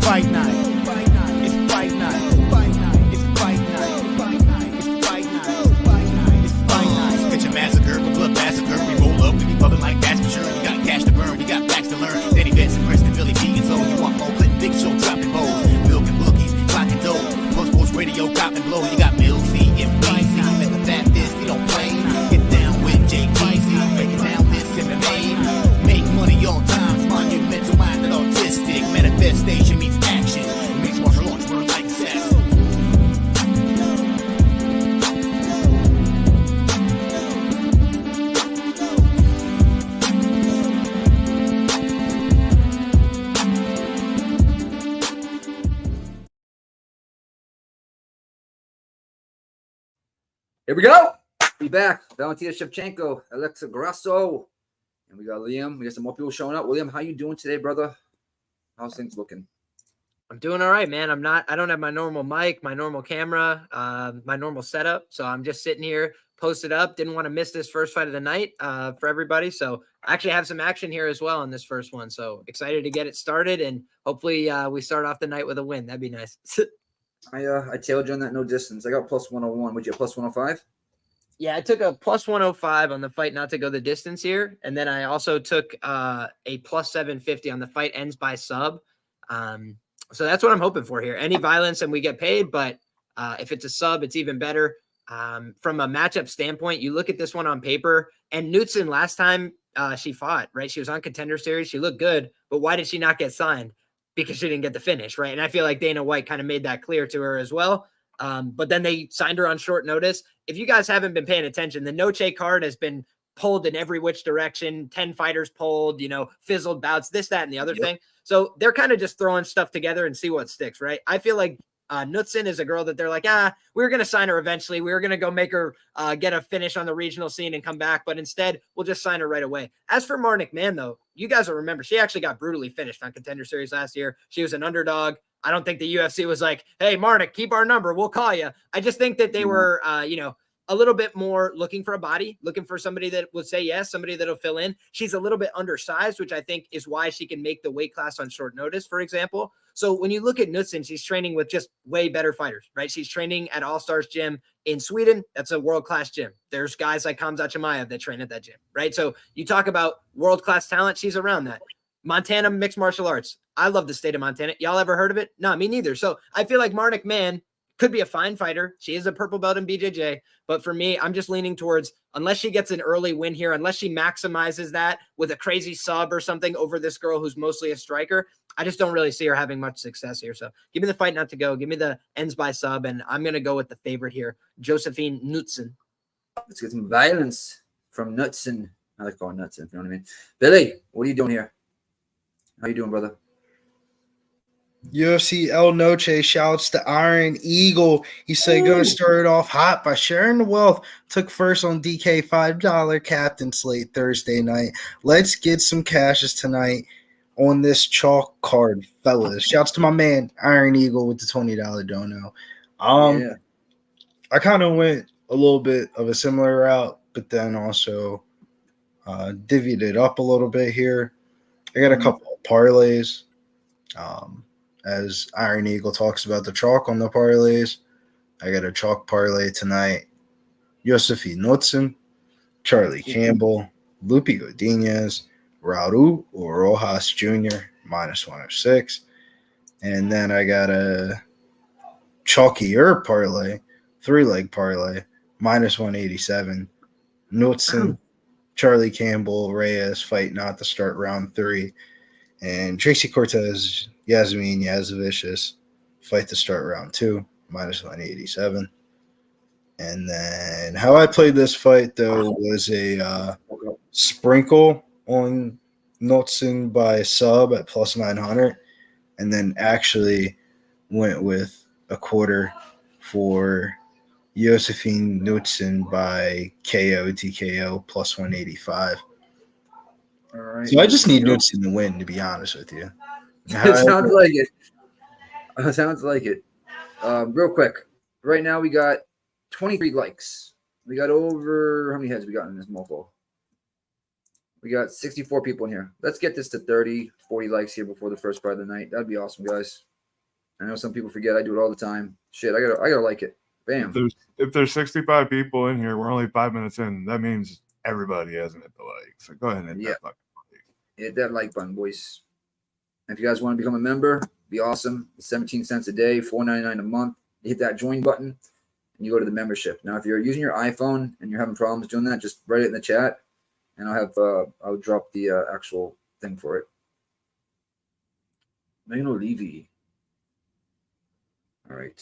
fight night. It's fight night. It's fight night. It's fight night. It's fight night. It's fight night. Catch a massacre, a blood massacre. We roll up, we be bubbling like that's for sure. We got cash to burn, we got facts to learn. Danny Benson, Preston, Philly, vegan soul. You want more Clinton, Big Show, dropping bowls. Milk and bookies, clock and dough. Most sports radio, cop and blow. You got Milk, C, and BC. Mr. Fat Fist, we don't play. Get down with JKC. Break it down this MMA. Make money all times. Monumental, minded, autistic. Manifestation meets action. Meets martial arts, run like assassin. Here we go. Be back. Valentina Shevchenko, Alexa Grasso. And we got Liam. We got some more people showing up. William, how you doing today, brother? How's things looking? I'm doing all right, man. I don't have my normal mic, my normal camera, my normal setup. So I'm just sitting here, posted up. Didn't want to miss this first fight of the night for everybody. So I actually have some action here as well in this first one. So excited to get it started. And hopefully we start off the night with a win. That'd be nice. I tailed you on that no distance. I got plus 101. Would you have plus 105? Yeah, I took a plus 105 on the fight not to go the distance here. And then I also took a plus 750 on the fight ends by sub. So that's what I'm hoping for here. Any violence and we get paid, but if it's a sub, it's even better. From a matchup standpoint, you look at this one on paper, and Knutsson last time she fought, right? She was on Contender Series. She looked good, but why did she not get signed? Because she didn't get the finish, right? And I feel like Dana White kind of made that clear to her as well. But then they signed her on short notice. If you guys haven't been paying attention, the Noche card has been pulled in every which direction, 10 fighters pulled, fizzled bouts, this, that, and the other thing. So they're kind of just throwing stuff together and see what sticks, right? I feel like Knutsson is a girl that they're like, we were going to sign her eventually. We were going to go make her get a finish on the regional scene and come back. But instead, we'll just sign her right away. As for Mann, though, you guys will remember she actually got brutally finished on Contender Series last year. She was an underdog. I don't think the UFC was like, hey, Marnik, keep our number. We'll call you. I just think that they were, a little bit more looking for a body, looking for somebody that would say yes, somebody that'll fill in. She's a little bit undersized, which I think is why she can make the weight class on short notice, for example. So when you look at Knutsson, she's training with just way better fighters, right? She's training at All-Stars Gym in Sweden. That's a world-class gym. There's guys like Hamza Chimaev that train at that gym, right? So you talk about world-class talent, she's around that. Montana Mixed Martial Arts. I love the state of Montana. Y'all ever heard of it? No, me neither. So I feel like Mann could be a fine fighter. She is a purple belt in BJJ. But for me, I'm just leaning towards, unless she gets an early win here, unless she maximizes that with a crazy sub or something over this girl who's mostly a striker, I just don't really see her having much success here. So give me the fight not to go. Give me the ends by sub. And I'm going to go with the favorite here, Josephine Knutsson. Let's get some violence from Knutsson. I like calling Knutsson, if you know what I mean. Billy, what are you doing here? How you doing, brother? UFC Noche shouts to Iron Eagle. He said, going to start it off hot by sharing the wealth. Took first on DK $5 captain slate Thursday night. Let's get some cashes tonight on this chalk card, fellas. Shouts to my man, Iron Eagle, with the $20 dono. I kind of went a little bit of a similar route, but then also divvied it up a little bit here. I got a couple of parlays. As Iron Eagle talks about the chalk on the parlays, I got a chalk parlay tonight. Josephine Knutsson, Charlie Campbell, Godinez, Raul Rosas Jr., minus 106. And then I got a chalkier parlay, 3-leg parlay, minus 187. Knutsson, Charlie Campbell, Reyes, fight not to start round 3. And Tracy Cortez, Yasmin Yazovicius, fight to start round 2, minus 187. And then how I played this fight, though, was a sprinkle on Knutsson by sub at plus 900, and then actually went with a quarter for Josephine Knutsson by KO TKO plus 185. All right. So I just need Knutsson to win, to be honest with you. It sounds like it. Real quick. Right now we got 23 likes. We got over, how many heads we got in this mofo? We got 64 people in here. Let's get this to 30, 40 likes here before the first part of the night. That'd be awesome, guys. I know some people forget. I do it all the time. Shit, I gotta like it. Bam. If there's 65 people in here, we're only 5 minutes in. That means everybody hasn't hit the like. So go ahead and hit that fucking like. Hit that like button, boys. If you guys want to become a member, be awesome. It's 17 cents a day, $4.99 a month. You hit that join button and you go to the membership. Now, if you're using your iPhone and you're having problems doing that, just write it in the chat and I'll drop the actual thing for it. Megan Levy. All right.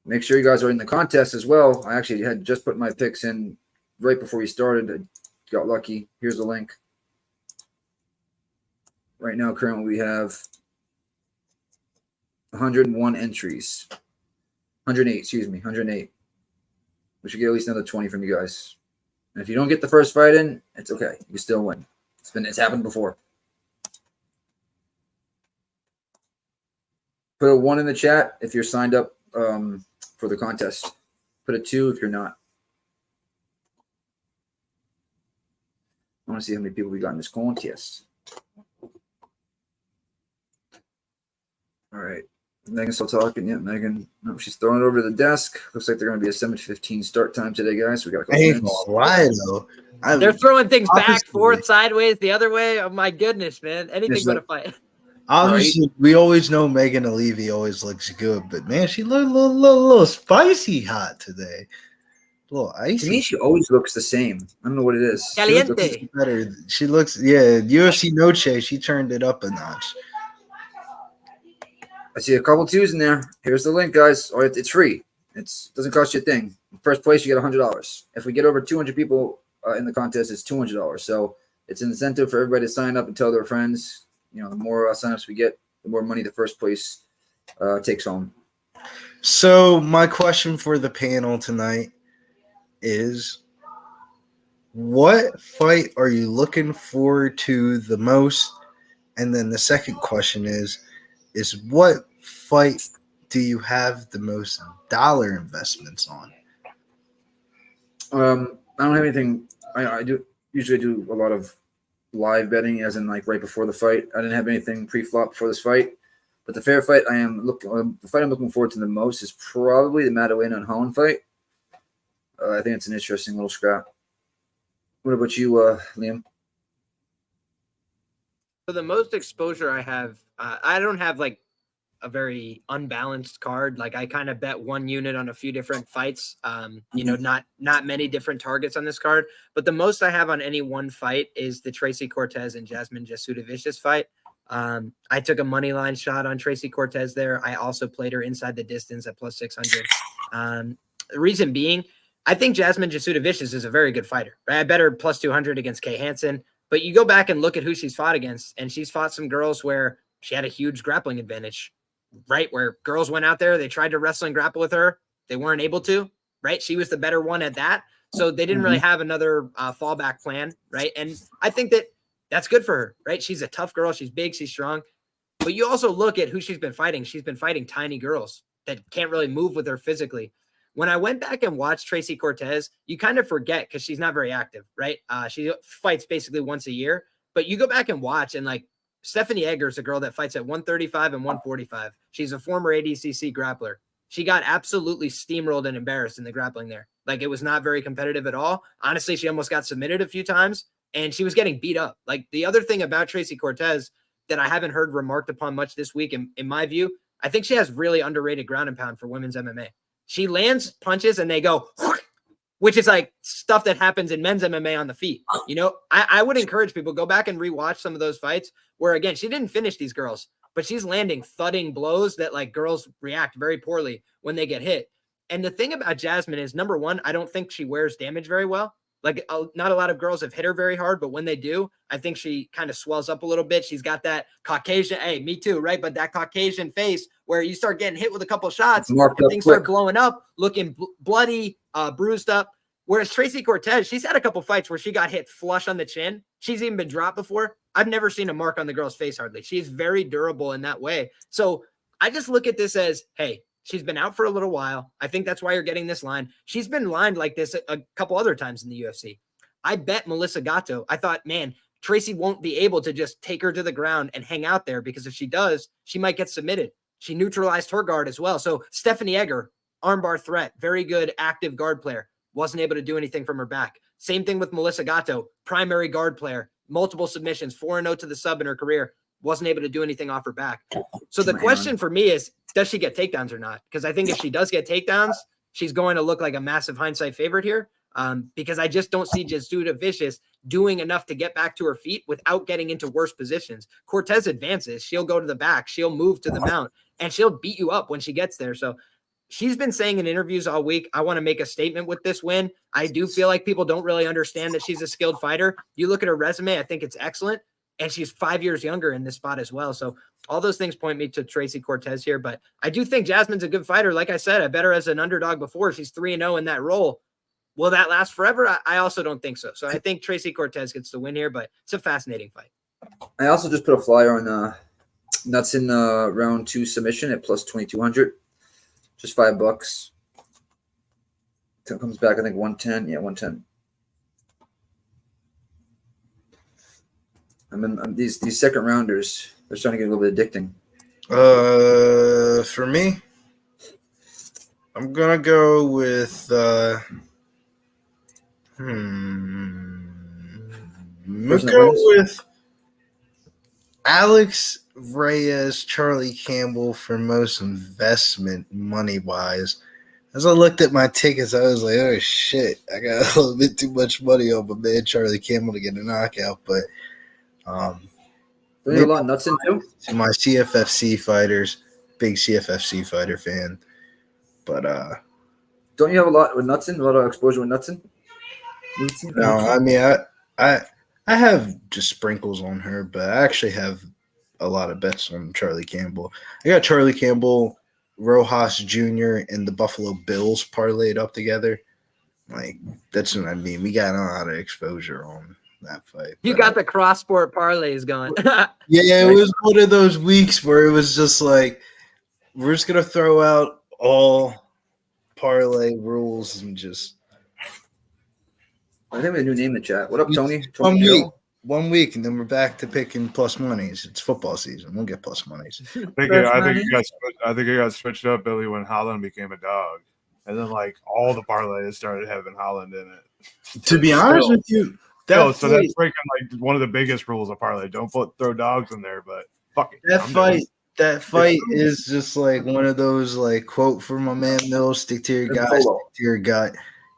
Make sure you guys are in the contest as well. I actually had just put my picks in right before we started. I got lucky. Here's the link. Right now, currently, we have 101 entries. 108, excuse me, 108. We should get at least another 20 from you guys. And if you don't get the first fight in, it's okay. You still win. It's happened before. Put a 1 in the chat if you're signed up for the contest. Put a 2 if you're not. I want to see how many people we got in this contest. All right. Megan's still talking. Yeah, Megan. No, she's throwing it over to the desk. Looks like they're going to be a 7:15 start time today, guys. So we got a couple minutes. Why though? They're throwing things back, forth, sideways, the other way. Oh my goodness, man! Anything but a fight. Obviously, we always know Megan Levy always looks good, but man, she looked a little spicy hot today. A little icy. To me, she always looks the same. I don't know what it is. Caliente. Better. She looks, UFC Noche, she turned it up a notch. I see a couple 2s in there. Here's the link, guys. Or it's free. It doesn't cost you a thing. First place, you get $100. If we get over 200 people in the contest, it's $200. So it's an incentive for everybody to sign up and tell their friends. You know, the more signups we get, the more money the first place takes home. So my question for the panel tonight is, what fight are you looking forward to the most? And then the second question is what fight do you have the most dollar investments on? I don't have anything. I usually do a lot of live betting, as in like right before the fight. I didn't have anything pre-flop for this fight, but the fair fight the fight I'm looking forward to the most is probably the Maddalena and Holland fight. I think it's an interesting little scrap. What about you, Liam? For the most exposure I have, I don't have like a very unbalanced card. Like I kind of bet one unit on a few different fights. Not many different targets on this card, but the most I have on any one fight is the Tracy Cortez and Jasmine Judicivious fight. I took a money line shot on Tracy Cortez there. I also played her inside the distance at plus 600. The reason being, I think Jasmine Judicivious is a very good fighter. Right? I bet her plus 200 against Kay Hansen. But you go back and look at who she's fought against, and she's fought some girls where she had a huge grappling advantage, right? Where girls went out there, they tried to wrestle and grapple with her. They weren't able to, right? She was the better one at that. So they didn't really have another fallback plan, right? And I think that's good for her, right? She's a tough girl. She's big. She's strong. But you also look at who she's been fighting. She's been fighting tiny girls that can't really move with her physically. When I went back and watched Tracy Cortez, you kind of forget because she's not very active, right? She fights basically once a year, but you go back and watch, and like Stephanie Egger is a girl that fights at 135 and 145. She's a former ADCC grappler. She got absolutely steamrolled and embarrassed in the grappling there. Like it was not very competitive at all. Honestly, she almost got submitted a few times and she was getting beat up. Like the other thing about Tracy Cortez that I haven't heard remarked upon much this week, in my view, I think she has really underrated ground and pound for women's MMA. She lands punches and they go, which is like stuff that happens in men's MMA on the feet. You know, I would encourage people, go back and rewatch some of those fights where, again, she didn't finish these girls, but she's landing thudding blows that like girls react very poorly when they get hit. And the thing about Jasmine is, number one, I don't think she wears damage very well. Like not a lot of girls have hit her very hard, but when they do, I think she kind of swells up a little bit. She's got that Caucasian, hey, me too, right? But that Caucasian face where you start getting hit with a couple of shots, and things start blowing up, looking bloody, bruised up. Whereas Tracy Cortez, she's had a couple fights where she got hit flush on the chin. She's even been dropped before. I've never seen a mark on the girl's face hardly. She's very durable in that way. So I just look at this as, hey, she's been out for a little while. I think that's why you're getting this line. She's been lined like this a couple other times in the UFC. I bet Melissa Gatto. I thought, man, Tracy won't be able to just take her to the ground and hang out there because if she does, she might get submitted. She neutralized her guard as well. So Stephanie Egger, armbar threat, very good active guard player, wasn't able to do anything from her back. Same thing with Melissa Gatto, primary guard player, multiple submissions, 4-0 to the sub in her career, wasn't able to do anything off her back. So the question for me is, does she get takedowns or not? Because I think if she does get takedowns, she's going to look like a massive hindsight favorite here. Because I just don't see Judicivious doing enough to get back to her feet without getting into worse positions. Cortez advances. She'll go to the back. She'll move to the mount, and she'll beat you up when she gets there. So she's been saying in interviews all week, I want to make a statement with this win. I do feel like people don't really understand that she's a skilled fighter. You look at her resume, I think it's excellent. And she's 5 years younger in this spot as well. So all those things point me to Tracy Cortez here. But I do think Jasmine's a good fighter. Like I said, I bet her as an underdog before. She's 3-0 in that role. Will that last forever? I also don't think so. So I think Tracy Cortez gets the win here, but it's a fascinating fight. I also just put a flyer on Knutsson round 2 submission at plus 2,200. Just $5. It comes back, I think 110. Yeah, 110. I mean, these second rounders, they're starting to get a little bit addicting. For me, I'm gonna go with Let's go with Alex Reyes, Charlie Campbell for most investment money-wise. As I looked at my tickets, I was like, oh, shit, I got a little bit too much money on my man Charlie Campbell to get a knockout. But there's a lot of Knutsson too. To my CFFC fighters, big CFFC fighter fan. But don't you have a lot with Knutsson? A lot of exposure with Knutsson? No, I mean, I have just sprinkles on her, but I actually have a lot of bets on Charlie Campbell. I got Charlie Campbell, Rojas Jr., and the Buffalo Bills parlayed up together. Like, that's what I mean. We got a lot of exposure on that fight. You got the cross-sport parlays going. Yeah, it was one of those weeks where it was just like, we're just going to throw out all parlay rules and just – I think we have a new name in the chat. What up, Tony? 1 week, and then we're back to picking plus monies. It's football season. We'll get plus monies. I think it got switched up, Billy, when Holland became a dog. And then, like, all the parlays started having Holland in it. To be honest with you, that's breaking, like, one of the biggest rules of parlay. Don't throw dogs in there, but fuck it. That fight is just like one of those, like, quote from my man Mills, stick to your guy, stick to your gut.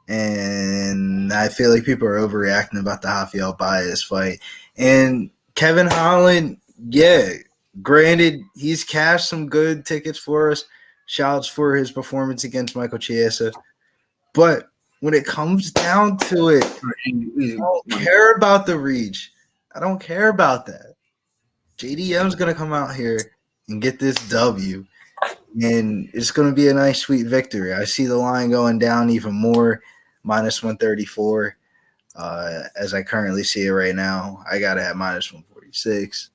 And I feel like people are overreacting about the Rafael Baez fight. And Kevin Holland, yeah, granted, he's cashed some good tickets for us. Shouts for his performance against Michael Chiesa. But when it comes down to it, I don't care about the reach. I don't care about that. JDM's going to come out here and get this W. And it's going to be a nice, sweet victory. I see the line going down even more. Minus 134, as I currently see it right now. I got it at minus 146.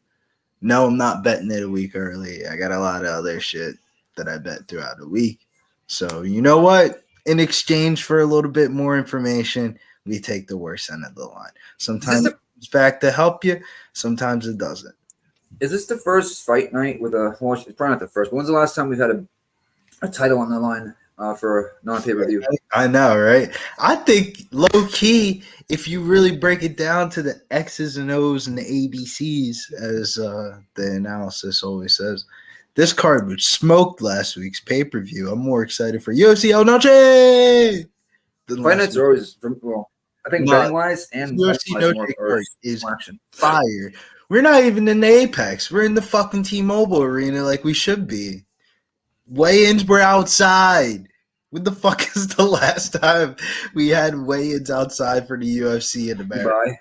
No, I'm not betting it a week early. I got a lot of other shit that I bet throughout the week. So, you know what? In exchange for a little bit more information, we take the worst end of the line. Sometimes it's back to help you. Sometimes it doesn't. Is this the first fight night with a – well, it's probably not the first. When's the last time we've had a title on the line? For a non-pay-per-view. I know, right? I think low-key, if you really break it down to the X's and O's and the ABCs, as the analysis always says, this card was smoked last week's pay-per-view. I'm more excited for UFC Noche! Fight nights are always, well, I think betting-wise and UFC Noche is fire. We're not even in the Apex. We're in the fucking T-Mobile arena like we should be. Weigh-ins were outside. When the fuck is the last time we had weigh-ins outside for the UFC in America? Dubai.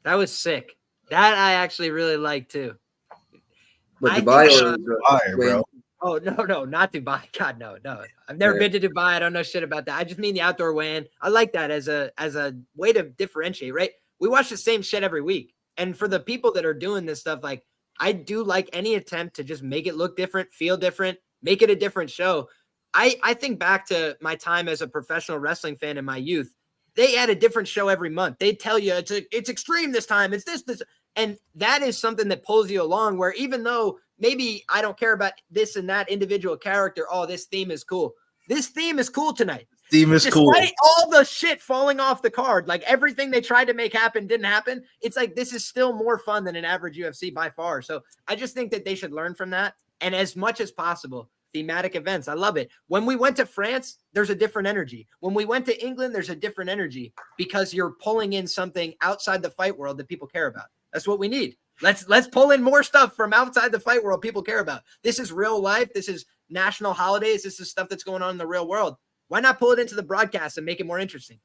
That was sick. That I actually really like too. But Dubai or Dubai, bro? Oh no, not Dubai. God, no. I've never been to Dubai. I don't know shit about that. I just mean the outdoor weigh-in. I like that as a way to differentiate, right? We watch the same shit every week. And for the people that are doing this stuff, like, I do like any attempt to just make it look different, feel different, make it a different show. I think back to my time as a professional wrestling fan in my youth. They had a different show every month. They'd tell you it's extreme this time. It's this. And that is something that pulls you along, where even though maybe I don't care about this and that individual character. Oh, this theme is cool. This theme is cool tonight. Theme is cool. Despite all the shit falling off the card, like everything they tried to make happen didn't happen. It's like this is still more fun than an average UFC by far. So I just think that they should learn from that. And as much as possible, thematic events. I love it. When we went to France, there's a different energy. When we went to England, there's a different energy because you're pulling in something outside the fight world that people care about. That's what we need. Let's pull in more stuff from outside the fight world people care about. This is real life. This is national holidays. This is stuff that's going on in the real world. Why not pull it into the broadcast and make it more interesting?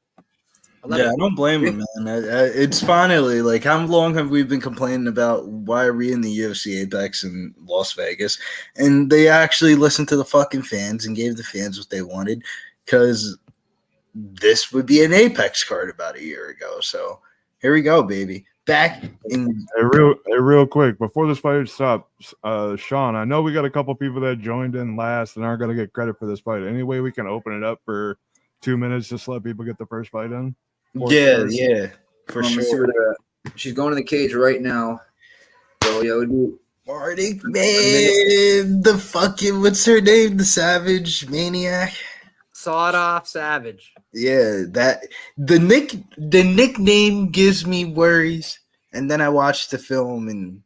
I don't blame him, man. It's finally like, how long have we been complaining about why are we in the UFC Apex in Las Vegas? And they actually listened to the fucking fans and gave the fans what they wanted, because this would be an Apex card about a year ago. So here we go, baby. Back in real quick before this fight stops, Sean, I know we got a couple people that joined in last and aren't going to get credit for this fight. Any way we can open it up for 2 minutes just to let people get the first fight in? Yeah, for sure. She's going to the cage right now. So yeah, it would be Marty, man, the fucking, what's her name? The Savage Maniac. Sawed off Savage. Yeah, that the nickname gives me worries. And then I watched the film, and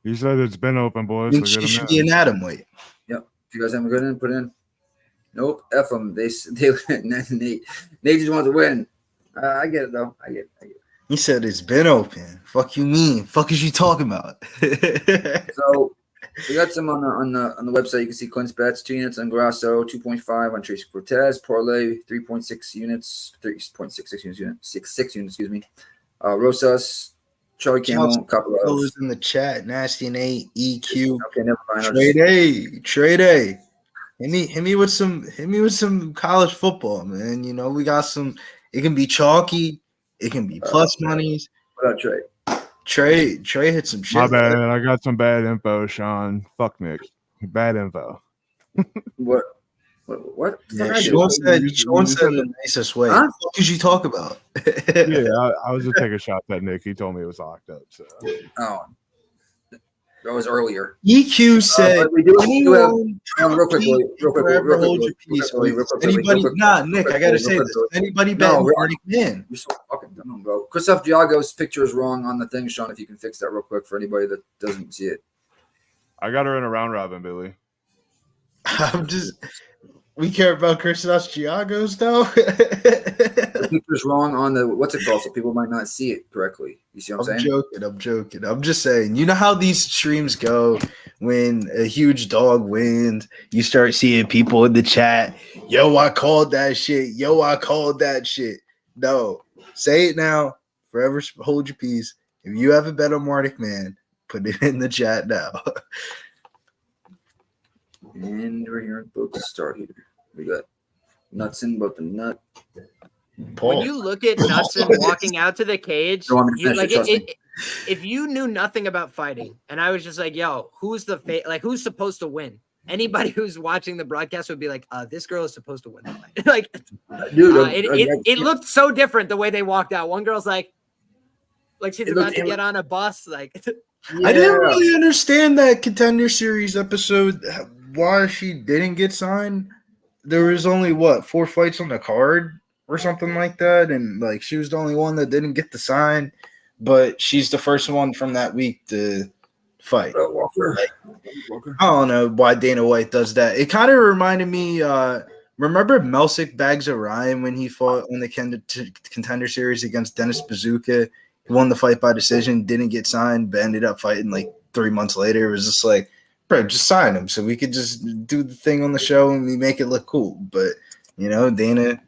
he said it's been open, boys. so she should be an atomweight. Yep. If you guys haven't got in, put in. Nope. F them. They Nate just wants to win. I get it though. I get it. He said it's been open. Fuck you mean? Fuck is you talking about? So we got some on the website. You can see Clint's bets: 2 units on Grasso, 2.5 on Tracy Cortez, parlay 3.6 units, 3.66 units, 6 units. Excuse me. Rosas, Charlie Campbell, Kopylov is in the chat. Nasty and A, EQ. Okay, never mind. Trade A. Hit me with some college football, man. You know, we got some. It can be chalky. It can be plus monies. What about Trey? Trey hit some shit. My bad. I got some bad info, Sean. Fuck Nick. Bad info. What? Yeah, Sean said in the nicest way. Huh? What did you talk about? Yeah, I was just taking a shot at Nick. He told me it was locked up. So. Oh, that was earlier. EQ said, we do have real quick. Hold your peace. Anybody? Nah, Nick, I gotta say this. Anybody bet Nordic Man? You're so fucking dumb, bro. Christos Giagos' picture is wrong on the thing, Sean. If you can fix that real quick for anybody that doesn't see it. I got her in a round robin, Billy. We care about Christos Giagos, though. The picture's wrong on the what's it called, so people might not see it correctly. You see what I'm saying? I'm joking. I'm just saying. You know how these streams go when a huge dog wins. You start seeing people in the chat. Yo, I called that shit. No, say it now. Forever hold your peace. If you have a bet on Martic Man, put it in the chat now. And we're here about to start here. We got Knutsson about the nut. When you look at Knutsson walking out to the cage, if you knew nothing about fighting, and I was just like, "Yo, who's who's supposed to win?" Anybody who's watching the broadcast would be like, "This girl is supposed to win the fight." It looked so different the way they walked out. One girl's like she's about to get on a bus. Like, I didn't really understand that Contender Series episode. Why she didn't get signed? There was only 4 fights on the card or something like that, and like she was the only one that didn't get the sign, but she's the first one from that week to fight. I don't know why Dana White does that. It kind of reminded me. Remember Melsick Bags Orion when he fought on the Contender Series against Dennis Bazooka? He won the fight by decision, didn't get signed, but ended up fighting like 3 months later. It was just like, bro, just sign him so we could just do the thing on the show and we make it look cool. But, you know, Dana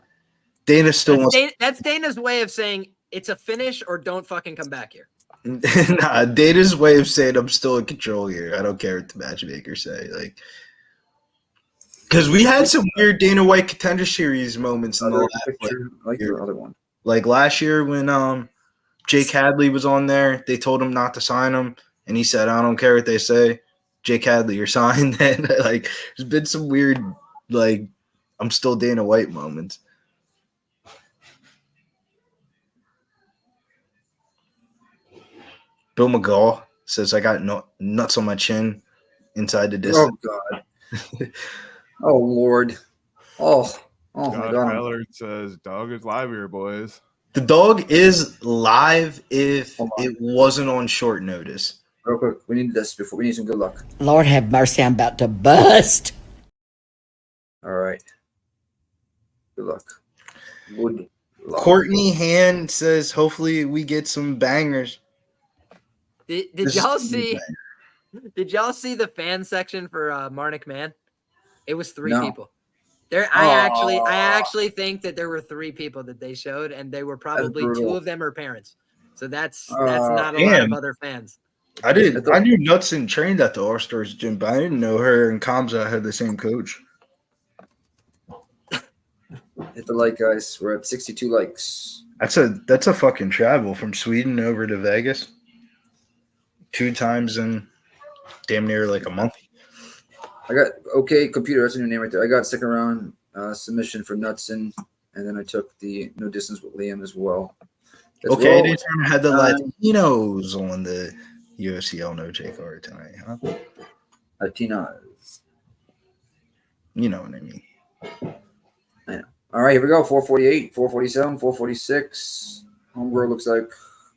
still wants. That's Dana's way of saying it's a finish or don't fucking come back here. Nah, Dana's way of saying I'm still in control here. I don't care what the matchmakers say. Like, because we had some weird Dana White Contender Series moments in the last your other one. Like last year when Jake Hadley was on there, they told him not to sign him, and he said, "I don't care what they say. Jake Hadley, you're signed." And like, there's been some weird, like, I'm still Dana White moments. Bill McGaw says, "I got nuts on my chin." inside the Oh distance. God. Oh Lord. Oh my Josh God. Ballard says, "Dog is live here, boys." The dog is live if Hold on. it wasn't on short notice. Real quick, we need this before we need some good luck. Lord have mercy, I'm about to bust. All right. Good luck. Good luck. Courtney Hand says, hopefully we get some bangers. Did This y'all is gonna be see? Did y'all see the fan section for Marnik Mann? It was 3 No. people. I actually think that there were 3 people that they showed, and they were probably 2 brutal. of them are parents. So that's not a lot of damn. other fans. I knew Knutsson trained at the All-Stars gym, but I didn't know her and Kamza had the same coach. Hit the like, guys. We're at 62 likes. That's a fucking travel from Sweden over to Vegas. 2 times in damn near like a month. I got okay computer. That's a new name right there. I got second round submission for Knutsson, and then I took the no distance with Liam as well. Okay, they had the Latinos on the UFC Noche card tonight, huh? Latinas. You know what I mean. I know. All right, here we go. 448, 447, 446. Homegirl looks like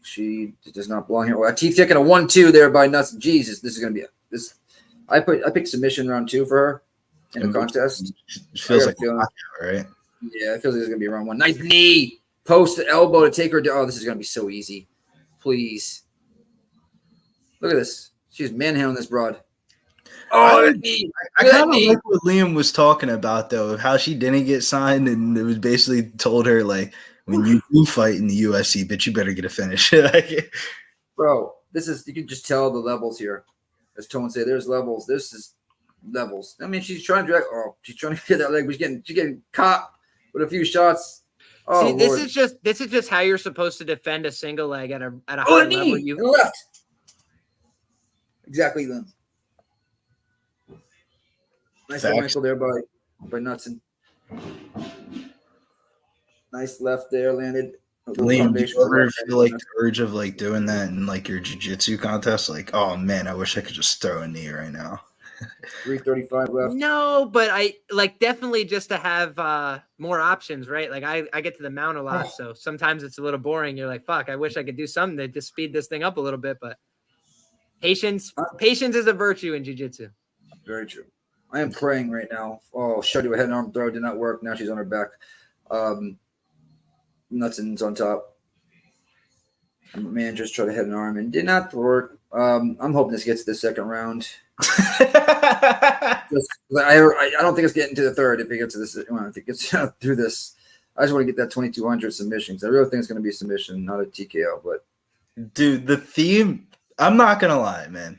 she does not belong here. Well, teeth kicking a 1-2 there by Knutsson. Jesus, this is gonna be this. I picked submission round 2 for her in the contest. It feels like a knockout, right? Yeah, it feels like it's gonna be round 1. Nice knee, post to elbow to take her down. Oh, this is gonna be so easy. Please. Look at this. She's manhandling this broad. Oh, I kind of like what Liam was talking about, though, of how she didn't get signed, and it was basically told her, like, when you do fight in the UFC, bitch, you better get a finish. Bro, this is, you can just tell the levels here. As Tone say, there's levels. This is levels. I mean, she's trying to drag. Oh, she's trying to get that leg, but she's getting caught with a few shots. Oh, See, Lord. this is just how you're supposed to defend a single leg at a high knee level. in the left. Exactly, Lynn. Nice little ankle there by Knutsson. Nice left there, landed. Liam, do you ever feel like the urge of like doing that in like your jiu-jitsu contest? Like, oh man, I wish I could just throw a knee right now. 335 left. No, but I like definitely just to have more options, right? Like I get to the mount a lot, so sometimes it's a little boring. You're like, fuck, I wish I could do something to just speed this thing up a little bit, but patience is a virtue in jiu-jitsu. Very true. I am praying right now. Oh, shut your head and arm throw did not work. Now she's on her back. Knutsson's on top. Man just tried to head and arm and did not work. I'm hoping this gets to the second round. I don't think it's getting to the third. If it gets to this, if it gets through this, I just want to get that 2200 submission because I really think it's going to be a submission, not a TKO. But dude, the theme. I'm not gonna lie, man.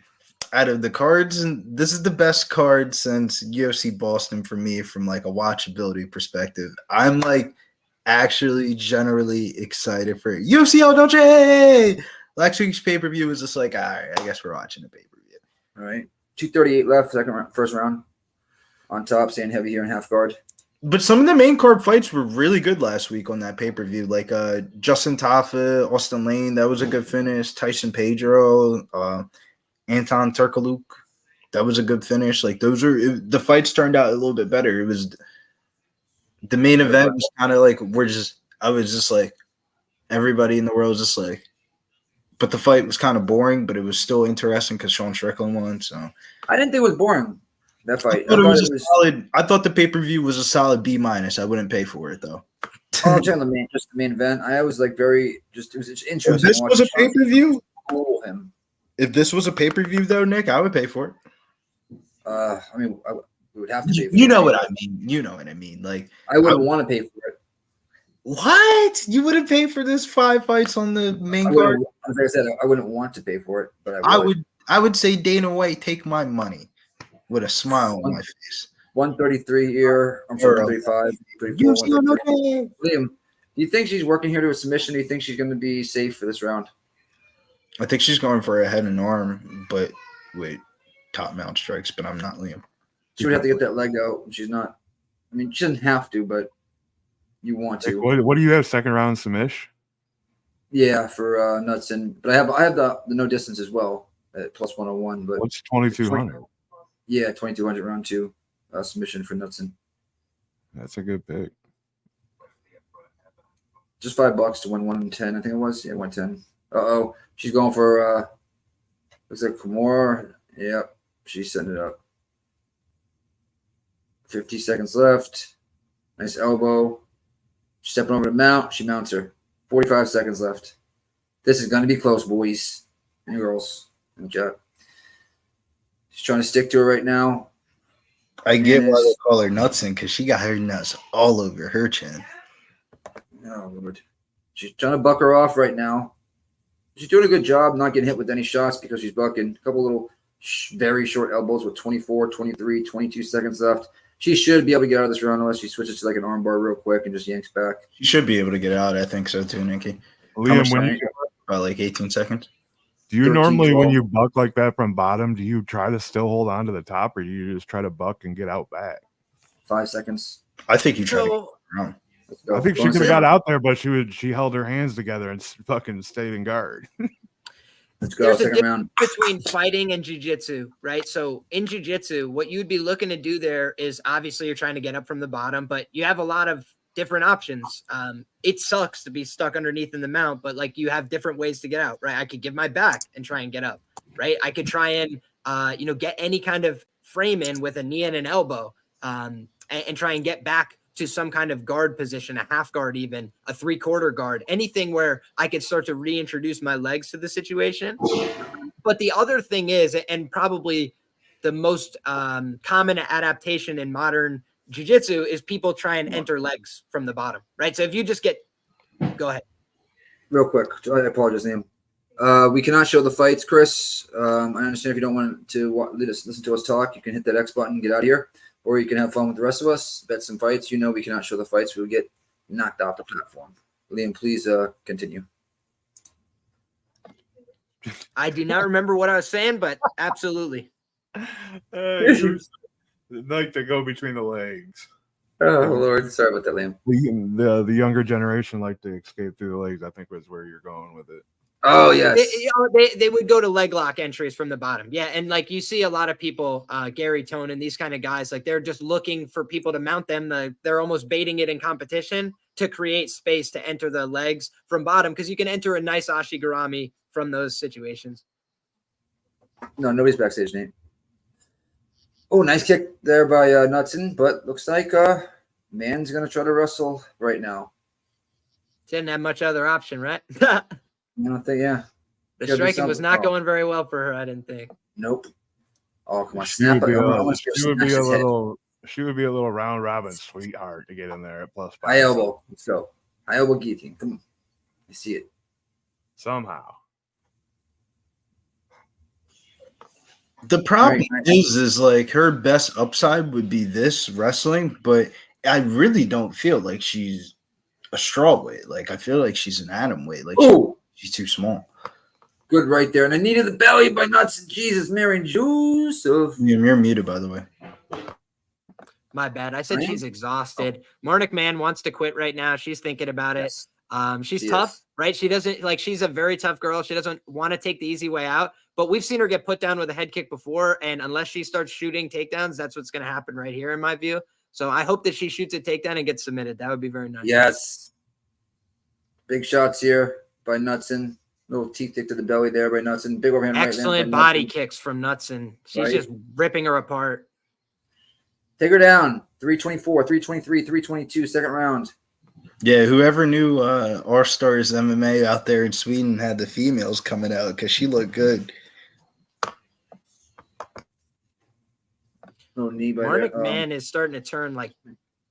Out of the cards, and this is the best card since UFC Boston for me from like a watchability perspective. I'm like actually generally excited for UFC Noche. Last week's pay-per-view was just like, all right, I guess we're watching a pay-per-view. All right. 238 left, first round. On top, staying heavy here in half guard. But some of the main card fights were really good last week on that pay-per-view. Like Justin Tafa, Austin Lane, that was a good finish. Tyson Pedro, Anton Turkaluk, that was a good finish. Like the fights turned out a little bit better. It was the main event was kind of like I was just like everybody in the world was just like, but the fight was kind of boring, but it was still interesting because Sean Strickland won. So I didn't think it was boring. That fight. I thought the pay-per-view was a solid B-. I wouldn't pay for it though. Oh, I'm saying just the main event. I was like it was interesting. If this was a pay-per-view, him. If this was a pay-per-view though, Nick, I would pay for it. I mean, we would have to pay for it. You know what I mean. You know what I mean. Like I wouldn't want to pay for it. What? You wouldn't pay for this 5 fights on the main card? As I said, I wouldn't want to pay for it, but I would say Dana White, take my money with a smile on my face. 133 here. I'm sorry, 135. Liam, do you think she's working here to a submission? Do you think she's going to be safe for this round? I think she's going for a head and arm, but with top mount strikes, but I'm not Liam. She would have to get that leg out. She's not. I mean, she doesn't have to, but you want to. What do you have? Second round submission? Yeah, for Knutsson. But I have the no distance as well at plus 101. But what's 2200? Yeah, 2,200 round 2 submission for Knutsson. That's a good pick. Just $5 to win 110. I think it was. Yeah, 110. Uh-oh. She's going for looks like Kimura. Yep. She's setting it up. 50 seconds left. Nice elbow. Stepping over the mount. She mounts her. 45 seconds left. This is going to be close, boys and girls. Good job. She's trying to stick to her right now. I get why they call her Knutsson, because she got her nuts all over her chin. Oh, Lord. She's trying to buck her off right now. She's doing a good job not getting hit with any shots because she's bucking. A couple little very short elbows with 24, 23, 22 seconds left. She should be able to get out of this round unless she switches to like an armbar real quick and just yanks back. She should be able to get out. I think so too, Nikki. Liam, when you, about like 18 seconds. do you 13, normally, 12. when you buck like that from bottom, do you try to still hold on to the top, or do you just try to buck and get out back? 5 seconds. I think you try to So, get around. Let's go. I think she could have got out there, but she held her hands together and fucking stayed in guard. Let's go. there's a Second round. difference between fighting and jiu-jitsu, right? So in jiu-jitsu, what you'd be looking to do there is obviously you're trying to get up from the bottom, but you have a lot of different options. It sucks to be stuck underneath in the mount, but like you have different ways to get out, right? I could give my back and try and get up, right? I could try and, get any kind of frame in with a knee and an elbow and try and get back to some kind of guard position, a half guard, even a 3/4 guard, anything where I could start to reintroduce my legs to the situation. But the other thing is, and probably the most common adaptation in modern jiu-jitsu is people try and enter legs from the bottom, right? So if you just go ahead. Real quick. I apologize, Liam. We cannot show the fights, Chris. I understand if you don't want to listen to us talk, you can hit that X button and get out of here. Or you can have fun with the rest of us, bet some fights. We cannot show the fights. We'll get knocked off the platform. Liam, please continue. I do not remember what I was saying, but absolutely. Like to go between the legs. Oh, Lord. Sorry about that, Liam. The younger generation like to escape through the legs, I think was where you're going with it. Oh, yes. They would go to leg lock entries from the bottom. Yeah. And like you see a lot of people, Gary Tone and these kind of guys, like they're just looking for people to mount them. They're almost baiting it in competition to create space to enter the legs from bottom, because you can enter a nice ashigarami from those situations. No, nobody's backstage, Nate. Oh, nice kick there by Knutsson, but looks like Mann's going to try to wrestle right now. Didn't have much other option, right? I don't think, yeah. The Gotta do striking was something. not going very well for her, I didn't think. Nope. Oh, come on. She Snap would it. be I want to she would be a little round robin sweetheart to get in there at +5. High elbow. Let's go. High elbow guillotine. Come on. I see it. Somehow. The problem Right. is like her best upside would be this wrestling, but I really don't feel like she's a strawweight. Like I feel like she's an atom weight. Like Oh, she's too small. good right there. And I needed the belly by Knutsson. Jesus, Mary and Joseph. You're muted, by the way. My bad. I said Right. she's exhausted. Marnik Mann wants to quit right now. She's thinking about it. Yes. She's She tough, is. right? She doesn't like, she's a very tough girl. She doesn't want to take the easy way out, but we've seen her get put down with a head kick before. And unless she starts shooting takedowns, that's what's going to happen right here, in my view. So I hope that she shoots a takedown and gets submitted. That would be very nice. Yes. Big shots here by Knutsson. Little teeth kick to the belly there by Knutsson. Big overhand right Excellent hand by body Knutsson. kicks from Knutsson. She's Right. just ripping her apart. Take her down. 324, 323, 322, second round. Yeah, whoever knew our stars MMA out there in Sweden had the females coming out because she looked good. Little knee by Marnik there. Mann is starting to turn like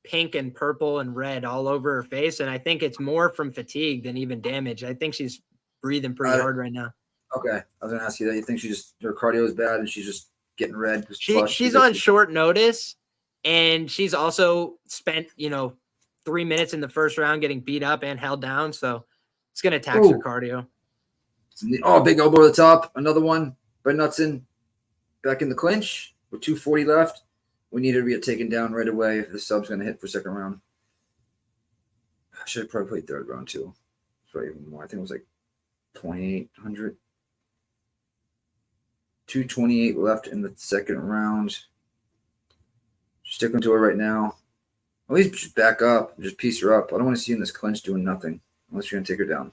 pink and purple and red all over her face. And I think it's more from fatigue than even damage. I think she's breathing pretty hard right now. Okay. I was going to ask you that. You think her cardio is bad and she's just getting red? She's on short notice, and she's also spent, 3 minutes in the first round getting beat up and held down. So it's going to tax her cardio. Oh, big elbow to the top. Another one by Knutsson. Back in the clinch with 2:40 left. We need her to get taken down right away if the sub's going to hit for second round. I should have probably played third round too. It's probably even more. I think it was like 2,800. 2:28 left in the second round. Sticking to her right now. At least just back up. Just piece her up. I don't want to see you in this clinch doing nothing unless you're going to take her down.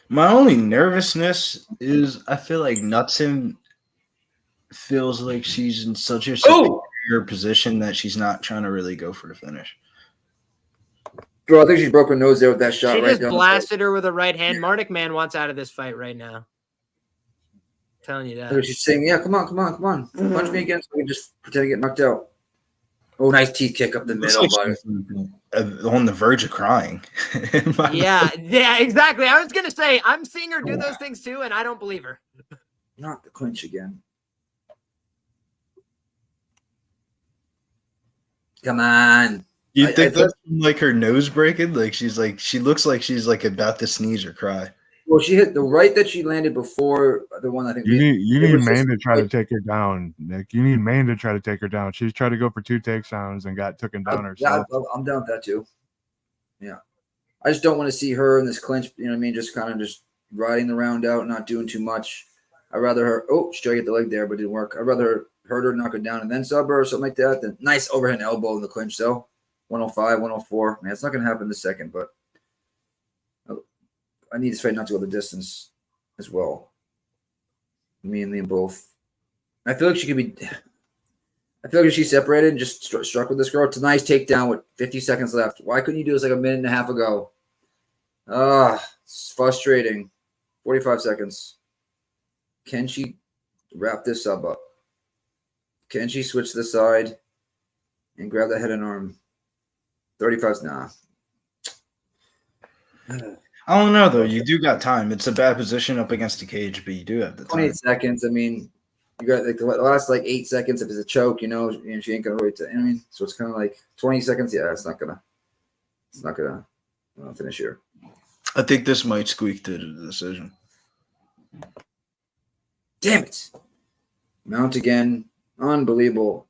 My only nervousness is I feel like Knutsson feels like she's in such a superior position that she's not trying to really go for the finish. Bro, I think she broke her nose there with that shot. She right just down blasted her with a right hand. Marnik Man wants out of this fight right now. Telling you that. She's saying, yeah, come on. Punch me again so we can just pretend to get knocked out. Oh, nice teeth kick up the middle. Like on the verge of crying. Yeah, exactly. I was going to say, I'm seeing her do those things too, and I don't believe her. Not the clinch again. Come on. You think that's like her nose breaking? Like she looks like she's like about to sneeze or cry. Well, she hit the right that she landed before the one I think. You need Mann to try to take her down, Nick. You need Mann to try to take her down. She's tried to go for 2 takedowns and got taken down herself. Yeah, I'm down with that too. Yeah. I just don't want to see her in this clinch, you know what I mean? Just kind of just riding the round out, not doing too much. I'd rather her, she tried to get the leg there, but it didn't work. I'd rather hurt her, knock her down, and then sub her or something like that. Then nice overhand elbow in the clinch, though. 105, 104. Man, it's not going to happen this second, but I need this fight not to go the distance as well. Me and Liam both. I feel like she could be. I feel like if she's separated and just struck with this girl, it's a nice takedown with 50 seconds left. Why couldn't you do this like a minute and a half ago? It's frustrating. 45 seconds. Can she wrap this sub up? Can she switch to the side and grab the head and arm? 35's nah. I don't know, though. You do got time. It's a bad position up against the cage, but you do have the time. 28 seconds. I mean, you got like the last like 8 seconds. If it's a choke, you know, and she ain't gonna wait to. You know what I mean, so it's kind of like 20 seconds. Yeah, it's not gonna finish here. I think this might squeak to the decision. Damn it! Mount again. Unbelievable.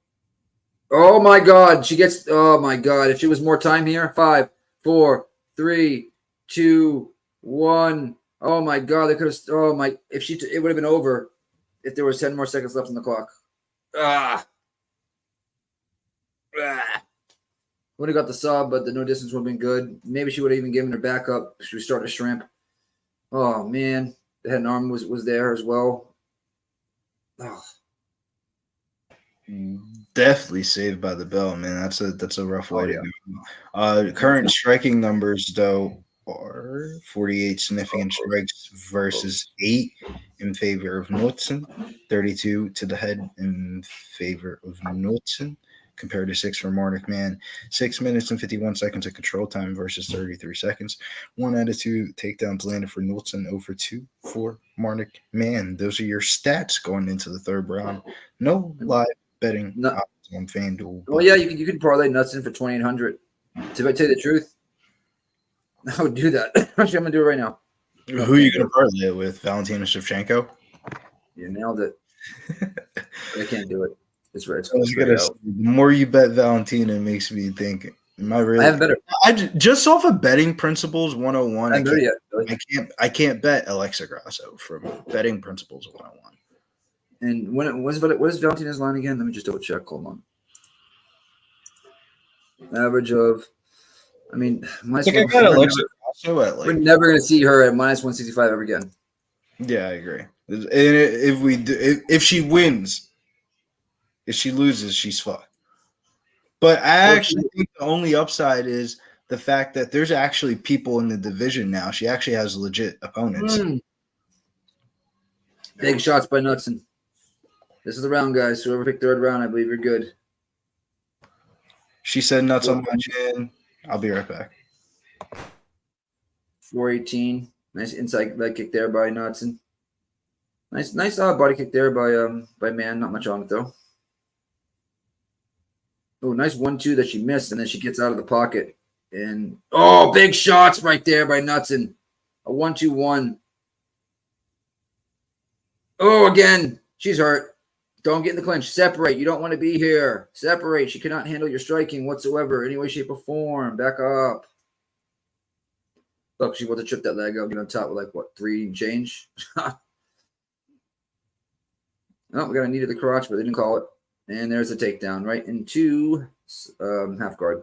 Oh my God, she gets. Oh my God, if she was more time here. 5, 4, 3, 2, 1. Oh my God, they could have. Oh my! If it would have been over if there was 10 more seconds left on the clock. Would have got the sub, but the no distance would have been good. Maybe she would have even given her back up. She was starting to shrimp. Oh man, the head and arm was there as well. Oh. Definitely saved by the bell, man. That's a rough way to go. Current striking numbers though are 48 significant strikes versus 8 in favor of Knutsson, 32 to the head in favor of Knutsson, compared to 6 for Marnik Man. 6 minutes and 51 seconds of control time versus 33 seconds. 1 out of 2 takedowns landed for Knutsson, over 2 for Marnik Man. Those are your stats going into the third round. No live betting on FanDuel. Well, yeah, you can parlay Knutsson for 2,800. To tell you the truth, I would do that. Actually, I'm gonna do it right now. Who are you gonna parlay it with? Valentina Shevchenko? You nailed it. I can't do it. It's right. The more you bet Valentina, it makes me think. Am I really? I have better. Just off of betting principles 101. I can't bet Alexa Grasso from betting principles 101. And what is Valentina's line again? Let me just double check. Hold on. Average of, I mean, I got Alexa Grasso at we're never going to see her at minus 165 ever again. Yeah, I agree. And if she wins, if she loses, she's fucked. But I actually think the only upside is the fact that there's actually people in the division now. She actually has legit opponents. Big shots by Knutsson. This is the round, guys. Whoever picked third round, I believe you're good. She said nuts on my chin. I'll be right back. 418. Nice inside leg kick there by Knutsson. Nice body kick there by Mann. Not much on it though. Oh, nice 1-2 that she missed, and then she gets out of the pocket. And big shots right there by Knutsson. A 1-2-1. Oh, again, she's hurt. Don't get in the clinch. Separate. You don't want to be here. Separate. She cannot handle your striking whatsoever, any way, shape, or form. Back up. Look, she wants to trip that leg up, get on top with 3 and change. Oh, we got a knee to the crotch, but they didn't call it. And there's the takedown right into half guard.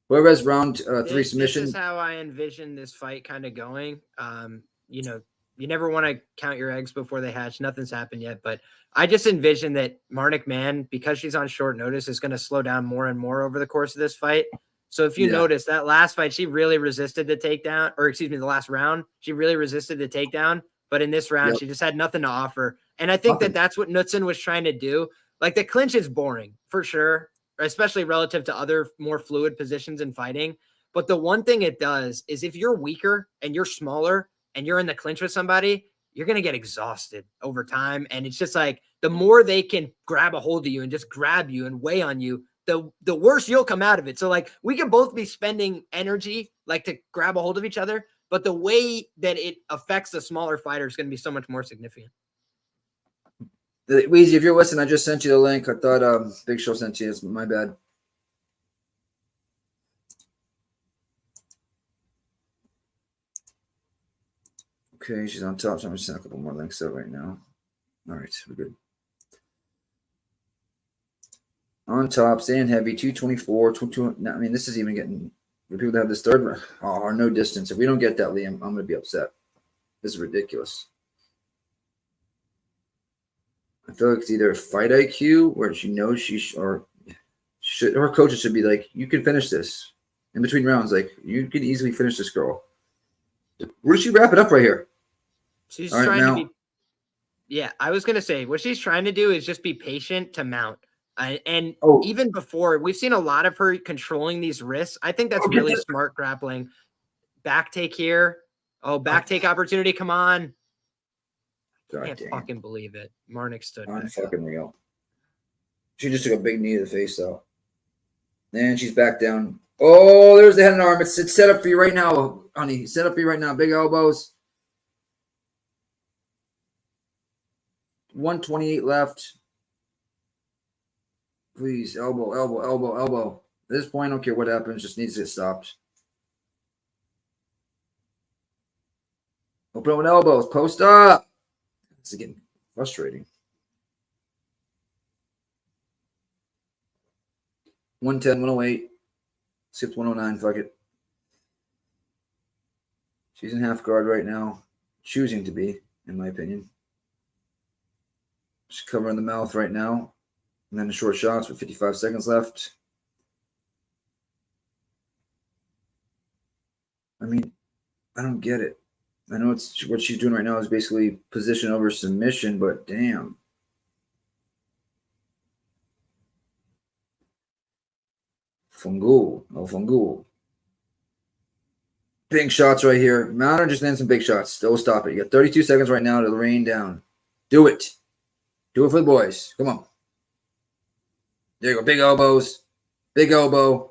Whoever has round 3 submission. This is how I envision this fight kind of going. You know, you never want to count your eggs before they hatch. Nothing's happened yet, but I just envision that Mann, because she's on short notice, is going to slow down more and more over the course of this fight. So if you notice that last fight, she really resisted the takedown, or excuse me, the last round, she really resisted the takedown. But in this round, she just had nothing to offer. And I think that's what Knutsson was trying to do. Like, the clinch is boring for sure, especially relative to other more fluid positions in fighting. But the one thing it does is if you're weaker and you're smaller and you're in the clinch with somebody, you're going to get exhausted over time. And it's just like, the more they can grab a hold of you and just grab you and weigh on you, the worse you'll come out of it. So like, we can both be spending energy like to grab a hold of each other, but the way that it affects the smaller fighter is going to be so much more significant. Weezy, if you're listening, I just sent you the link. I thought Big Show sent you. It's my bad. Okay, she's on top, so I'm just sending a couple more links out right now. All right, we're good. On top, staying heavy, 224, 22. I mean, this is even getting for people that have this third round. Oh, no distance. If we don't get that, Liam, I'm going to be upset. This is ridiculous. I feel like it's either fight IQ where she knows her coaches should be like, you can finish this in between rounds. Like, you can easily finish this girl. Where does she wrap it up right here? She's trying to be. Yeah, I was going to say what she's trying to do is just be patient to mount. Even before, we've seen a lot of her controlling these wrists. I think that's really smart grappling. Back take here. Oh, back take opportunity. Come on. I can't fucking believe it. Marnik stood back fucking real. She just took a big knee to the face, though. And she's back down. Oh, there's the head and arm. It's set up for you right now, honey. Set up for you right now. Big elbows. 128 left. Please, elbow, elbow, elbow, elbow. At this point, I don't care what happens. Just needs to get stopped. Open up with elbows. Post up. This is getting frustrating. 110, 108. Skipped 109. Fuck it. She's in half guard right now. Choosing to be, in my opinion. She's covering the mouth right now. And then the short shots with 55 seconds left. I mean, I don't get it. I know it's what she's doing right now is basically position over submission, but damn. Fungul. Big shots right here. Mounter just landing some big shots. Still stop it. You got 32 seconds right now to rain down. Do it. Do it for the boys. Come on. There you go. Big elbows. Big elbow.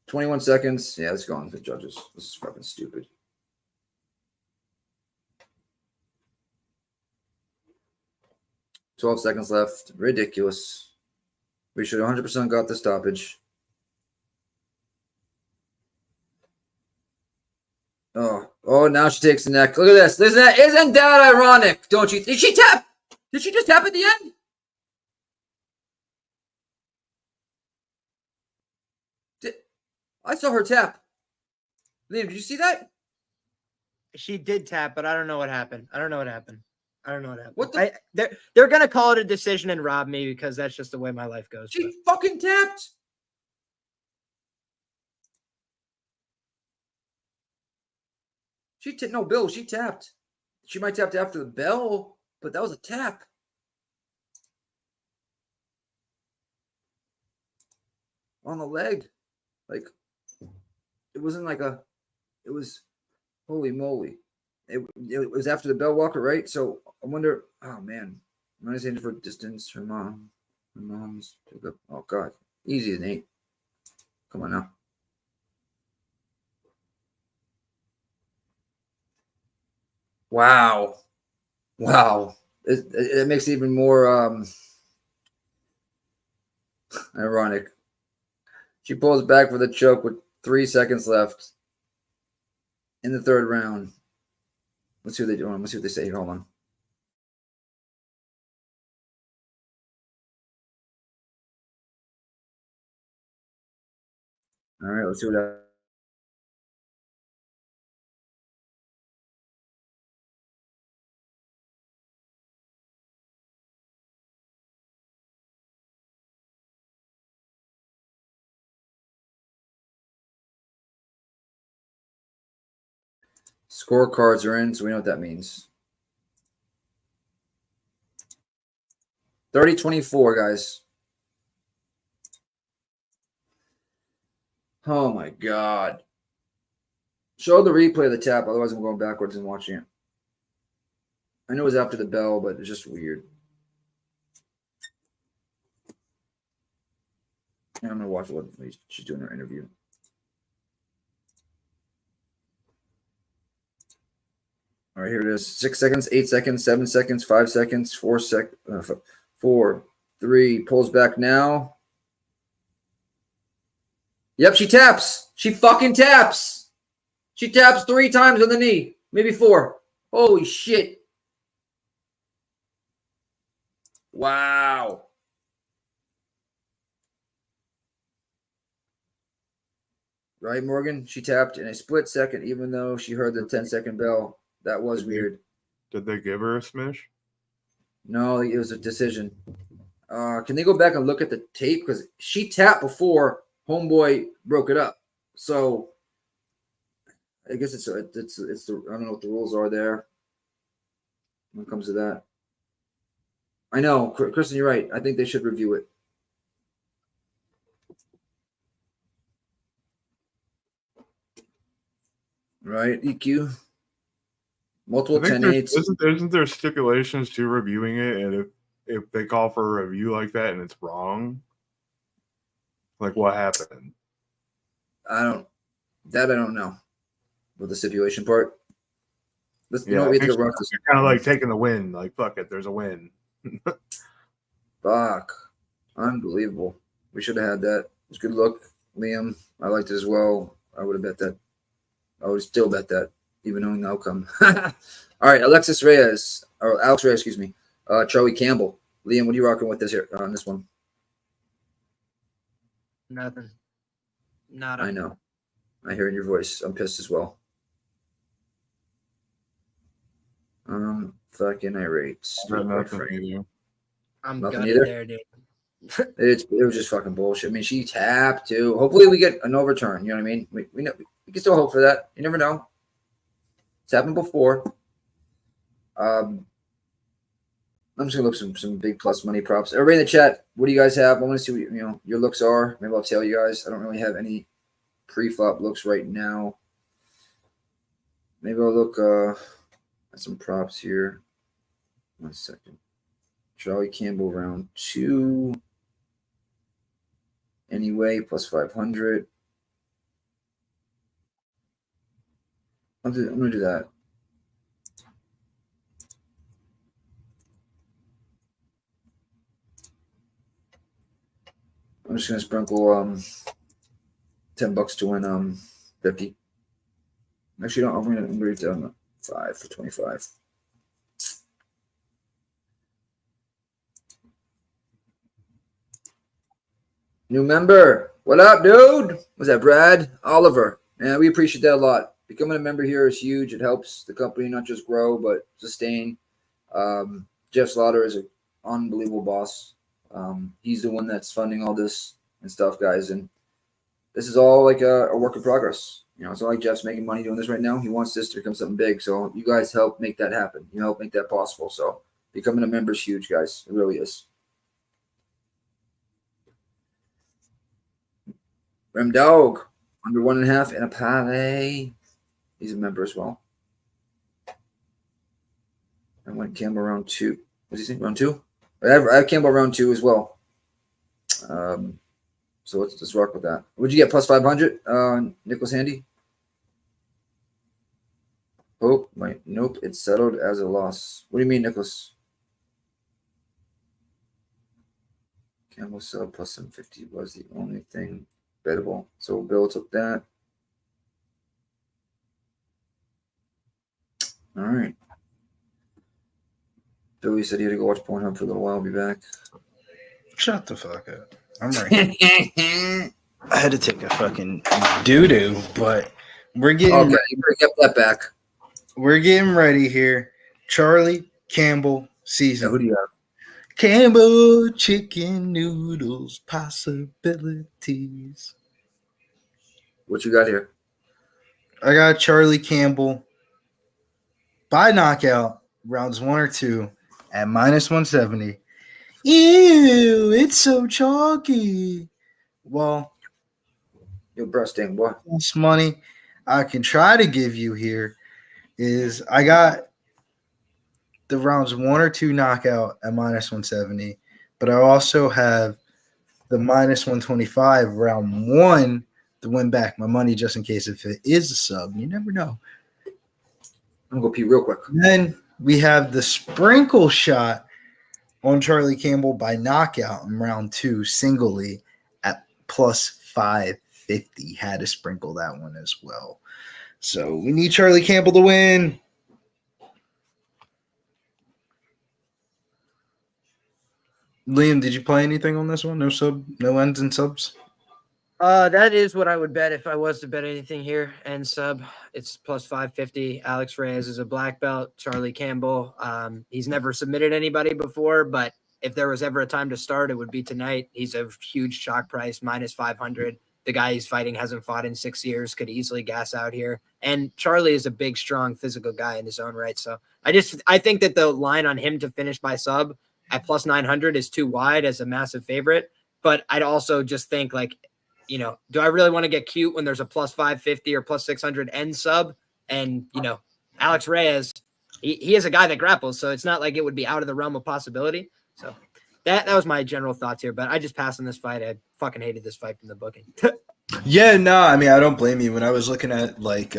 21 seconds. Yeah, let's go on to the judges. This is fucking stupid. $12 seconds left. Ridiculous. We should 100% got the stoppage. Oh, now she takes the neck. Look at this. Isn't that ironic? Don't you? Did she tap? Did she just tap at the end? I saw her tap. Liam, did you see that? She did tap, but I don't know what happened. What they're gonna call it a decision and rob me because that's just the way my life goes. She fucking tapped. Bill, she tapped. She might tapped after the bell, but that was a tap. On the leg. Like, it wasn't like it was, holy moly. It was after the bell walker, right? So I wonder, oh man, minus 8 for distance. Her mom's took up. Oh God, easy, Nate. Come on now. Wow. It makes it even more ironic. She pulls back for the choke with 3 seconds left in the third round. Let's see what they do. Let's see what they say. Hold on. All right, let's see what that. Scorecards are in, so we know what that means. 30-24, guys. Oh my God. Show the replay of the tap, otherwise I'm going backwards and watching it. I know it was after the bell, but it's just weird. And I'm gonna watch what she's doing her interview. All right, here it is. 6 seconds, 8 seconds, 7 seconds, 5 seconds, 4 seconds, 4, 3, pulls back now. Yep, she taps. She fucking taps. She taps 3 times on the knee, maybe 4. Holy shit. Wow. Right, Morgan? She tapped in a split second, even though she heard the 10-second bell. That was weird. Did they give her a smish? No, it was a decision. Can they go back and look at the tape? Because she tapped before Homeboy broke it up. So I guess it's the I don't know what the rules are there when it comes to that. I know, Kristen, you're right. I think they should review it. Right, EQ. Multiple 10-8s. Isn't there stipulations to reviewing it, and if they call for a review like that and it's wrong, like what happened? I don't know. With the stipulation part. We have to it's go kind of like taking the win. Like, fuck it, there's a win. Fuck. Unbelievable. We should have had that. It was a good look, Liam. I liked it as well. I would have bet that. I would still bet that, even knowing the outcome. All right, Alex Reyes, excuse me. Charlie Campbell. Liam, what are you rocking with this here on this one? Nothing. Not. I know. I hear in your voice. I'm pissed as well. Fucking irate. I'm nothing gutted either. there, dude. It was just fucking bullshit. I mean, she tapped too. Hopefully, we get an overturn. You know what I mean? We know we can still hope for that. You never know. It's happened before. I'm just gonna look some big plus money props. Everybody in the chat, what do you guys have? I want to see what your looks are. Maybe I'll tell you guys. I don't really have any pre-flop looks right now. Maybe I'll look at some props here. 1 second. Charlie Campbell round 2. Anyway, plus 500. I'm gonna do that. I'm just gonna sprinkle $10 to win 50. Actually, I'm gonna do 5 for 25. New member, what up, dude? Was that Brad Oliver? Man, we appreciate that a lot. Becoming a member here is huge. It helps the company not just grow but sustain. Jeff Slaughter is an unbelievable boss. He's the one that's funding all this and stuff, guys. And this is all like a work in progress. It's not like Jeff's making money doing this right now. He wants this to become something big. So you guys help make that happen. You help make that possible. So becoming a member is huge, guys. It really is. Rem Dog, under 1.5 and a parlay. He's a member as well. I went Campbell round 2. What do you think? Round 2? I have Campbell round 2 as well. So let's rock with that. Would you get plus 500, Nicholas Handy? Oh, nope. It's settled as a loss. What do you mean, Nicholas? Campbell sell plus 750 was the only thing bettable. So Bill took that. All right. Billy said he had to go watch Pornhub for a little while. I'll be back. Shut the fuck up. I'm right. I had to take a fucking doo-doo, but we're getting Okay, you better get that back. we're getting ready here. Charlie Campbell Yeah, season. who do you have? Campbell chicken noodles possibilities. What you got here? I got Charlie Campbell by knockout, rounds 1 or 2 at -170. Ew, it's so chalky. Well, Your breasting, boy. this money I can try to give you here is I got the rounds 1 or 2 knockout at -170, but I also have the -125 round 1 to win back my money just in case if it is a sub. You never know. I'm gonna go pee real quick. And then we have the sprinkle shot on Charlie Campbell by knockout in round 2 singly at +550. Had to sprinkle that one as well. So we need Charlie Campbell to win. Liam, did you play anything on this one? No sub, no ends and subs? That is what I would bet if I was to bet anything here. And sub, it's +550. Alex Reyes is a black belt. Charlie Campbell, he's never submitted anybody before, but if there was ever a time to start, it would be tonight. He's a huge chalk price, -500. The guy he's fighting hasn't fought in 6 years, could easily gas out here. And Charlie is a big, strong, physical guy in his own right. So I think that the line on him to finish by sub at +900 is too wide as a massive favorite. But I'd also just think like, you know, do I really want to get cute when there's a +550 or +600 end sub? And, you know, Alex Reyes, he is a guy that grapples, so it's not like it would be out of the realm of possibility. So that was my general thoughts here, but I just passed on this fight. I fucking hated this fight from the booking. Yeah, no, I mean, I don't blame you. When I was looking at like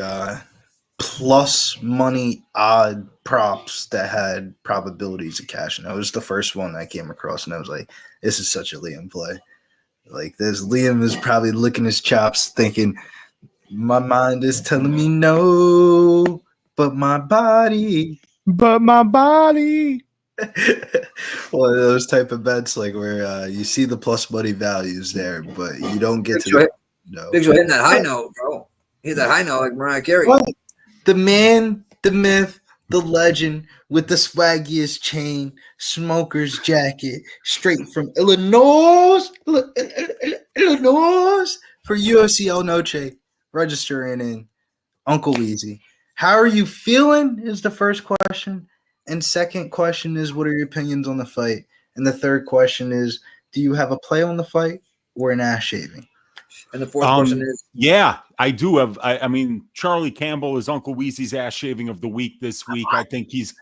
plus money odd props that had probabilities of cashing, that was the first one I came across, and I was like, this is such a Liam play. Like this, Liam is probably licking his chops, thinking, "My mind is telling me no, but my body." One of those type of bets, like where you see the plus money values there, but you don't get to the no. Big Joe hitting that high note, bro. Hit that high note like Mariah Carey. What? The man, the myth, the legend with the swaggiest chain, smoker's jacket, straight from Illinois for UFC Noche, registering in Uncle Weezy. How are you feeling is the first question. And second question is, what are your opinions on the fight? And the third question is, do you have a play on the fight or an ass shaving? And the fourth question is, yeah, I do have. I mean, Charlie Campbell is Uncle Weezy's ass shaving of the week this week. I think he's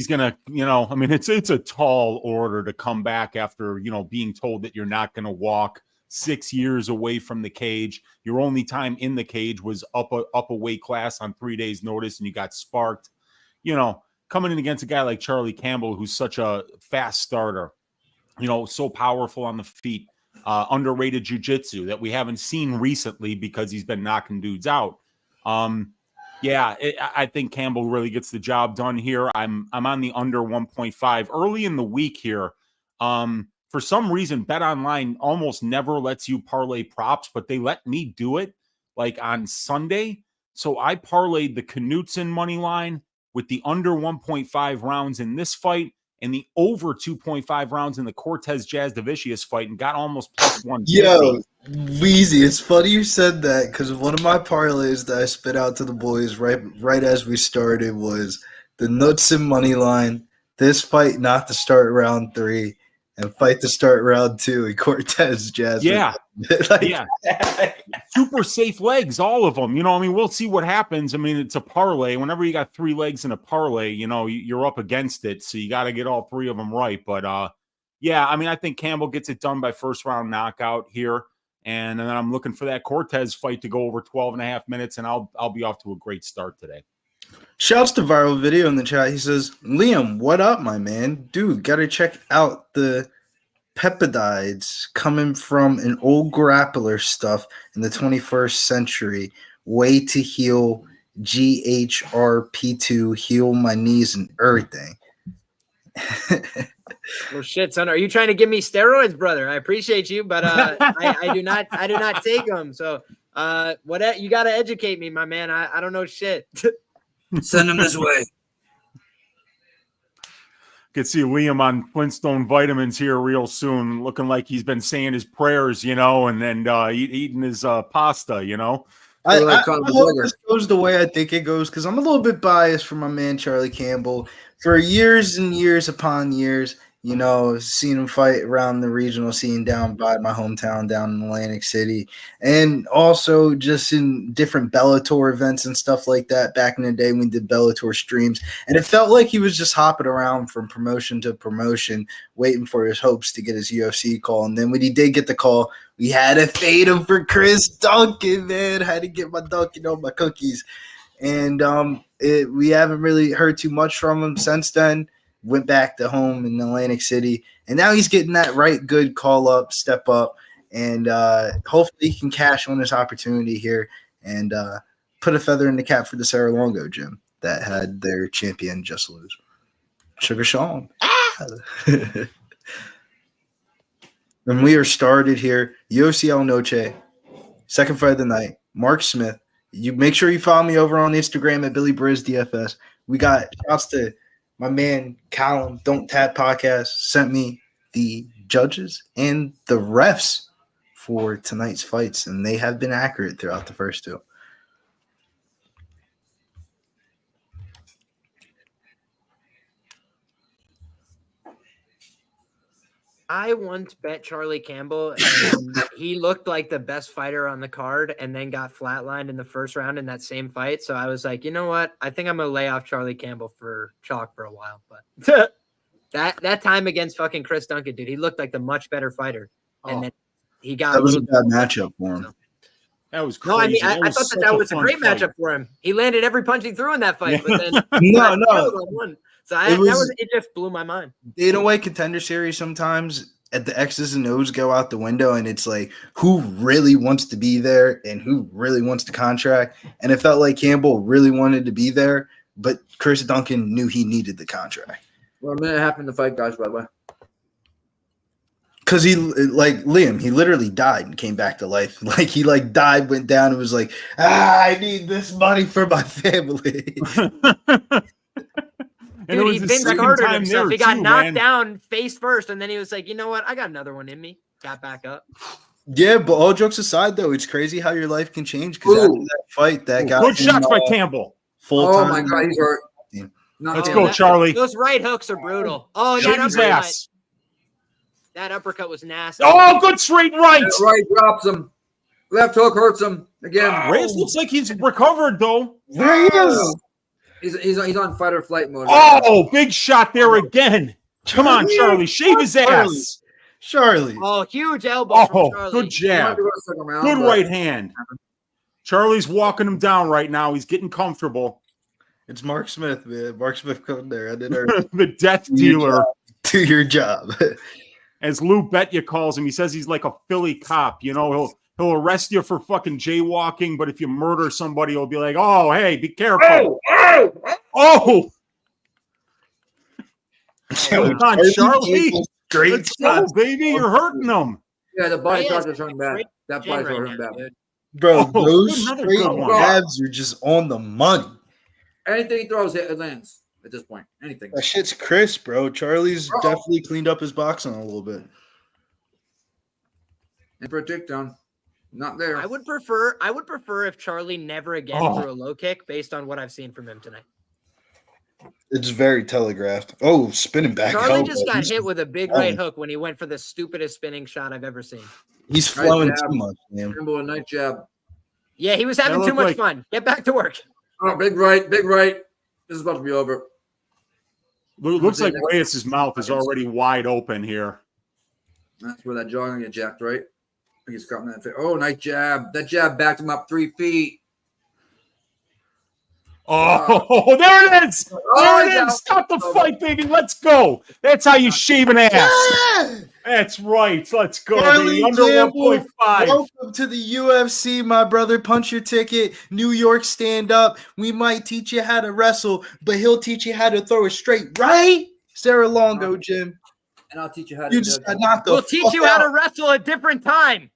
gonna, you know, I mean, it's a tall order to come back after, you know, being told that you're not gonna walk 6 years away from the cage. Your only time in the cage was up a weight class on 3 days' notice, and you got sparked. You know, coming in against a guy like Charlie Campbell, who's such a fast starter, you know, so powerful on the feet. Underrated jiu-jitsu that we haven't seen recently because he's been knocking dudes out. I think Campbell really gets the job done here. I'm on the under 1.5 early in the week here. For some reason, BetOnline almost never lets you parlay props, but they let me do it like on Sunday. So I parlayed the Knutsson money line with the under 1.5 rounds in this fight and the over 2.5 rounds in the Cortez Judicivious fight and got almost +150. Yo, Weezy, it's funny you said that because one of my parlays that I spit out to the boys right as we started was the Knutsson money line, this fight not to start round 3, and fight to start round 2 in Cortez Jazz. Yeah. Yeah. Super safe legs, all of them. You know, I mean, we'll see what happens. I mean, it's a parlay. Whenever you got 3 legs in a parlay, you know, you're up against it. So you got to get all 3 of them right. But, yeah, I mean, I think Campbell gets it done by first round knockout here. And then I'm looking for that Cortez fight to go over 12 and a half minutes, and I'll be off to a great start today. Shouts to Viral Video in the chat. He says, Liam, what up, my man? Dude, got to check out the peptides coming from an old grappler stuff in the 21st century. Way to heal GHRP2, heal my knees and everything. Well, shit, son. Are you trying to give me steroids, brother? I appreciate you, but I do not take them. So, what you got to educate me, my man. I don't know shit. Send him this way. Could see Liam on Flintstone vitamins here real soon, looking like he's been saying his prayers, and then eating his pasta, I hope this goes the way I think it goes because I'm a little bit biased for my man Charlie Campbell. For years and years upon years, seeing him fight around the regional scene down by my hometown down in Atlantic City, and also just in different Bellator events and stuff like that back in the day when we did Bellator streams. And it felt like he was just hopping around from promotion to promotion, waiting for his hopes to get his UFC call. And then when he did get the call, we had to fade him for Chris Duncan, man. I had to get my Duncan on my cookies. And we haven't really heard too much from him since then. Went back to home in Atlantic City, and now he's getting that right good call up, step up, and hopefully he can cash on this opportunity here and put a feather in the cap for the Serra-Longo gym that had their champion just lose. Sugar Sean. And we are started here. UFC Noche, second fight of the night. Mark Smith. You make sure you follow me over on Instagram at Billy Briz DFS. We got shouts to my man Callum, Don't Tap Podcast, sent me the judges and the refs for tonight's fights, and they have been accurate throughout the first two. I once bet Charlie Campbell, and he looked like the best fighter on the card and then got flatlined in the first round in that same fight. So I was like, you know what? I think I'm going to lay off Charlie Campbell for chalk for a while. But that time against fucking Chris Duncan, dude, he looked like the much better fighter. And then he got that was a bad matchup for him. That was crazy. No, I mean, I thought that was a great matchup for him. He landed every punch he threw in that fight. But then no. So it just blew my mind. In a way, Contender Series sometimes at the X's and O's go out the window, and it's like who really wants to be there and who really wants to contract. And it felt like Campbell really wanted to be there, but Chris Duncan knew he needed the contract. Well, a minute happened to fight guys, by the way. Because he, like Liam, he literally died and came back to life. Like he died, went down, and was like, I need this money for my family. Dude, he Vince Carter himself. He got knocked down face first, and then he was like, you know what? I got another one in me. Got back up. Yeah, but all jokes aside, though, it's crazy how your life can change. Because after that fight, that got good shots by Campbell. Oh, my God, he's hurt. Let's go, Charlie. Those right hooks are brutal. Oh, that uppercut was nasty. Oh, good straight right. That right drops him. Left hook hurts him again. Reyes looks like he's recovered, though. Reyes. He's on fight or flight mode. Oh, big shot there again. Come on, Charlie. Shave his ass. Charlie. Oh, huge elbow from Charlie. Good jab. Good right hand. Charlie's walking him down right now. He's getting comfortable. It's Mark Smith, man. Mark Smith coming there. I did the death dealer. Do your job. As Lou Betya calls him, he says he's like a Philly cop. He'll arrest you for fucking jaywalking, but if you murder somebody, he'll be like, oh, hey, be careful. Oh! Come on, Charlie. Let's go, baby. You're hurting them. Yeah, the body shot is hurting bad. That body shot hurting bad. Bro, those straight jabs are just on the money. Anything he throws, it lands at this point. Anything. That shit's crisp, bro. Charlie's definitely cleaned up his boxing a little bit. And for a takedown. Not there. I would prefer if Charlie never again threw a low kick based on what I've seen from him tonight. It's very telegraphed. Oh, spinning back. Charlie just got hit with a big right hook when he went for the stupidest spinning shot I've ever seen. He's flowing too much, man. A night jab. Yeah, he was having too much fun. Get back to work. Oh, big right. This is about to be over. Looks like Reyes' mouth is already wide open here. That's where that jaw gonna get jacked, right? He's caught in that face. Oh, nice jab. That jab backed him up 3 feet. Oh, there it is. There it is. Stop the fight, baby. Let's go. That's how you shave an ass. Yeah! That's right. Let's go. Baby. Under 1.5. Welcome to the UFC, my brother. Punch your ticket. New York, stand up. We might teach you how to wrestle, but he'll teach you how to throw it straight, right? Serra-Longo, Jim. And I'll teach you how to. You just got knocked the We'll teach fuck you how out. to wrestle a different time.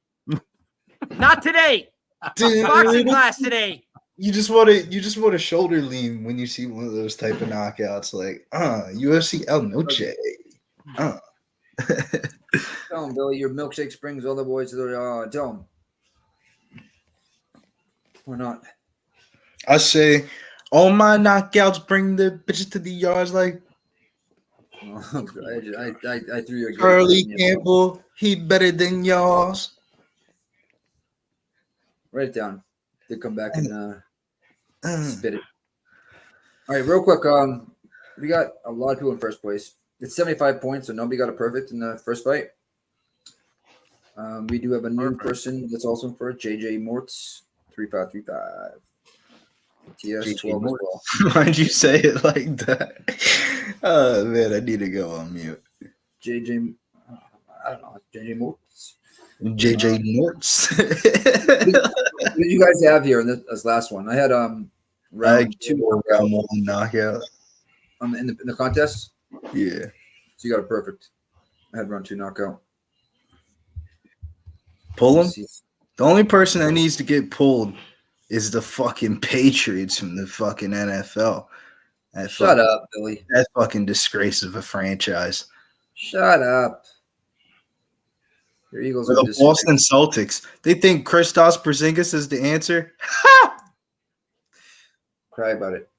Not today. Dude, Boxing class today. You just want to shoulder lean when you see one of those type of knockouts, like UFC Noche. Tell him, Billy, your milkshake brings all the boys to the tell him. Or not. I say, all my knockouts bring the bitches to the yards. Like I threw you a great Charlie one, Campbell, he better than yours. Write it down. They come back and spit it. All right, real quick. We got a lot of people in first place. It's 75 points, so nobody got a perfect in the first fight. We do have a new person that's also in first, JJ Mortz, 3535. TS 12 as well. Why'd you say it like that? Oh man, I need to go on mute. JJ, I don't know, JJ Mortz. JJ Norts. What did you guys have here in this last one? I had round 2 round 1 knockout. in the contest. Yeah. So you got a perfect. I had round 2 knockout. Pull him. The only person that needs to get pulled is the fucking Patriots from the fucking NFL. Shut up, Billy. That fucking disgrace of a franchise. Shut up. Your Eagles are The Boston Celtics. They think Christos Porzingis is the answer. Cry about it.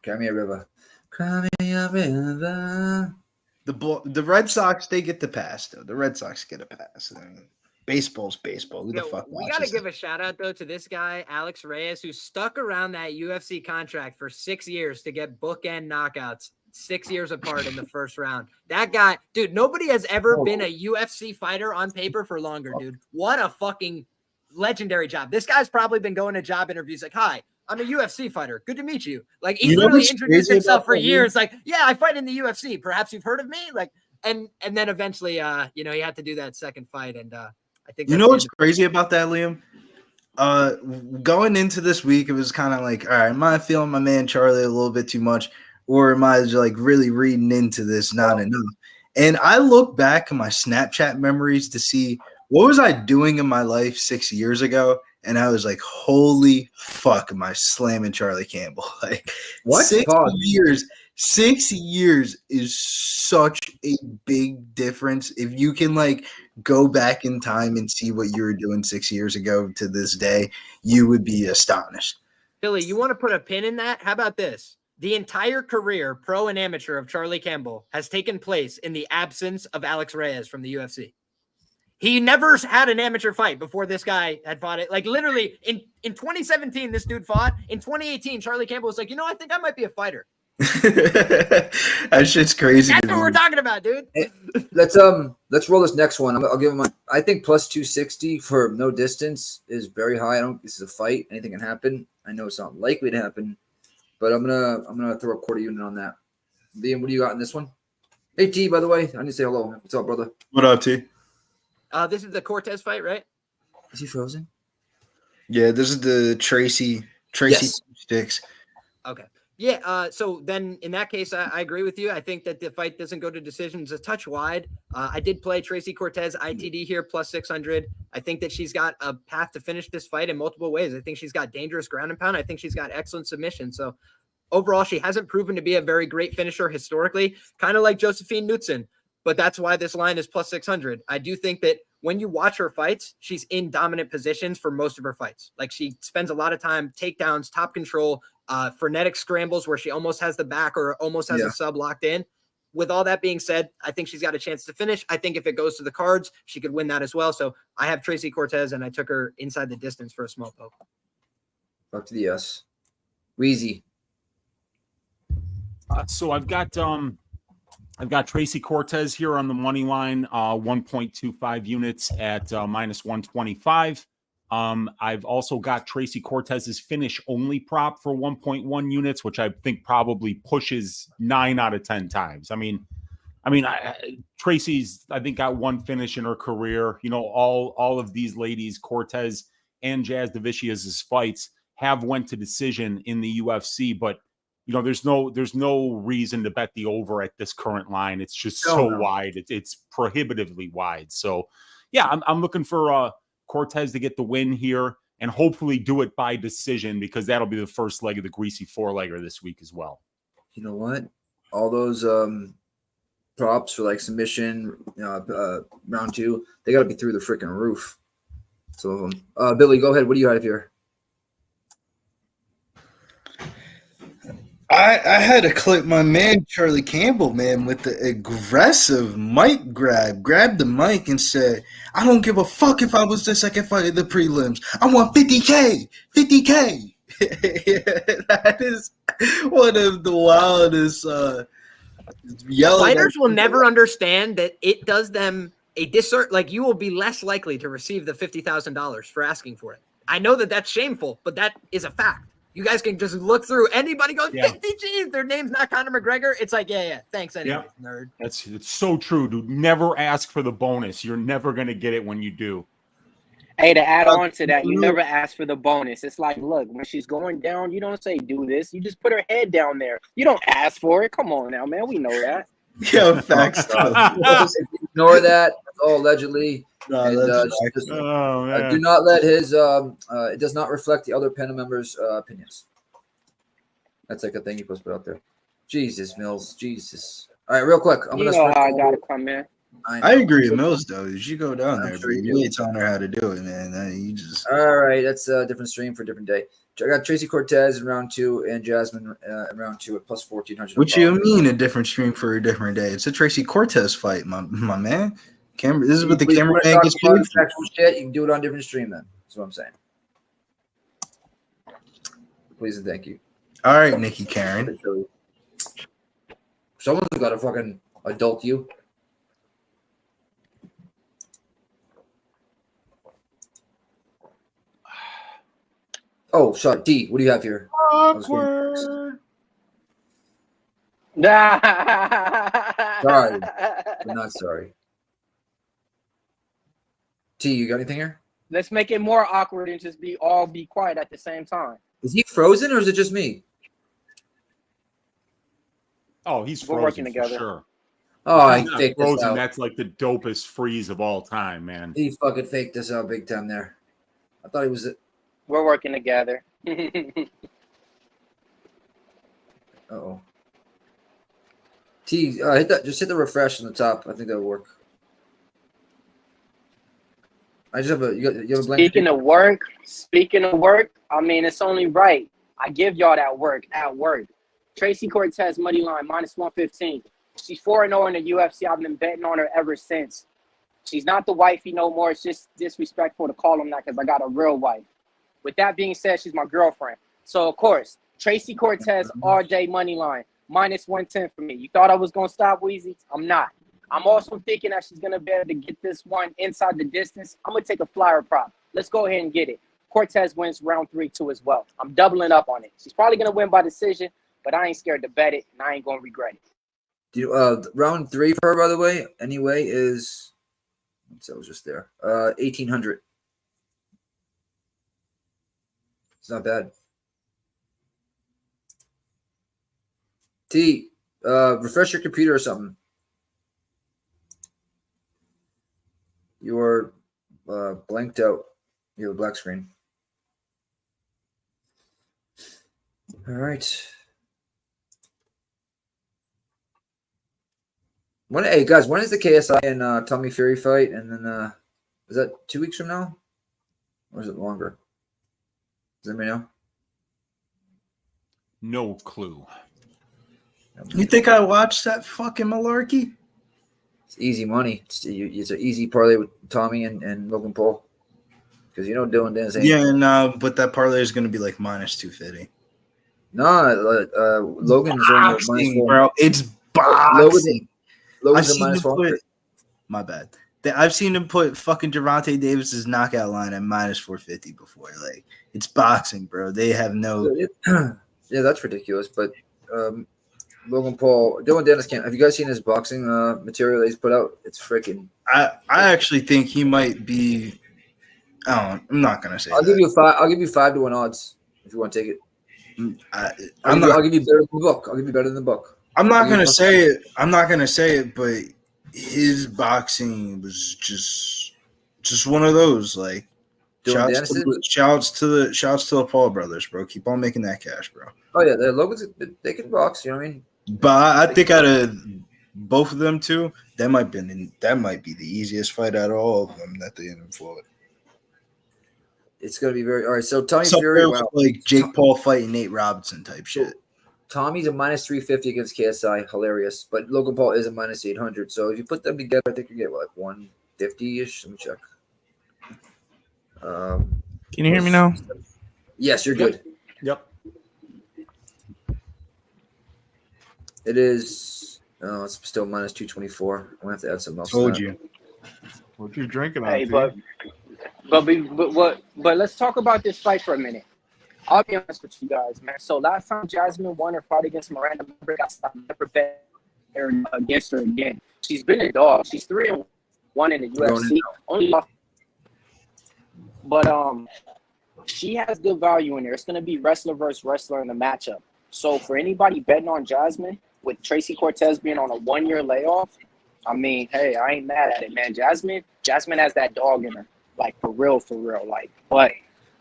Cry me a river. Cry me a river. The Red Sox, they get the pass though. The Red Sox get a pass. I mean, baseball's baseball. Who the fuck We watches got to it? give a shout out though to this guy, Alex Reyes, who stuck around that UFC contract for 6 years to get bookend knockouts 6 years apart in the first round. That guy, dude, nobody has ever been a UFC fighter on paper for longer, dude. What a fucking legendary job. This guy's probably been going to job interviews like, hi, I'm a UFC fighter. Good to meet you. Like, he's literally introduced himself for years. Like, yeah, I fight in the UFC. Perhaps you've heard of me. Like, and then eventually, he had to do that second fight. And I think You know what's crazy about that, Liam? Going into this week, it was kind of like, all right, am I feeling my man Charlie a little bit too much? Or am I like really reading into this not enough? And I look back at my Snapchat memories to see what was I doing in my life 6 years ago. And I was like, holy fuck, am I slamming Charlie Campbell? Like, What? 6 years. 6 years is such a big difference. If you can like go back in time and see what you were doing 6 years ago to this day, you would be astonished. Billy, you want to put a pin in that? How about this? The entire career, pro and amateur, of Charlie Campbell has taken place in the absence of Alex Reyes from the UFC. He never had an amateur fight before this guy had fought it. Like, literally, in 2017, this dude fought. In 2018, Charlie Campbell was like, I think I might be a fighter. That shit's crazy. That's what we're talking about, dude. Hey, let's roll this next one. I'll give him I think plus 260 for no distance is very high. This is a fight. Anything can happen. I know it's not likely to happen, but I'm gonna throw a quarter unit on that. Liam, what do you got in this one? Hey T, by the way, I need to say hello. What's up, brother? What up, T? This is the Cortez fight, right? Is he frozen? Yeah, this is the Tracy Yes. sticks. Okay. Yeah. So then in that case, I agree with you. I think that the fight doesn't go to decisions a touch wide. I did play Tracy Cortez ITD here plus 600. I think that she's got a path to finish this fight in multiple ways. I think she's got dangerous ground and pound. I think she's got excellent submission. So overall, she hasn't proven to be a very great finisher historically, kind of like Josephine Knutsson. But that's why this line is plus 600. I do think that when you watch her fights, she's in dominant positions for most of her fights. Like, she spends a lot of time takedowns, top control, frenetic scrambles where she almost has the back or almost has a sub locked in. With all that being said, I think she's got a chance to finish. I think if it goes to the cards, she could win that as well. So I have Tracy Cortez, and I took her inside the distance for a small poke. Fuck to the yes. Wheezy. So I've got Tracy Cortez here on the money line, 1.25 units at minus 125. I've also got Tracy Cortez's finish only prop for 1.1 units, which I think probably pushes 9 out of 10 times. Tracy's, I think, got one finish in her career. All of these ladies, Cortez and Judicivious' fights have went to decision in the UFC, but there's no reason to bet the over at this current line. It's just No. wide. It's prohibitively wide. So yeah, I'm looking for Cortez to get the win here and hopefully do it by decision, because that'll be the first leg of the greasy 4-legger this week as well. You know what? All those props for like submission, round 2, they got to be through the freaking roof. Some of them. Billy, go ahead. What do you have here? I had to clip my man Charlie Campbell, man, with the aggressive mic grab. Grabbed the mic and said, "I don't give a fuck if I was the second fight of the prelims. I want 50K, 50K." That is one of the wildest yelling. Fighters will never understand that it does them a disservice. Like, you will be less likely to receive the $50,000 for asking for it. I know that that's shameful, but that is a fact. You guys can just look through. Anybody goes, 50 G's, their name's not Conor McGregor. It's like, yeah, thanks anyway, nerd. It's so true, dude. Never ask for the bonus. You're never going to get it when you do. Hey, to add on to that, you never ask for the bonus. It's like, look, when she's going down, you don't say do this. You just put her head down there. You don't ask for it. Come on now, man. We know that. Yeah, facts. Ignore that. That's all allegedly. No, And, that's do not let his it does not reflect the other panel members' opinions. That's like a thing you're supposed to put out there. Jesus, Mills. Jesus. All right, real quick. I'm You gonna know how I sprint gotta come in. I agree with Mills, though. You should go down I'm there, sure but you you do. ain't telling her how to do it, man. You just All right, that's a different stream for a different day. I got Tracy Cortez in round 2 and Jasmine in round 2 at plus 1,400. What you mean a different stream for a different day? It's a Tracy Cortez fight, my man. This is what the cameraman gets paid for. Actual shit, you can do it on a different stream then. That's what I'm saying. Please and thank you. All right, Nikki Karen. Someone's got to fucking adult you. Oh, sorry. D, what do you have here? Awkward. Sorry, but not sorry. T, you got anything here? Let's make it more awkward and just be quiet at the same time. Is he frozen or is it just me? Oh, he's We're frozen working for together. sure. Oh, I He's not faked this frozen. out. That's like the dopest freeze of all time, man. He fucking faked this out big time there. I thought he was. We're working together. Uh-oh. T, hit that. Just hit the refresh on the top. I think that'll work. I just have a. You have a blank. Speaking of work, I mean, it's only right. I give y'all that work at work. Tracy Cortez, money line, minus 115. She's 4-0 in the UFC. I've been betting on her ever since. She's not the wifey no more. It's just disrespectful to call them that because I got a real wife. With that being said, she's my girlfriend. So, of course, Tracy Cortez, RJ money line, minus 110 for me. You thought I was going to stop Weezy? I'm not. I'm also thinking that she's going to be able to get this one inside the distance. I'm going to take a flyer prop. Let's go ahead and get it. Cortez wins round 3 too as well. I'm doubling up on it. She's probably going to win by decision, but I ain't scared to bet it, and I ain't going to regret it. Round 3 for her, by the way, anyway, is. So I was just there. 1,800. It's not bad. T, refresh your computer or something. You're blanked out. You have a black screen. All right. Hey guys, when is the KSI and Tommy Fury fight? And then is that 2 weeks from now, or is it longer? Does anybody know? No clue. You think I watched that fucking malarkey? It's easy money. It's an easy parlay with Tommy and Logan Paul, because you know Dylan Dennis ain't. Yeah, and but that parlay is going to be like minus 250. No, Logan's only Boxing, bro. It's boxing. Logan's a minus 400. My bad. I've seen him put fucking Gervonta Davis's knockout line at minus 450 before. Like, it's boxing, bro. They have no. Yeah, that's ridiculous. But Logan Paul, Dylan Dennis can't. Have you guys seen his boxing material that he's put out? It's freaking. I actually think he might be. I'm not gonna say. I'll give you 5 to 1 odds if you want to take it. I'll give you better than the book. I'll give you better than the book. I'm not gonna say it. I'm not gonna say it, but his boxing was just one of those. Like, shouts to the Paul brothers, bro. Keep on making that cash, bro. Oh yeah, Logan's they can box. You know what I mean? But I think out of both of them two, that might be the easiest fight out of all of them that they ended up for. It's gonna be very all right. So Tommy Fury, wow. Like Jake Paul fighting Nate Robinson type shit. Tommy's a minus 350 against KSI, hilarious. But Logan Paul is a minus 800. So if you put them together, I think you get what, like 150-ish. Let me check. Can you hear me now? Yes, you're good. Yep. It is. Oh, it's still minus 224. I'm gonna have to add something else. Told you. What you drinking on? Hey, but let's talk about this fight for a minute. I'll be honest with you guys, man. So last time Jasmine won her fight against Miranda, I never bet against her again. She's been a dog. She's 3-1 in the UFC. Only lost. But she has good value in there. It's gonna be wrestler versus wrestler in the matchup. So for anybody betting on Jasmine, with Tracy Cortez being on a 1-year layoff, I mean, hey, I ain't mad at it, man. Jasmine has that dog in her, like for real, like. But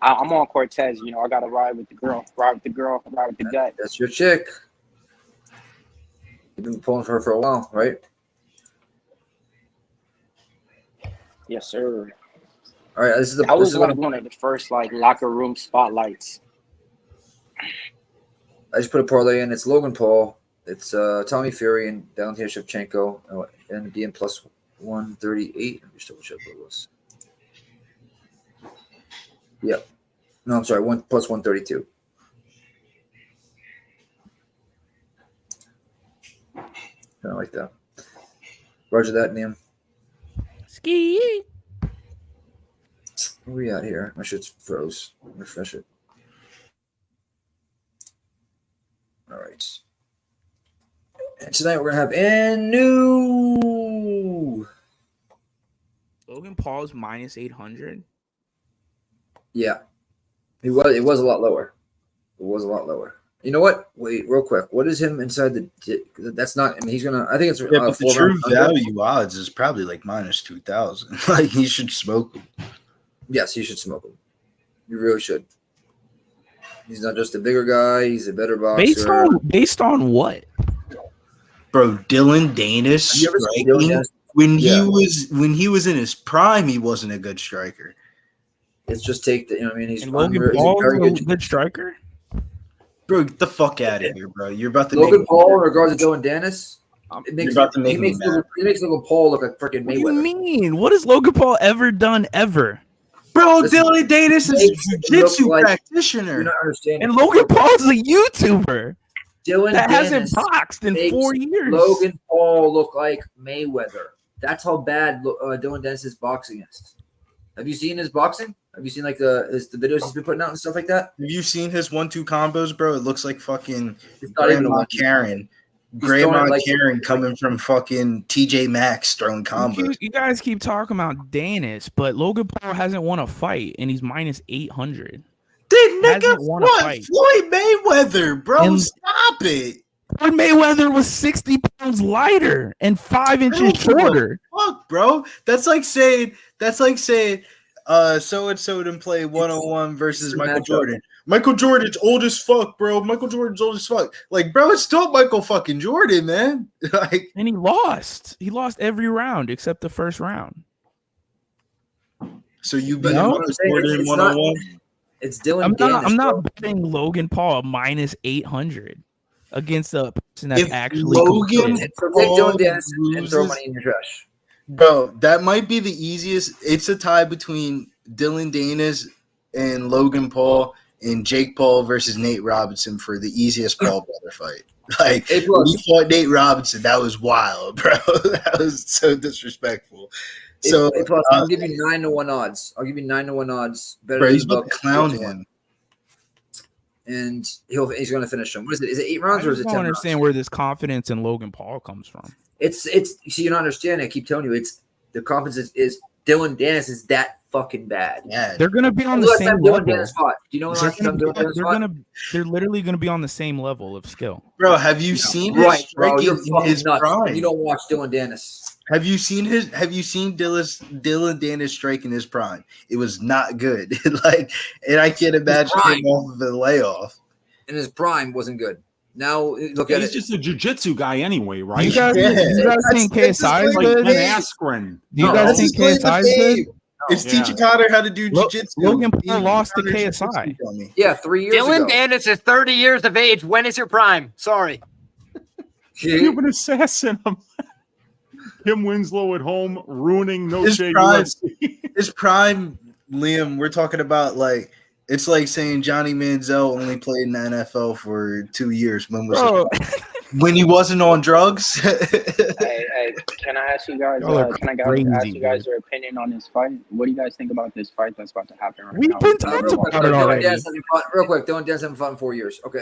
I'm on Cortez. You know, I gotta ride with the girl, ride with the gut. That's your chick. You've been pulling for her for a while, right? Yes, sir. All right, this is one of the first like locker room spotlights. I just put a parlay in. It's Logan Paul. It's Tommy Fury and Valentina Shevchenko, and being plus 138. Let me just double check what it was. Yep. No, I'm sorry. Plus 132. Kind of like that. Roger that, Liam. Ski. Where we at here? My shit's froze. Refresh it. All right. And tonight we're gonna have new. Logan Paul's minus 800. Yeah, it was a lot lower. It was a lot lower. You know what? Wait, real quick. What is him inside the? That's not. I mean, he's gonna. I think it's. Yeah, but the true value odds is probably like minus 2,000. Like he should smoke him. Yes, you should smoke him. You really should. He's not just a bigger guy. He's a better boxer. Based on what? Bro, Dylan Danis striking when he was in his prime, he wasn't a good striker. It's just take the. You know what I mean? He's Logan Paul a good striker. Bro, get the fuck out of here, bro. You're about to Logan Paul in regards to Dylan Danis. He makes Logan Paul look like freaking Mayweather. What do you mean? What has Logan Paul ever done ever? Bro, Dylan Danis is a jiu-jitsu practitioner. You're not understanding. And Logan Paul is a YouTuber that hasn't boxed in 4 years. Logan Paul look like Mayweather. That's how bad Dylan Danis' boxing is. Have you seen his boxing? Have you seen like the videos he's been putting out and stuff like that? Have you seen his 1-2 combos, bro? It looks like fucking Grandma Karen. Grandma Karen coming from fucking TJ Maxx throwing combos. You guys keep talking about Danis, but Logan Paul hasn't won a fight and he's minus 800. Dude, nigga, what? Floyd Mayweather, bro. And stop it. Floyd Mayweather was 60 pounds lighter and 5 inches shorter. Fuck, bro. That's like saying so and so didn't play 101 versus Michael Jordan. Michael Jordan's old as fuck, bro. Michael Jordan's old as fuck. Like, bro, it's still Michael fucking Jordan, man. Like, and he lost. He lost every round except the first round. So you bet Jordan 101? It's Dylan Danis. I'm not betting Logan Paul minus 800 against a person that's actually Logan Dylan Danis and throw money in your trash. Bro, that might be the easiest. It's a tie between Dylan Danis and Logan Paul and Jake Paul versus Nate Robinson for the easiest Paul brother fight. Like, when he fought Nate Robinson, that was wild, bro. That was so disrespectful. So I'll give you 9-1 odds. I'll give you 9-1 odds. Better bro, than he's about to clown him. And he's going to finish him. What is it? Is it 8 rounds or is it 10 rounds? I don't understand where this confidence in Logan Paul comes from. It's see, you're not understanding. I keep telling you, it's the confidence is Dylan Danis is that fucking bad. Yeah. They're gonna be on the Last same time level. Dylan Dennis fought. Do you know when They're last time gonna Dylan be, Dennis fought? they're literally gonna be on the same level of skill. Bro, have you seen his Right, bro. striking You're in fucking his nuts. prime? You don't watch Dylan Dennis. Have you seen Dylan Dennis strike in his prime? It was not good. And I can't imagine prime. him off of a layoff. In his prime wasn't good. Now look Yeah, at he's it. just a jiu-jitsu guy anyway, right? You guys, Yeah. you guys think KSI is like good? Ben Askren. Do you No, guys That's think his claim to KSI is good? fame. It's Yeah. teaching Connor how to do jiu-jitsu. Logan Paul He lost to Connor KSI. jiu-jitsu on me. Yeah, 3 years Dylan ago. Dennis is 30 years of age. When is your prime? Sorry. Cuban assassin. Kim Winslow at home ruining His Noche prime- UFC. His prime, Liam, we're talking about it's like saying Johnny Manziel only played in the NFL for 2 years. Bro, When he wasn't on drugs? Hey, can I ask you guys? Y'all are Ask crazy, you guys your opinion on this fight? What do you guys think about this fight that's about to happen right We've now? been Real talking quick, about it Dylan already. Dennis hasn't fought. Real quick, Dylan Dennis hasn't fought in 4 years. Okay,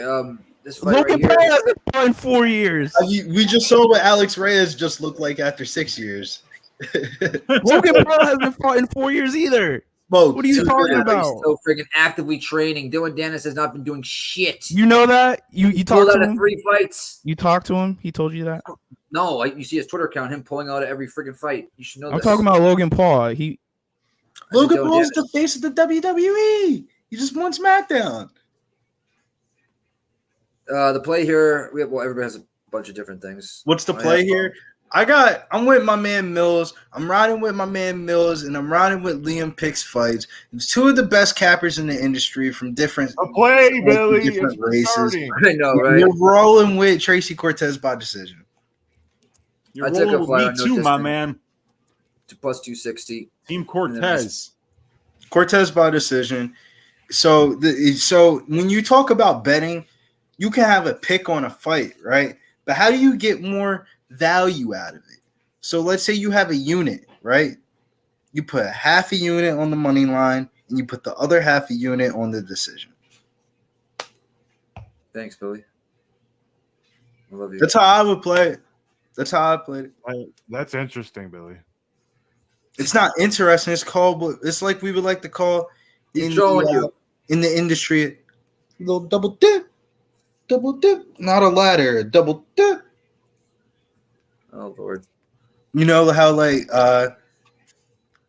this fight Logan right Paul here. hasn't fought in 4 years. We just saw what Alex Reyes just looked like after 6 years. Logan Paul hasn't fought in 4 years either. Smoke, What are you too talking good. about? He's so freaking actively training. Dylan Dennis has not been doing shit. You know that? You pulled talked out to of him? 3 fights. You talked to him? He told you that? No, you see his Twitter account, him pulling out of every freaking fight. You should know I'm this. talking about Logan Paul. Logan Dylan Paul's Dennis. the face of the WWE. He just won SmackDown. The play here, everybody has a bunch of different things. What's the I play have- here? I'm with my man Mills. I'm riding with my man Mills, and I'm riding with Liam Pick's fights. It's two of the best cappers in the industry from different A play, Billy. different It's races. starting. I know, right? You're rolling with Tracy Cortez by decision. You're I took a rolling with flyer me on no too, my distance. man. To plus 260. Team Cortez. Cortez by decision. So when you talk about betting, you can have a pick on a fight, right? But how do you get more value out of it? So let's say you have a unit, right? You put half a unit on the money line, and you put the other half a unit on the decision. Thanks, Billy. I love you. That's how I would play it. That's how I played it. That's interesting, Billy. It's not interesting. It's called. It's like we would like to call He's showing you. in the industry a little double dip, not a ladder, a double dip. Oh Lord. You know how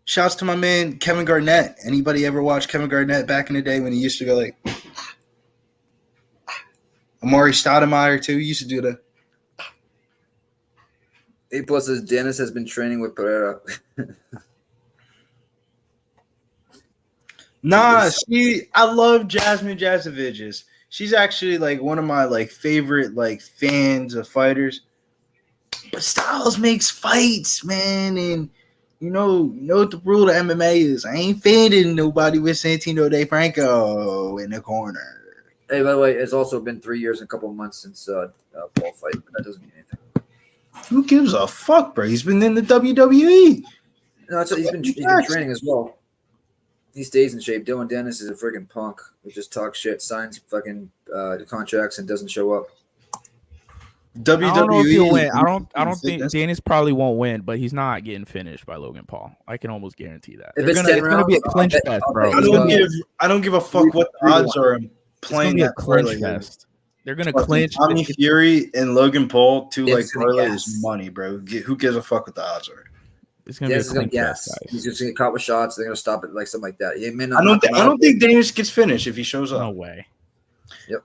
shouts to my man Kevin Garnett. Anybody ever watch Kevin Garnett back in the day when he used to go like Amari Stoudemire too? He used to do the. A+ says Dennis has been training with Pereira. Nah, I love Jasmine Jazovic. She's actually one of my favorite fans of fighters. But Styles makes fights, man, and you know what the rule of MMA is. I ain't fading nobody with Santino De Franco in the corner. Hey, by the way, it's also been 3 years and a couple of months since Paul fight, but that doesn't mean anything. Who gives a fuck, bro? He's been in the WWE. No, he's been training as well. He stays in shape. Dylan Dennis is a freaking punk who just talks shit, signs fucking contracts, and doesn't show up. WWE. I don't know if he'll win. I don't think Fitness. Dennis probably won't win, but he's not getting finished by Logan Paul. I can almost guarantee that. If It's it's gonna 10 rounds, be a I'll clinch bet- fest, I'll bro. bet It's you gonna be I don't give a fuck what the odds are. I'm playing a that clinch parlay. fest. They're gonna Fucking clinch. Tommy Fury and Logan Paul, two Dennis is gonna parlay gas. is money, bro. Who gives a fuck what the odds are? It's gonna Dennis is be a gonna clinch gas. fest, guys. He's just gonna get caught with shots. They're gonna stop it something like that. He may not I knock him out. don't think Daniels gets finished if he shows up. No way. Yep.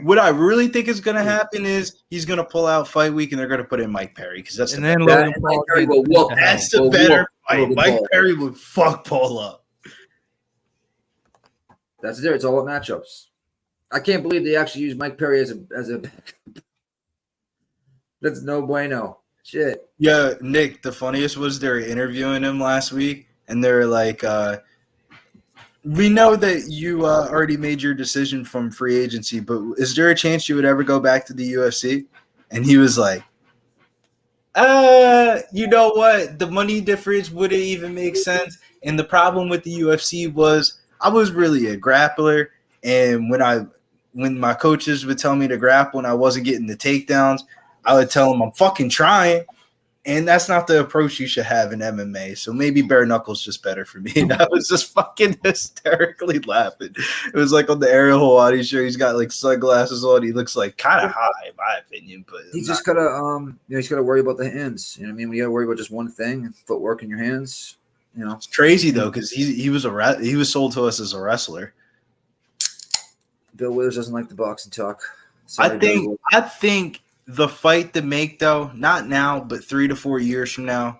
What I really think is gonna happen is he's gonna pull out fight week and they're gonna put in Mike Perry because that's And the then better- Logan and Paul. Mike Perry gets will whoop finished. that's the Well, better whoop fight. Logan Mike Paul. Perry would fuck Paul up. That's it. It's all about matchups. I can't believe they actually use Mike Perry as a. That's no bueno. Shit. Yeah, Nick, the funniest was they were interviewing him last week, and they're like, we know that you already made your decision from free agency, but is there a chance you would ever go back to the UFC? And he was like, you know what? The money difference wouldn't even make sense. And the problem with the UFC was I was really a grappler, and when my coaches would tell me to grapple and I wasn't getting the takedowns, I would tell them I'm fucking trying. And that's not the approach you should have in MMA. So maybe bare knuckles just better for me. And I was just fucking hysterically laughing. It was like on the Ariel Hawani show. He's got like sunglasses on. He looks like kind of high, in my opinion. But He's just gotta he's gotta worry about the hands. You know what I mean? When you gotta worry about just one thing, footwork in your hands. You know, it's crazy though because he was sold to us as a wrestler. Bill Withers doesn't like the boxing talk. I think the fight to make, though, not now, but 3 to 4 years from now,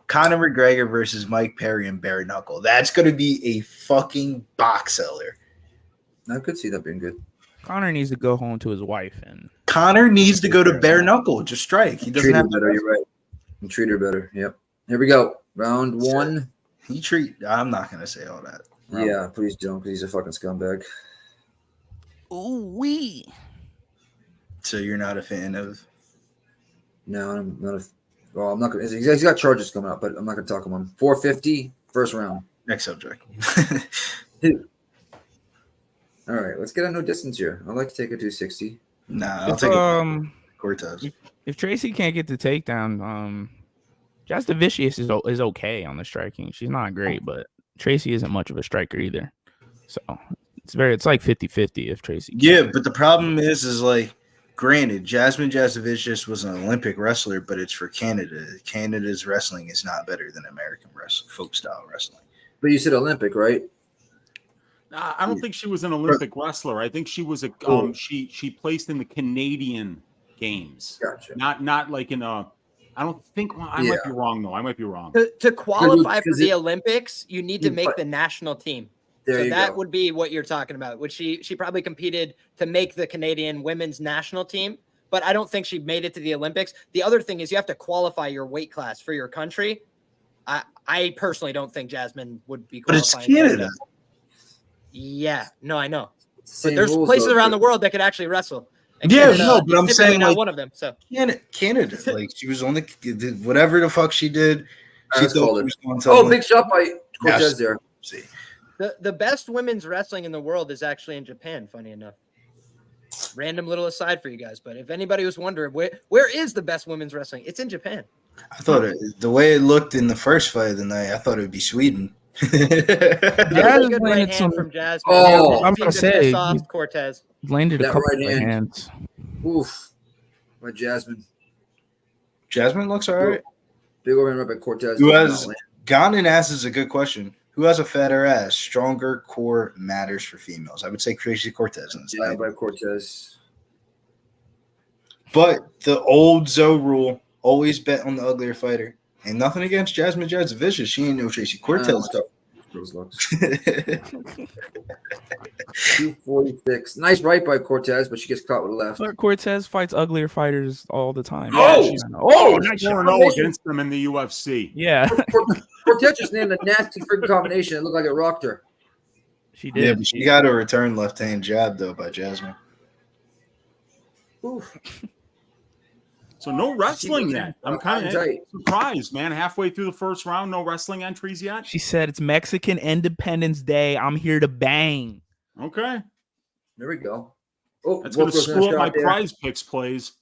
Conor McGregor versus Mike Perry and bare knuckle. That's going to be a fucking box seller. I could see that being good. Conor needs to go home to his wife, and Conor needs to go to bare knuckle. Just strike. He doesn't treat her have better. You're right. And treat her better. Yep. Here we go. Round 1. I'm not going to say all that. Yeah, please don't, because he's a fucking scumbag. ooh-wee. So you're not a fan of? No, I'm not well, I'm not gonna. He's got charges coming up, but I'm not gonna talk about him. 450, first round. Next subject. All right, let's get a no distance here. I'd like to take a 260. Nah, I'll take it. Cortez. If Tracy can't get the takedown, Judicivious is okay on the striking. She's not great, but Tracy isn't much of a striker either. So it's like 50-50 if Tracy can't. Yeah, but the problem is like, granted, Jasmine Judicivious was an Olympic wrestler, but it's for Canada. Canada's wrestling is not better than American wrestling, folk style wrestling. But you said Olympic, right? I don't think she was an Olympic wrestler. I think she was a she placed in the Canadian Games. Gotcha. Not like in a. I don't think I might be wrong though. I might be wrong. To qualify for the Olympics, you need to make the national team. So that would be what you're talking about. Which she probably competed to make the Canadian women's national team, but I don't think she made it to the Olympics. The other thing is you have to qualify your weight class for your country. I personally don't think Jasmine would be qualifying. But it's Canada. Yeah, no, I know. Same But there's rules, places though, around the world that could actually wrestle. And Yeah, Canada no, but is I'm typically saying, not like, one of them. So Canada, like she was on the whatever the fuck she did. She That's thought called she it. was going to Oh, big shot by Cortez Yes. there. See, the best women's wrestling in the world is actually in Japan, funny enough. Random little aside for you guys, but if anybody was wondering where is the best women's wrestling, it's in Japan. I thought the way it looked in the first fight of the night, I thought it would be Sweden. Very good right hand from Jasmine. Oh, I'm gonna say soft Cortez landed a That couple right of hand. hands. Oof. By Jasmine. Jasmine looks all right. Big overhand right by Cortez. Who has Godinez asks a good question. Who has a fatter ass? Stronger core matters for females. I would say Tracy Cortez on this Yeah, side. by Cortez. But the old Zoe rule, always bet on the uglier fighter. And nothing against Jasmine Judicivious. She ain't no Tracy Cortez stuff. Those looks. 246. Nice right by Cortez, but she gets caught with a left. But Cortez fights uglier fighters all the time. She's nice shot. 4-0 against them in the UFC. Yeah, Cortez just named a nasty freaking combination. It looked like it rocked her. she did. Yeah, but she got a return left hand jab though by Jasmine. Oof. So no wrestling yet. I'm kind of tight. surprised, man. Halfway through the first round, no wrestling entries yet. She said it's Mexican Independence Day. I'm here to bang. Okay, There we go. Oh, that's going to Wolf goes in a screw up my shot there. prize picks plays.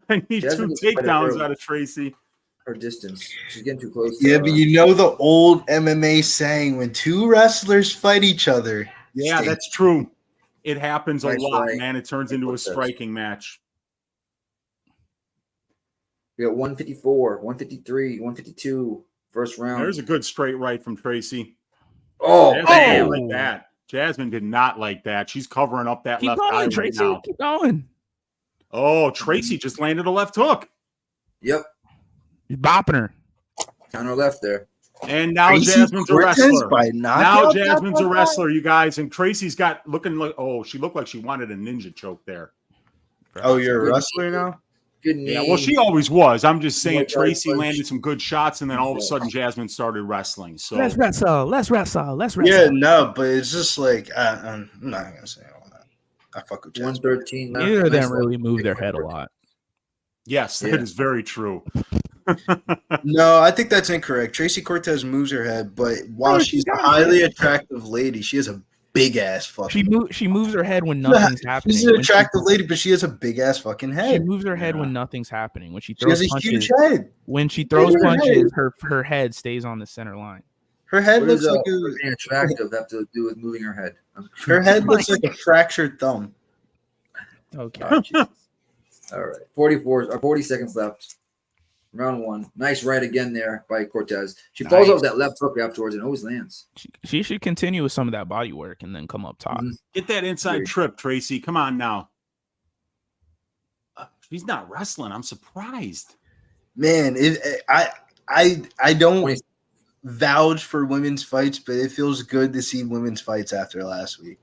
I need Jasmine two is quite a takedowns pro. out of Tracy. Her distance. She's getting too close. To, Yeah, but you know the old MMA saying when two wrestlers fight each other. Yeah, stay- that's true. It happens a Nice lot, right. man. It turns into a striking match. We got 154, 153, 152. First round. There's a good straight right from Tracy. Oh, Jasmine bam. didn't like that. Jasmine did not like that. She's covering up that Keep left eye going, right Tracy. now. Keep going. Oh, Tracy just landed a left hook. Yep. He's bopping her. Counter left there. And now Tracy Jasmine's a Cortez wrestler. by Now knockout? Jasmine's a wrestler, you guys. And Tracy's got looking like, oh, she looked like she wanted a ninja choke there. Oh, you're a wrestler now? Good knee. Yeah, well, she always was. I'm just saying Yeah, Tracy punch. landed some good shots, and then all of a sudden Jasmine started wrestling. So Let's wrestle. Let's wrestle. Let's wrestle. Yeah, no, but it's just like I'm not gonna say all that. I fuck with Jasmine. 113. Neither of Nice them really move their head a lot. yes, that Yeah. is very true. No, I think that's incorrect. Tracy Cortez moves her head, but while No, she's she's a got highly attractive lady, she has a big ass fucking. She moves her head when nothing's happening. She's an attractive lady, but she has a big ass fucking She head. moves her head when nothing's happening. When she She has throws a punches, huge head. when she throws Her head. punches, her head stays on the center line. Her head What looks does like being attractive have to do with moving her head? her head looks like a fractured thumb. Okay. Oh, Jesus. All right, 40 seconds left. Round 1. Nice right again there by Cortez. She falls Nice. off that left hook afterwards and always lands. She should continue with some of that body work and then come up top. Get that inside trip, Tracy. Come on now. She's not wrestling. I'm surprised. Man, I don't vouch for women's fights, but it feels good to see women's fights after last week.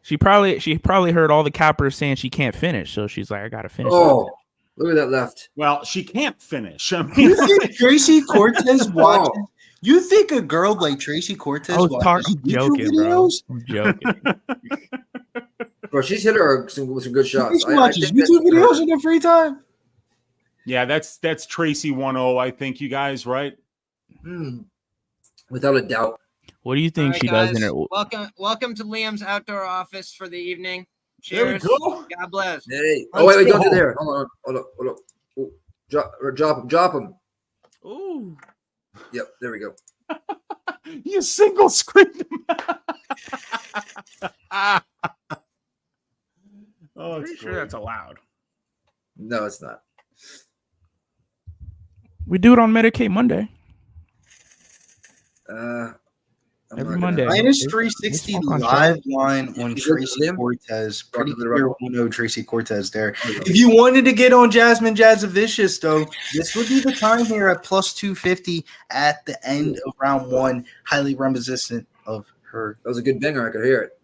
She probably heard all the cappers saying she can't finish, so she's like, I gotta finish. Oh, look at that left. Well, she can't finish. I mean, You think Tracy Cortez watches? You think a girl like Tracy Cortez I was watches I'm joking, bro. videos? I'm joking. Bro, she's hit her with some good shots. She watches YouTube videos in her free time. yeah, that's Tracy 1-0, I think, you guys, right? Without a doubt. What do you think All she right, does in guys, her? Welcome to Liam's outdoor office for the evening. There we Cheers. go. God bless. Hey. Oh, wait, don't go. do there. Hold on. Ooh, drop him. Ooh. Yep, there we go. You single screened him. Oh, Pretty sure that's allowed. No, it's not. We do it on Medicaid Monday. Every Monday. Minus 360 live line on You good Tracy for them? Cortez. Talk Pretty to the clear rep. we know Tracy Cortez there. If you wanted to get on Jasmine Judicivious, though, this would be the time here at plus 250 at the end of round 1. Highly reminiscent of her. That was a good banger. I could hear it.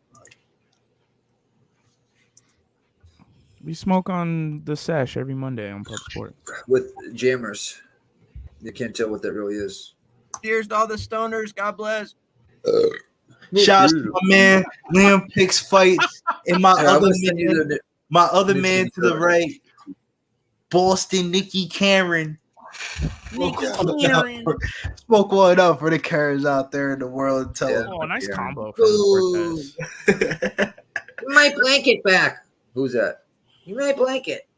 We smoke on the sesh every Monday on Pub Sport. With jammers. You can't tell what that really is. Cheers to all the stoners. God bless. Shout out to my man Liam Picks Fights and my Yeah, I'm other gonna send you man, the- my other man to the right, Boston Nikki Cameron. Smoke one up for the Karens out there in the world. Tell them. Oh, nice Yeah. combo from Cortez. Give my blanket back. Who's that? Give me my blanket.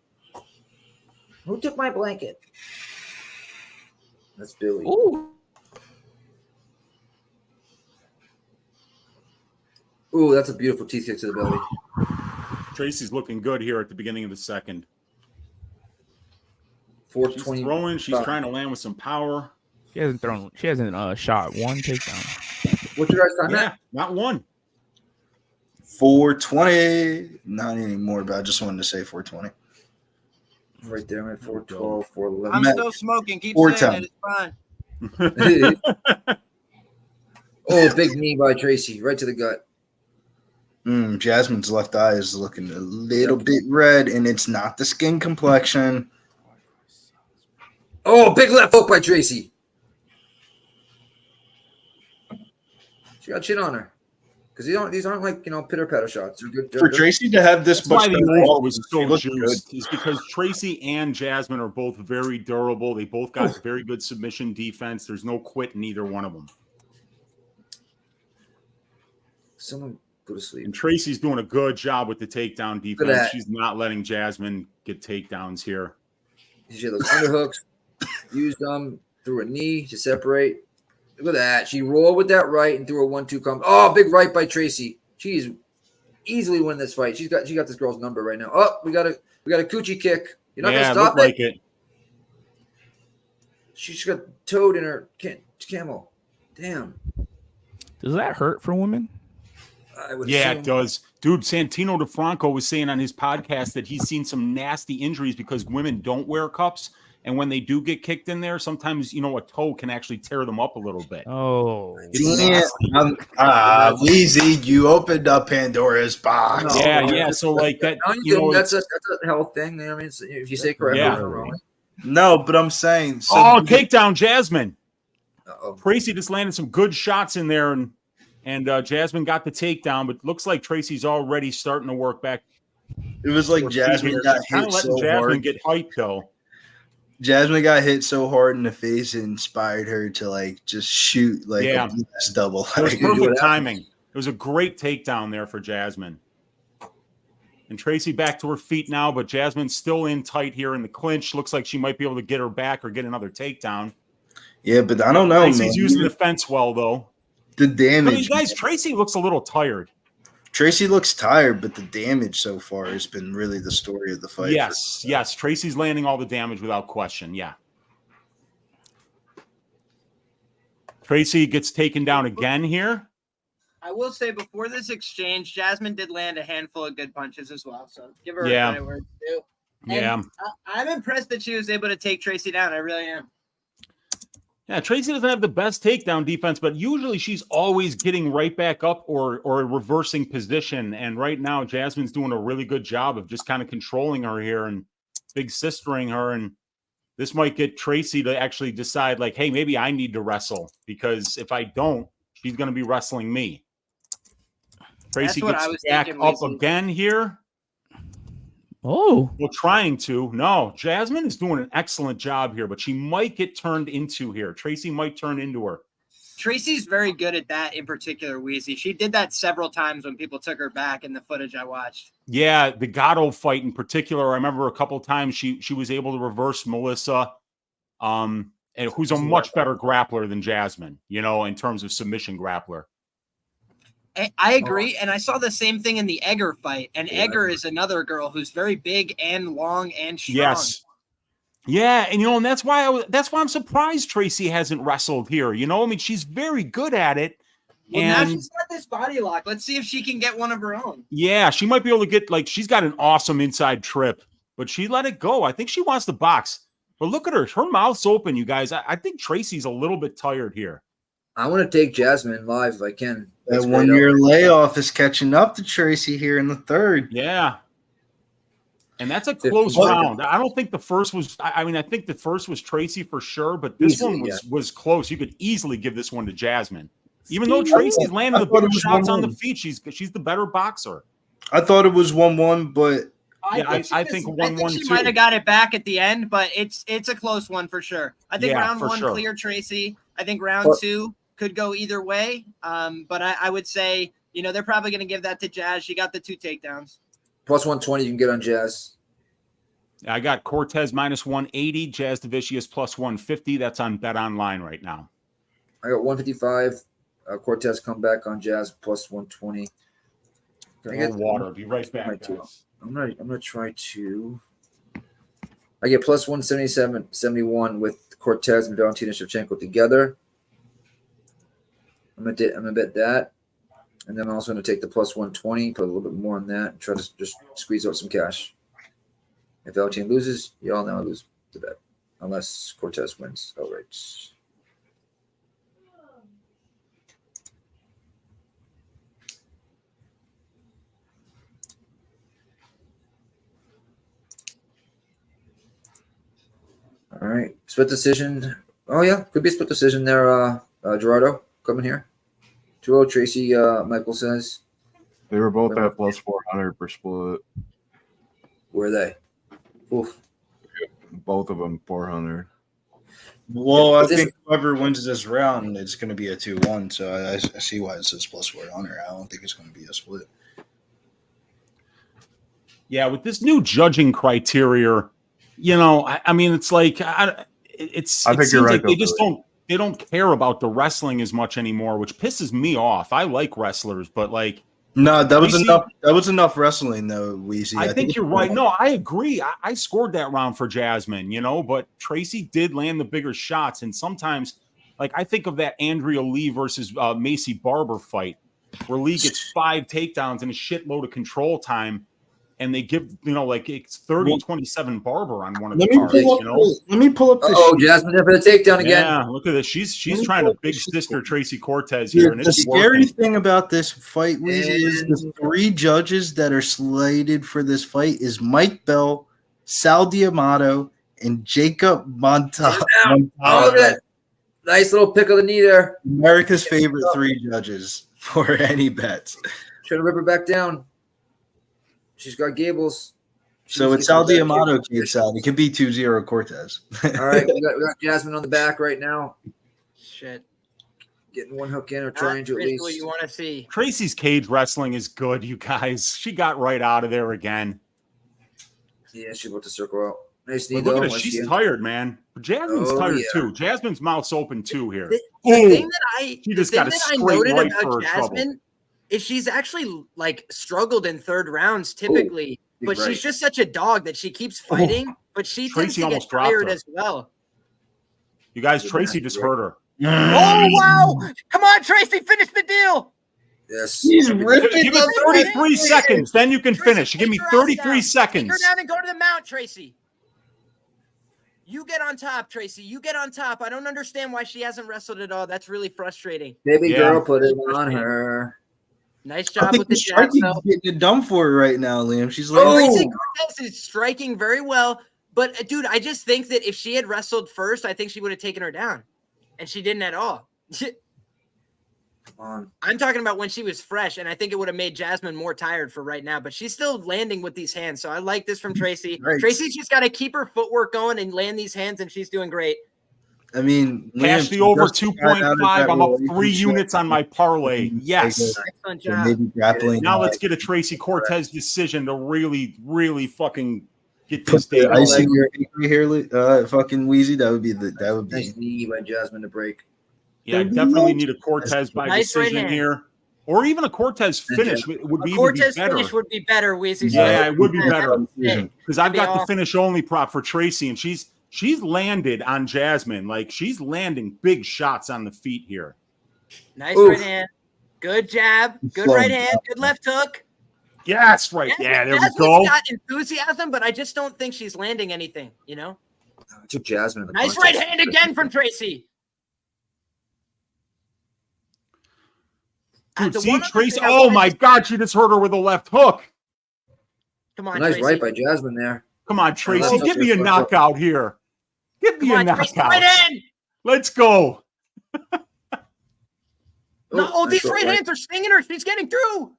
Who took my blanket? That's Billy. Ooh, that's a beautiful teeth kick to the belly. Tracy's looking good here at the beginning of the second. She's 420. throwing. She's trying to land with some power. She hasn't shot one takedown. What's your guys' time Yeah, at? not one. 420. Not anymore, but I just wanted to say 420. Right there, I'm at 412, I'm 411. still smoking. Keep Four saying times. it. It's fine. Oh, big knee by Tracy, right to the gut. Jasmine's left eye is looking a little bit red, and it's not the skin complexion. Oh, big left hook by Tracy. She got chin on her. Because these aren't like, pitter patter shots. They're good. For Tracy to have this That's why much the over was so looked juiced. Is because Tracy and Jasmine are both very durable. They both got very good submission defense. There's no quit in either one of them. Someone go to sleep. And Tracy's doing a good job with the takedown at defense. that. She's not letting Jasmine get takedowns here. She had those underhooks. Used them. Threw a knee to separate. Look at that. She rolled with that right and threw a 1-2 combo. Oh, big right by Tracy. She's easily win this fight. She got this girl's number right now. Oh, we got a coochie kick. You're not gonna stop looked like it. She's got toad in her camel. Damn. Does that hurt for women? I would Yeah, assume. it does. Dude, Santino DeFranco was saying on his podcast that he's seen some nasty injuries because women don't wear cups. And when they do get kicked in there, sometimes, a toe can actually tear them up a little bit. Oh. Weezy, you opened up Pandora's box. No, Yeah. So like that, that's a health thing. You know what I mean? So if you say correctly, Yeah. I'm wrong. No, but I'm saying. So takedown Jasmine. Uh-oh. Tracy just landed some good shots in there, and Jasmine got the takedown, but looks like Tracy's already starting to work back. it was like Jasmine got Kind hit of letting so Jasmine hard. get hyped though. Jasmine got hit so hard in the face, it inspired her to just shoot a blast double. It was perfect timing. It was a great takedown there for Jasmine. And Tracy back to her feet now, but Jasmine's still in tight here in the clinch. Looks like she might be able to get her back or get another takedown. Yeah, but I don't know, Tracy's man. using the fence well, though. The I damage. mean, guys, Tracy looks a little tired. Tracy looks tired, but the damage so far has been really the story of the fight. Yes. Tracy's landing all the damage without question. Yeah. Tracy gets taken down again here. I will say before this exchange, Jasmine did land a handful of good punches as well. So give her Yeah. a credit where it's due. And Yeah. I'm impressed that she was able to take Tracy down. I really am. Yeah, Tracy doesn't have the best takedown defense, but usually she's always getting right back up or reversing position. And right now, Jasmine's doing a really good job of just kind of controlling her here and big sistering her. And this might get Tracy to actually decide, like, hey, maybe I need to wrestle, because if I don't, she's going to be wrestling me. Tracy gets back up again here. Oh, Well, trying to. No, Jasmine is doing an excellent job here, but she might get turned into here. Tracy might turn into her. Tracy's very good at that in particular, Wheezy. She did that several times when people took her back in the footage I watched. Yeah, the Gatto fight in particular, I remember a couple times she was able to reverse Melissa, and who's a much better grappler than Jasmine, in terms of submission grappler. I agree, and I saw the same thing in the Egger fight. And Egger is another girl who's very big and long and strong. Yes. Yeah, and that's why I'm surprised Tracy hasn't wrestled here. I mean, she's very good at it. Well, now she's got this body lock. Let's see if she can get one of her own. Yeah, she might be able to get, she's got an awesome inside trip, but she let it go. I think she wants to box. But look at her. Her mouth's open, you guys. I think Tracy's a little bit tired here. I want to take Jasmine live if I can. That 1 year layoff is catching up to Tracy here in the third. Yeah. And that's a close round. I don't think the first was – I mean, I think the first was Tracy for sure, but this one was close. You could easily give this one to Jasmine. Even though Tracy's landing the bigger shots on the feet, she's the better boxer. I thought it was 1-1, but I think 1-1 she too. might have got it back at the end, but it's a close one for sure. I think round one cleared Tracy. I think round two could go either way. But I would say, they're probably going to give that to Jazz. She got the 2 takedowns. Plus 120 you can get on Jazz. I got Cortez minus 180, Jazz Judicivious plus 150. That's on Bet Online right now. I got 155. Cortez come back on Jazz plus 120. Can I get water? Be right back, guys. I'm gonna try to. I get plus 177.71 with Cortez and Valentina Shevchenko together. I'm gonna bet that, and then I'm also gonna take the plus 120, put a little bit more on that, and try to just squeeze out some cash. If Valentina loses, you all know I lose the bet, unless Cortez wins outright. All right, split decision. Oh yeah, could be a split decision there. Gerardo coming here. 2-0 Tracy. Michael says They were both at plus 400 per split. where are they? Oof. Both of them 400. Well, I think whoever wins this round, it's going to be a 2-1. So I see why it says plus 400. I don't think it's going to be a split. Yeah, with this new judging criteria, I mean, it's like I think it seems you're right, like they though, just don't care about the wrestling as much anymore, which pisses me off. I like wrestlers, but no, that was enough. That was enough wrestling, though. Weezy. I think you're right. No, I agree. I scored that round for Jasmine, but Tracy did land the bigger shots, and sometimes, I think of that Andrea Lee versus Macy Barber fight, where Lee gets 5 takedowns and a shitload of control time. And they give, it's 30-27 Barber on one of the cards, Let me pull up this. Oh, Jasmine there for the takedown again. Yeah, look at this. She's trying to big sister Tracy Cortez here. And The it's scary working. thing about this fight, Weezy, is the 3 judges that are slated for this fight is Mike Bell, Sal D'Amato, and Jacob Monta. Oh, look at that. Nice little pick of the knee there. America's favorite 3 judges for any bets. Trying to rip her back down. She's got Gables. So it's Sal D'Amato gets out. It could be 2-0 Cortez. All right, we got Jasmine on the back right now. Shit. getting one hook in or trying to at least. What you want to see. Tracy's cage wrestling is good, you guys. She got right out of there again. Yeah, she's about to circle out. Nice knee, But look though. at her. She's tired, man. Jasmine's Oh, tired yeah. too. Jasmine's mouth's open too here. The Ooh, thing that she just got a I straight noted right about for her trouble. Jasmine is she's actually like struggled in third rounds typically, but right. she's just such a dog that she keeps fighting, but she tends Tracy to get almost dropped tired her. as well. You guys, Tracy just hurt her. Oh wow! Come on, Tracy, finish the deal. Yes. He's Give ripping it 33 seconds, then you can finish. Give me Take her ass 33 down. Take seconds. her down and go to the mount, Tracy. You get on top, Tracy. You get on top. I don't understand why she hasn't wrestled at all. That's really frustrating. Baby Yeah. girl, put it on her. Nice I job think with the the jab. striking though. is getting it done for her right now, Liam. She's like, Tracy Cortez is striking very well. But, dude, I just think that if she had wrestled first, I think she would have taken her down. And she didn't at all. Come on. I'm talking about when she was fresh, and I think it would have made Jasmine more tired for right now. But she's still landing with these hands, so I like this from Tracy. Right. Tracy's just got to keep her footwork going and land these hands, and she's doing great. I mean, Cash Liam, the she over just got out of 2.5. that I'm up 3 relationship. units on my parlay. Yes. Excellent So job. maybe grappling. Now let's get a Tracy Cortez decision to really, really fucking get Put this the thing ice in going. your hair, fucking Wheezy. That would be Nice knee by Jasmine to break. Yeah, I definitely need a Cortez by Nice right decision hand. here. Or even a Cortez finish would be, A even Cortez be better. finish would be better, Weezy. Yeah, it would be Yeah, better. that Because I've be got the awesome. finish only prop for Tracy, and she's landed on Jasmine. Like, she's landing big shots on the feet here. Nice Oof. right hand. Good jab. Good Slow right him hand. down. Good left hook. Yes, right. Yeah, there we Jasmine's go. got enthusiasm, but I just don't think she's landing anything, you know? I took Jasmine. in the Nice contest. right hand again from Tracy. Dude, The see, one other Tracy. thing I Oh, wanted my to- God. She just hurt her with a left hook. Come on, Nice Tracy. right by Jasmine there. Come on, Tracy. left Give hook me a is left hook. knockout here. Give me Come a on, Tracy. knockout. Right in. Let's go. No, oh, nice these short right hands are stinging her. She's getting through.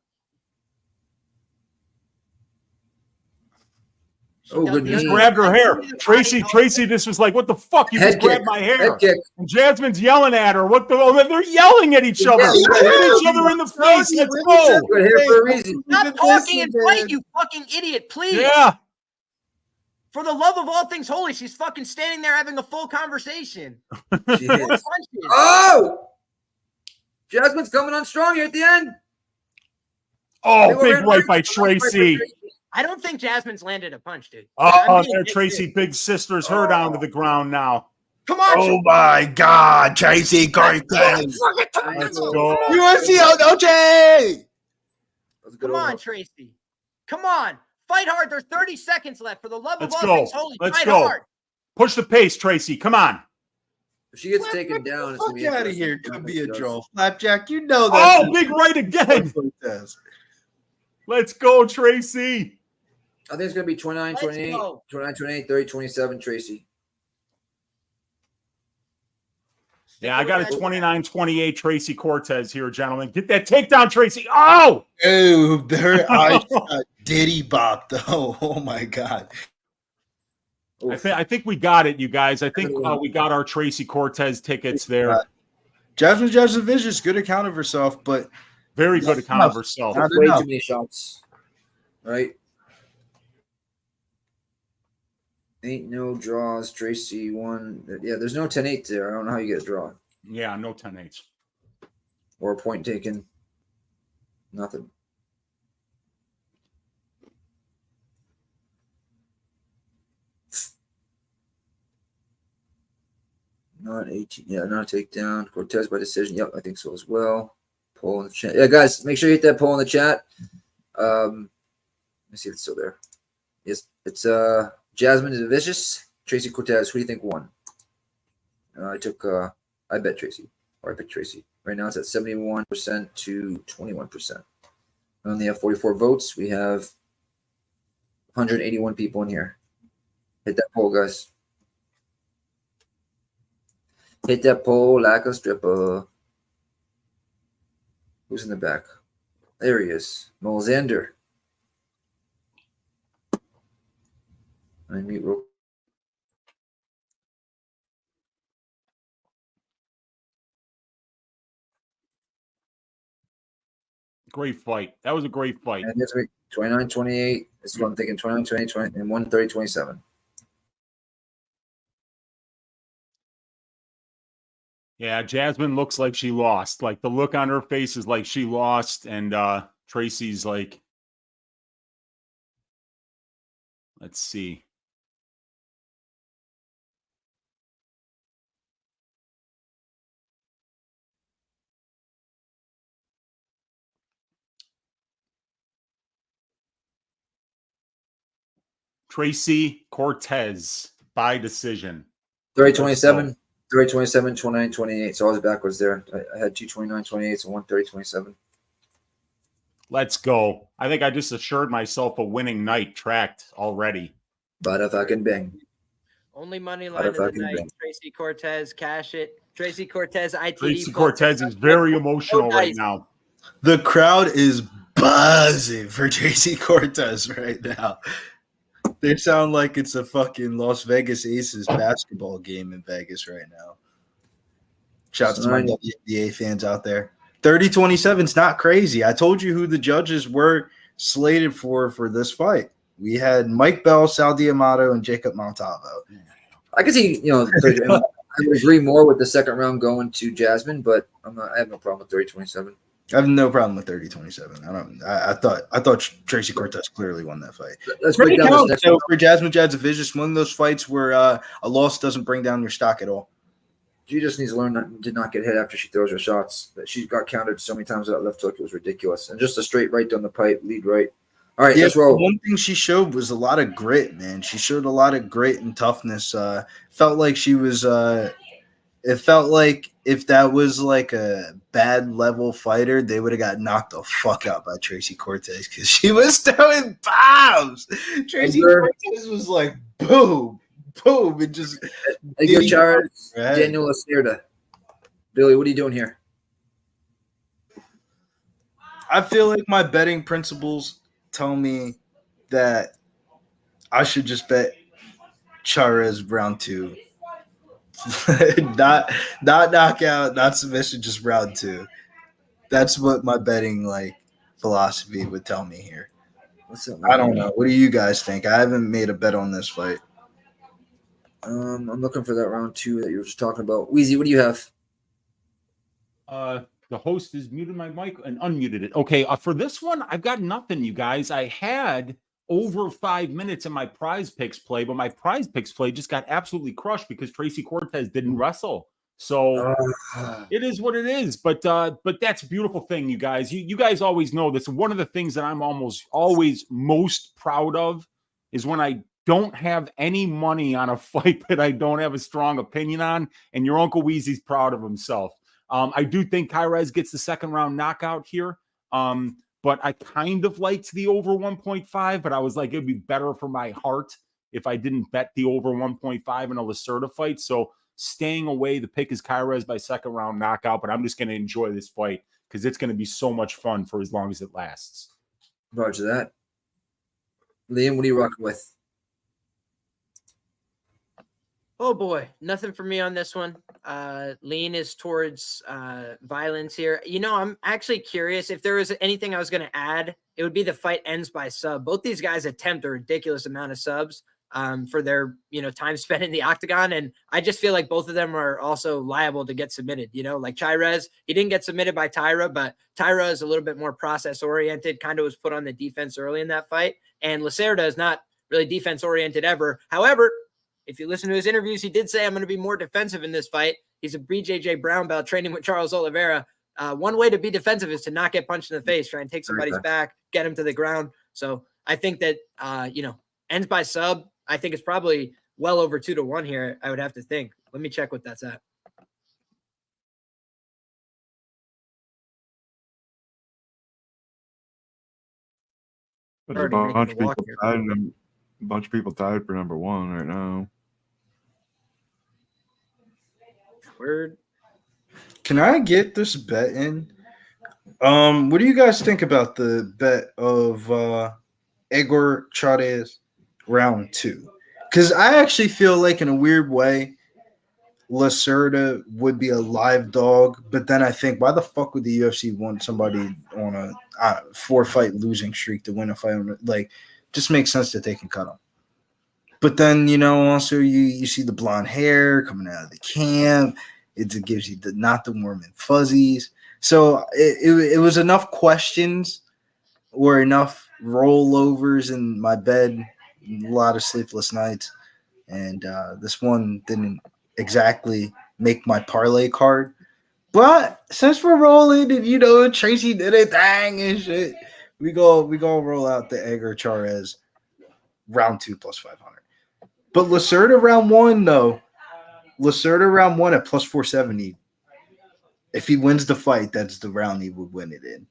She Oh, does good the knee. Just other grabbed her side. hair. She's Tracy, body. Tracy, this was like, what the fuck? You Head just grabbed kick. my hair. Head kick. And Jasmine's yelling at her. What the? Oh, they're yelling at each other. Yeah, They're at each other in the face. Let's go. Good hair for a reason. Stop talking and fight, you fucking idiot, please. Yeah. For the love of all things holy, she's fucking standing there having a full conversation. She More is. punches. Oh! Jasmine's coming on strong here at the end. Oh, They were big in right by right for Tracy. I don't think Jasmine's landed a punch, dude. Oh, I'm being there, big, Tracy, dude. big sister's her down to the ground now. Come on, Oh my God, Tracy Cortez! Let's go. UFC Noche! That was a good Come on, overhook. Tracy. Come on. Fight hard. There's 30 seconds left. For the love Let's of all go. things holy, Let's fight go. hard. Push the pace, Tracy. Come on. If she gets taken down, it's Fuck gonna be out of interesting. here. Could be a draw. Flapjack, you know that. Oh, big right again. Let's go, Tracy. I think it's gonna be 29, Let's 28, go. 29, 28, 30, 27, Tracy. Yeah, I got a 29-28 Tracy Cortez here, gentlemen. Get that takedown, Tracy. Oh! Ooh, her eyes got diddy bop though. Oh my God. I think we got it, you guys. I think we got our Tracy Cortez tickets there. Jasmine Judicivious, good account of herself, but Very good account of herself. Not Way enough. too many shots. Right? Ain't no draws. Tracy won. Yeah, there's no 10-8 there. I don't know how you get a draw Yeah, no 10-8s. or a point taken. Nothing. Not 18. Yeah, not a takedown. Cortez by decision. Yep, I think so as well. Poll in the chat. Yeah, guys, make sure you hit that poll in the chat. Let me see if it's still there. Yes, it's Jasmine is vicious. Tracy Cortez. Who do you think won? I bet Tracy. Or I picked Tracy. Right now it's at 71% to 21%. We only have 44 votes. We have 181 people in here. Hit that poll, guys. Hit that pole like a stripper. Who's in the back? There he is. Molzander. I mute real. Great fight. That was a great fight. And this week, 29-28. This is what I'm thinking, 29-20, and 130-27. Yeah, Jasmine looks like she lost. Like the look on her face is like she lost, and Tracy's like, let's see. Tracy Cortez by decision. 30-27, 30-27, 29-28. So I was backwards there. I had 2 29-28s and 130-27. Let's go. I think I just assured myself a winning night tracked already. Bada fucking bang. Only money line of the night. Tracy Cortez, cash it. Tracy Cortez, ITD. Tracy Cortez is very emotional right now. The crowd is buzzing for Tracy Cortez right now. They sound like it's a fucking Las Vegas Aces basketball game in Vegas right now. Shouts to my WNBA fans out there. 30-27 is not crazy. I told you who the judges were slated for this fight. We had Mike Bell, Sal D'Amato, and Jacob Montalvo. I can see, I would agree more with the second round going to Jasmine, but I have no problem with 30-27. I have no problem with 30-27. I thought Tracy Cortez clearly won that fight. Let's break down this next for Jasmine Jadzovic, one of those fights where a loss doesn't bring down your stock at all. She just needs to learn to not get hit after she throws her shots. She got countered so many times with that left hook. It was ridiculous. And just a straight right down the pipe, lead right. All right, let's roll. One thing she showed was a lot of grit, man. She showed a lot of grit and toughness. Felt like she was it felt like if that was like a bad level fighter, they would have got knocked the fuck out by Tracy Cortez because she was throwing bombs. Tracy Cortez was like, boom, boom. It just Hey, Charles, Daniel Lacerda. Billy, what are you doing here? I feel like my betting principles tell me that I should just bet Charez round 2. not knockout, not submission, just round 2. That's what my betting philosophy would tell me here. I don't know. What do you guys think? I haven't made a bet on this fight. I'm looking for that round 2 that you were just talking about. Weezy, what do you have? The host has muted my mic and unmuted it. Okay, for this one, I've got nothing, you guys. I had over 5 minutes in my prize picks play, but my prize picks play just got absolutely crushed because Tracy Cortez didn't wrestle. So it is what it is. But that's a beautiful thing, you guys. You guys always know this. One of the things that I'm almost always most proud of is when I don't have any money on a fight that I don't have a strong opinion on, and your Uncle Weezy's proud of himself. I do think Kyrez gets the second round knockout here. But I kind of liked the over 1.5, but I was like, it'd be better for my heart if I didn't bet the over 1.5 in a Lacerda fight. So staying away, the pick is Kyrez by second round knockout, but I'm just going to enjoy this fight because it's going to be so much fun for as long as it lasts. Roger that. Liam, what are you rocking with? Oh boy, nothing for me on this one. Lean is towards violence here. I'm actually curious if there was anything I was going to add. It would be the fight ends by sub. Both these guys attempt a ridiculous amount of subs for their time spent in the octagon, and I just feel like both of them are also liable to get submitted. Like Chirez, he didn't get submitted by Tyra, but Tyra is a little bit more process oriented. Kind of was put on the defense early in that fight, and Lacerda is not really defense oriented ever. However, if you listen to his interviews, he did say, I'm going to be more defensive in this fight. He's a BJJ brown belt training with Charles Oliveira. One way to be defensive is to not get punched in the face, try and take somebody's back, get him to the ground. So I think that, ends by sub. I think it's probably well over 2-1 here, I would have to think. Let me check what that's at. But a bunch of people tied for number 1 right now. Word. Can I get this bet in? What do you guys think about the bet of Egor Chavez round 2? Because I actually feel like in a weird way, Lacerda would be a live dog, but then I think, why the fuck would the UFC want somebody on a 4-fight losing streak to win a fight? Like, just makes sense that they can cut him. But then, also you see the blonde hair coming out of the camp. It gives you not the warm and fuzzies. So it was enough questions or enough rollovers in my bed, a lot of sleepless nights. And this one didn't exactly make my parlay card. But since we're rolling and, Tracy did a thing and shit, we go roll out the Edgar Chairez round 2 plus 500. But Lacerda round 1, though. Lacerda round 1 at plus 470. If he wins the fight, that's the round he would win it in.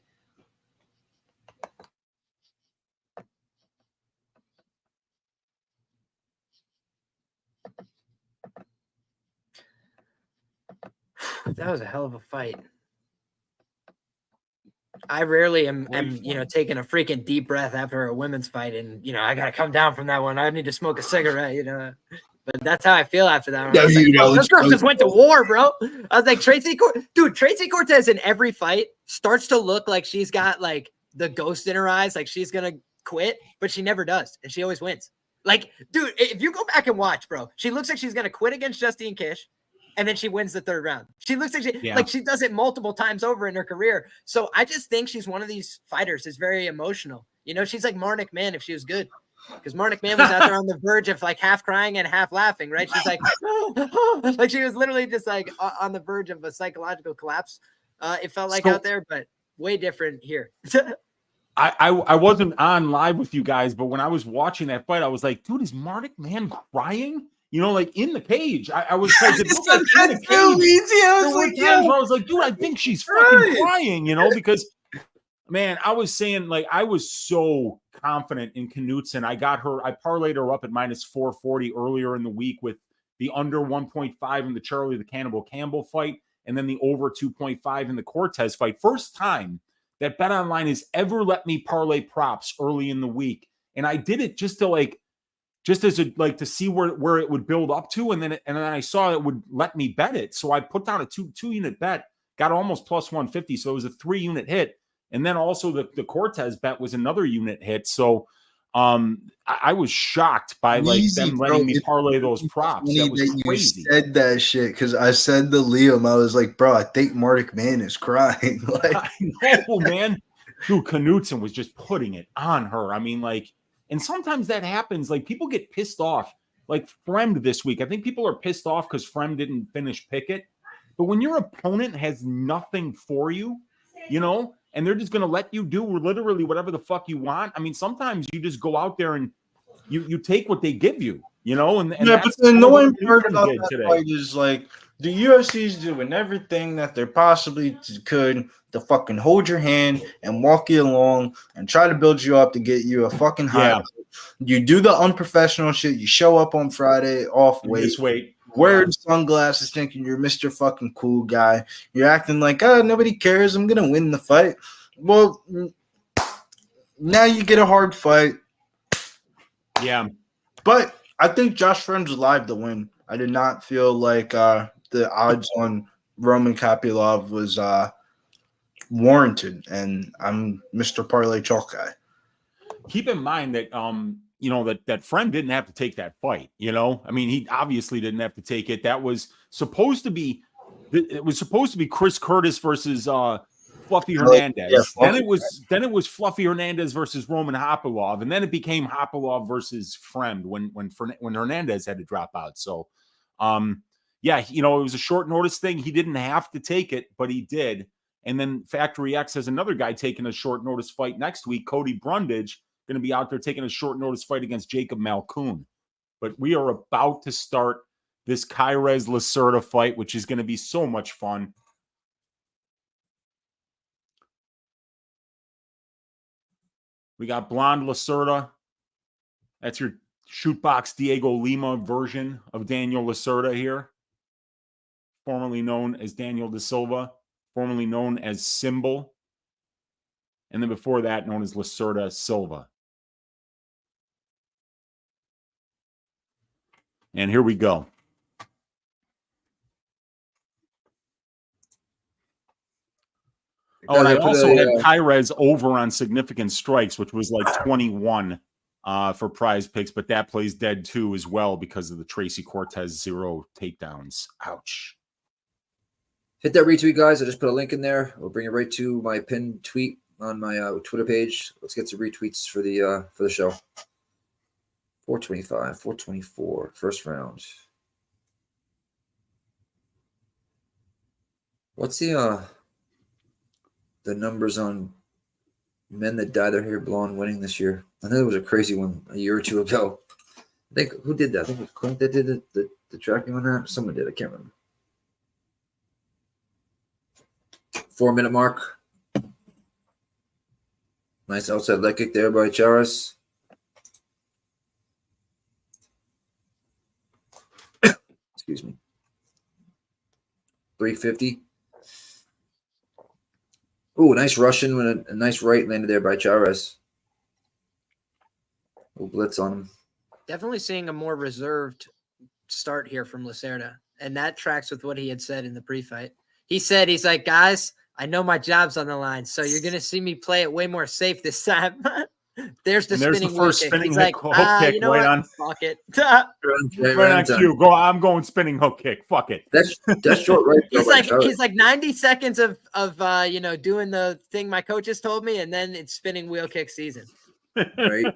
That was a hell of a fight. I rarely am taking a freaking deep breath after a women's fight, and I gotta come down from that one. I need to smoke a cigarette, But that's how I feel after that one. Yeah, This girl just went to war, bro. I was like, Tracy Cortez in every fight starts to look like she's got like the ghost in her eyes, like she's gonna quit, but she never does, and she always wins. Like, dude, if you go back and watch, bro, she looks like she's gonna quit against Justine Kish. And then she wins the 3rd round. She looks like she does it multiple times over in her career. So I just think she's one of these fighters that's very emotional. She's like Marnik Mann if she was good. Because Marnik Mann was out there on the verge of like half crying and half laughing, right? She's like, like she was literally just like on the verge of a psychological collapse. It felt like out there, but way different here. I wasn't on live with you guys, but when I was watching that fight, I was like, dude, is Marnik Mann crying? Like in the cage. I was like, in the cage. I was like, dude, I think she's fucking crying, because man, I was saying, like, I was so confident in Knutsson. I parlayed her up at minus 440 earlier in the week with the under 1.5 in the Charlie the Cannibal Campbell fight, and then the over 2.5 in the Cortez fight. First time that BetOnline has ever let me parlay props early in the week. And I did it just to see where it would build up to, and then I saw it would let me bet it. So I put down a two unit bet, got almost plus 150. So it was a 3-unit hit. And then also the Cortez bet was another unit hit. So I was shocked by them letting me parlay those props. That was crazy. You said that shit because I said to Liam, I was like, bro, I think Marnik Mann is crying. I know, man. Dude, Knutsson was just putting it on her. I mean, and sometimes that happens. Like, people get pissed off. Like Fremd this week. I think people are pissed off because Fremd didn't finish Pickett. But when your opponent has nothing for you, and they're just going to let you do literally whatever the fuck you want. I mean, sometimes you just go out there and you take what they give you, And yeah, but the annoying part about that fight is like the UFC's doing everything that they possibly could to fucking hold your hand and walk you along and try to build you up to get you a fucking high. Yeah. You do the unprofessional shit. You show up on Friday off weight. Wear the sunglasses thinking you're Mr. fucking cool guy. You're acting like, nobody cares. I'm going to win the fight. Well, now you get a hard fight. Yeah. But I think Josh Fremd's alive to win. I did not feel like the odds on Roman Kopylov was warranted, and I'm Mr. Parlay Chalk guy. Keep in mind that that Fremd didn't have to take that fight. I mean, he obviously didn't have to take it. That was supposed to be Chris Curtis versus Fluffy Hernandez. Yeah, then it was Fluffy Hernandez versus Roman Kopylov, and then it became Kopylov versus Fremd when Hernandez had to drop out. So, it was a short notice thing. He didn't have to take it, but he did. And then Factory X has another guy taking a short notice fight next week. Cody Brundage going to be out there taking a short notice fight against Jacob Malkoun. But we are about to start this Chairez Lacerda fight, which is going to be so much fun. We got Blonde Lacerda. That's your shootbox Diego Lima version of Daniel Lacerda here, formerly known as Daniel Da Silva, formerly known as Symbol, and then before that known as Lacerda Silva. And here we go. Oh, and I Put also a, had Kyrez over on significant strikes, which was like 21 for prize picks, but that plays dead too as well because of the Tracy Cortez 0 takedowns. Ouch. hit that retweet, guys. I just put a link in there. We'll bring it right to my pinned tweet on my Twitter page. Let's get some retweets for the show. 425, 424, first round. What's the numbers on men that dye their hair blonde winning this year? I know there was a crazy one a year or two ago. I think who did that? I think it was Clint that did the tracking on that. Someone did. I can't remember. 4-minute mark. Nice outside leg kick there by Charas. Excuse me. 350. Ooh, nice Russian with a nice right landed there by Charas. Blitz on him. Definitely seeing a more reserved start here from Lacerda, and that tracks with what he had said in the pre-fight. He said, he's like, guys, I know my job's on the line, so you're going to see me play it way more safe this time. There's the first spinning hook kick you know right what? on. Fuck it. Right on cue. I'm going spinning hook kick. Fuck it. That's short right. He's like 90 seconds of doing the thing my coaches told me, and then it's spinning wheel kick season. Right.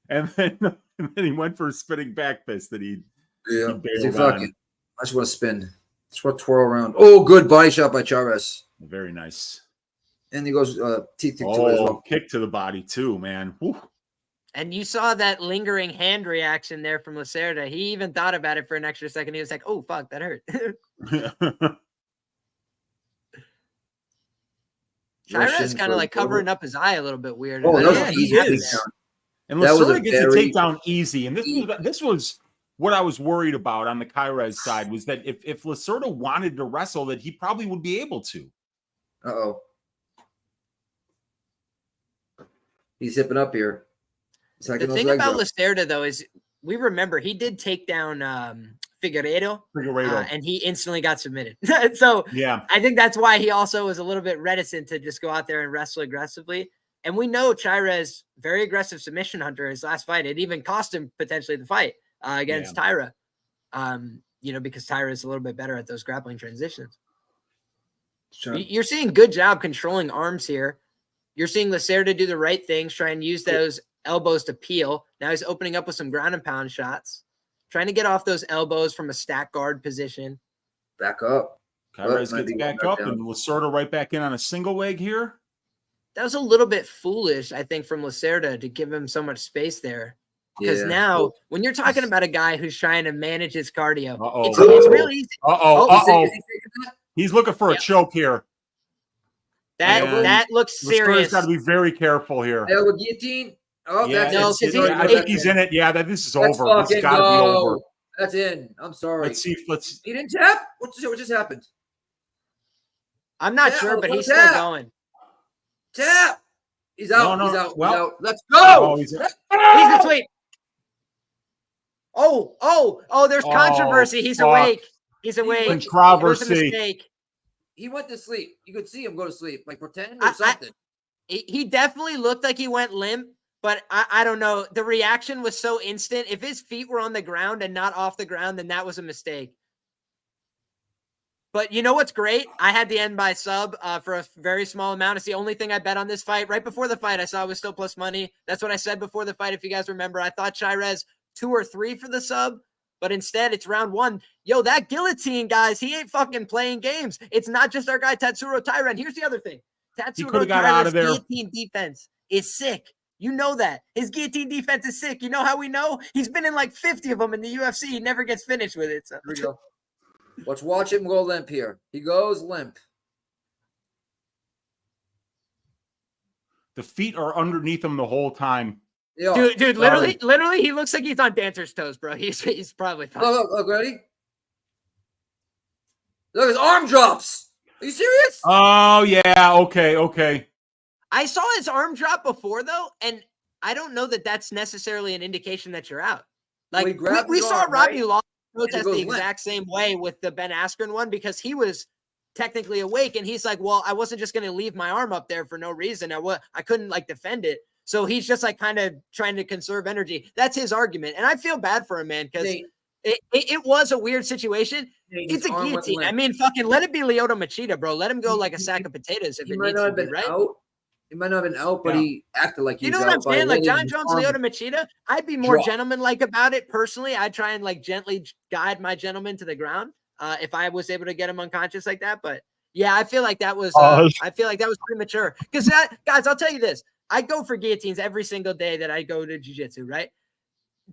and then he went for a spinning back fist that he bailed I just want to spin. Just want to twirl around. Oh, good body shot by Charas. Very nice. And he goes teeth kick to it as well. Kick to the body too, man. Woo. And you saw that lingering hand reaction there from Lacerda. He even thought about it for an extra second. He was like, oh, fuck, that hurt. Charas kind of like covering up his eye a little bit weird. Oh, yeah, he is. And Lacerda gets a takedown easy. And this was what I was worried about on the Kyrez side, was that if Lacerda wanted to wrestle, that he probably would be able to. Uh-oh. He's zipping up here. The thing about Lacerda, though, is we remember he did take down Figueiredo, and he instantly got submitted. So yeah, I think that's why he also was a little bit reticent to just go out there and wrestle aggressively. And we know Chairez, very aggressive submission hunter, his last fight. It even cost him potentially the fight against Tyra, because Tyra is a little bit better at those grappling transitions. Sure. You're seeing good job controlling arms here. You're seeing Lacerda do the right things, try and use those elbows to peel. Now he's opening up with some ground and pound shots, trying to get off those elbows from a stack guard position. Back up. Kyrez gets back up, and Lacerda right back in on a single leg here. That was a little bit foolish, I think, from Lacerda to give him so much space there. Because now, when you're talking about a guy who's trying to manage his cardio, it's really easy. He's looking for a choke here. That looks serious. He's got to be very careful here. Guillotine. Oh, yeah, I think he's in it. Yeah, this is over. This has got to be over. That's in. I'm sorry. Let's see. He didn't tap? What just happened? I'm not sure, but he's still going. Tap. He's out. No. He's out. Well, he's out. Let's go. He's asleep. Oh, there's controversy. He's awake. He's awake. Controversy. He went to sleep. You could see him go to sleep, like pretend or something. He definitely looked like he went limp, but I don't know. The reaction was so instant. If his feet were on the ground and not off the ground, then that was a mistake. But you know what's great? I had the end by sub for a very small amount. It's the only thing I bet on this fight. Right before the fight, I saw it was still plus money. That's what I said before the fight. If you guys remember, I thought Chairez 2 or 3 for the sub, but instead it's round 1. Yo, that guillotine, guys, he ain't fucking playing games. It's not just our guy Tatsuro Taira. And here's the other thing. Tatsuro Taira's guillotine defense is sick. You know that. His guillotine defense is sick. You know how we know? He's been in like 50 of them in the UFC. He never gets finished with it. So. Here we go. Let's watch him go limp here. He goes limp. The feet are underneath him the whole time. Dude, literally, he looks like he's on dancer's toes, bro. He's probably fine. Look, ready? Look, his arm drops. Are you serious? Oh, yeah. Okay. I saw his arm drop before, though, and I don't know that that's necessarily an indication that you're out. Like, we saw Robbie Law protest the exact same way with the Ben Askren one because he was technically awake. And he's like, well, I wasn't just going to leave my arm up there for no reason. I couldn't like defend it. So he's just like kind of trying to conserve energy. That's his argument. And I feel bad for him, man, because it was a weird situation. It's a guillotine. I mean, fucking let it be Lyoto Machida, bro. Let him go like a sack of potatoes if it needs to be, right? He might not have been out, but he acted like he was out. You know what I'm saying? Like John Jones, Lyoto Machida, I'd be more gentleman-like about it personally. I'd try and like gently guide my gentleman to the ground if I was able to get him unconscious like that. But yeah, I feel like that was premature. Because guys, I'll tell you this. I go for guillotines every single day that I go to jiu-jitsu, right?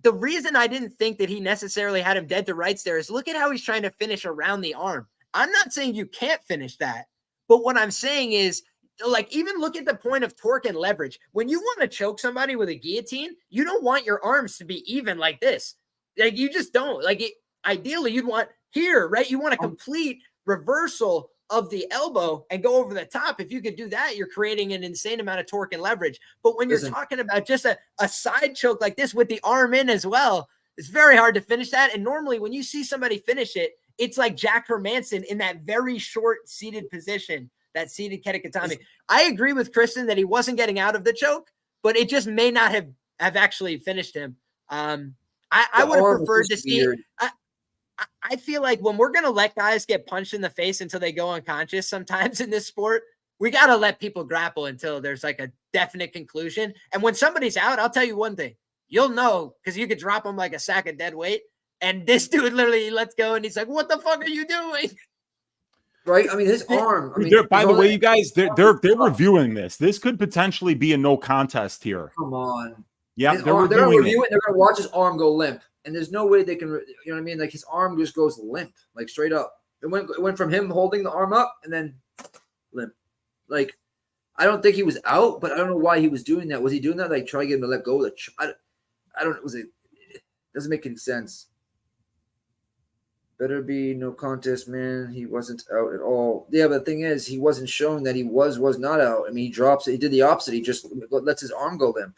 The reason I didn't think that he necessarily had him dead to rights there is look at how he's trying to finish around the arm. I'm not saying you can't finish that, but what I'm saying is, like, even look at the point of torque and leverage. When you want to choke somebody with a guillotine, you don't want your arms to be even like this. Like, you just don't. Like, ideally, you'd want here, right? You want a complete reversal of the elbow and go over the top. If you could do that, you're creating an insane amount of torque and leverage. But when you're talking about just a side choke like this with the arm in as well, it's very hard to finish that. And normally when you see somebody finish it, it's like Jack Hermanson in that very short seated position, that seated Ketakatami. I agree with Kristen that he wasn't getting out of the choke, but it just may not have actually finished him. I would have preferred to see I feel like when we're going to let guys get punched in the face until they go unconscious sometimes in this sport, we got to let people grapple until there's like a definite conclusion. And when somebody's out, I'll tell you one thing, you'll know, because you could drop them like a sack of dead weight. And this dude literally lets go and he's like, what the fuck are you doing? Right? I mean, his arm. I mean, by the way, you guys, they're reviewing this. This could potentially be a no contest here. Come on. Yeah, they're reviewing it. They're going to watch his arm go limp. And there's no way they can, you know what I mean? Like his arm just goes limp, like straight up. It went from him holding the arm up and then limp. Like, I don't think he was out, but I don't know why he was doing that. Was he doing that? Like, try to get him to let go? I don't know. It doesn't make any sense. Better be no contest, man. He wasn't out at all. Yeah, but the thing is, he wasn't showing that he was not out. I mean, he drops it. He did the opposite. He just lets his arm go limp.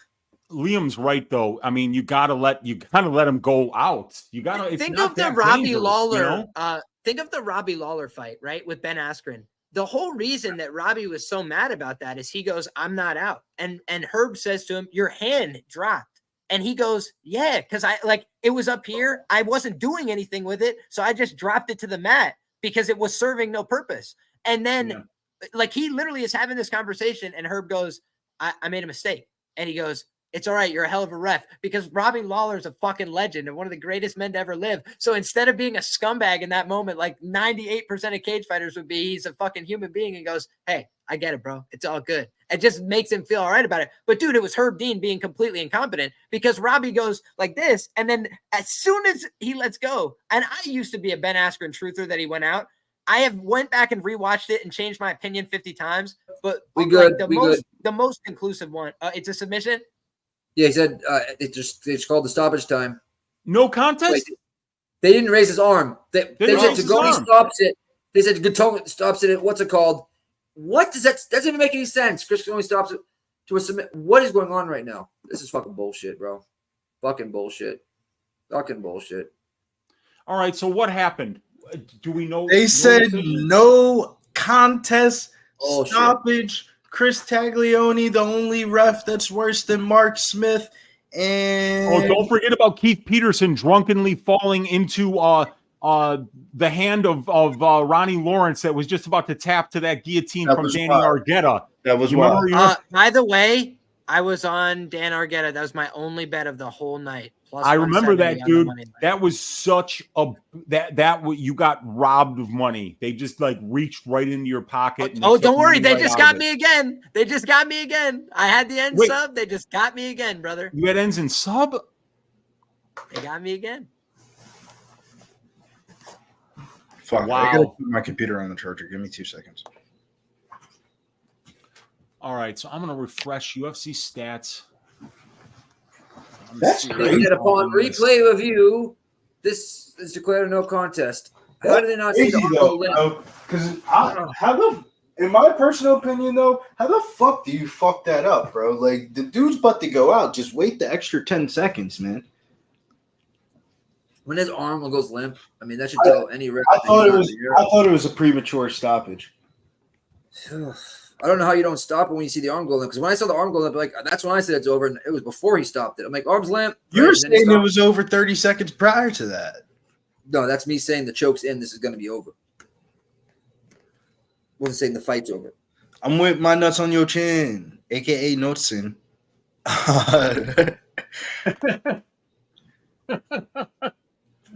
Liam's right though. I mean, you gotta let him go out. You gotta think of the Robbie Lawler. Think of the Robbie Lawler fight, right, with Ben Askren. The whole reason that Robbie was so mad about that is he goes, "I'm not out," and Herb says to him, "Your hand dropped," and he goes, "Yeah, because it was up here. I wasn't doing anything with it, so I just dropped it to the mat because it was serving no purpose." And then, like, he literally is having this conversation, and Herb goes, I made a mistake," and he goes, "It's all right. You're a hell of a ref," because Robbie Lawler is a fucking legend and one of the greatest men to ever live. So instead of being a scumbag in that moment, like 98% of cage fighters would be, he's a fucking human being and goes, "Hey, I get it, bro. It's all good." It just makes him feel all right about it. But dude, it was Herb Dean being completely incompetent because Robbie goes like this. And then as soon as he lets go, and I used to be a Ben Askren truther that he went out. I have went back and rewatched it and changed my opinion 50 times, but the most conclusive one, it's a submission. Yeah, he said it's called the stoppage time. No contest? Wait, they didn't raise his arm. They said Tagoni stops it. They said Gatone stops it. What's it called? What does that doesn't even make any sense? Chris only stops it to a submit. What is going on right now? This is fucking bullshit, bro. Fucking bullshit. Fucking bullshit. All right, so what happened? Do we know? They said no contest, stoppage. Shit. Chris Taglioni, the only ref that's worse than Mark Smith. And don't forget about Keith Peterson drunkenly falling into the hand of Ronnie Lawrence that was just about to tap to that guillotine from Danny Argueta. That was wild. By the way, I was on Dan Argueta. That was my only bet of the whole night. I remember that, dude. That was such a that you got robbed of money. They just like reached right into your pocket. Oh, don't worry. They just got me again. They just got me again. I had the end sub. They just got me again, brother. You had ends in sub? They got me again. Fuck. Wow. I gotta put my computer on the charger. Give me 2 seconds. All right. So I'm going to refresh UFC stats. That's great. Upon replay review, this is declared a no contest. How did they not see the Because in my personal opinion, though, how the fuck do you fuck that up, bro? Like, the dude's about to go out. Just wait the extra 10 seconds, man. When his arm goes limp, I mean that should tell any ref. I thought it was a premature stoppage. I don't know how you don't stop it when you see the arm go limp. Because when I saw the arm go limp, like that's when I said it's over, and it was before he stopped it. I'm like, arm's limp. You were saying it was over 30 seconds prior to that. No, that's me saying the choke's in. This is going to be over. Wasn't saying the fight's over. I'm with my nuts on your chin, aka Knutsson.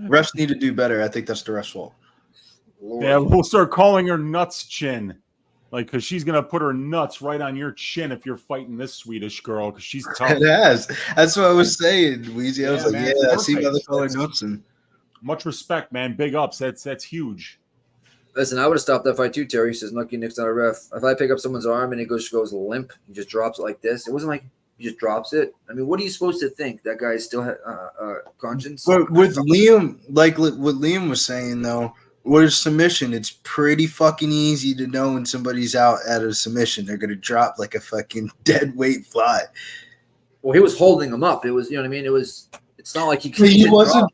Refs need to do better. I think that's the ref's fault. Yeah, we'll start calling her Nuts Chin. Like, because she's going to put her nuts right on your chin if you're fighting this Swedish girl, because she's tough. It has. That's what I was saying, Weezy. I was like, man, yeah, I see perfect. another color Knutsson. Much respect, man. Big ups. That's huge. Listen, I would have stopped that fight too, Terry. He says, Nucky Nick's not a ref. If I pick up someone's arm and he goes limp, he just drops it like this. It wasn't like he just drops it. I mean, what are you supposed to think? That guy still had conscience? But with Liam, like what Liam was saying, though, with a submission, it's pretty fucking easy to know when somebody's out at a submission. They're going to drop like a fucking dead weight fly. Well, he was holding him up. It was, you know what I mean? It's not like he wasn't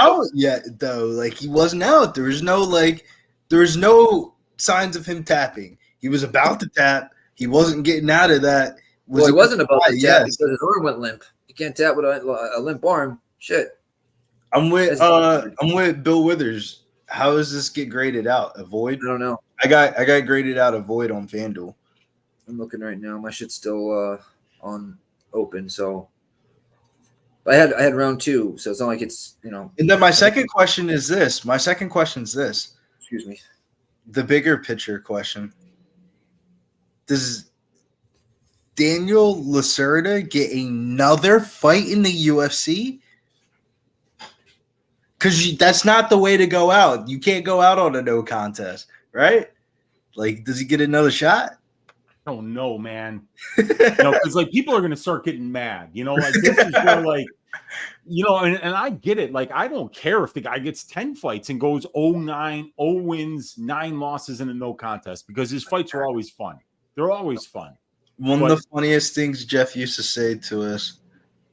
out yet, though. Like, he wasn't out. There was no signs of him tapping. He was about to tap. He wasn't getting out of that. Well, he wasn't about to tap because his arm went limp. You can't tap with a limp arm. Shit. I'm with Bill Withers. How does this get graded out? A void? I don't know. I got graded out a void on FanDuel. I'm looking right now. My shit's still on open, so I had round 2, so it's not like it's, you know. And then my second question is this. Excuse me. The bigger picture question. Does Daniel Lacerda get another fight in the UFC? Because that's not the way to go out. You can't go out on a no contest, right? Like, does he get another shot? Oh no, man. Because like people are going to start getting mad. You know, like this is where, like, you know, and I get it. Like, I don't care if the guy gets 10 fights and goes 0-9, 0 wins, 9 losses in a no contest, because his fights are always fun. They're always fun. One of the funniest things Jeff used to say to us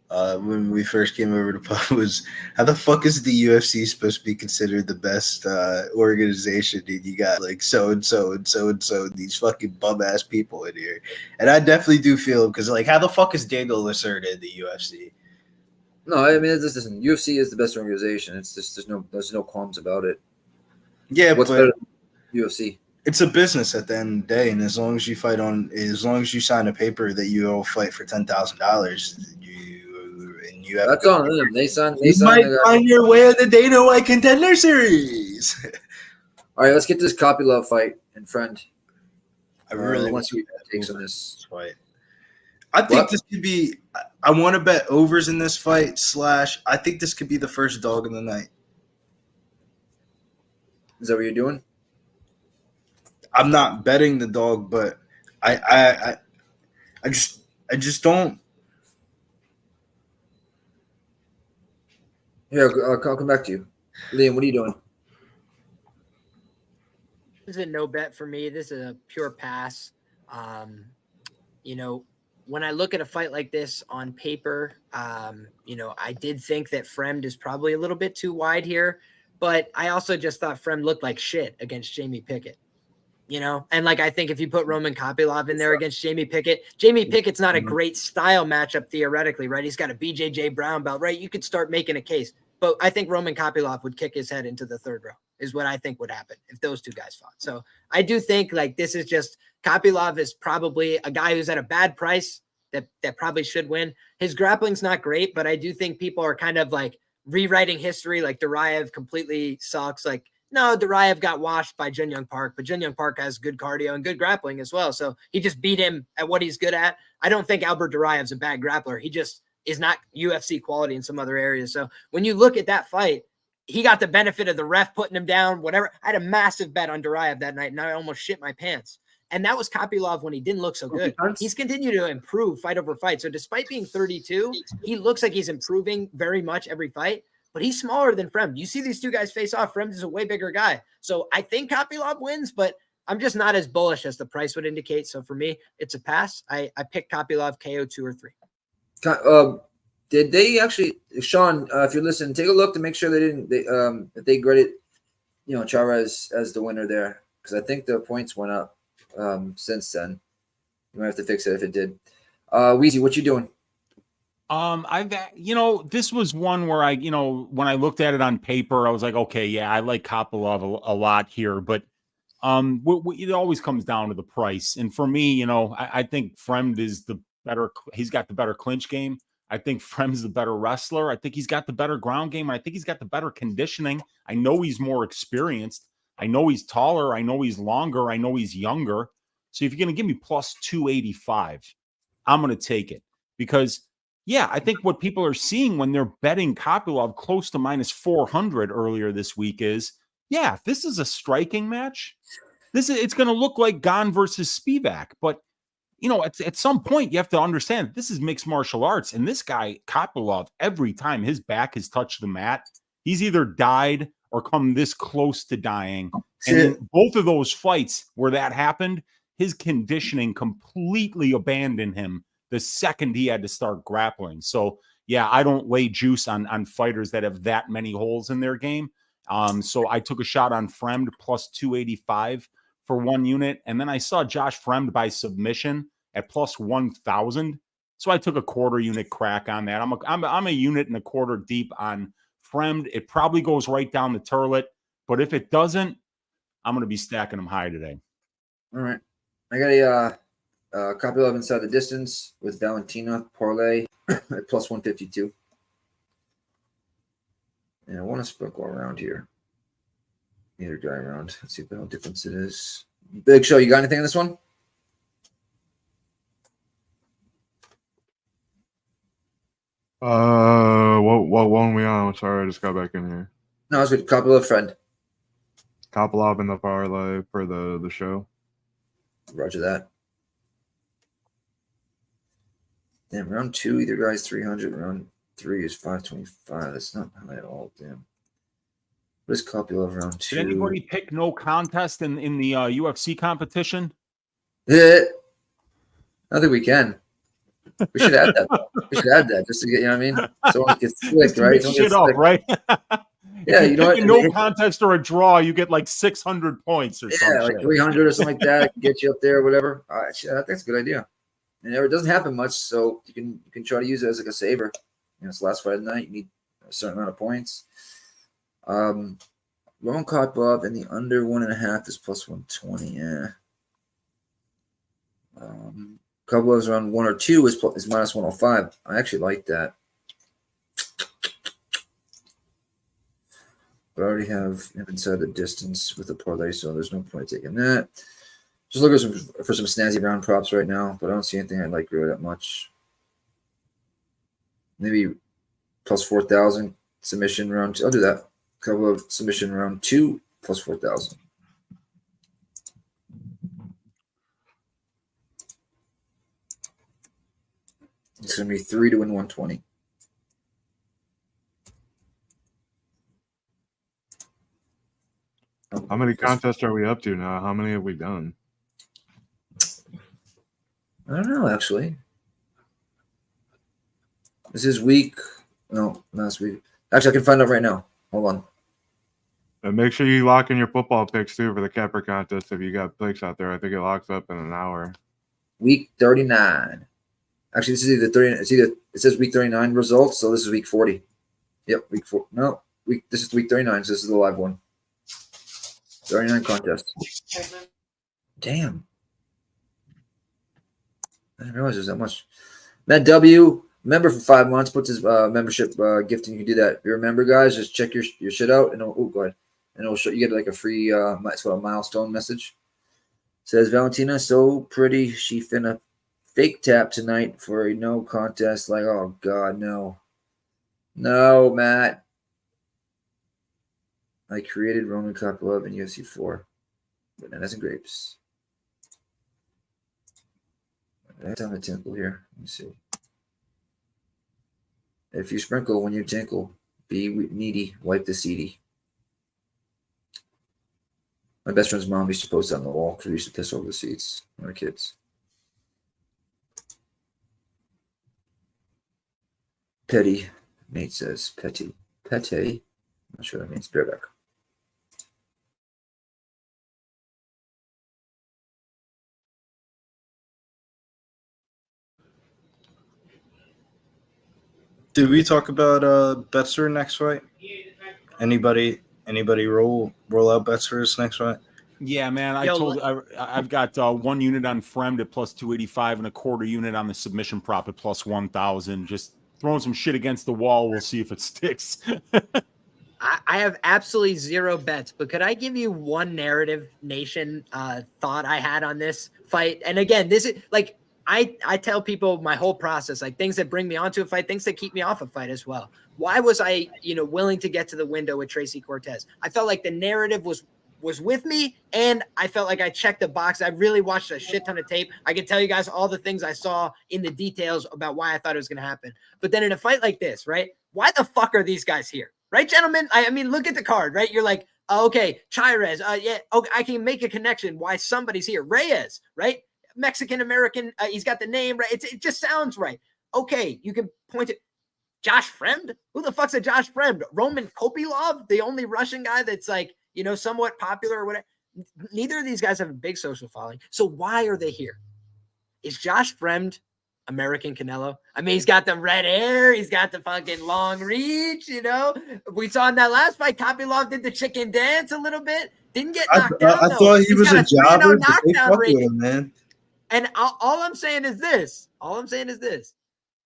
when we first came over to pub was, how the fuck is the UFC supposed to be considered the best organization? And you got like so-and-so and so-and-so, these fucking bum-ass people in here. And I definitely do feel, because like, how the fuck is Daniel Lacerda in the UFC? No, I mean, listen, UFC is the best organization. It's just there's no qualms about it. Yeah, what's better than UFC? It's a business at the end of the day, and as long as you sign a paper that you will fight for $10,000, you have. That's on them. They might find your way in the Dana White Contender Series. All right, let's get this Kopylov fight and friend. I really want to see what takes on this fight. I think this could be. I want to bet overs in this fight. / I think this could be the first dog of the night. Is that what you're doing? I'm not betting the dog, but I just don't. Here, I'll come back to you. Liam, what are you doing? This is a no bet for me. This is a pure pass. You know, when I look at a fight like this on paper, you know, I did think that Fremd is probably a little bit too wide here, but I also just thought Fremd looked like shit against Jamie Pickett. You know, and like, I think if you put Roman Kopylov in there against Jamie Pickett's not a great style matchup theoretically, right? He's got a BJJ brown belt, right? You could start making a case, but I think Roman Kopylov would kick his head into the third row is what I think would happen if those two guys fought. So I do think like this is just, Kopylov is probably a guy who's at a bad price that probably should win. His grappling's not great, but I do think people are kind of like rewriting history. Like Duraev completely sucks. Like, no, Duraev got washed by Jin Young Park, but Jin Young Park has good cardio and good grappling as well. So he just beat him at what he's good at. I don't think Albert Duraev's a bad grappler. He just is not UFC quality in some other areas. So when you look at that fight, he got the benefit of the ref putting him down, whatever. I had a massive bet on Duraev that night, and I almost shit my pants. And that was Kopylov when he didn't look so good. He's continued to improve fight over fight. So despite being 32, he looks like he's improving very much every fight. But he's smaller than Fremd. You see these two guys face off. Fremd is a way bigger guy. So I think Kopylov wins, but I'm just not as bullish as the price would indicate. So for me, it's a pass. I pick Kopylov KO 2 or 3. Did they actually, Sean? If you're listening, take a look to make sure they didn't. If they graded, Chavez as the winner there, because I think the points went up since then. You might have to fix it if it did. Weezy, what you doing? This was one where when I looked at it on paper, I was like, okay, yeah, I like Kopylov a lot here, but it always comes down to the price. And for me, I think Fremd is the better. He's got the better clinch game. I think Fremd's the better wrestler. I think he's got the better ground game. I think he's got the better conditioning. I know he's more experienced. I know he's taller. I know he's longer. I know he's younger. So if you're going to give me plus 285, I'm going to take it because, yeah, I think what people are seeing when they're betting Kopylov close to minus 400 earlier this week is, yeah, if this is a striking match, it's going to look like Gane versus Spivak. But, at some point, you have to understand this is mixed martial arts. And this guy, Kopylov, every time his back has touched the mat, he's either died or come this close to dying. And in both of those fights where that happened, his conditioning completely abandoned him the second he had to start grappling. So, yeah, I don't lay juice on fighters that have that many holes in their game. So I took a shot on Fremd plus 285 for 1 unit. And then I saw Josh Fremd by submission at plus 1,000. So I took a quarter unit crack on that. I'm a unit and a quarter deep on Fremd. It probably goes right down the turlet. But if it doesn't, I'm going to be stacking them high today. All right. I got a Kopylov inside the distance with Valentina parlay at plus 152. And I want to sprinkle around here. Either guy around. Let's see how difference it is. Big Show, you got anything on this one? What one we on? Sorry, I just got back in here. No, it's with Kopylov friend. Kopylov in the parlay for the show. Roger that. Damn, round 2, either guy's 300. Round 3 is 525. That's not high at all. Damn. What is Kopylov round 2? Did anybody pick no contest in the UFC competition? I don't think we can. We should add that. We should add that just to get, I mean? Someone gets slick, right? Mix shit up, right? Yeah, you know what? No contest or a draw, you get like 600 points or something. Yeah, like 300 or something like that. Get you up there, whatever. All right, I think that's a good idea. And it doesn't happen much, so you can try to use it as like a saver. It's the last Friday night. You need a certain amount of points. Roman Kopylov and the under 1.5 is plus 120. Yeah. Kopylov's around 1 or 2 is minus 105. I actually like that. But I already have him inside the distance with the parlay, so there's no point taking that. Just looking for some snazzy round props right now, but I don't see anything I like really that much. Maybe plus 4,000 submission round 2. I'll do that. Kopylov submission round 2 plus 4,000. It's going to be 3 to win 120. How many contests are we up to now? How many have we done? I don't know, actually. This is week. No, last week. Actually, I can find out right now. Hold on. And make sure you lock in your football picks too for the capper contest if you got picks out there. I think it locks up in an hour. Week 39. Actually, this is either 30. It says week 39 results, so this is week 40. Yep, week 4. No, this is week 39, so this is the live one. 39 contest. Damn. I didn't realize there's that much. Matt W, member for 5 months, puts his membership gift, and you can do that. If you remember, guys, just check your shit out, and go ahead. And it'll show you get like a free it's called a milestone message. Says Valentina, so pretty, she finna fake tap tonight for a no contest. Like, oh god, no. No, Matt. I created Roman Kopylov in UFC 4. Bananas and grapes. I have a tinkle here. Let me see. If you sprinkle when you tinkle, be needy, wipe the seedy. My best friend's mom used to post that on the wall because we used to piss over the seats when we were kids. Petty. Nate says petty. Petty. I'm not sure that means. Be right back. Did we talk about bets for next fight? Anybody roll out bets for his next fight? Yeah, man. I've got 1 unit on Fremd at plus 285 and a quarter unit on the submission prop at plus 1,000. Just throwing some shit against the wall. We'll see if it sticks. I have absolutely 0 bets, but could I give you one narrative nation thought I had on this fight? And again, this is like, I tell people my whole process, like things that bring me onto a fight, things that keep me off a fight as well. Why was I, willing to get to the window with Tracy Cortez? I felt like the narrative was with me, and I felt like I checked the box. I really watched a shit ton of tape. I can tell you guys all the things I saw in the details about why I thought it was going to happen. But then in a fight like this, right? Why the fuck are these guys here? Right, gentlemen? I mean, look at the card, right? You're like, oh, okay, Chirez, yeah, okay, I can make a connection why somebody's here. Reyes, right? Mexican-American, he's got the name, right? It just sounds right. Okay, you can point it. Josh Fremd? Who the fuck's a Josh Fremd? Roman Kopylov, the only Russian guy that's like, somewhat popular or whatever. Neither of these guys have a big social following. So why are they here? Is Josh Fremd American Canelo? I mean, he's got the red hair. He's got the fucking long reach, We saw in that last fight, Kopylov did the chicken dance a little bit. Didn't get knocked down. I thought he was a jobber. They fuck with him, man. And all I'm saying is this.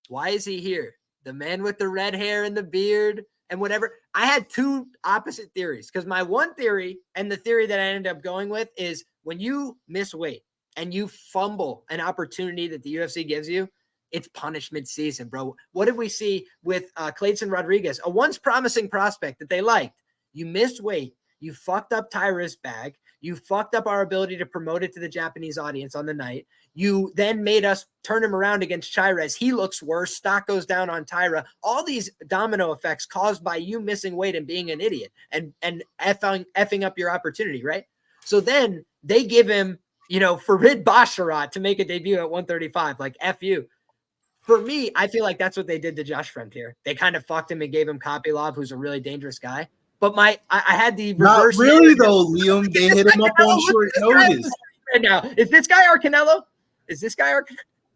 Why is he here? The man with the red hair and the beard and whatever. I had 2 opposite theories because my one theory and the theory that I ended up going with is when you miss weight and you fumble an opportunity that the UFC gives you, it's punishment season, bro. What did we see with Clayton Rodriguez, a once promising prospect that they liked? You missed weight. You fucked up Tyra's bag. You fucked up our ability to promote it to the Japanese audience on the night. You then made us turn him around against Chirez. He looks worse. Stock goes down on Tyra. All these domino effects caused by you missing weight and being an idiot and effing up your opportunity, right? So then they give him, Farid Basharat to make a debut at 135, like F you. For me, I feel like that's what they did to Josh Fremd here. They kind of fucked him and gave him Kopylov, who's a really dangerous guy. But I had the reverse. Not really though, Liam. They hit him up on short notice. Right now, is this guy our Canelo?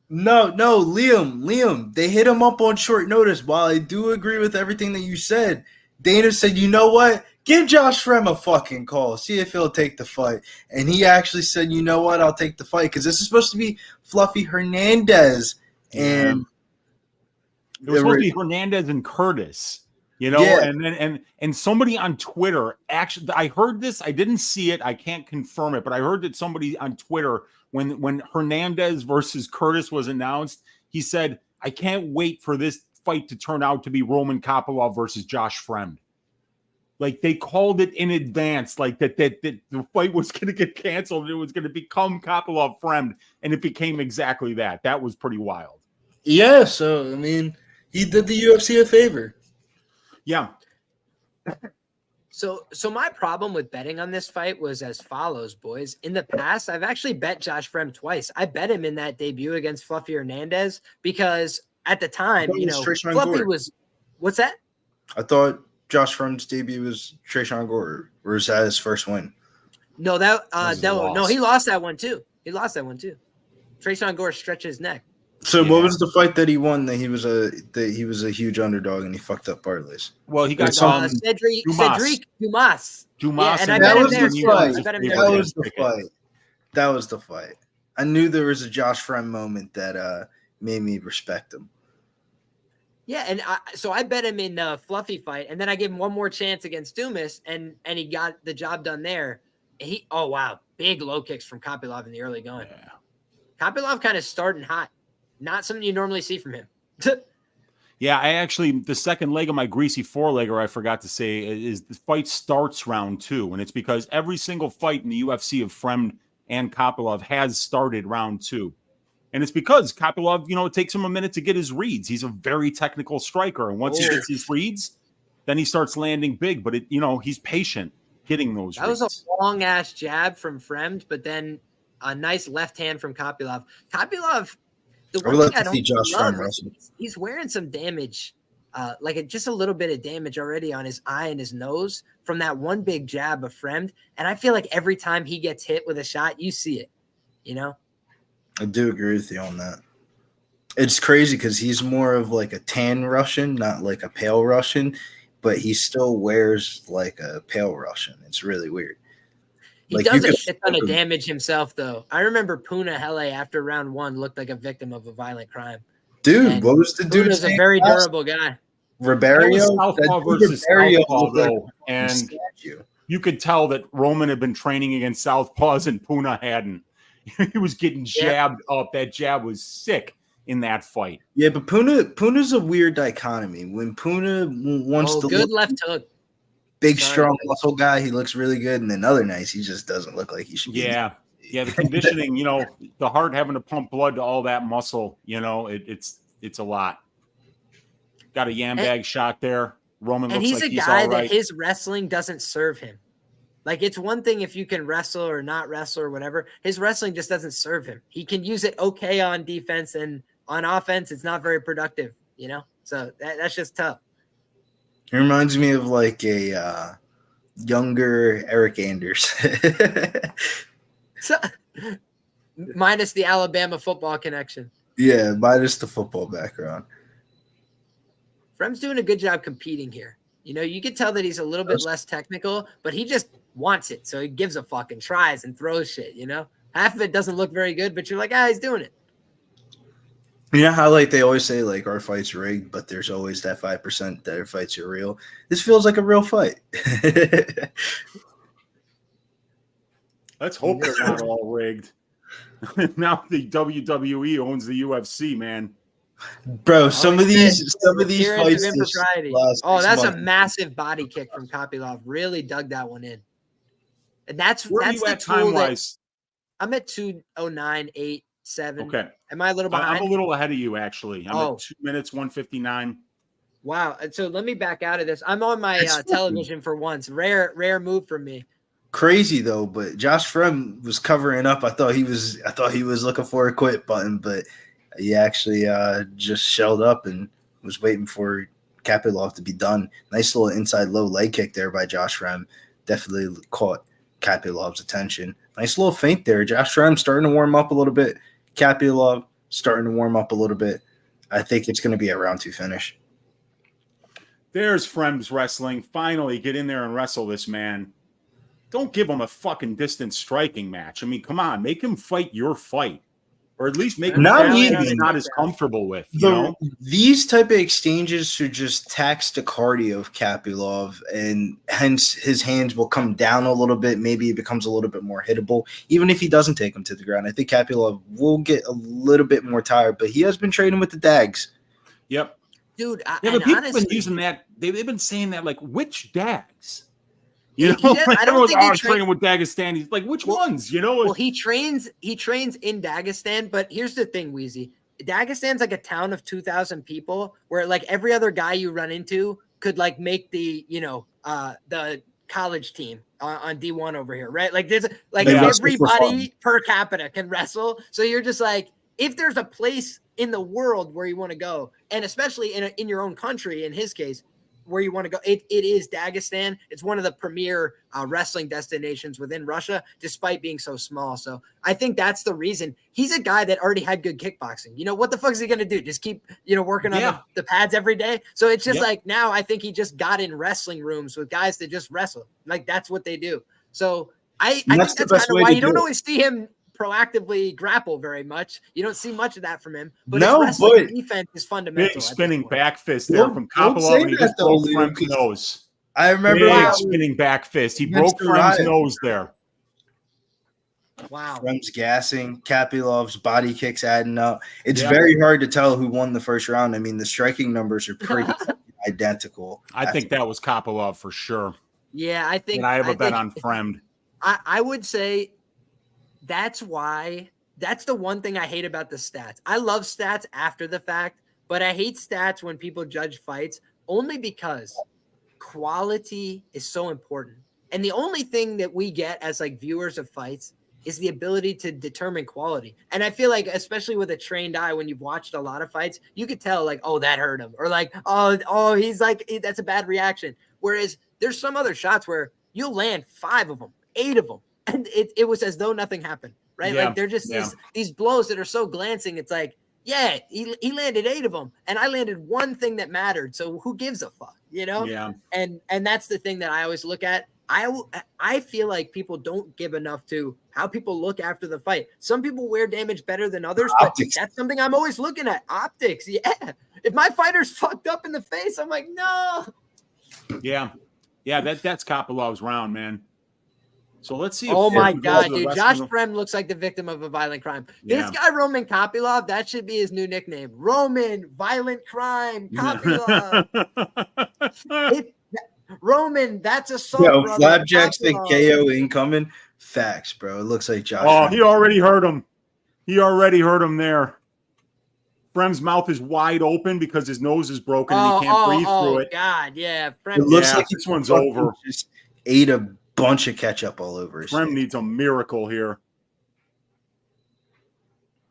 No, Liam. They hit him up on short notice. While I do agree with everything that you said, Dana said, you know what? Give Josh Fremd a fucking call. See if he'll take the fight. And he actually said, you know what? I'll take the fight because this is supposed to be Fluffy Hernandez. And it was supposed to be Hernandez and Curtis. And somebody on Twitter, actually, I heard this. I didn't see it. I can't confirm it, but I heard that somebody on Twitter, when Hernandez versus Curtis was announced, he said, I can't wait for this fight to turn out to be Roman Kopylov versus Josh Fremd. Like they called it in advance, like that the fight was going to get canceled and it was going to become Kopylov Fremd, and it became exactly that. That was pretty wild. Yeah, so I mean, he did the UFC a favor. Yeah. So my problem with betting on this fight was as follows, boys. In the past, I've actually bet Josh Fremd twice. I bet him in that debut against Fluffy Hernandez because at the time, Fluffy was – what's that? I thought Josh Fremd's debut was Trayshawn Gore, or was that his first win? No, he lost that one too. Trayshawn Gore stretched his neck. So what was the fight that he won that he was a huge underdog and he fucked up parlays? Well, he got Cedric Dumas. Yeah, and I bet him there too. That was the fight. I knew there was a Josh Fremd moment that made me respect him. Yeah, and so I bet him in the Fluffy fight, and then I gave him one more chance against Dumas, and he got the job done there. Big low kicks from Kopylov in the early going. Yeah. Kopylov kind of starting hot. Not something you normally see from him. Yeah, the second leg of my greasy 4-legger, I forgot to say, is the fight starts round 2. And it's because every single fight in the UFC of Fremd and Kopylov has started round 2. And it's because Kopylov, it takes him a minute to get his reads. He's a very technical striker. And once he gets his reads, then he starts landing big. But, he's patient getting those reads. That was a long-ass jab from Fremd, but then a nice left hand from Kopylov. Kopylov... The one thing I don't love is he's wearing some damage just a little bit of damage already on his eye and his nose from that one big jab of Fremd. And I feel like every time he gets hit with a shot, you see it, you know? I do agree with you on that. It's crazy because he's more of like a tan Russian, not like a pale Russian, but he still wears like a pale Russian. It's really weird. He does a shit ton of damage himself, though. I remember Puna Hele after round 1 looked like a victim of a violent crime. Dude, and what was the dude? Puna's a very durable guy. Ribeiro? Southpaw versus Southpaw, though, and you could tell that Roman had been training against Southpaws and Puna hadn't. He was getting jabbed up. That jab was sick in that fight. Yeah, but Puna's a weird dichotomy. When Puna wants to good look left hook, big, strong muscle guy, he looks really good, and then other nights he just doesn't look like he should. Yeah, the conditioning, the heart having to pump blood to all that muscle, it's a lot. Got a yam bag shot there. Roman looks like he's all right. And he's a guy that his wrestling doesn't serve him. Like, it's one thing if you can wrestle or not wrestle or whatever. His wrestling just doesn't serve him. He can use it okay on defense, and on offense, it's not very productive, So that's just tough. He reminds me of like a younger Eric Anders. So, minus the Alabama football connection. Yeah, minus the football background. Fremd's doing a good job competing here. You can tell that he's a little bit less technical, but he just wants it. So he gives a fuck and tries and throws shit, Half of it doesn't look very good, but you're like, he's doing it. You know how like they always say like our fight's rigged, but there's always that 5% that our fights are real. This feels like a real fight. Let's hope they're not all rigged. Now the WWE owns the UFC, man. Bro, some of these fights. That's a massive body kick from Kopylov. Really dug that one in. And that's Where are you at time-wise? I'm at 2:09.87. Okay. Am I a little behind? I'm a little ahead of you, actually. I'm at 2 minutes, 1:59. Wow. And so let me back out of this. I'm on my television for once. Rare move from me. Crazy though, but Josh Fremd was covering up. I thought he was looking for a quit button, but he actually just shelled up and was waiting for Kopylov to be done. Nice little inside low leg kick there by Josh Fremd. Definitely caught Kopylov's attention. Nice little feint there. Josh Fremd starting to warm up a little bit. Kopylov starting to warm up a little bit. I think it's going to be a round 2 finish. There's Fremd's wrestling. Finally, get in there and wrestle this man. Don't give him a fucking distance striking match. I mean, come on. Make him fight your fight. Or at least make him not as comfortable with. These type of exchanges should just tax the cardio of Kopylov, and hence his hands will come down a little bit. Maybe it becomes a little bit more hittable, even if he doesn't take him to the ground. I think Kopylov will get a little bit more tired, but he has been training with the Dags. Yep. Dude, but people have been using that. They've been saying that, like, which Dags? I don't think he's training with Dagestan. He's like, which ones? Well, he trains in Dagestan, but here's the thing, Wheezy. Dagestan's like a town of 2,000 people where like every other guy you run into could like make the college team on D1 over here, right? Like there's like everybody per capita can wrestle. So you're just like, if there's a place in the world where you want to go, and especially in your own country, in his case, where you want to go, it is Dagestan. It's one of the premier wrestling destinations within Russia, despite being so small. So I think that's the reason. He's a guy that already had good kickboxing. What the fuck is he going to do? Just keep, working on the pads every day? So it's just like now I think he just got in wrestling rooms with guys that just wrestle. Like that's what they do. So I think that's kind of why you don't always see him proactively grapple very much. You don't see much of that from him, but his wrestling defense is fundamental. Big spinning back fist there from Kopylov, and he just broke Fremd's nose. I remember spinning back fist. He broke Fremd's nose there. Wow. Fremd's gassing. Kopylov's body kicks adding up. It's very hard to tell who won the first round. I mean, the striking numbers are pretty identical. I think that was Kopylov for sure. Yeah, I think. And I have a bet on Fremd. I would say that's the one thing I hate about the stats. I love stats after the fact, but I hate stats when people judge fights only because quality is so important. And the only thing that we get as like viewers of fights is the ability to determine quality. And I feel like, especially with a trained eye, when you've watched a lot of fights, you could tell like, oh, that hurt him, or like, oh, he's like, that's a bad reaction. Whereas there's some other shots where you'll land 5 of them, 8 of them, and it was as though nothing happened, right? Yeah, Like they're just these blows that are so glancing. It's like, yeah, he landed 8 of them, and I landed one thing that mattered. So who gives a fuck, you know? Yeah. And that's the thing that I always look at. I feel like people don't give enough to how people look after the fight. Some people wear damage better than others, Optics. but that's something I'm always looking at. Optics, yeah. If my fighter's fucked up in the face, I'm like, no. Yeah. That's Kopilov's round, man. So let's see. Oh my God, dude! Josh Frem looks like the victim of a violent crime. This guy, Roman Kopylov, that should be his new nickname. Roman Violent Crime Kopylov. Roman, that's assault. Yo, brother. Flapjacks the Kopylov. KO incoming. Facts, bro. It looks like Josh. Oh, he already hurt him. There. Frem's mouth is wide open because his nose is broken and he can't breathe through it. Oh God, yeah. Frem, It looks like this one's over. Just ate a bunch of ketchup all over his Frem face. needs a miracle here.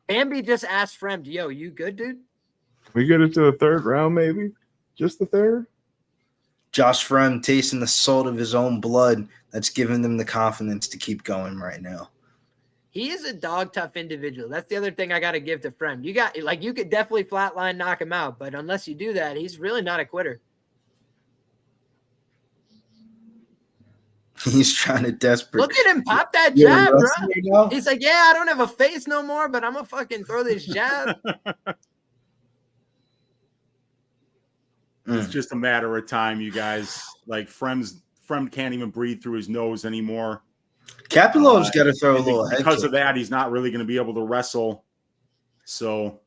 Bambi just asked Frem, yo, you good, dude? We get it to the 3rd round, maybe? Just the 3rd? Josh Frem tasting the salt of his own blood. That's giving them the confidence to keep going right now. He is a dog tough individual. That's the other thing I got to give to Frem. You could definitely flatline knock him out, but unless you do that, he's really not a quitter. He's trying to desperate. Look at him pop that Yeah, jab, wrestling bro. now? He's like, yeah, I don't have a face no more, but I'm going to fucking throw this jab. It's just a matter of time, you guys. Like Frem can't even breathe through his nose anymore. Kapilov's got to throw a little head because kick. of that. He's not really going to be able to wrestle. So,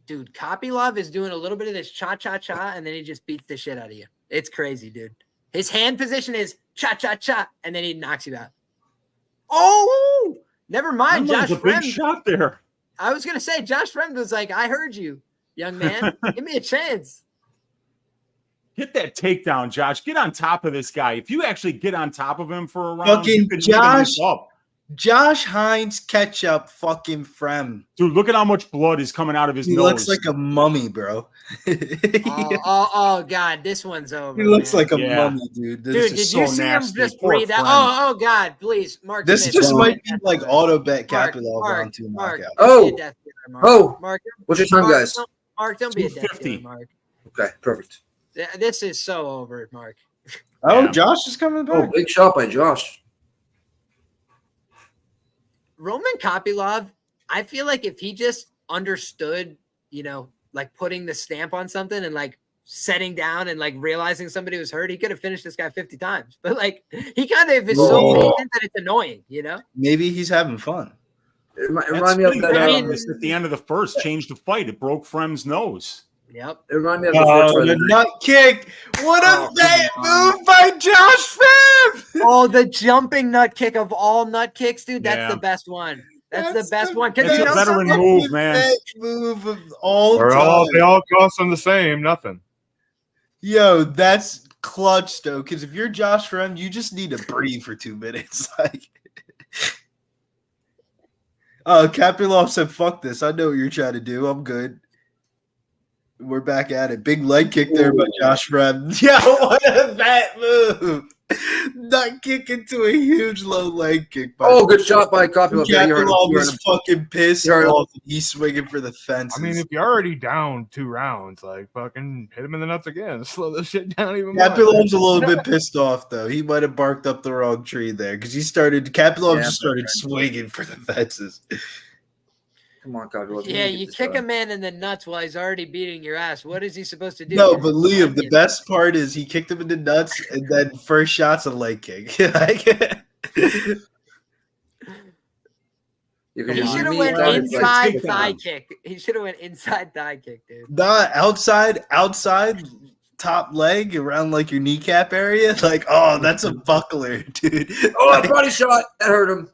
Dude, Kopylov is doing a little bit of this cha-cha-cha, and then he just beats the shit out of you. It's crazy, dude. His hand position is cha-cha-cha, and then he knocks you out. Oh, never mind. that Josh was a big Frem. shot there. I was going to say, Josh Frem was like, I heard you, young man. Give me a chance. Get that takedown, Josh. Get on top of this guy. If you actually get on top of him for a round, Fucking you could even this up. Josh Hines ketchup fucking Frem. Dude, look at how much blood is coming out of his He nose. looks like a mummy, bro. Oh, God, this one's over. He looks man. like a mummy, dude. Dude, This did is you so see nasty. him just Poor breathe out? Frem. Oh, God, please, Mark. This Smith, just don't might be be a like death auto bet Mark, Kopylov Mark, round 2 Mark, knockout. don't be a death killer, Mark. Oh, Mark, what's your time, Mark, guys? Mark, don't be a death killer, 250. Mark. Okay, perfect. This is so over, Mark. Oh, Yeah. Josh is coming Oh, back. big shot by Josh. Roman Kopylov, I feel like if he just understood, like putting the stamp on something and like setting down and like realizing somebody was hurt, he could have finished this guy 50 times. But like he kind of is so Whoa. patient that it's annoying, Maybe he's having fun. It That reminded me of spinning that. back fist at the end of the first changed the fight. It broke Frem's nose. Yep. It reminded me of the first Oh, fight. the nut kick. What a Oh, bad come on. move by Josh Frem. Oh, the jumping nut kick of all nut kicks, dude. That's Yeah. the best one. That's the best one. That's a veteran fucking move, man. best move of all They time. all cost them the same, nothing. Yo, that's clutch though, because if you're Josh Frem, you just need to breathe for 2 minutes. Like, Kopylov said, "Fuck this! I know what you're trying to do. I'm good." We're back at it. Big leg kick there by Josh Frem. Yo, what a bad move! Nut kick into a huge low leg kick. By Oh, good shot by Kopylov. Yeah, you heard him. Kopylov You heard was him. fucking pissed You heard him. off. He's swinging for the fences. I mean, if you're already down 2 rounds, like fucking hit him in the nuts again. Slow this shit down even more. Kapilov's a little bit pissed off though. He might have barked up the wrong tree there because Kopylov Yeah, just started that's swinging for the fences. Come on, Kopylov. Yeah, need to you get this kick a done. man in the nuts while he's already beating your ass. What is he supposed to do? No, but Liam, the best part is he kicked him in the nuts, and then first shot's a leg kick. Like, You can He just should have meet went that, like, inside kick thigh down. kick. He should have went inside thigh kick, dude. not outside, top leg around like your kneecap area. Like, oh, that's a buckler, dude. Oh, Like, a body shot. That hurt him.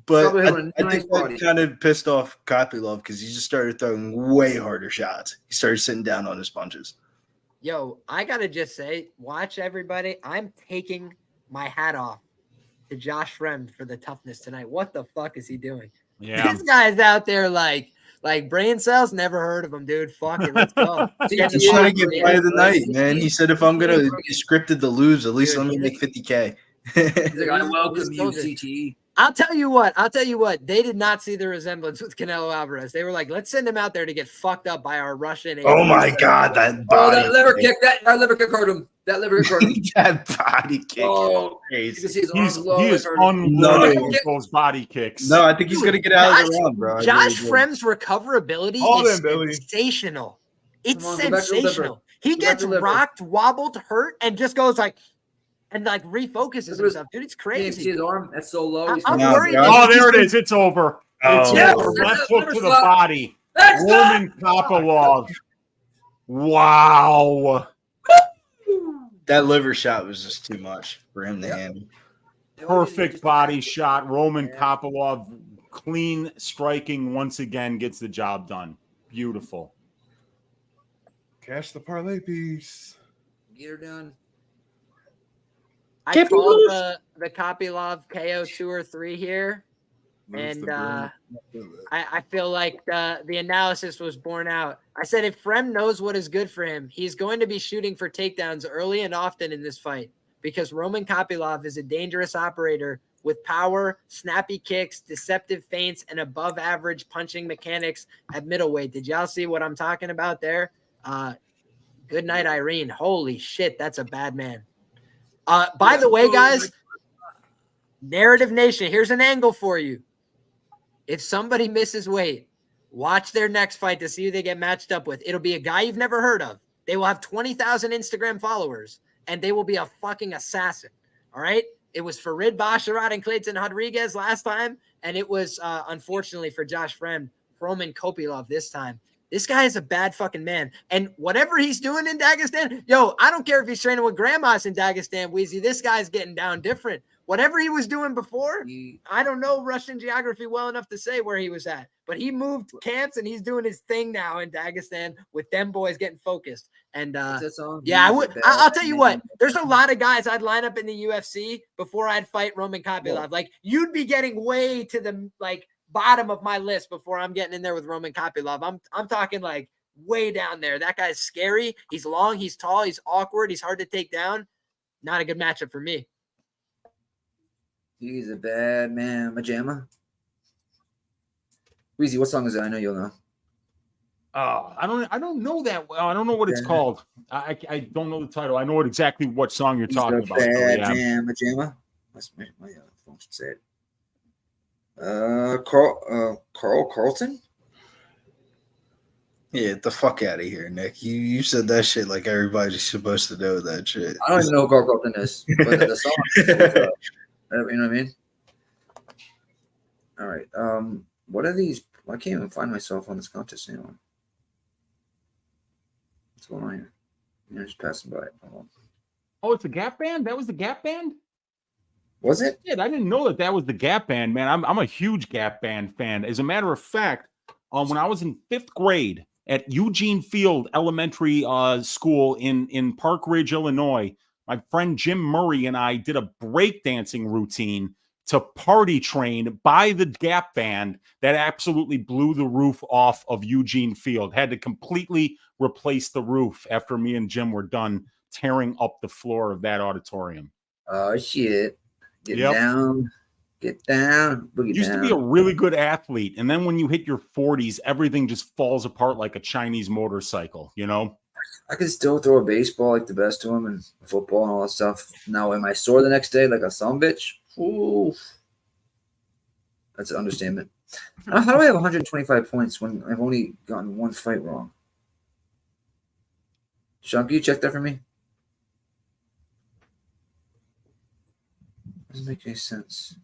but Probably I, hit him in I a think nice that body. kind of pissed off Kopylov because he just started throwing way harder shots. He started sitting down on his punches. Yo, I gotta just say, watch everybody. I'm taking my hat off. to Josh Fremd for the toughness tonight. What the fuck is he doing? Yeah. This guy's out there like brain cells. Never heard of him, dude. Fuck it, let's go. Just trying to get fight of the night, man. He said if I'm gonna be scripted to lose, at least let me make 50K. He's like, I welcome you, CTE. I'll tell you what. They did not see the resemblance with Canelo Alvarez. They were like, let's send him out there to get fucked up by our Russian. Oh my God, that body. that liver kick. That liver kick hurt him. That liver kick hurt him. That body kick. Oh, crazy. you can see his He arms low. is It hurt him. unloading with those body kicks. No, I think he's gonna get out of the round, bro. Josh Fremd's recoverability is sensational. It's Come on, go back to the liver. sensational. He Go back gets to the liver. rocked, wobbled, hurt, and just goes like refocuses himself. Dude, it's You can see crazy. his arm. That's so low. He's I'm No, worried. bro. Oh, there it is. It's over. It's Oh. over. Yes, Left hook to the slap. body. Next Roman Kopylov. Wow. That liver shot was just too much for him to handle. Perfect body shot. Roman Kopylov, clean striking once again, gets the job done. Beautiful. Cash the parlay piece. Get her done. I Can't called believe- the Kopylov KO 2 or 3 here, and I feel like the analysis was borne out. I said if Fremd knows what is good for him, he's going to be shooting for takedowns early and often in this fight because Roman Kopylov is a dangerous operator with power, snappy kicks, deceptive feints, and above average punching mechanics at middleweight. Did y'all see what I'm talking about there? Good night, Irene. Holy shit, that's a bad man. By the way, guys, Narrative Nation, here's an angle for you. If somebody misses weight, watch their next fight to see who they get matched up with. It'll be a guy you've never heard of. They will have 20,000 Instagram followers, and they will be a fucking assassin. All right? It was Farid Basharat and Clayton Rodriguez last time, and it was, unfortunately for Josh Fremd, Roman Kopylov this time. This guy is a bad fucking man. And whatever he's doing in Dagestan, yo, I don't care if he's training with grandmas in Dagestan, Wheezy. This guy's getting down different. Whatever he was doing before, I don't know Russian geography well enough to say where he was at. But he moved camps and he's doing his thing now in Dagestan with them boys getting focused. And yeah, I'll tell you what, there's a lot of guys I'd line up in the UFC before I'd fight Roman Kopylov. Like you'd be getting way to the bottom of my list before I'm getting in there with Roman Kopylov. I'm talking like way down there. That guy's scary. He's long, he's tall, he's awkward, he's hard to take down. Not a good matchup for me. He's a bad man. Majama. Weezy, what song is that? I know you'll know. I don't know that well. I don't know what it's called. I don't know the title. I know exactly what song you're talking about. Bad man, Majama. That's my phone should say it. Carl Carlton? Yeah, get the fuck out of here, Nick. You said that shit like everybody's supposed to know that shit. I don't even know who Carl Carlton is, but the song. You know what I mean? All right. What are these? I can't even find myself on this contest anymore. What's going on here? You're just passing by. Oh, it's the Gap Band? That was the Gap Band? Was it? Yeah, I didn't know that was the Gap Band, man. I'm a huge Gap Band fan. As a matter of fact, when I was in 5th grade at Eugene Field Elementary School in Park Ridge, Illinois, my friend Jim Murray and I did a breakdancing routine to Party Train by the Gap Band that absolutely blew the roof off of Eugene Field. Had to completely replace the roof after me and Jim were done tearing up the floor of that auditorium. Oh, shit. Get down. Get down. Boogie Used down. to be a really good athlete. And then when you hit your 40s, everything just falls apart like a Chinese motorcycle, you know? I could still throw a baseball like the best of them and football and all that stuff. Now, am I sore the next day like a sumbitch? Ooh. That's an understatement. How do I have 125 points when I've only gotten one fight wrong? Sean, can you check that for me? Doesn't make any sense.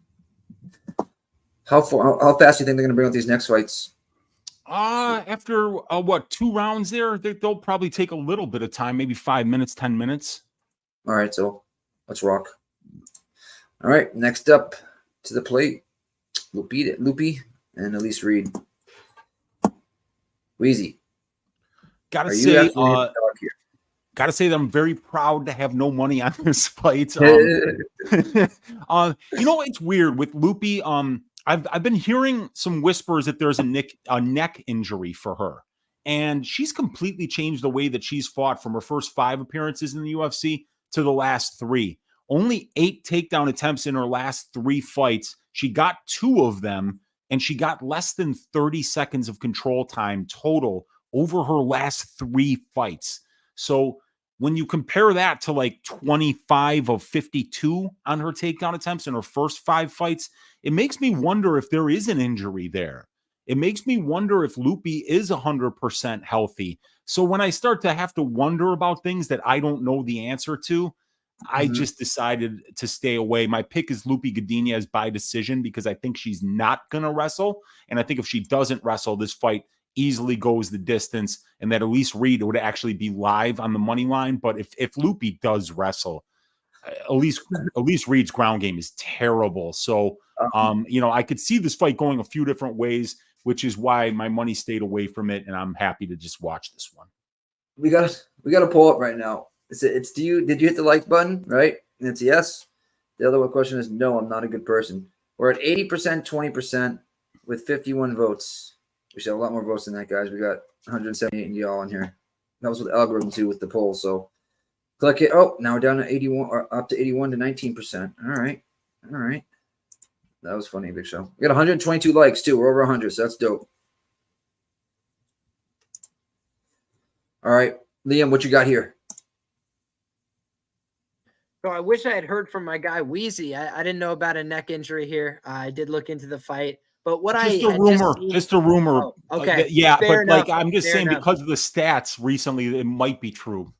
How fast do you think they're going to bring out these next fights? After 2 rounds there, they'll probably take a little bit of time, maybe 5 minutes, 10 minutes. All right, so let's rock. All right, next up to the plate, Lupita, and Elise Reed. Wheezy. Gotta say that I'm very proud to have no money on this fight. You know, it's weird with Loopy. I've been hearing some whispers that there's a neck injury for her, and she's completely changed the way that she's fought from her first 5 appearances in the UFC to the last 3. Only 8 takedown attempts in her last 3 fights. She got 2 of them, and she got less than 30 seconds of control time total over her last 3 fights. So when you compare that to like 25 of 52 on her takedown attempts in her first 5 fights, it makes me wonder if there is an injury there. It makes me wonder if Loopy is 100% healthy. So when I start to have to wonder about things that I don't know the answer to, I just decided to stay away. My pick is Loopy Godinez by decision because I think she's not going to wrestle. And I think if she doesn't wrestle, this fight easily goes the distance, and that Elise Reed would actually be live on the money line. But if Loopy does wrestle, Elise Reed's ground game is terrible. So, you know, I could see this fight going a few different ways, which is why my money stayed away from it. And I'm happy to just watch this one. We got to pull up right now. Did you hit the like button, right? And it's yes. The other question is no, I'm not a good person. We're at 80%, 20% with 51 votes. We should have a lot more votes than that, guys. We got 178 y'all in here. That was with the algorithm too with the poll. So click it. Oh, now we're down to 81 or up to 81 to 19%. All right. That was funny, Big Show. We got 122 likes too. We're over 100, so that's dope. All right, Liam, what you got here? So I wish I had heard from my guy Wheezy. I didn't know about a neck injury here. I did look into the fight, but what Just a rumor. Oh, okay. Yeah, Fair but enough. like I'm just Fair saying enough. because of the stats recently, it might be true.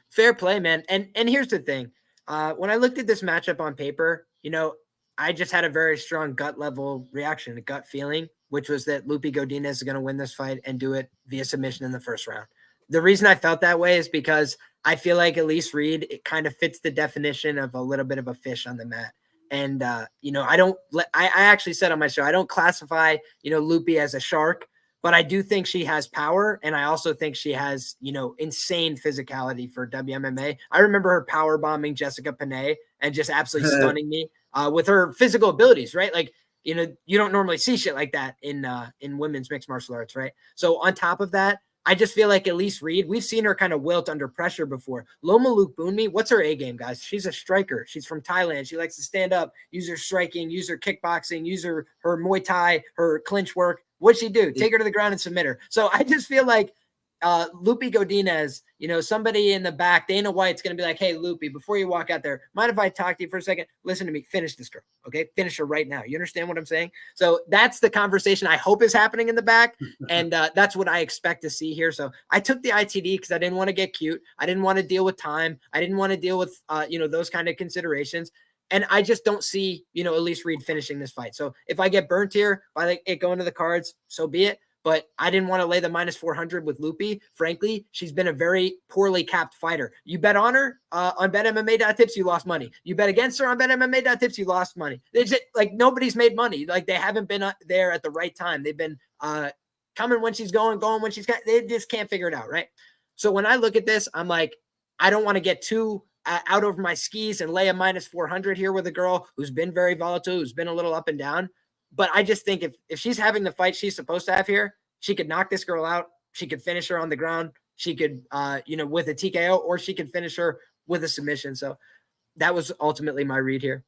Fair play, man. And here's the thing. When I looked at this matchup on paper, you know, I just had a very strong gut level reaction, a gut feeling, which was that Loopy Godinez is going to win this fight and do it via submission in the first round. The reason I felt that way is because I feel like Elise Reed, it kind of fits the definition of a little bit of a fish on the mat. And, you know, I actually said on my show, I don't classify, you know, Loopy as a shark, but I do think she has power. And I also think she has, you know, insane physicality for WMMA. I remember her power bombing Jessica Panay and just absolutely stunning me with her physical abilities, right? Like, you know, you don't normally see shit like that in women's mixed martial arts, right? So on top of that, I just feel like Elise Reed, we've seen her kind of wilt under pressure before. Loma Lukbunmi, what's her A game, guys? She's a striker. She's from Thailand. She likes to stand up, use her striking, use her kickboxing, use her Muay Thai, her clinch work. What'd she do? Take her to the ground and submit her. So I just feel like Loopy Godinez, you know, somebody in the back, Dana White's going to be like, hey, Loopy, before you walk out there, mind if I talk to you for a second? Listen to me. Finish this girl, okay? Finish her right now. You understand what I'm saying? So that's the conversation I hope is happening in the back, and that's what I expect to see here. So I took the ITD because I didn't want to get cute. I didn't want to deal with time. I didn't want to deal with, you know, those kind of considerations. And I just don't see, you know, Elise Reed finishing this fight. So if I get burnt here by it going to the cards, so be it. But I didn't want to lay the minus 400 with Loopy. Frankly, she's been a very poorly capped fighter. You bet on her on BetMMA.tips, you lost money. You bet against her on BetMMA.tips, you lost money. They just, like, nobody's made money. Like, they haven't been there at the right time. They've been coming when she's going when she's got. They just can't figure it out, right? So when I look at this, I'm like, I don't want to get too out over my skis and lay a minus 400 here with a girl who's been very volatile, who's been a little up and down. But I just think if she's having the fight she's supposed to have here, she could knock this girl out. She could finish her on the ground. She could, you know, with a TKO, or she could finish her with a submission. So that was ultimately my read here.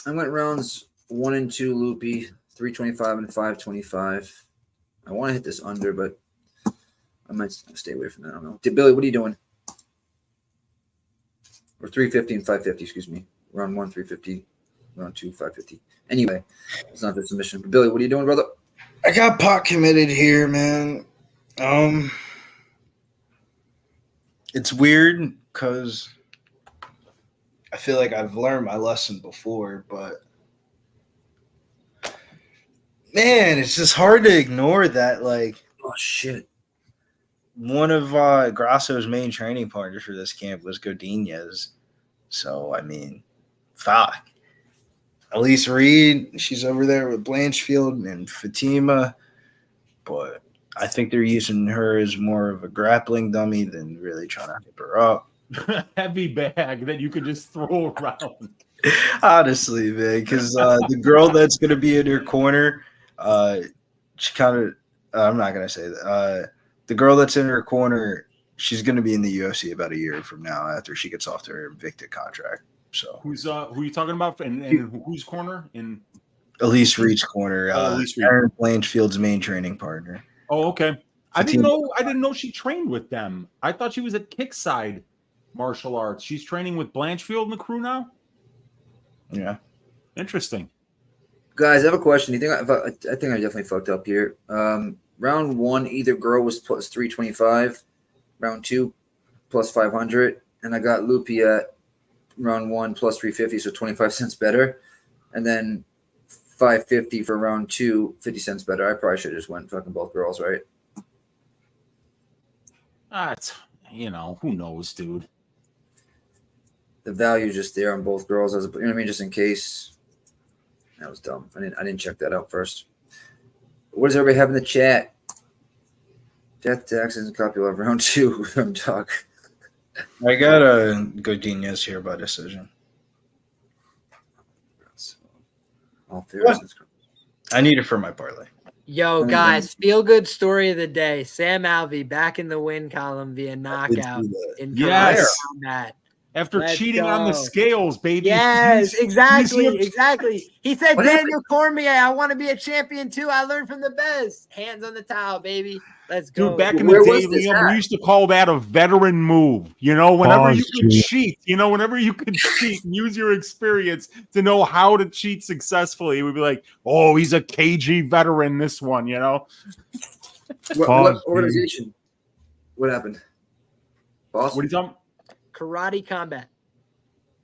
I went rounds 1 and 2, Loopy, 325 and 525. I want to hit this under, but I might stay away from that. I don't know. Billy, what are you doing? Or 350 and 550, excuse me. Round 1, 350. Round 2, 550. Anyway, it's not the submission. But Billy, what are you doing, brother? I got pot committed here, man. It's weird because I feel like I've learned my lesson before, but man, it's just hard to ignore that. Like, oh shit, one of Grasso's main training partners for this camp was Godinez. So I mean, fuck. Elise Reed, she's over there with Blanchfield and Fatima, but I think they're using her as more of a grappling dummy than really trying to hip her up. Heavy bag that you could just throw around. Honestly, man, because the girl that's gonna be in your corner, she kind of. I'm not gonna say that. The girl that's in her corner, she's gonna be in the UFC about a year from now after she gets off her Invicta contract. So who are you talking about? And whose corner? In Elise Reed's corner, Elise Reed. Aaron Blanchfield's main training partner. Oh, okay. I didn't know she trained with them. I thought she was at Kickside Martial Arts. She's training with Blanchfield and the crew now. Yeah, interesting. Guys, I have a question. You think I think I definitely fucked up here. Round 1, either girl was plus 325. Round 2, plus 500, and I got Loopy at round 1 plus 350, so 25 cents better, and then 550 for round 2, 50 cents better. I probably should have just went fucking both girls, right? It's, who knows, dude. The value just there on both girls, you know what I mean, just in case. That was dumb. I didn't check that out first. What does everybody have in the chat? Death taxes and Kopylov round 2 from Doc. I got a Godinez here by decision. I need it for my parlay. Yo, guys, feel good story of the day. Sam Alvey back in the win column via knockout in combat. After cheating on the scales, baby. Yes, exactly. He said, Daniel Cormier, I want to be a champion too. I learned from the best. Hands on the towel, baby. Let's go. Dude, back in the day, Liam, we used to call that a veteran move. Whenever you could cheat, whenever you could cheat and use your experience to know how to cheat successfully, we'd be like, oh, he's a KG veteran, this one, What organization? What happened? Boston? What are you talking about? Karate Combat.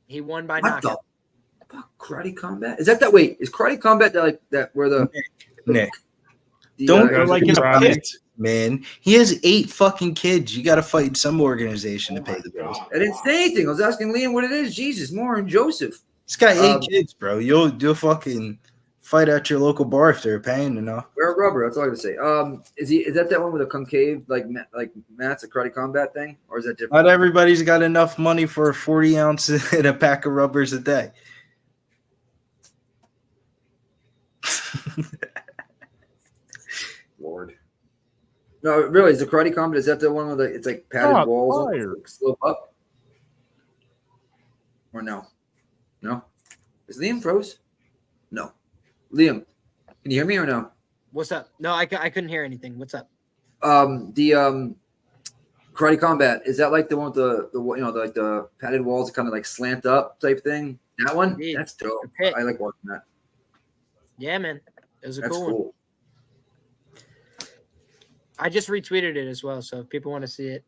He won by knockout. Karate Combat? Is that wait, is Karate Combat that where the Nick? Don't like in a pit, man. He has 8 fucking kids. You got to fight some organization to pay the bills. I didn't say anything. I was asking Liam what it is. Jesus, more and Joseph. He's got 8 kids, bro. You'll fucking fight at your local bar if they're paying enough. Wear a rubber. That's all I gotta say. Is that one with a concave like Matt's a Karate Combat thing, or is that different? Not everybody's got enough money for 40 ounces and a pack of rubbers a day. Lord. No, really, is the Karate Combat, is that the one with it's like padded walls that slope up? Or no? No? Is Liam froze? No. Liam, can you hear me or no? What's up? No, I couldn't hear anything. What's up? The Karate Combat, is that like the one with the padded walls kind of like slant up type thing? That one? Indeed. That's dope. I like watching that. Yeah, man. It was a That's cool one. cool. I just retweeted it as well, so if people want to see it.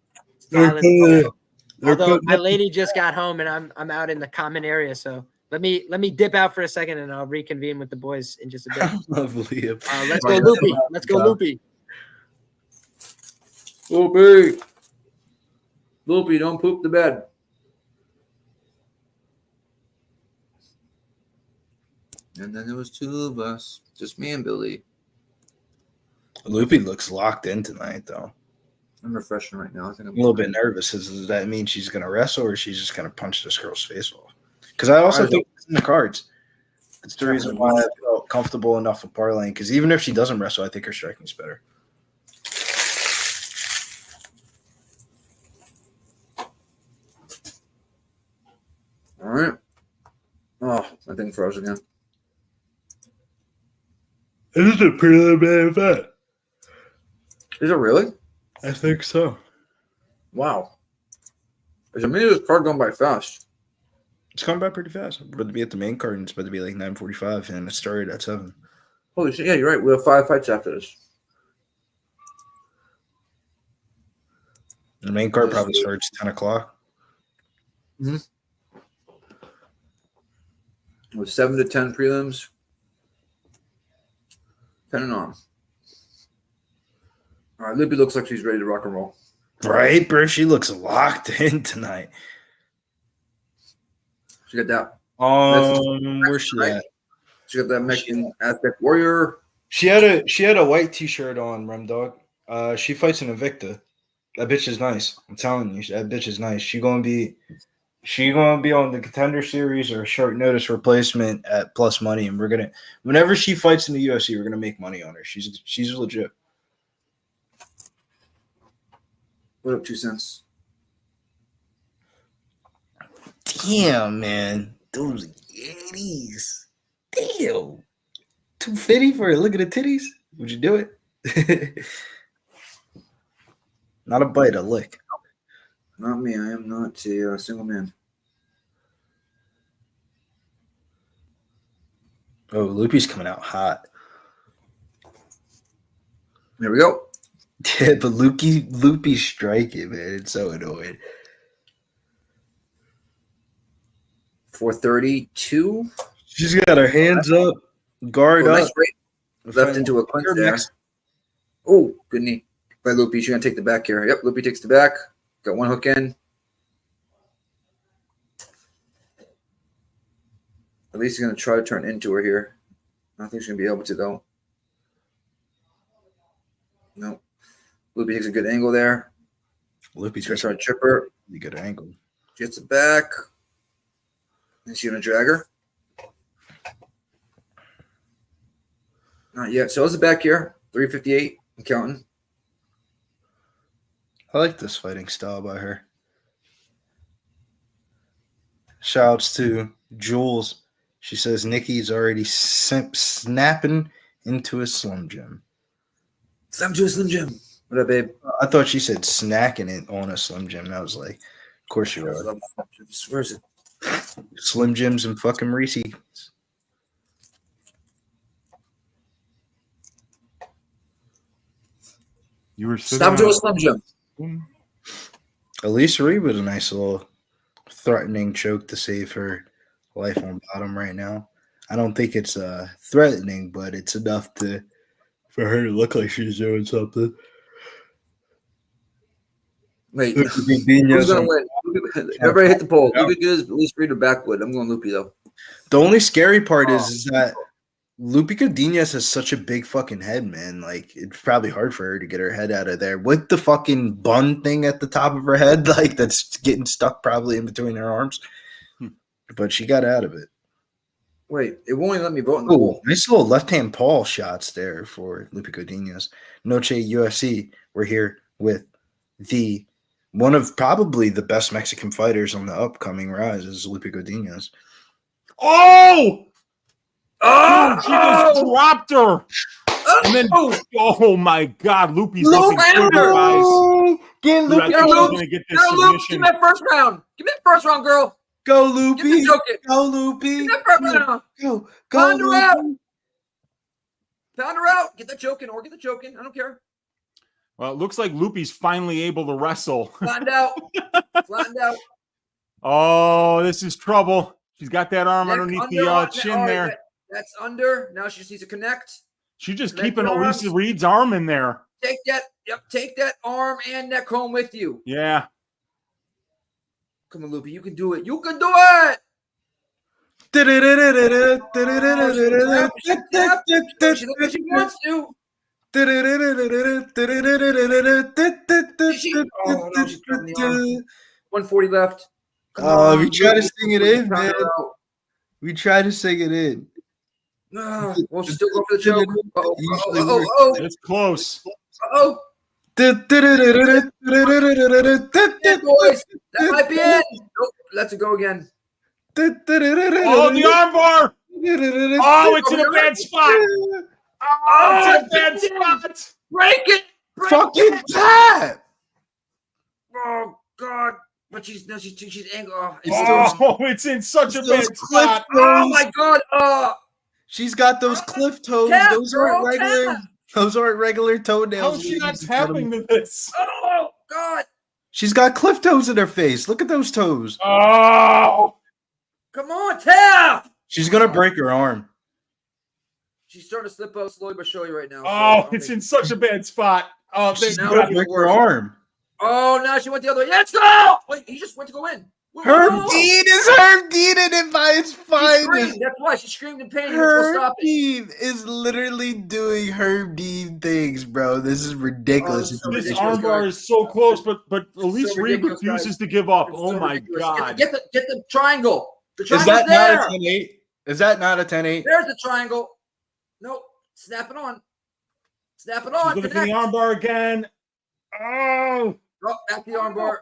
Although my lady just got home and I'm out in the common area, so let me dip out for a second and I'll reconvene with the boys in just a bit. Lovely. Let's go, Loopy. Let's go, Loopy. Loopy. Loopy, don't poop the bed. And then there was 2 of us, just me and Billy. Loopy looks locked in tonight, though. I'm refreshing right now. I think I'm a little bit nervous. Does that mean she's going to wrestle or she's just going to punch this girl's face off? Because I also think it's in the cards. That's the reason why I felt comfortable enough with parlaying. Because even if she doesn't wrestle, I think her striking's better. All right. Oh, I think froze again. This is a pretty bad event. Is it really? I think so. Wow. There's a minute of this card going by fast. It's going by pretty fast. I'm about to be at the main card, and it's about to be like 9:45, and it started at 7. Holy shit! Yeah, you're right. We have 5 fights after this. The main card probably starts 10 o'clock. Mm-hmm. With 7 to 10 prelims. 10 and on. All right, Libby looks like she's ready to rock and roll. Right, bro? She looks locked in tonight. She got that. Where's she at? She got that Mexican Aztec warrior. She had a white t-shirt on, Rem Dog. She fights in Invicta. That bitch is nice. I'm telling you, that bitch is nice. She gonna be She gonna be on the Contender Series or a short notice replacement at plus money, and we're gonna whenever she fights in the UFC, we're gonna make money on her. She's legit. What up, 2 cents? Damn, man, those titties. Damn, 250 for a look at the titties. Would you do it? Not a bite, a lick. Not me. I am not a single man. Oh, Loopy's coming out hot. There we go. Yeah, but Loopy's striking, man. It's so annoying. 432. She's got her hands up, guard up. Nice right. Left into a clinch there. Oh, good knee by Loopy. She's going to take the back here. Yep, Loopy takes the back. Got one hook in. At least he's going to try to turn into her here. I don't think she's going to be able to, though. No. Loopy takes a good angle there. Loopy's going to try to chip her. Pretty good angle. She gets it back. And she's going to drag her. Not yet. So it's the back here. 358. I'm counting. I like this fighting style by her. Shouts to Jules. She says Nikki's already snapping into a Slim Jim. Snap to a Slim Jim. What up, babe? I thought she said snacking it on a Slim Jim. I was like, of course you are. Where's it? Slim Jims and fucking Reese's. You were Stop to a Slim Jim. Elise Reed with a nice little threatening choke to save her life on bottom right now. I don't think it's threatening, but it's enough for her to look like she's doing something. Wait, who's gonna win? Everybody hit the poll. Loopy good as Elise Reed or Backwood. I'm going Loopy though. The only scary part is that Lupita Godinez has such a big fucking head, man. Like, it's probably hard for her to get her head out of there with the fucking bun thing at the top of her head, like that's getting stuck probably in between her arms. But she got out of it. Wait, it won't even let me vote in the poll. Nice little left-hand paw shots there for Lupita Godinez. Noche UFC. We're here with one of probably the best Mexican fighters on the upcoming rise is Lupita Godinez. Oh! Oh, she just dropped her. And then, oh my God, Loopy's looking good, guys. Get Loopy. Give me that first round. Give me that first round, girl. Go, Loopy. Go, Loopy. Give me that first round. Go, Pound her out. Loopy. Pound her out. Get that choking or get the choking. I don't care. Well, it looks like Loopy's finally able to wrestle. Flattened out. Flattened out. Oh, this is trouble. She's got that arm Neck underneath under, the chin there. That's under. Now she just needs to connect. She's just keeping Elise Reed's arm in there. Take that. Yep. Take that arm and neck home with you. Yeah. Come on, Loopy. You can do it. You can do it. She looks like she wants to. Oh, no, she's grabbing the arm. 140 left. Oh, we tried to sing it in, man. We tried to sing it in. Well, she's still going for the choke. Oh. It's close. Oh. Yeah, boys. That might be it. Nope. Let's go again. Oh, the armbar. Oh, it's in a bad spot. Oh, it's a bad spot. Break it. Fucking tap. Oh, God. But she's angry. It's in such a bad spot. Oh, my God. She's got those cliff toes. Those aren't regular. Those aren't regular toenails. How's she not tapping to this? Oh, God. She's got cliff toes in her face. Look at those toes. Oh. Come on, tap. She's going to break her arm. She's starting to slip out slowly but surely right now. Oh, it's in such a bad spot. Oh, she's going to break her arm. Oh, now she went the other way. Let's go. Wait, he just went to go in. Herb Dean is Herb Dean and it by its She finest. screamed. That's why she screamed in pain. Let's go Herb stop it. Dean is literally doing Herb Dean things, bro. This is ridiculous. Oh, This ridiculous, armbar guys. is so close, but Elise so Reed ridiculous, refuses guys. to give up. It's Oh so my ridiculous. God. Get the triangle. The Is triangle's that there. not a 10-8? Is that not a 10-8? There's the triangle. Nope. Snap it on. Snap it She's on. looking for Connect. the armbar again. Oh. Oh, back the armbar.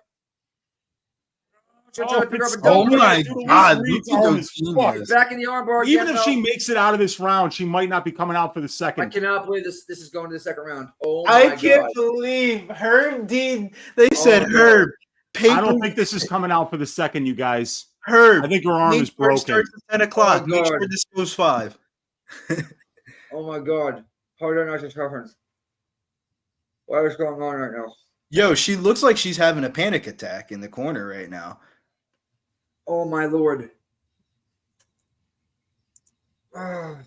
Oh my God. Reed's Look at arm those is fucked. genius. Back in the armbar. Even again, if she though. makes it out of this round, she might not be coming out for the I second. cannot believe this. This is going to the second round. Oh my I God. can't believe Herb Dean. They said my Herb. Paper, I don't think this is coming out for the second, you guys. Herb. I think her arm Make is sure it broken. starts at 10 o'clock. Oh, Make God. sure this goes 5. Oh my God. Harder not conference. What is going on right now? Yo, she looks like she's having a panic attack in the corner right now. Oh my Lord. Ah.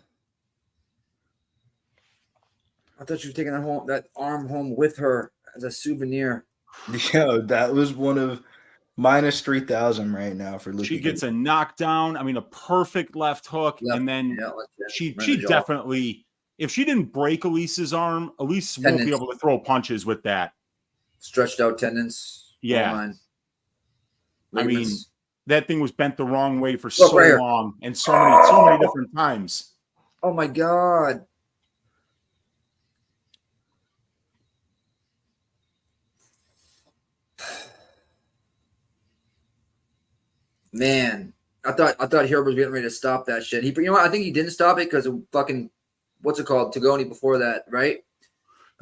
I thought she was taking that arm home with her as a souvenir. Yo, that was one of minus 3,000 right now for Lupita. She gets a knockdown. I mean, a perfect left hook, and then she definitely. If she didn't break Elise's arm, Elise won't be able to throw punches with that. Stretched out tendons. Yeah. I mean, that thing was bent the wrong way for Look, so right here. long and so many different times. Oh my God. Man, I thought Herb was getting ready to stop that shit. You know what? I think he didn't stop it because of fucking what's it called? Tagoni before that, right?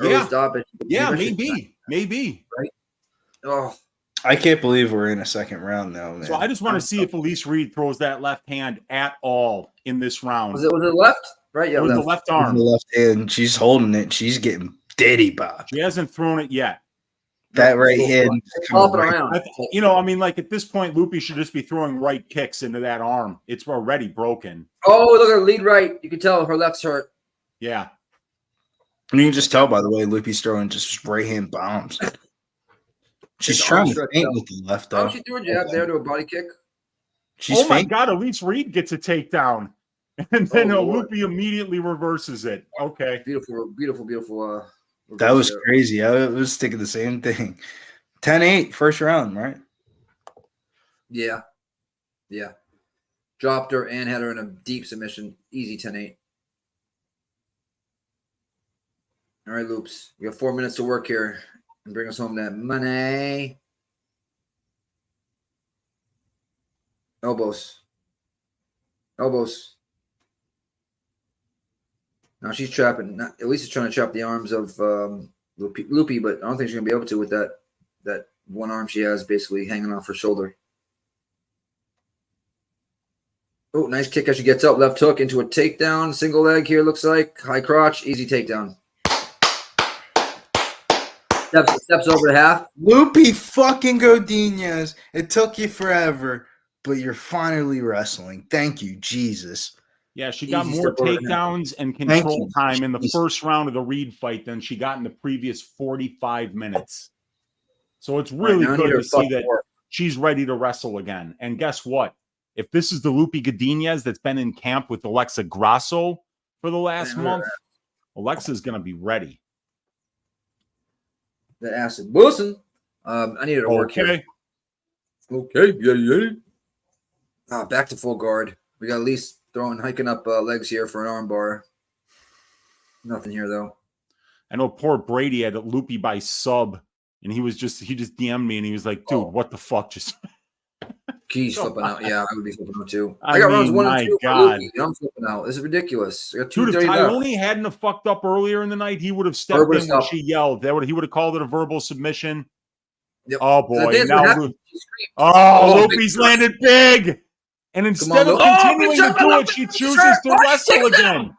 Yeah. Stop it. Yeah, maybe. Right. Oh, I can't believe we're in a second round now, man. So I just want to see if Elise Reed throws that left hand at all in this round. was it left? Right, yeah, It was the left. left arm. The left hand, she's holding it. She's getting diddy bopped. She hasn't thrown it yet. That right hand. Flop it around. I mean, like at this point, Loopy should just be throwing right kicks into that arm. It's already broken. Oh, look at her lead right. You can tell her left's hurt. Yeah. And you can just tell by the way Loopy's throwing just right hand bombs. She's trying to feint with the left, though. Oh, she threw a jab there to a body kick. She's oh my faint. God, Elise Reed gets a takedown. And then Lord. Loopy immediately reverses it. Okay. Beautiful. That was there. crazy. I was thinking the same thing. 10-8, first round, right? Yeah. Dropped her and had her in a deep submission. Easy 10-8. All right, Loops. We got 4 minutes to work here and bring us home that money. Elbows. Now she's trapping. At least she's trying to trap the arms of Loopy, but I don't think she's gonna be able to with that one arm she has basically hanging off her shoulder. Oh, nice kick as she gets up. Left hook into a takedown. Single leg here looks like. High crotch. Easy takedown. Steps over the half. Loopy fucking Godinez. It took you forever, but you're finally wrestling. Thank you, Jesus. Yeah, she got Easy more step over the takedowns and Thank control you. time in the Jeez. first round of the Reed fight than she got in the previous 45 minutes. So it's really now I good need her to see that work. she's ready to wrestle again. And guess what? If this is the Loopy Godinez that's been in camp with Alexa Grasso for the last month, Alexa's going to be ready. The acid boosting. I need her to work here. Okay. Yeah. Back to full guard. We got Elise hiking up legs here for an arm bar. Nothing here though. I know poor Brady had a Loopy by sub, and he just DM'd me and he was like, dude, what the fuck just He's flipping out. Yeah, I would be flipping out too. I I got mean, rounds 1 my and 2 for God. Loopy, and I'm flipping out. This is ridiculous. I got Dude, if 2:30 left. Tyrone hadn't have fucked up earlier in the night, he would have stepped Verbal in when stop. she yelled. He would have called it a verbal submission. Yep. Oh So boy! that's what Now, happened. She screamed. oh, big Loopy's shot. landed big, and instead of Loopy. Oh, continuing big to shot, do Loopy. it, she Big chooses shot. to Why did you wrestle take it down? again.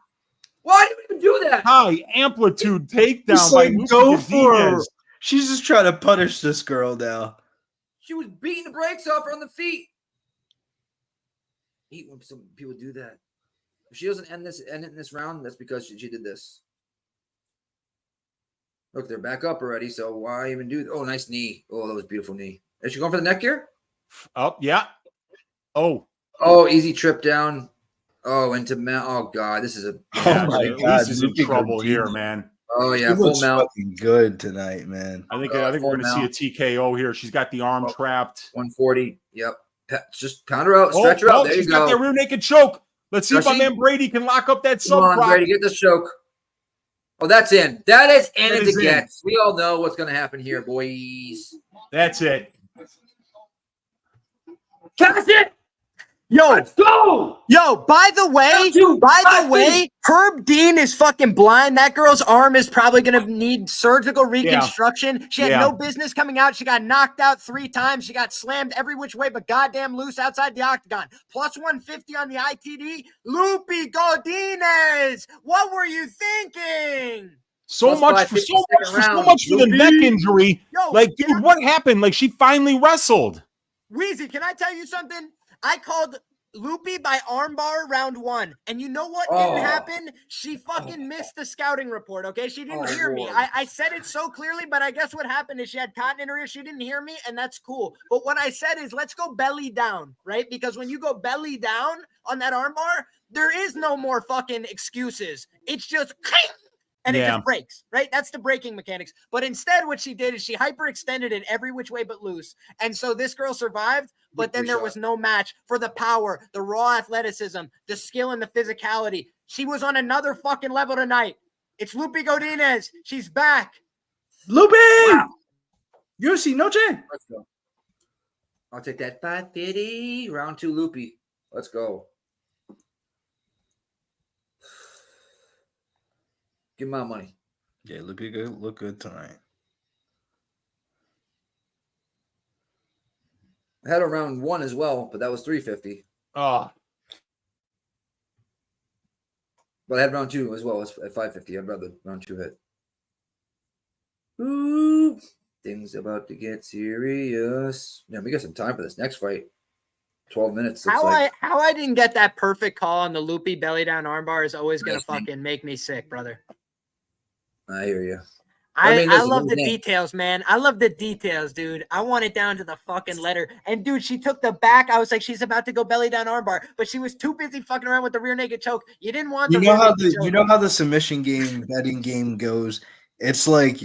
Why did you even do that? High amplitude takedown Just by like, Loopy go for her. Godinez. She's just trying to punish this girl now. She was beating the brakes off her on the feet. Hate when some people do that. If she doesn't end it in this round, that's because she did this. Look, they're back up already, so why even do? Oh, nice knee. Oh, that was a beautiful knee. Is she going for the neck here? Up, yeah. Oh, easy trip down. Oh, into mount. Oh God, this is a. oh my God, God, is in Lupita trouble here, Godinez. man. Oh She yeah, full looks mount. fucking good tonight, man. I think we're full going to see a mount. TKO here. She's got the arm trapped. 140. Yep. Just pound her out, stretch her out. There she's you got go. that rear naked choke. Let's see if Does my she? man Brady can lock up that Come sub on, prop. Brady, get the choke. Oh, that's in. That is in That as is it in. gets. We all know what's going to happen here, boys. That's it. Cast it. Yo, Let's go. Yo, by the way, Herb Dean is fucking blind. That girl's arm is probably going to need surgical reconstruction. She had no business coming out. She got knocked out 3 times. She got slammed every which way but goddamn loose outside the octagon. Plus 150 on the ITD. Loopy Godinez. What were you thinking? So much for the neck injury. Yo, like, dude, what happened? Like, she finally wrestled. Wheezy, can I tell you something? I called Loopy by armbar round 1. And you know what didn't happen? She fucking missed the scouting report, okay? She didn't hear me. I said it so clearly, but I guess what happened is she had cotton in her ear. She didn't hear me, and that's cool. But what I said is, let's go belly down, right? Because when you go belly down on that armbar, there is no more fucking excuses. It's just... And it just breaks, right? That's the breaking mechanics. But instead, what she did is she hyperextended it every which way but loose. And so this girl survived, but then there was no match for the power, the raw athleticism, the skill, and the physicality. She was on another fucking level tonight. It's Loopy Godinez. She's back. Loopy! Wow. UFC Noche. Let's go. I'll take that 550. Round 2, Loopy. Let's go. Give my money. Yeah, Loopy look good tonight. I had a round 1 as well, but that was 350. Oh. But I had round 2 as well at 550. I'd rather round 2 hit. Ooh, things about to get serious. Yeah, we got some time for this next fight. 12 minutes. How I didn't get that perfect call on the Loopy belly down armbar is always gonna fucking make me sick, brother. I hear you. I love the details, man. I love the details, dude. I want it down to the fucking letter. And dude, she took the back. I was like, she's about to go belly down armbar, but she was too busy fucking around with the rear naked choke. You didn't want you know how the submission betting game goes. It's like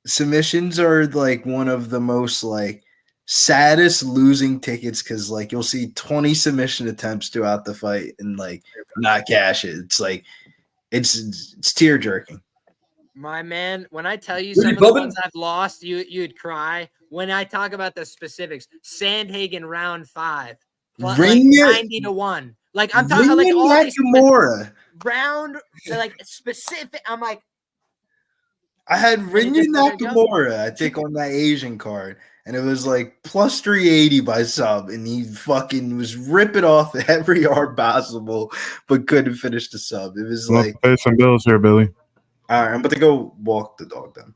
submissions are like one of the most like saddest losing tickets because like you'll see 20 submission attempts throughout the fight and like not cash it. It's like it's tear jerking. My man, when I tell you some of the ones I've lost, you'd cry. When I talk about the specifics, Sandhagen round 5, like 90-1. Like I'm talking like all these round, like specific. I'm like, I had Rinya Nakamura, I think, on that Asian card, and it was like plus 380 by sub, and he fucking was ripping off every arm possible, but couldn't finish the sub. It was like pay some bills here, Billy. All right, I'm about to go walk the dog then.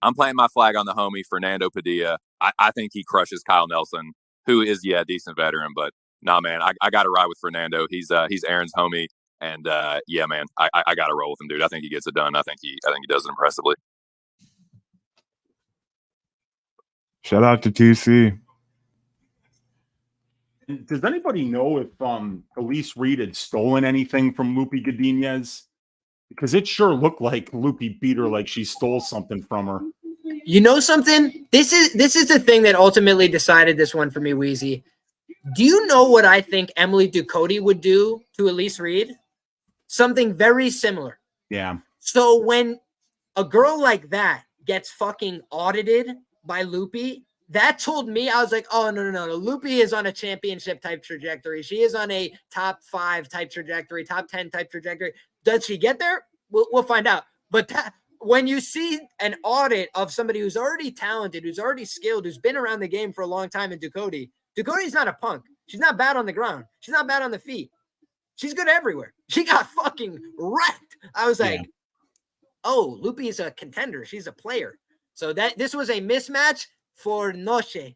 I'm playing my flag on the homie Fernando Padilla. I think he crushes Kyle Nelson, who is a decent veteran, but nah, man, I got to ride with Fernando. He's Aaron's homie, and yeah, man, I got to roll with him, dude. I think he gets it done. I think he does it impressively. Shout out to TC. Does anybody know if Elise Reed had stolen anything from Loopy Godinez? Because it sure looked like Loopy beat her like she stole something from her. You know something? This is the thing that ultimately decided this one for me, Wheezy. Do you know what I think Emily Ducote would do to Elise Reed? Something very similar. Yeah. So when a girl like that gets fucking audited by Loopy, that told me, I was like, oh, no. Loopy is on a championship type trajectory. She is on a top 5 type trajectory, top 10 type trajectory. Does she get there? We'll find out. But when you see an audit of somebody who's already talented, who's already skilled, who's been around the game for a long time in Ducote's not a punk. She's not bad on the ground. She's not bad on the feet. She's good everywhere. She got fucking wrecked. I was like, oh, Loopy is a contender. She's a player. So this was a mismatch for Noche.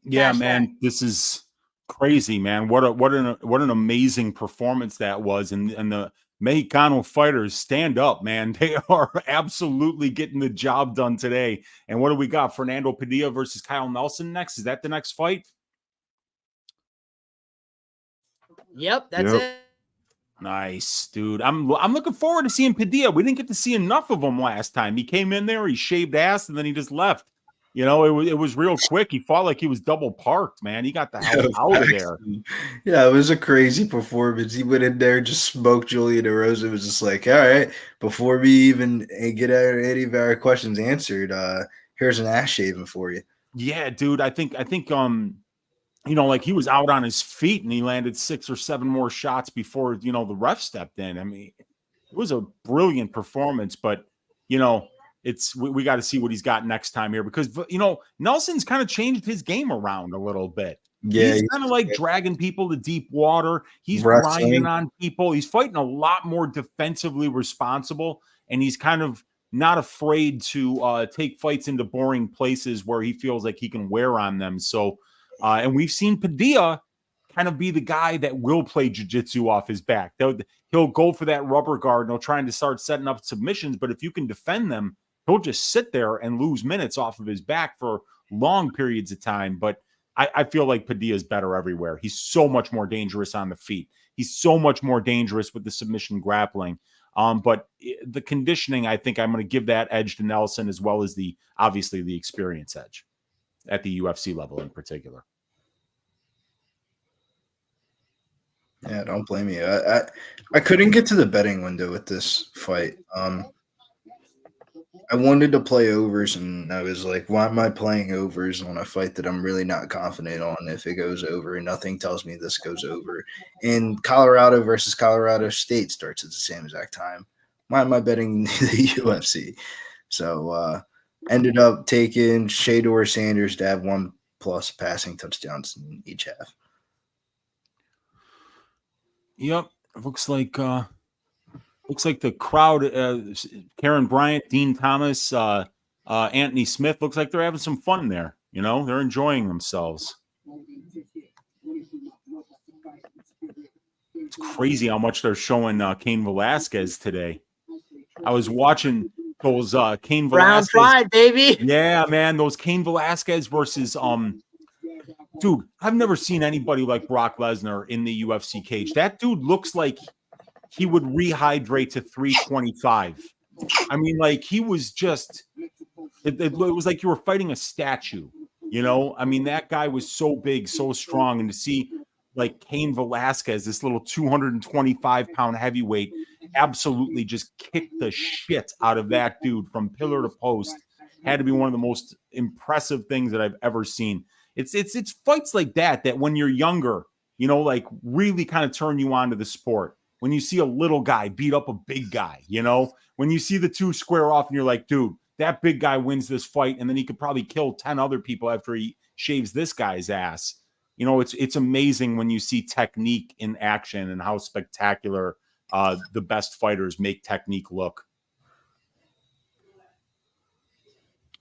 Yeah, man, this is crazy, man. What an amazing performance that was. And the Mexicano fighters stand up, man. They are absolutely getting the job done today. And what do we got? Fernando Padilla versus Kyle Nelson next. Is that the next fight? Yep, that's it. Nice, dude. I'm looking forward to seeing Padilla. We didn't get to see enough of him last time. He came in there, he shaved ass, and then he just left. You know, it was real quick. He fought like he was double parked, man. He got the hell out of there. Yeah, it was a crazy performance. He went in there, just smoked Julian DeRosa. It was just like, all right, before we even get any of our questions answered, here's an ass shaving for you. Yeah, dude. I think you know, like he was out on his feet and he landed 6 or 7 more shots before, you know, the ref stepped in. I mean, it was a brilliant performance, but, you know, we got to see what he's got next time here because, you know, Nelson's kind of changed his game around a little bit. Yeah, he's kind of like dragging people to deep water. He's grinding on people. He's fighting a lot more defensively responsible, and he's kind of not afraid to take fights into boring places where he feels like he can wear on them. So, and we've seen Padilla kind of be the guy that will play jiu-jitsu off his back. He'll go for that rubber guard and he'll try to start setting up submissions. But if you can defend them, he'll just sit there and lose minutes off of his back for long periods of time. But I feel like Padilla is better everywhere. He's so much more dangerous on the feet. He's so much more dangerous with the submission grappling. But the conditioning, I think I'm going to give that edge to Nelson as well as obviously the experience edge at the UFC level in particular. Yeah, don't blame me. I couldn't get to the betting window with this fight. I wanted to play overs, and I was like, why am I playing overs on a fight that I'm really not confident on if it goes over? Nothing tells me this goes over. And Colorado versus Colorado State starts at the same exact time. Why am I betting the UFC? So ended up taking Shador Sanders to have 1+ passing touchdowns in each half. Yep. Looks like the crowd, Karen Bryant, Dean Thomas, Anthony Smith, looks like they're having some fun there. You know, they're enjoying themselves. It's crazy how much they're showing Cain Velasquez today. I was watching those Cain Velasquez. Brown pride, baby. Yeah, man, those Cain Velasquez versus dude, I've never seen anybody like Brock Lesnar in the UFC cage. That dude looks like he would rehydrate to 325. I mean, like he was just, it was like you were fighting a statue, you know? I mean, that guy was so big, so strong. And to see like Cain Velasquez, this little 225-pound heavyweight, absolutely just kick the shit out of that dude from pillar to post, had to be one of the most impressive things that I've ever seen. It's fights like that when you're younger, you know, like really kind of turn you on to the sport. When you see a little guy beat up a big guy, you know, when you see the two square off and you're like, dude, that big guy wins this fight and then he could probably kill 10 other people after he shaves this guy's ass. You know, it's amazing when you see technique in action and how spectacular the best fighters make technique look.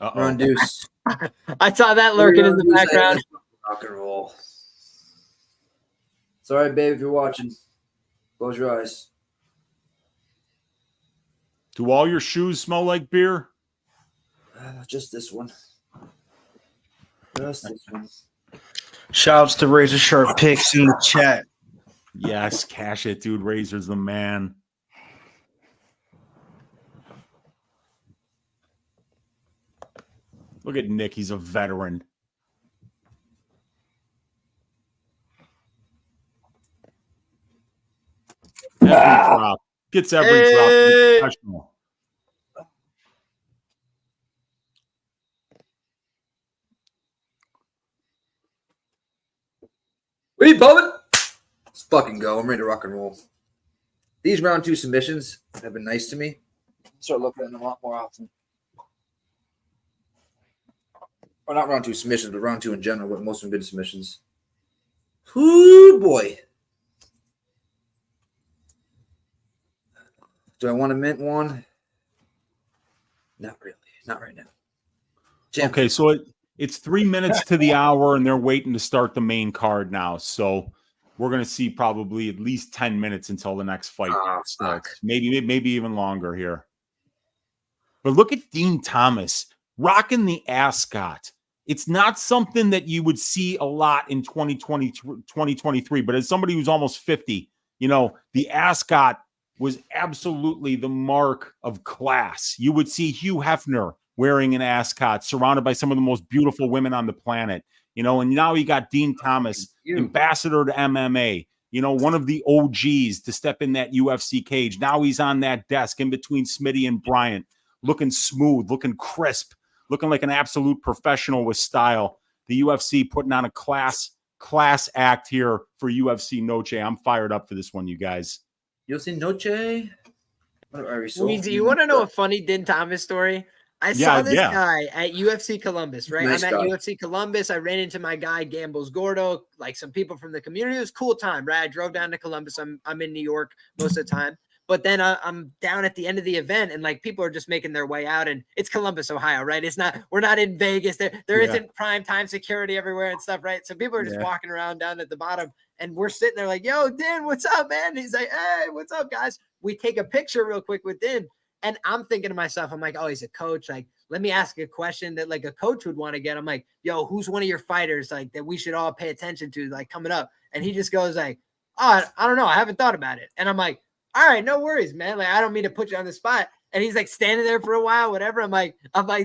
Run Deuce. I saw that lurking in the background. Rock and roll. It's all right, babe, if you're watching. Close your eyes. Do all your shoes smell like beer? Just this one. Just this one. Shouts to Razor Sharp Picks in the chat. Yes, cash it, dude. Razor's the man. Look at Nick. He's a veteran. Every drop. Gets every drop. It's professional. We bumming. Let's fucking go. I'm ready to rock and roll. These round 2 submissions have been nice to me. Start looking at them a lot more often. Well, not round 2 submissions, but round 2 in general, but most of them good submissions. Ooh, boy. Do I want to mint one? Not really. Not right now. Okay, so it's 3 minutes to the hour, and they're waiting to start the main card now. So we're going to see probably at least 10 minutes until the next fight starts. Maybe even longer here. But look at Dean Thomas rocking the ascot. It's not something that you would see a lot in 2023, but as somebody who's almost 50, you know, the ascot was absolutely the mark of class. You would see Hugh Hefner wearing an ascot, surrounded by some of the most beautiful women on the planet, you know, and now you got Dean Thomas, ambassador to MMA, you know, one of the OGs to step in that UFC cage. Now he's on that desk in between Smitty and Bryant, looking smooth, looking crisp, looking like an absolute professional with style. The UFC putting on a class act here for UFC Noche. I'm fired up for this one, you guys. UFC Noche? Do you want to know a funny Din Thomas story? I saw this guy at UFC Columbus, right? Nice I'm guy. at UFC Columbus. I ran into my guy, Gambles Gordo, like some people from the community. It was a cool time, right? I drove down to Columbus. I'm in New York most of the time. But then I'm down at the end of the event, and like people are just making their way out, and it's Columbus, Ohio, right? We're not in Vegas. There isn't prime time security everywhere and stuff, right? So people are just walking around down at the bottom, and we're sitting there like, "Yo, Din, what's up, man?" And he's like, "Hey, what's up, guys?" We take a picture real quick with Din, and I'm thinking to myself, I'm like, "Oh, he's a coach. Like, let me ask a question that like a coach would want to get." I'm like, "Yo, who's one of your fighters like that we should all pay attention to like coming up?" And he just goes like, "Oh, I don't know. I haven't thought about it." And I'm like, "All right, no worries, man. Like, I don't mean to put you on the spot." And he's like standing there for a while, whatever. I'm like,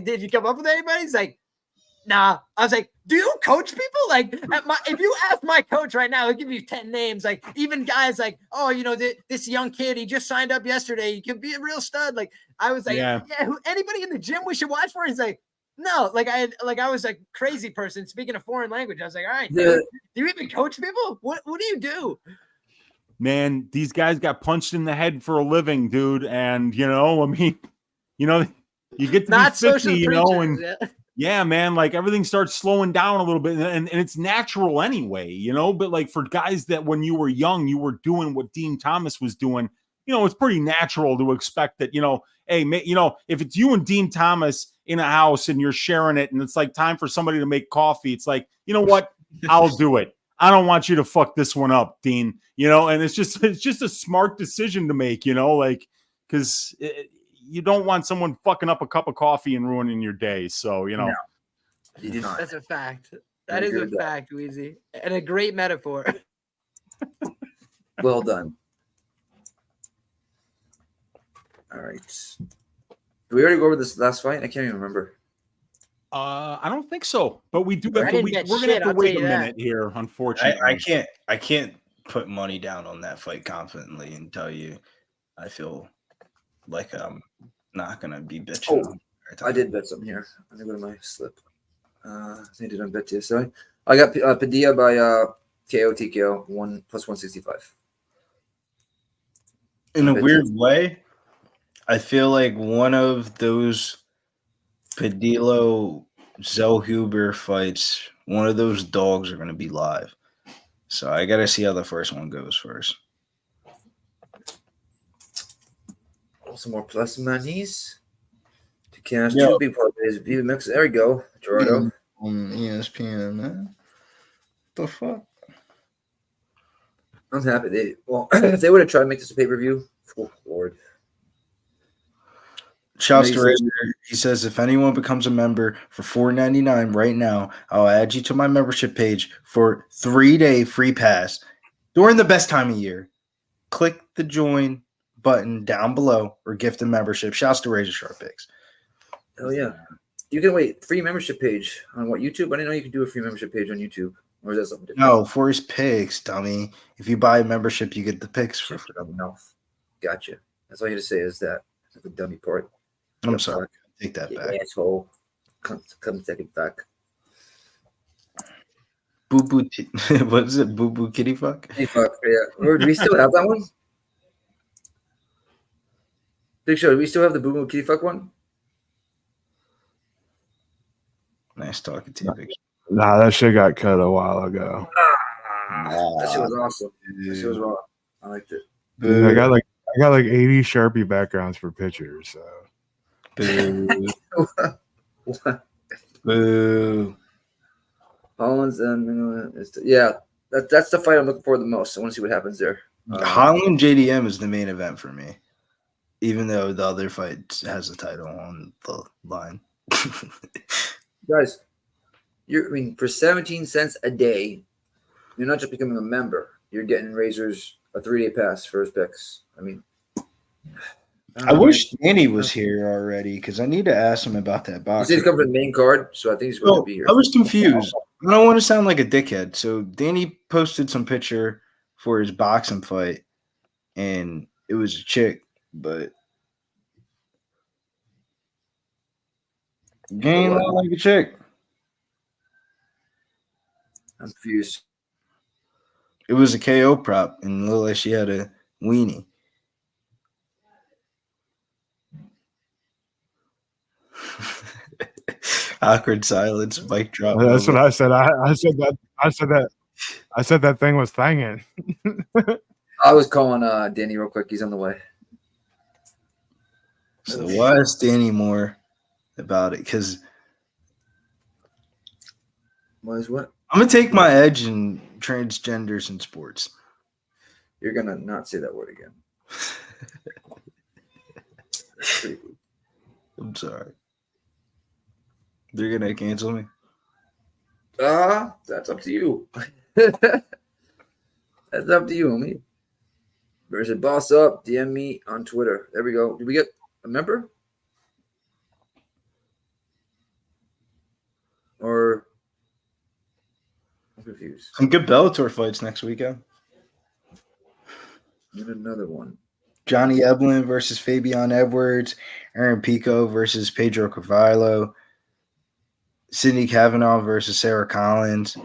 "Did you come up with anybody?" He's like, "Nah." I was like, "Do you coach people? Like, if you ask my coach right now, he'll give you 10 names. Like, even guys like, oh, you know, this young kid, he just signed up yesterday. He could be a real stud." Like, I was like, yeah anybody in the gym we should watch for? He's like, "No." Like, I was a crazy person speaking a foreign language. I was like, "All right, dude, do you even coach people? What do you do?" Man, these guys got punched in the head for a living, dude. And, you know, I mean, you know, you get to Not be 50, you know, preachers, and yeah, man, like everything starts slowing down a little bit, and it's natural anyway, you know, but like for guys that when you were young, you were doing what Dean Thomas was doing, you know, it's pretty natural to expect that, you know, hey, you know, if it's you and Dean Thomas in a house and you're sharing it and it's like time for somebody to make coffee, it's like, you know what, I'll do it. I don't want you to fuck this one up, Dean, you know, and it's just a smart decision to make, you know, like, because you don't want someone fucking up a cup of coffee and ruining your day. So, you know, No, you do not. That's a fact. That is a fact, Weezy, and a great metaphor. Well done. All right. Did we already go over this last fight? I can't even remember. I don't think so, but we do have I to didn't wait. get We're gonna shit, have I'll to wait tell a you that. minute here, unfortunately. I can't put money down on that fight confidently and tell you I feel like I'm not gonna be bitching. Oh, I did bet something here. Let me go to my slip. I think I did on bet too. So I got Padilla by KO TKO 1 plus 165. In a weird way, I feel like one of those Padilla Zellhuber fights, one of those dogs are going to be live. So I got to see how the first one goes first. Some more plus monies. To cash two big parlays. View mix. There we go. Gerardo. On ESPN, man. What the fuck? I'm happy. If they would have tried to make this a pay-per-view, oh Lord. Shouts to Razor. He says, if anyone becomes a member for $4.99 right now, I'll add you to my membership page for 3-day free pass during the best time of year. Click the join button down below or gift a membership. Shouts to Razor Sharp Picks. Oh yeah. You can free membership page on what, YouTube? I didn't know you could do a free membership page on YouTube. Or is that something different? No, for his picks, dummy. If you buy a membership, you get the picks for free. Mouth. Gotcha. That's all you have to say is that. The dummy part. I'm sorry. Take that back. Asshole. Come second back. Boo boo. What is it? Boo boo kitty fuck? Kitty fuck. Yeah. Or do we still have that one? Big Show. Do we still have the boo boo kitty fuck one? Nice talking to you, Big Show. Nah, that shit got cut a while ago. That shit was awesome. That shit was raw. I liked it. Dude, I got like 80 Sharpie backgrounds for pictures. So. Boo. Boo. Holland's yeah, that's the fight I'm looking for the most. I want to see what happens there. Holland JDM is the main event for me, even though the other fight has a title on the line. Guys, for 17 cents a day, you're not just becoming a member. You're getting Razor's a 3-day pass for his picks. I wish Danny was here already because I need to ask him about that box. He's coming from the main card, so I think he's going to be here. I was confused. I don't want to sound like a dickhead. So Danny posted some picture for his boxing fight, and it was a chick, but game not like a chick. I'm confused. It was a KO prop, and looked like she had a weenie. Awkward silence, mic drop. That's what I said. I said that thing was thangin'. I was calling Danny real quick. He's on the way. So why ask Danny more about it? Because why is what? I'm gonna take my edge in transgenders in sports. You're gonna not say that word again. I'm sorry. They're gonna cancel me. That's up to you. That's up to you, homie. There's a boss up. DM me on Twitter. There we go. Did we get a member? Or I'm confused. Some good Bellator fights next weekend. Get another one. Johnny Eblin versus Fabian Edwards. Aaron Pico versus Pedro Carvalho. Sydney Kavanaugh versus Sarah Collins.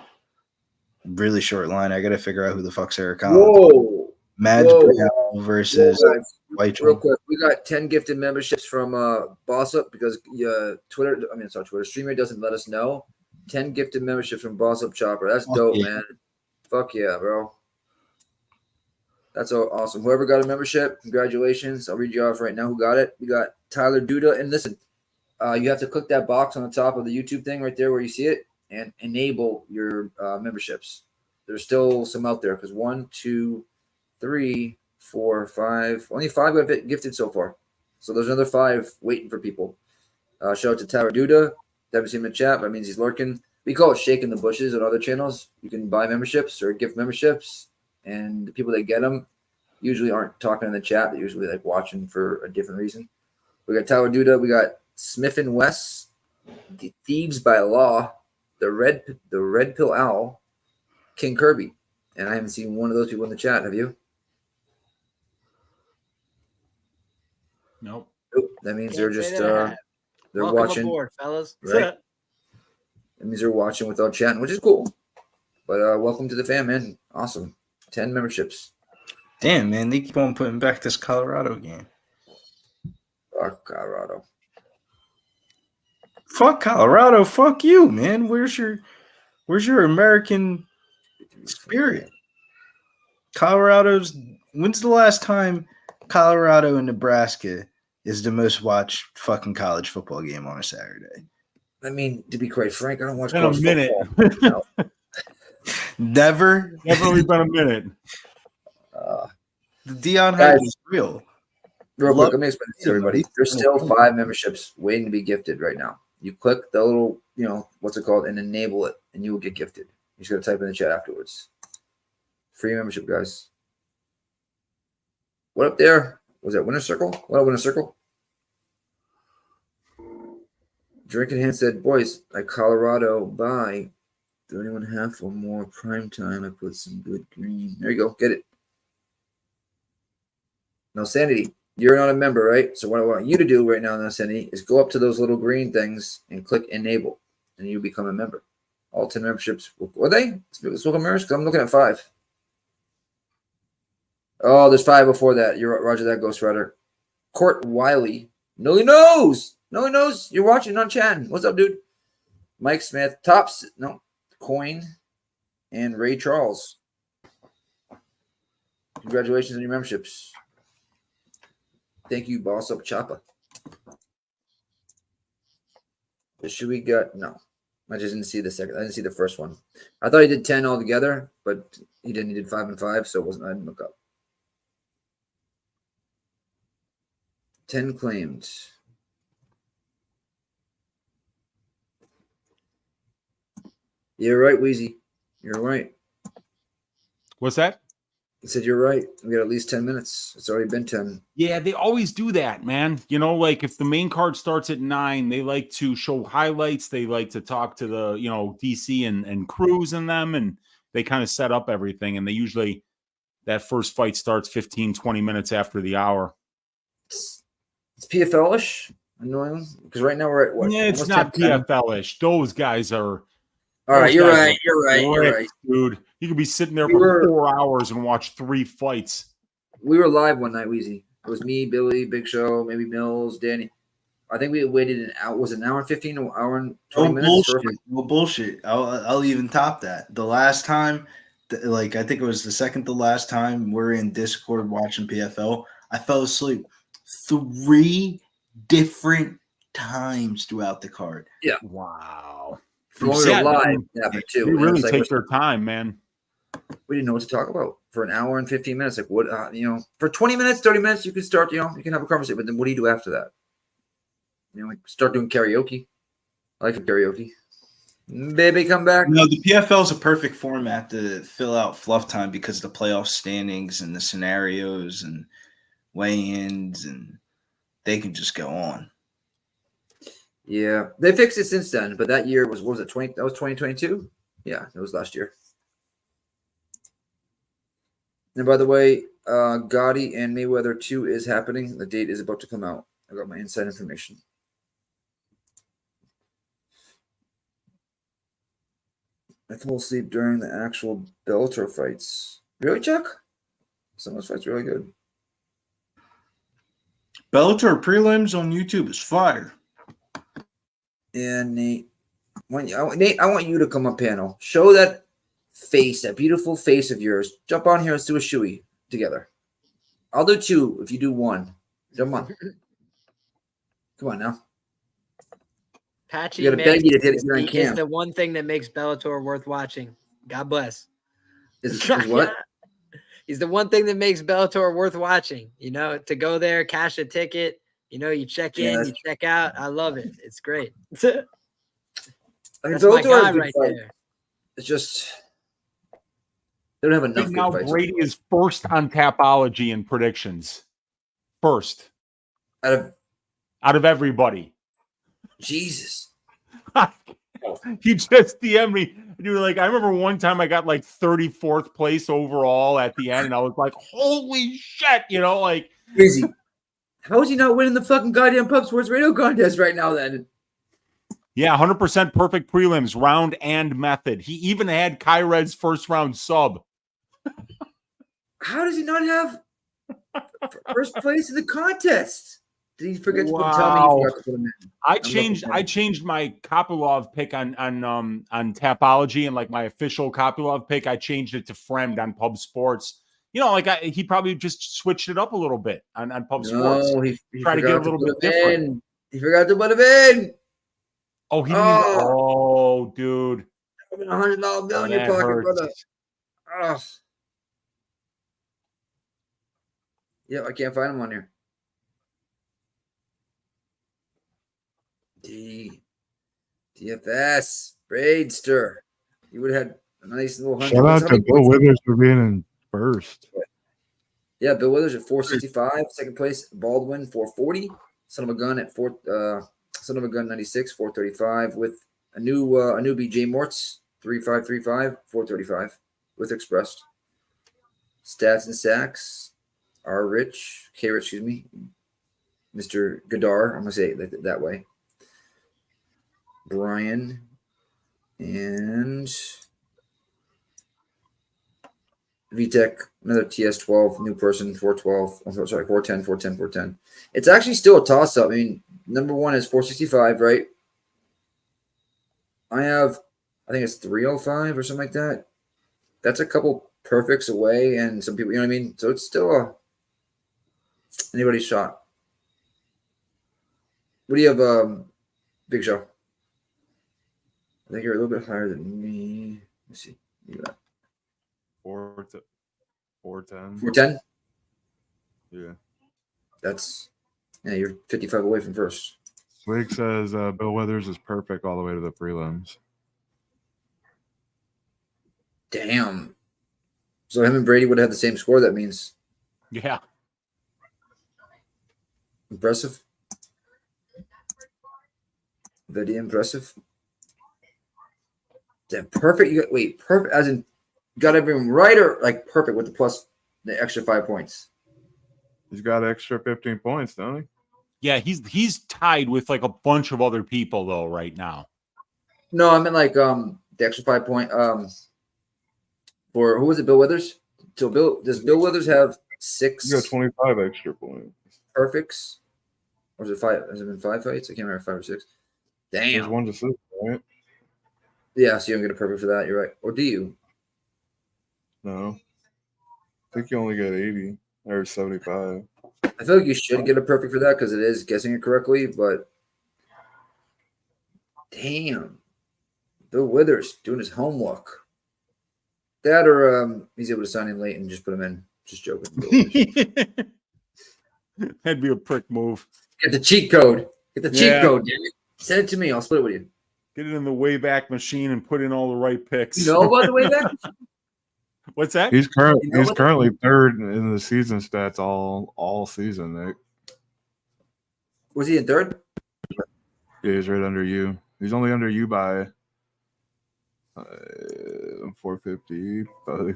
Really short line. I got to figure out who the fuck Sarah Collins is. Whoa. Mads Brown versus White. Real quick, we got 10 gifted memberships from Boss Up because Twitter, Streamer doesn't let us know. 10 gifted memberships from Boss Up Chopper. That's dope, man. Fuck yeah, bro. That's so awesome. Whoever got a membership, congratulations. I'll read you off right now who got it. We got Tyler Duda. And listen, you have to click that box on the top of the YouTube thing right there where you see it and enable your memberships. There's still some out there because 1, 2, 3, 4, 5. Only 5 got gifted so far. So there's another 5 waiting for people. Shout out to Tyler Duda. Haven't seen him in chat. That means he's lurking. We call it shaking the bushes on other channels. You can buy memberships or gift memberships. And the people that get them usually aren't talking in the chat. They're usually like watching for a different reason. We got Tyler Duda. We got Smith and West, the Thieves by Law, the Red Pill Owl, King Kirby. And I haven't seen one of those people in the chat. Have you? Nope. That means they're just they're Welcome watching. Aboard, fellas. Right? That means they're watching without chatting, which is cool. But welcome to the fam, man. Awesome. 10 memberships. Damn, man, they keep on putting back this Colorado game. Fuck Colorado. Fuck Colorado. Fuck you, man. Where's your American spirit? When's the last time Colorado and Nebraska is the most watched fucking college football game on a Saturday? I mean, to be quite frank, I don't watch Been a minute. Never been a minute. The Dion hype is real. Real quick, let me explain this to everybody. There's still 5 memberships waiting to be gifted right now. You click the little, what's it called, and enable it, and you will get gifted. You just got to type in the chat afterwards. Free membership, guys. What up there? Was that Winner Circle? What up, Winner Circle? Drinking Hand said, boys, like Colorado, bye. 31.5 or more prime time. I put some good green. There you go. Get it. No Sanity. You're not a member, right? So what I want you to do right now, No Sanity, is go up to those little green things and click enable, and you become a member. All 10 memberships. Are they? Let's look at members, because I'm looking at 5. Oh, there's 5 before that. You're Roger that, Ghost Rider. Court Wiley. No, he knows. No, he knows. You're watching on chat. What's up, dude? Mike Smith. Tops. No. Coin. And Ray Charles. Congratulations on your memberships. Thank you, Boss Up Choppa. Should we got? No. I just didn't see the second. I didn't see the first one. I thought he did 10 altogether, but he didn't. He did 5 and 5, so it wasn't. I didn't look up. 10 claimed. You're right, Wheezy. You're right. What's that? I said you're right. We got at least 10 minutes. It's already been 10. Yeah, they always do that, man. You know, like if the main card starts at 9, they like to show highlights. They like to talk to the, DC and crews and them, and they kind of set up everything. And they usually, that first fight starts 15, 20 minutes after the hour. It's PFL-ish, annoying, because right now we're at what? Yeah, it's not PFL-ish. Those guys are. All right, you're right. You're right, dude. You could be sitting there for 4 hours and watch 3 fights. We were live one night, Weezy. It was me, Billy, Big Show, maybe Mills, Danny. I think we waited an hour. Was it an hour and 15, an hour and 20 minutes? Bullshit. I'll even top that. The last time, I think it was the second to last time we're in Discord watching PFL, I fell asleep 3 different times throughout the card. Yeah. Wow. We were live too. They really take their time, man. We didn't know what to talk about for an hour and 15 minutes. Like what, for 20 minutes, 30 minutes, you can start, you can have a conversation. But then what do you do after that? Like start doing karaoke. I like karaoke. Baby, come back. No, the PFL is a perfect format to fill out fluff time because of the playoff standings and the scenarios and weigh-ins, and they can just go on. Yeah, they fixed it since then, but that year was 20? That was 2022. Yeah, it was last year. And by the way, Gotti and Mayweather 2 is happening. The date is about to come out. I got my inside information. I fall asleep during the actual Bellator fights. Really, Chuck? Some of those fights are really good. Bellator prelims on YouTube is fire. And Nate, Nate, I want you to come on panel. Show that face, that beautiful face of yours. Jump on here. Let's do a shoey together. I'll do 2 if you do 1. Come on. Come on now. Patchy you gotta beg you to hit it on is the one thing that makes Bellator worth watching. God bless. Is what? He's the one thing that makes Bellator worth watching. To go there, cash a ticket. You check in, you check out. I love it. It's great. That's my guy right there. It's just they don't have enough. Now Brady is first on Tapology in predictions. First out of everybody. Jesus. He just DM'd me. Dude, I remember one time I got 34th place overall at the end, and I was like, holy shit, crazy. How is he not winning the fucking goddamn Pub Sports Radio contest right now then? Yeah, 100% perfect prelims, round and method. He even had Kyred's first round sub. How does he not have first place in the contest? Did he forget to tell me he forgot to put him in? I changed my Kopylov pick on Tapology, and my official Kopylov pick, I changed it to Fremd on Pub Sports. He probably just switched it up a little bit on Pub Sports. He tried to get a little bit different. He forgot to put him in. Oh, he didn't. Oh, dude. $100 bill in your pocket, brother. Oh. Yeah, I can't find him on here. DFS Braidster. You would have had a nice little 100. Shout out to Bill Withers for being in first. Yeah, Bill Withers at 465. Second place, Baldwin 440. Son of a gun at Son of a gun 96, 435 with a newbie Jay Mortz 3535, 435 with expressed. Stats and sacks are Rich, K-Rich, excuse me. Mr. Gadar, I'm going to say it that way. Brian and VTech, another TS12, new person, 412. I'm sorry, 410, 410, 410. It's actually still a toss-up. I mean, number one is 465, right? I think it's 305 or something like that. That's a couple perfects away, and some people, you know what I mean? So it's still anybody's shot. What do you have, Big Show? I think you're a little bit higher than me. Let's see. You got 410. 410? Yeah. You're 55 away from first. Swig says Bill Withers is perfect all the way to the prelims. Damn. So him and Brady would have the same score, that means. Yeah. Impressive. Very impressive. That perfect. You got perfect as in got everyone right or like perfect with the extra 5 points. He's got extra 15 points, don't he? Yeah, he's tied with like a bunch of other people though right now. No, I meant like the extra 5 point for who was it? Bill Withers. So does Bill Withers have 6? You got 25 extra points. Perfects. Or is it 5? Has it been 5 fights? I can't remember, 5 or 6. Damn. There's 1 to 6, right? Yeah, so you don't get a perfect for that. You're right. Or do you? No. I think you only get 80 or 75. I feel like you should get a perfect for that because it is guessing it correctly, but damn. Bill Withers doing his homework. That or he's able to sign in late and just put him in. Just joking. That'd be a prick move. Get the cheat code. Get the cheat code, damn it. Send it to me. I'll split it with you. Get it in the Wayback Machine and put in all the right picks. You know about the Wayback? What's that? He's currently third in the season stats all season, Nick. Was he in third? Yeah, he's right under you. He's only under you by 450,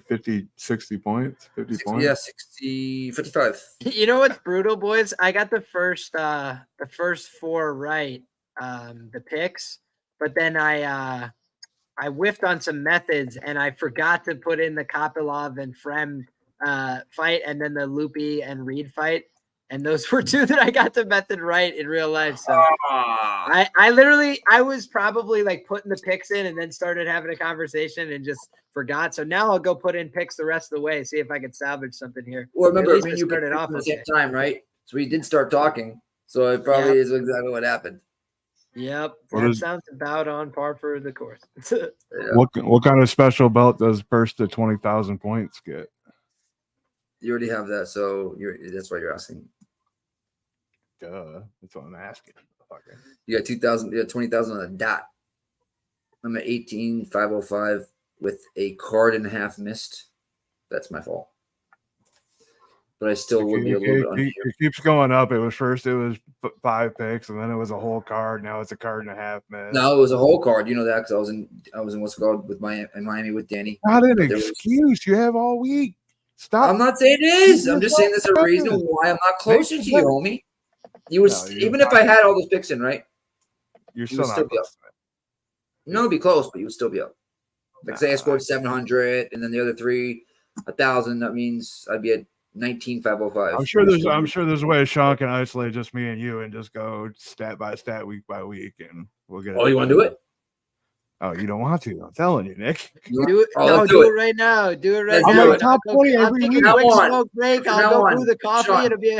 50, 60 points, 50 points. Yeah, 60, 55. You know what's brutal, boys? I got the first 4 right, the picks, but then I whiffed on some methods and I forgot to put in the Kopylov and Frem fight and then the Loopy and Reed fight. And those were 2 that I got the method right in real life. So I was probably like putting the picks in and then started having a conversation and just forgot. So now I'll go put in picks the rest of the way, see if I can salvage something here. Well, remember, you started off at the same time, right? So we did start talking. So it probably is exactly what happened. Yep. That sounds about on par for the course. What kind of special belt does first to 20,000 points get? You already have that, so that's why you're asking. Duh. That's what I'm asking. You got 2,000, you got 20,000 on the dot. I'm at 18,505 with a card and a half missed. That's my fault. But I still would be a little bit It keeps going up. It was 5 picks, and then it was a whole card. Now it's a card and a half, man. No, it was a whole card. You know that because I was in what's called with Miami with Danny. Not an excuse. You have all week. Stop. I'm not saying it is. I'm just saying there's a reason why I'm not closer to you, homie. You would even if I had all those picks in, right? You're still not be up. No, it'd be close, but you would still be up. Like say I scored 700, and then the other 3, 1,000. That means I'd be at 19,505. I'm sure there's a way Sean can isolate just me and you and just go stat by stat, week by week, and we'll get it. Oh, you want to do it? Oh, you don't want to? I'm telling you, Nick. Do it. No, do it right now. Do it right now. I'm like top 20 every week. I'll take a quick smoke break. I'll go through the coffee. Sean, It'll be.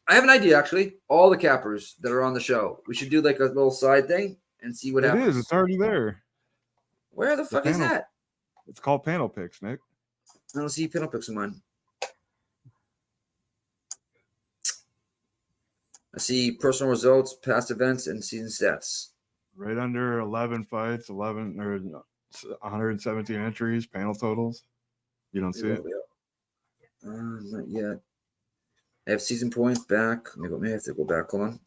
I have an idea, actually. All the cappers that are on the show, we should do like a little side thing and see what happens. It is. It's already there. Where the fuck is that? It's called panel picks, Nick. I don't see panel picks in mine. I see personal results, past events, and season stats. Right under 11 fights, 11 or 117 entries, panel totals. You don't see it? Not yet. I have season points back. Maybe I have to go back. Hold on.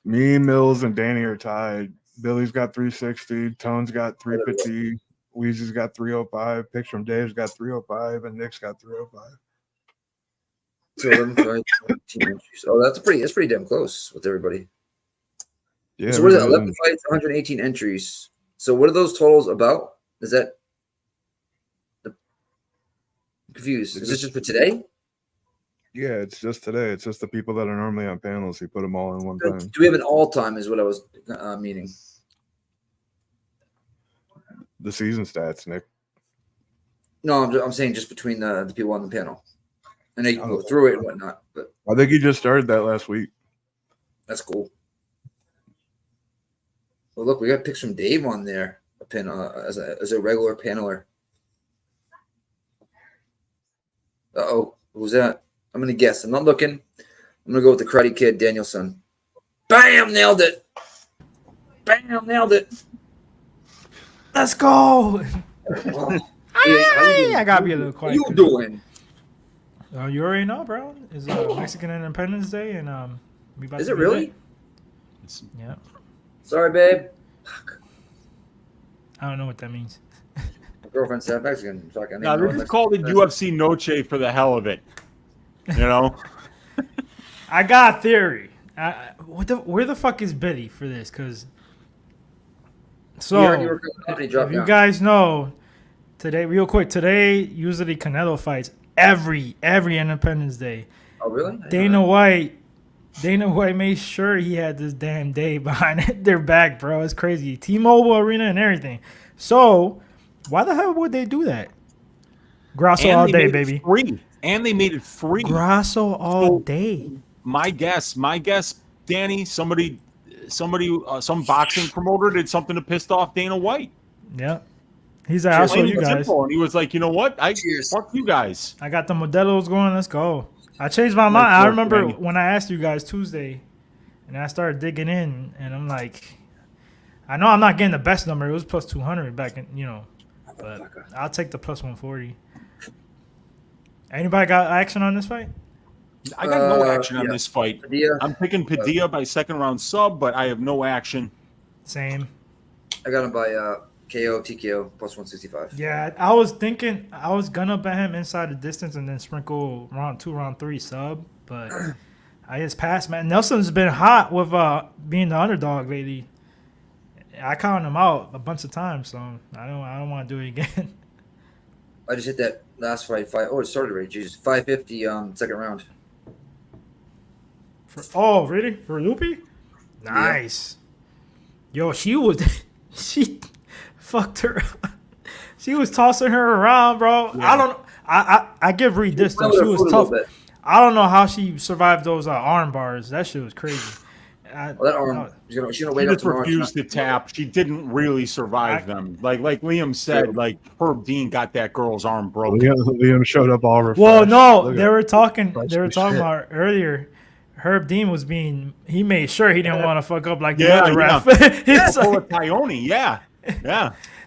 Me, Mills, and Danny are tied Billy's got 360. Tone's got 350. Weezy's got 305. Picks from Dave's got 305, and Nick's got 305. So 11 fights, 17 entries. Oh, that's pretty damn close with everybody. Yeah. So what is it? 11 fights, 118 entries. So what are those totals about? Is that I'm confused? Is this just for today? Yeah, it's just today. It's just the people that are normally on panels. He put them all in one time. Do we have an all-time? Is what I was meaning. The season stats, Nick. No, I'm saying just between the people on the panel. And they can go through it and whatnot. But I think he just started that last week. that's cool. Well, look, we got picks from Dave on there, as a regular paneler. Uh-oh, who's that? I'm gonna guess. I'm not looking. I'm gonna go with the Karate Kid, Danielson. Bam! Nailed it. Bam! Nailed it. Let's go. Hey, I gotta be a little quiet. What you doing? You already know, bro. It's Mexican Independence Day, and we about Is to it be really? lit. Yeah. Sorry, babe. I don't know what that means. My girlfriend said Mexican. No, they just called it UFC Noche for the hell of it. You know? I got a theory. Where the fuck is Biddy for this? Because if you guys know, today, real quick, today usually Canelo fights every Independence Day. Oh, really? Dana White made sure he had this damn day behind their back, bro. It's crazy. T-Mobile Arena and everything. So why the hell would they do that? Grasso all day, baby. Free. And they made it free. Grasso all day. My guess, Danny, some boxing promoter did something to piss off Dana White. Yeah. He's like, I'll show you guys. And he was like, you know what? Fuck you guys. I got the Modelos going. Let's go. I changed my mind. I remember when I asked you guys Tuesday, and I started digging in, and I'm like, I know I'm not getting the best number. It was plus 200 back in, but I'll take the plus 140. Anybody got action on this fight? I got no action on this fight. Padilla. I'm picking Padilla by second round sub, but I have no action. Same. I got him by KO, TKO, plus 165. Yeah, I was thinking I was gonna bet him inside the distance and then sprinkle round 2, round 3 sub, but I just passed, man. Nelson's been hot with being the underdog lately. I counted him out a bunch of times, so I don't want to do it again. I just hit that last fight. Oh, it started already. Jesus, 550 second round. Really? For Lupi? Nice. Yeah. Yo, she fucked her. She was tossing her around, bro. Yeah. I give Reed this though. She was tough. I don't know how she survived those arm bars. That shit was crazy. That arm, she's gonna wait she up just refused to tap. She didn't really survive them. Like Liam said, like Herb Dean got that girl's arm broken. Liam showed up all refreshed. Well, no, they were talking about earlier. Herb Dean he made sure he didn't want to fuck up like the other ref. Yeah, Tyone, yeah.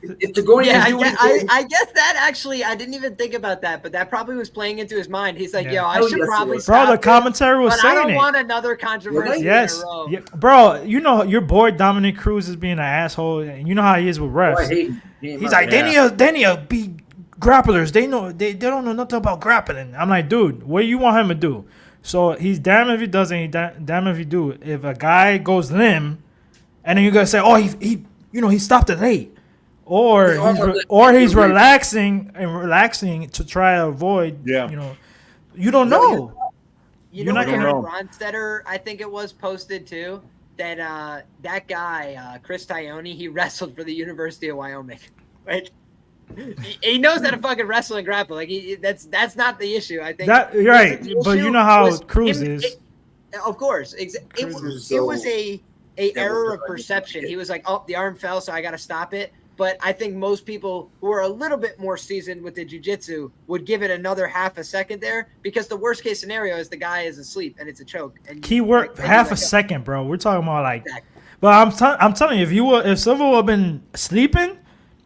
If to go I guess that actually, I didn't even think about that, but that probably was playing into his mind. He's like, yo, I should probably stop. Bro, the commentary was saying I don't want another controversy. Yes. In a row. Yeah. Bro, your boy Dominic Cruz is being an asshole, and you know how he is with refs. He's like, they need to be grapplers. They don't know nothing about grappling. I'm like, dude, what do you want him to do? So he's damn if he doesn't, he damn if he do. If a guy goes limb, and then you're gonna say, oh, he stopped it late. Or he's relaxing to try to avoid. Yeah. You don't know. You're not gonna know. Ronstetter, I think it was posted too that that guy Chris Tyone, he wrestled for the University of Wyoming. Like he knows how to fucking wrestle and grapple. Like that's not the issue. I think you're right. But you know how Cruz is. Of course, it was a error of perception. He was like, oh, the arm fell, so I got to stop it. But I think most people who are a little bit more seasoned with the jiu-jitsu would give it another half a second there, because the worst case scenario is the guy is asleep and it's a choke. And keyword half a second, bro. We're talking about like, exactly. But I'm telling you, if Silva would have been sleeping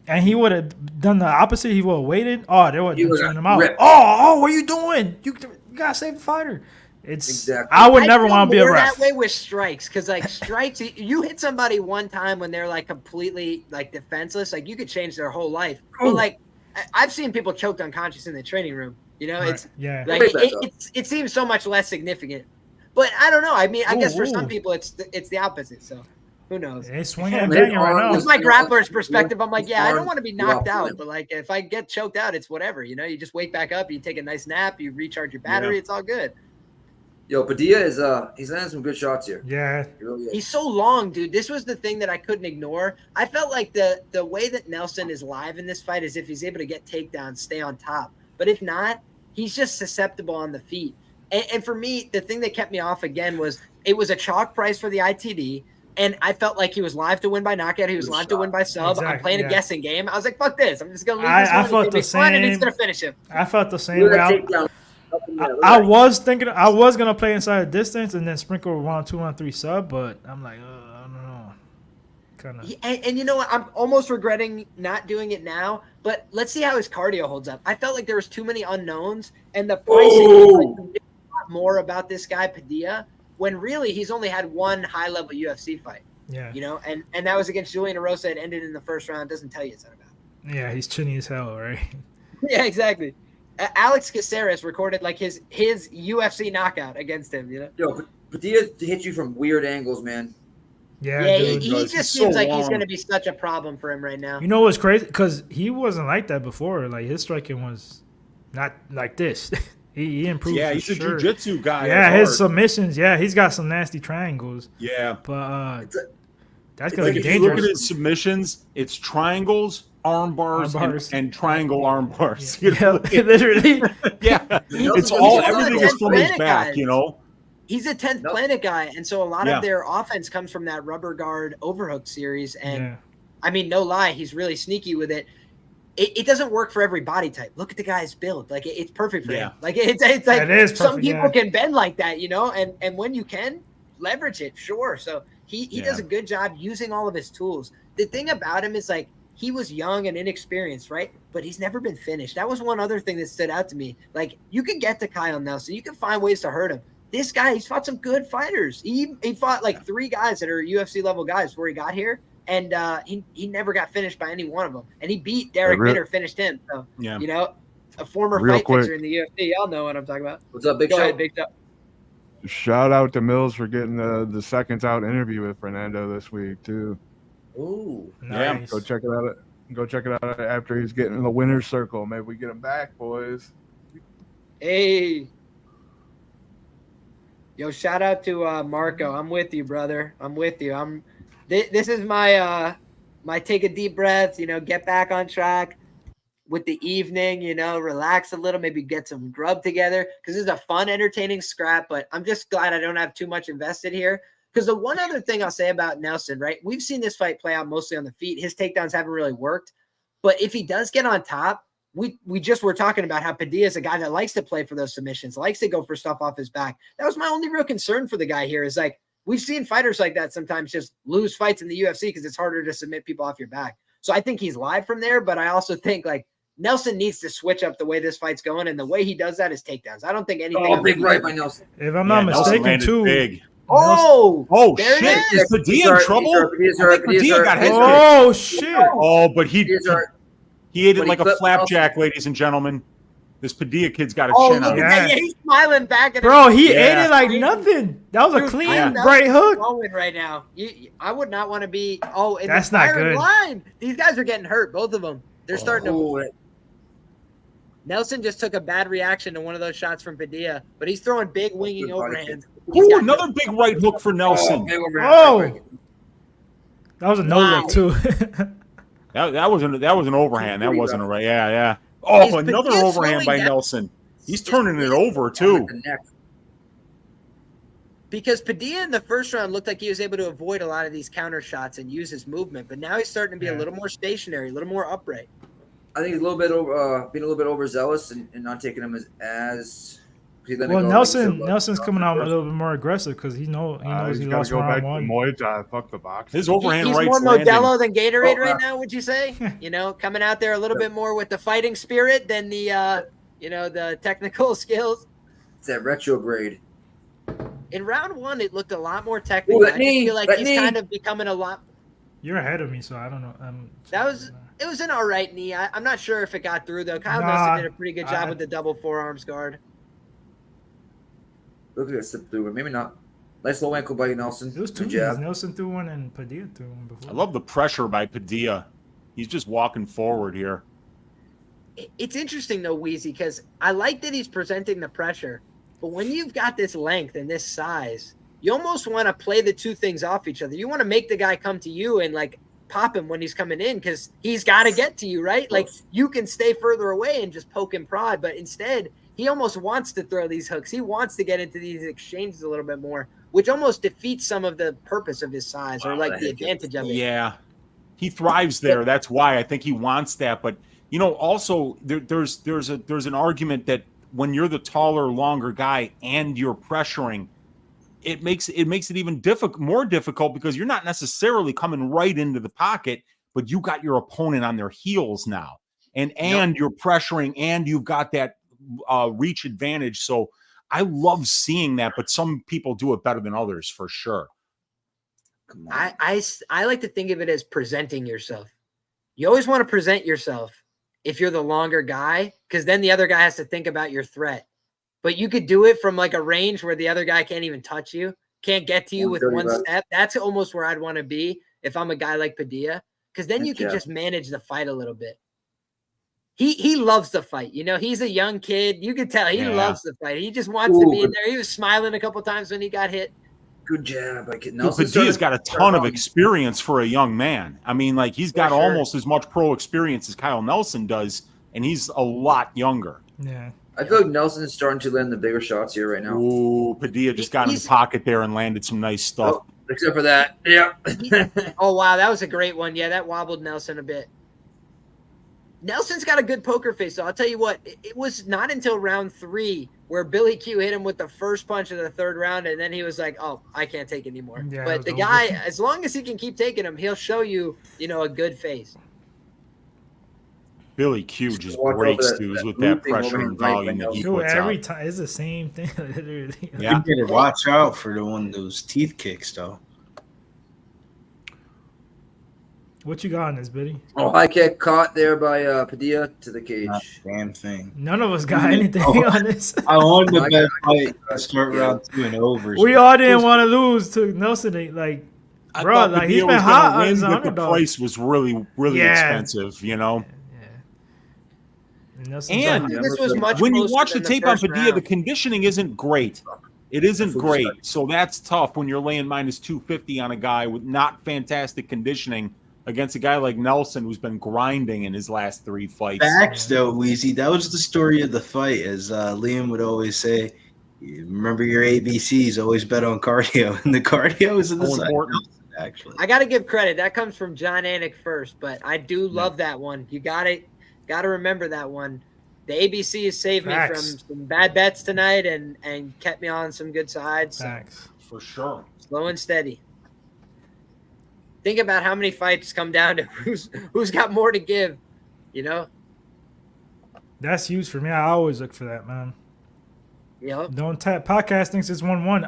and he would have done the opposite, he would have waited. Oh, they would have turned him out. Oh, what are you doing? You gotta save the fighter. It's Exactly. I would I never feel want to be a more ref. that way with strikes, because like strikes, you hit somebody one time when they're like completely like defenseless, like you could change their whole life. But like I've seen people choked unconscious in the training room. You know, it's like it seems so much less significant. But I don't know. I mean, I guess for some people it's the opposite. So who knows? It's swinging and banging right now. From my grappler's perspective, I'm like, yeah, I don't want to be knocked out, but like if I get choked out, it's whatever. You know, you just wake back up, you take a nice nap, you recharge your battery, it's all good. Yo, Padilla is he's landing some good shots here. Yeah. He's so long, dude. This was the thing that I couldn't ignore. I felt like the way that Nelson is live in this fight is if he's able to get takedowns, stay on top. But if not, he's just susceptible on the feet. And for me, the thing that kept me off again was it was a chalk price for the ITD. And I felt like he was live to win by knockout. He was live to win by sub. Exactly, I'm playing a guessing game. I was like, fuck this. I'm just going to leave this I one. felt the same. And he's going to finish him. I felt the same way. I was thinking I was going to play inside the distance and then sprinkle round 2, round 3 sub, but I'm like, I don't know. Kind of. And you know what? I'm almost regretting not doing it now, but let's see how his cardio holds up. I felt like there was too many unknowns, and the pricing was like, a lot more about this guy, Padilla, when really he's only had one high-level UFC fight. Yeah. You know, and that was against Julian Erosa. It ended in the first round. Doesn't tell you it's not about. Yeah, he's chinny as hell, right? Yeah, exactly. Alex Caceres recorded like his UFC knockout against him. You know. Yo, Padilla hits you from weird angles, man. Yeah, he dude. just seems like he's going to be such a problem for him right now. You know what's crazy? Because he wasn't like that before. Like his striking was not like this. He improved. Yeah, he's a jiu-jitsu guy. Yeah, his submissions. Yeah, he's got some nasty triangles. Yeah, but that's like gonna be if you dangerous. look at his submissions, it's triangles, arm bars, and triangle arm bars. Yeah, literally. Yeah, it's all everything is from his back. You know. He's a 10th Planet guy, and so a lot of their offense comes from that rubber guard overhook series. And I mean, no lie, he's really sneaky with it. It doesn't work for every body type. Look at the guy's build; like it's perfect for him. Like it's like it is perfect, some people can bend like that, you know. And when you can leverage it, sure. So he does a good job using all of his tools. The thing about him is like he was young and inexperienced, right? But he's never been finished. That was one other thing that stood out to me. Like you can get to Kyle Nelson, you can find ways to hurt him. This guy, he's fought some good fighters. He fought like 3 guys that are UFC level guys before he got here. And he never got finished by any one of them. And he beat Derek Bitter, finished him. So, you know, a former fight fixer in the UFC. Y'all know what I'm talking about. What's up, Big Go Show? ahead, Big Show. Shout out to Mills for getting the seconds out interview with Fernando this week, too. Ooh. Yeah, go check it out. Go check it out after he's getting in the winner's circle. Maybe we get him back, boys. Hey. Yo, shout out to Marco. I'm with you, brother. I'm with you. This is my my take a deep breath, you know, get back on track with the evening, you know, relax a little, maybe get some grub together because this is a fun, entertaining scrap. But I'm just glad I don't have too much invested here. Because the one other thing I'll say about Nelson, right? We've seen this fight play out mostly on the feet. His takedowns haven't really worked. But if he does get on top, we just were talking about how Padilla is a guy that likes to play for those submissions, likes to go for stuff off his back. That was my only real concern for the guy here is like, we've seen fighters like that sometimes just lose fights in the UFC because it's harder to submit people off your back. So I think he's live from there, but I also think like Nelson needs to switch up the way this fight's going, and the way he does that is takedowns. I don't think anything. Oh, big right by Nelson. If I'm not mistaken, too. Big. Oh, shit! Is Is Padilla in trouble? Padilla got hit. Oh shit! Oh, but he ate it like a flapjack, ladies and gentlemen. This Padilla kid's got a chin on him. Yeah, he's smiling back at him. Bro, he ate it like nothing. That was a clean right hook. Going right now. I would not want to be. Oh, in that's the not firing good. line. These guys are getting hurt. Both of them. They're starting to. Nelson just took a bad reaction to one of those shots from Padilla, but he's throwing big winging overhands. Ooh, another big right hook for Nelson. Oh, that was a no look too. that was an overhand. That wasn't a right. Yeah. Oh, another overhand by Nelson. He's turning it over too. Because Padilla in the first round looked like he was able to avoid a lot of these counter shots and use his movement, but now he's starting to be a little more stationary, a little more upright. I think he's a little bit over, being a little bit overzealous and not taking him as. Well, Nelson's coming out a little bit more aggressive because he knows he lost round one. Muay Thai, fuck the box. His overhand he's right's more Modelo landing. than Gatorade right now. Would you say? You know, coming out there a little bit more with the fighting spirit than the the technical skills. It's that retrograde. In round 1, it looked a lot more technical. I just feel like he's kind of becoming a lot. You're ahead of me, so I don't know. It was an all right knee. I'm not sure if it got through though. Kyle Nelson did a pretty good job with the double forearms guard. Look at it slip through, but maybe not. Nice low ankle by Nelson. It was two knees. Nelson threw one and Padilla threw one before. I love the pressure by Padilla. He's just walking forward here. It's interesting though, Weezy, because I like that he's presenting the pressure, but when you've got this length and this size, you almost want to play the two things off each other. You want to make the guy come to you and like pop him when he's coming in because he's got to get to you, right? Like you can stay further away and just poke and prod, but instead he almost wants to throw these hooks. He wants to get into these exchanges a little bit more, which almost defeats some of the purpose of his size or like the advantage of it. Yeah, he thrives there. That's why I think he wants that. But you know, also there's an argument that when you're the taller, longer guy and you're pressuring, it makes it even more difficult because you're not necessarily coming right into the pocket, but you got your opponent on their heels now, and you're pressuring, and you've got that reach advantage. So I love seeing that, but some people do it better than others for sure. I like to think of it as presenting yourself. You always want to present yourself if you're the longer guy, because then the other guy has to think about your threat. But you could do it from like a range where the other guy can't even touch you, can't get to you with one step. That's almost where I'd want to be if I'm a guy like Padilla, because then you can just manage the fight a little bit. He loves the fight. You know, he's a young kid. You can tell he loves the fight. He just wants to be in there. He was smiling a couple times when he got hit. Good job. Padilla's got a ton of experience for a young man. I mean, like he's got almost as much pro experience as Kyle Nelson does, and he's a lot younger. Yeah. I feel like Nelson is starting to land the bigger shots here right now. Ooh, Padilla just got in the pocket there and landed some nice stuff. Oh, except for that. Yeah. Oh, wow. That was a great one. Yeah, that wobbled Nelson a bit. Nelson's got a good poker face, so I'll tell you what, it was not until round 3 where Billy Q hit him with the first punch of the 3rd round, and then he was like, oh, I can't take anymore. Yeah, but the guy, as long as he can keep taking him, he'll show you, a good face. Billy Q just breaks dudes with that pressure and volume that he puts every out. time it's the same thing. Literally. Yeah, you better watch out for the one of those teeth kicks, though. What you got on this, Biddy? Oh, high kick caught there by Padilla to the cage. Damn thing. None of us got anything on this. I wanted the best fight to start round 2 and over. We all didn't want to lose to Nelson. Like, bro, like he's been hot on his underdog. The price was really expensive, And this was much when you watch the tape on Padilla, the conditioning isn't great. It isn't great. So that's tough when you're laying minus 250 on a guy with not fantastic conditioning against a guy like Nelson who's been grinding in his last 3 fights. Facts, though, Weezy. That was the story of the fight, as Liam would always say. Remember your ABCs, always bet on cardio. And the cardio is in the side. Actually, I got to give credit. That comes from John Anik first, but I do love that one. You got to remember that one. The ABC has saved me from some bad bets tonight and kept me on some good sides. Facts. For sure. Slow and steady. Think about how many fights come down to who's got more to give, That's huge for me. I always look for that, man. Yep. Don't tap. Podcast thinks it's 1-1.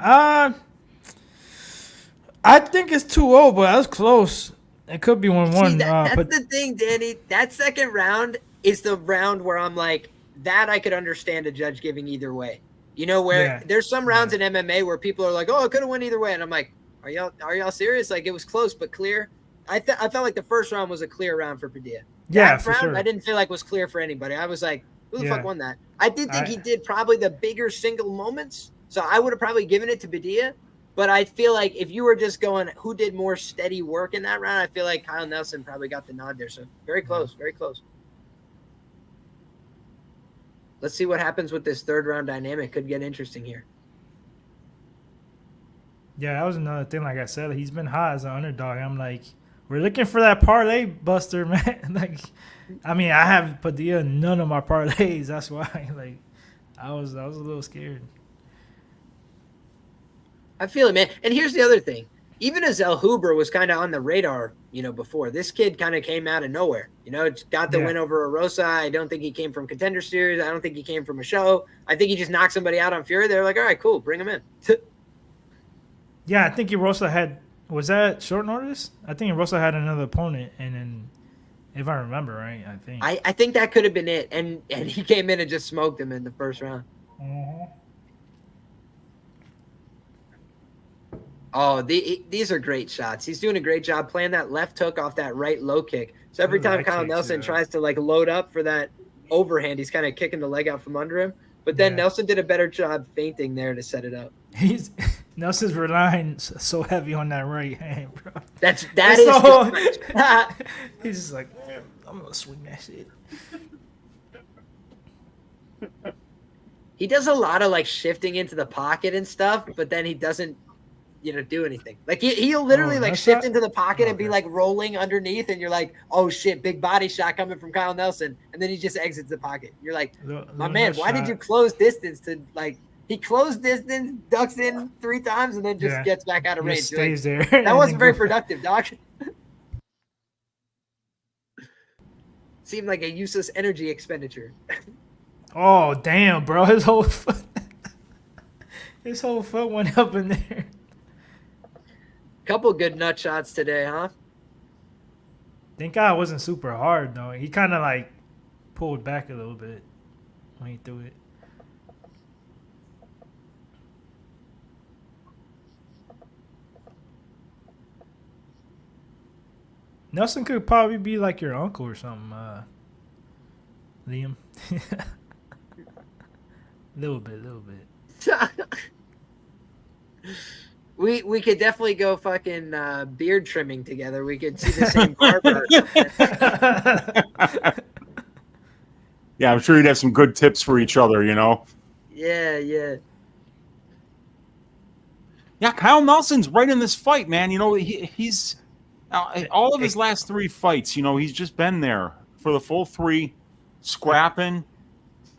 I think it's 2-0, but that was close. It could be 1-1. That's but the thing, Danny. That second round is the round where I'm like, that I could understand a judge giving either way. Where there's some rounds in MMA where people are like, oh, it could have went either way. And I'm like, are y'all serious? Like, it was close but clear. I felt like the first round was a clear round for Padilla. Yeah, that for round, sure. I didn't feel like was clear for anybody. I was like, who the fuck won that? I did think he did probably the bigger single moments, so I would have probably given it to Padilla. But I feel like if you were just going, who did more steady work in that round, I feel like Kyle Nelson probably got the nod there. So very close, very close. Let's see what happens with this 3rd round dynamic. Could get interesting here. Yeah, that was another thing. Like I said, he's been hot as an underdog. I'm like, we're looking for that parlay buster, man. Like, I mean, I have Padilla in none of my parlays. That's why, like, I was a little scared. I feel it, man. And here's the other thing. Even as Zellhuber was kind of on the radar, before. This kid kind of came out of nowhere. Got the win over Rosa. I don't think he came from Contender Series. I don't think he came from a show. I think he just knocked somebody out on Fury. They're like, all right, cool, bring him in. Yeah, I think Rosa had. Was that short notice? I think Rosa had another opponent, and then, if I remember right, I think that could have been it, and he came in and just smoked him in the first round. Oh, these are great shots. He's doing a great job playing that left hook off that right low kick. So every time Kyle Nelson tries to like load up for that overhand, he's kind of kicking the leg out from under him. But then Nelson did a better job feinting there to set it up. Nelson's relying so heavy on that right hand, bro. That is. He's just like, man, I'm gonna swing that shit. He does a lot of like shifting into the pocket and stuff, but then he doesn't, do anything. Like he'll literally like shift into the pocket and be like rolling underneath, and you're like, oh shit, big body shot coming from Kyle Nelson, and then he just exits the pocket. You're like, my man, why did you close distance to like? He closed distance, ducks in 3 times, and then just gets back out of range. Stays there. That wasn't very productive, Doc. Seemed like a useless energy expenditure. Oh damn, bro! His whole foot went up in there. Couple good nut shots today, huh? Thank God it wasn't super hard though. He kind of like pulled back a little bit when he threw it. Nelson could probably be like your uncle or something, Liam. little bit. We could definitely go fucking beard trimming together. We could see the same barber. Yeah, I'm sure you'd have some good tips for each other, Yeah. Yeah, Kyle Nelson's right in this fight, man. He's all of his last 3 fights, he's just been there for the full 3, scrapping.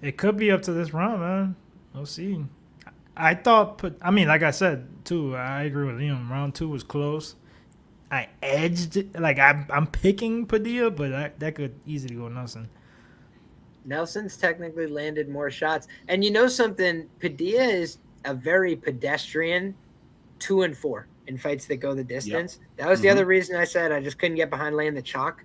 It could be up to this round, man. We'll see. I thought, like I said, too, I agree with Liam. Round 2 was close. I edged it. Like, I'm picking Padilla, but that could easily go Nelson. Nelson's technically landed more shots. And you know something? Padilla is a very pedestrian 2 and 4 in fights that go the distance. Yep. That was the other reason I said I just couldn't get behind laying the chalk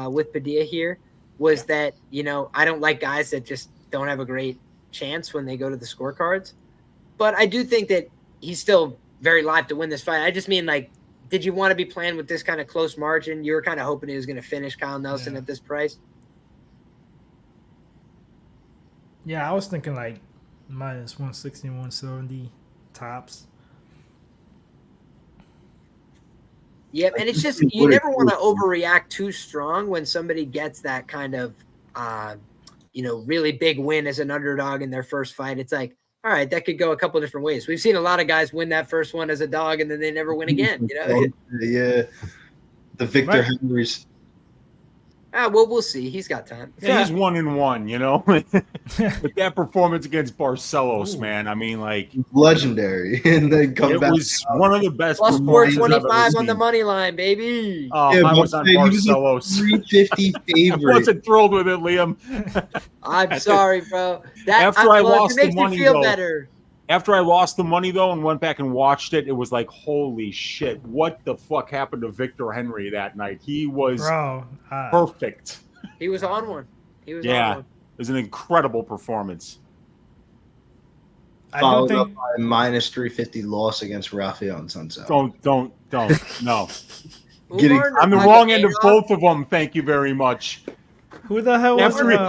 with Padilla here was that, I don't like guys that just don't have a great chance when they go to the scorecards. But I do think that he's still very live to win this fight. I just mean, like, did you want to be playing with this kind of close margin? You were kind of hoping he was going to finish Kyle Nelson at this price? Yeah, I was thinking, like, minus 160, 170 tops. Yep, and it's just you never want to overreact too strong when somebody gets that kind of, really big win as an underdog in their first fight. It's like, all right, that could go a couple different ways. We've seen a lot of guys win that first one as a dog, and then they never win again. Yeah, the Victor Henrys. Well, we'll see. He's got time. Yeah, he's 1-1, With that performance against Barcelos, man, I mean, like legendary, and then come back. It was one of the best. Plus 425 on the money line, baby. Oh, I was on Barcelos. 350 favorite. I wasn't thrilled with it, Liam. I'm sorry, bro. After I lost it makes the money, me feel though, better. After I lost the money, though, and went back and watched it, it was like, holy shit, what the fuck happened to Victor Henry that night? He was perfect. He was on one. On one. It was an incredible performance. Followed up by a minus 350 loss against Rafael and Sunset. Don't, no. Getting on the wrong end of both of them, thank you very much. Who the hell was after he beat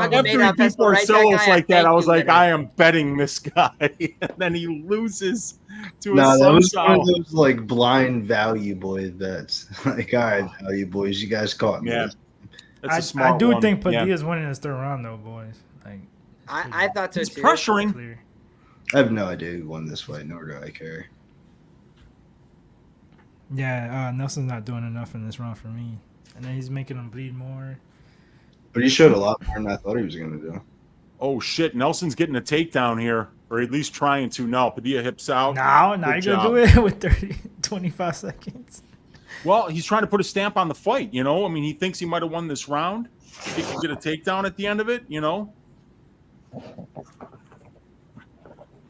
Barcelos like that, I was like, I am betting this guy. And then he loses to a that was one of those like blind value boy bets. Like, all right, value boys, you guys caught me. Yeah, that's a smart I do one. think Padilla's winning this third round, though, boys. Like, I thought so he's too. pressuring. I have no idea who won this fight, nor do I care. Yeah, Nelson's not doing enough in this round for me. And then he's making him bleed more. But he showed a lot more than I thought he was going to do. Oh, shit. Nelson's getting a takedown here, or at least trying to. No, Padilla hips out. Now you're going to do it with 25 seconds. Well, he's trying to put a stamp on the fight, I mean, he thinks he might have won this round. He can get a takedown at the end of it,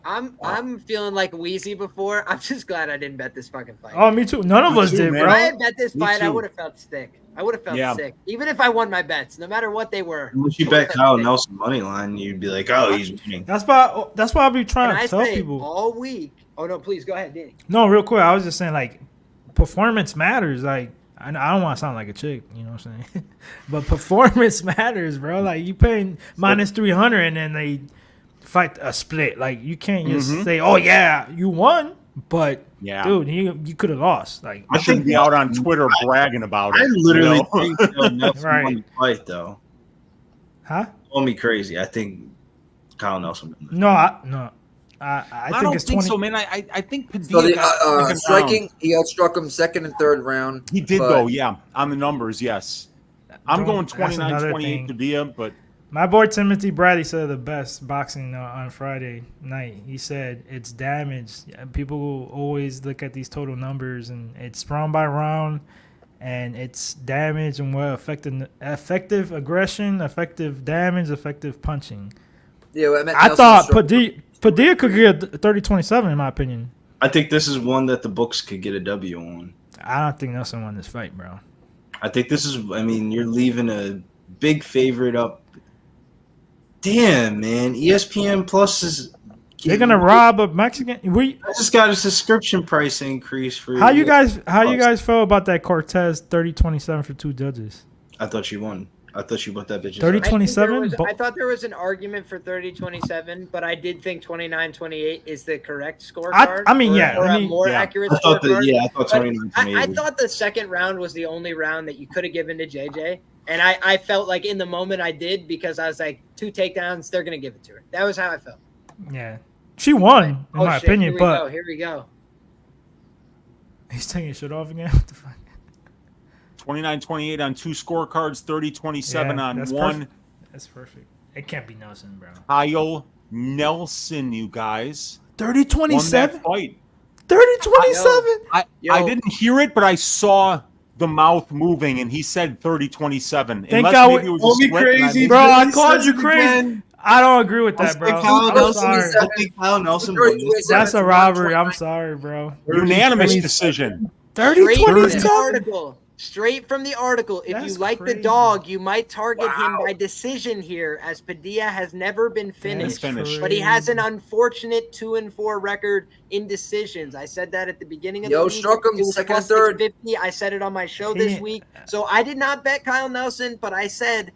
I'm feeling like wheezy before. I'm just glad I didn't bet this fucking fight. Oh, me too. None of us did, If bro. I had bet this Me fight, I too. would have felt sick. I would have felt sick, even if I won my bets, no matter what they were. Once you bet Kyle Nelson money line, you'd be like, "Oh, he's winning." That's why I be trying And to I tell say people. all week. Oh no, please go ahead, Danny. No, real quick. I was just saying, like, performance matters. Like, I don't want to sound like a chick, you know what I'm saying? But performance matters, bro. Like, you paying minus 300 and then they fight a split. Like, you can't just say, "Oh yeah, you won," but dude, you could have lost. Like, I shouldn't be out on Twitter bragging about it. I literally you know? think Nelson Right. won the fight, though. Huh? Call me crazy. I think Kyle Nelson won. No, I think don't it's think 20. so, man. I think Padilla So the got second striking, round. he outstruck him second and third round. He did but- go, yeah, on the numbers, yes. I'm going That's another 29-28 thing. Padilla, but My boy Timothy Bradley said the best boxing on Friday night. He said it's damage. People always look at these total numbers, and it's round by round, and it's damage and what effective aggression, effective damage, effective punching. Yeah, well, I thought Padilla could get 30-27 in my opinion. I think this is one that the books could get a W on. I don't think Nelson won this fight, bro. I think this is. I mean, you're leaving a big favorite up. Damn, man. ESPN Plus is. They're gonna rob a Mexican. I just got a subscription price increase for. How you guys feel about that Cortez 30-27 for two judges? I thought you won. I thought you bought that bitch. 30-27. I thought there was an argument for 30-27, but I did think 29-28 is the correct scorecard. I mean, or a more accurate I thought scorecard. I thought 29-28. I thought the second round was the only round that you could have given to JJ. And I felt like in the moment I did because I was like, 2 takedowns, they're going to give it to her. That was how I felt. Yeah. She won, in my opinion, but Here we go. he's taking his shit off again. What the fuck? 29-28 on 2 scorecards, 30-27 on that's 1. Perfect. That's perfect. It can't be Nelson, bro. Kyle Nelson, you guys. 30-27? Fight. 30-27? I didn't hear it, but I saw the mouth moving, and he said 30-27. Thank Unless God maybe it was a split, crazy, bro. I called you crazy. I don't agree with that, bro. I'm sorry. I think Kyle Nelson won this. That's a robbery. I'm sorry, bro. Unanimous decision. 30-27? Straight from the article. If That's you like crazy. the dog, you might target him by decision here, as Padilla has never been finished. But he has an unfortunate 2-4 record in decisions. I said that at the beginning of the week. struck him It was second and plus third. 650. I said it on my show this week. So I did not bet Kyle Nelson, but I said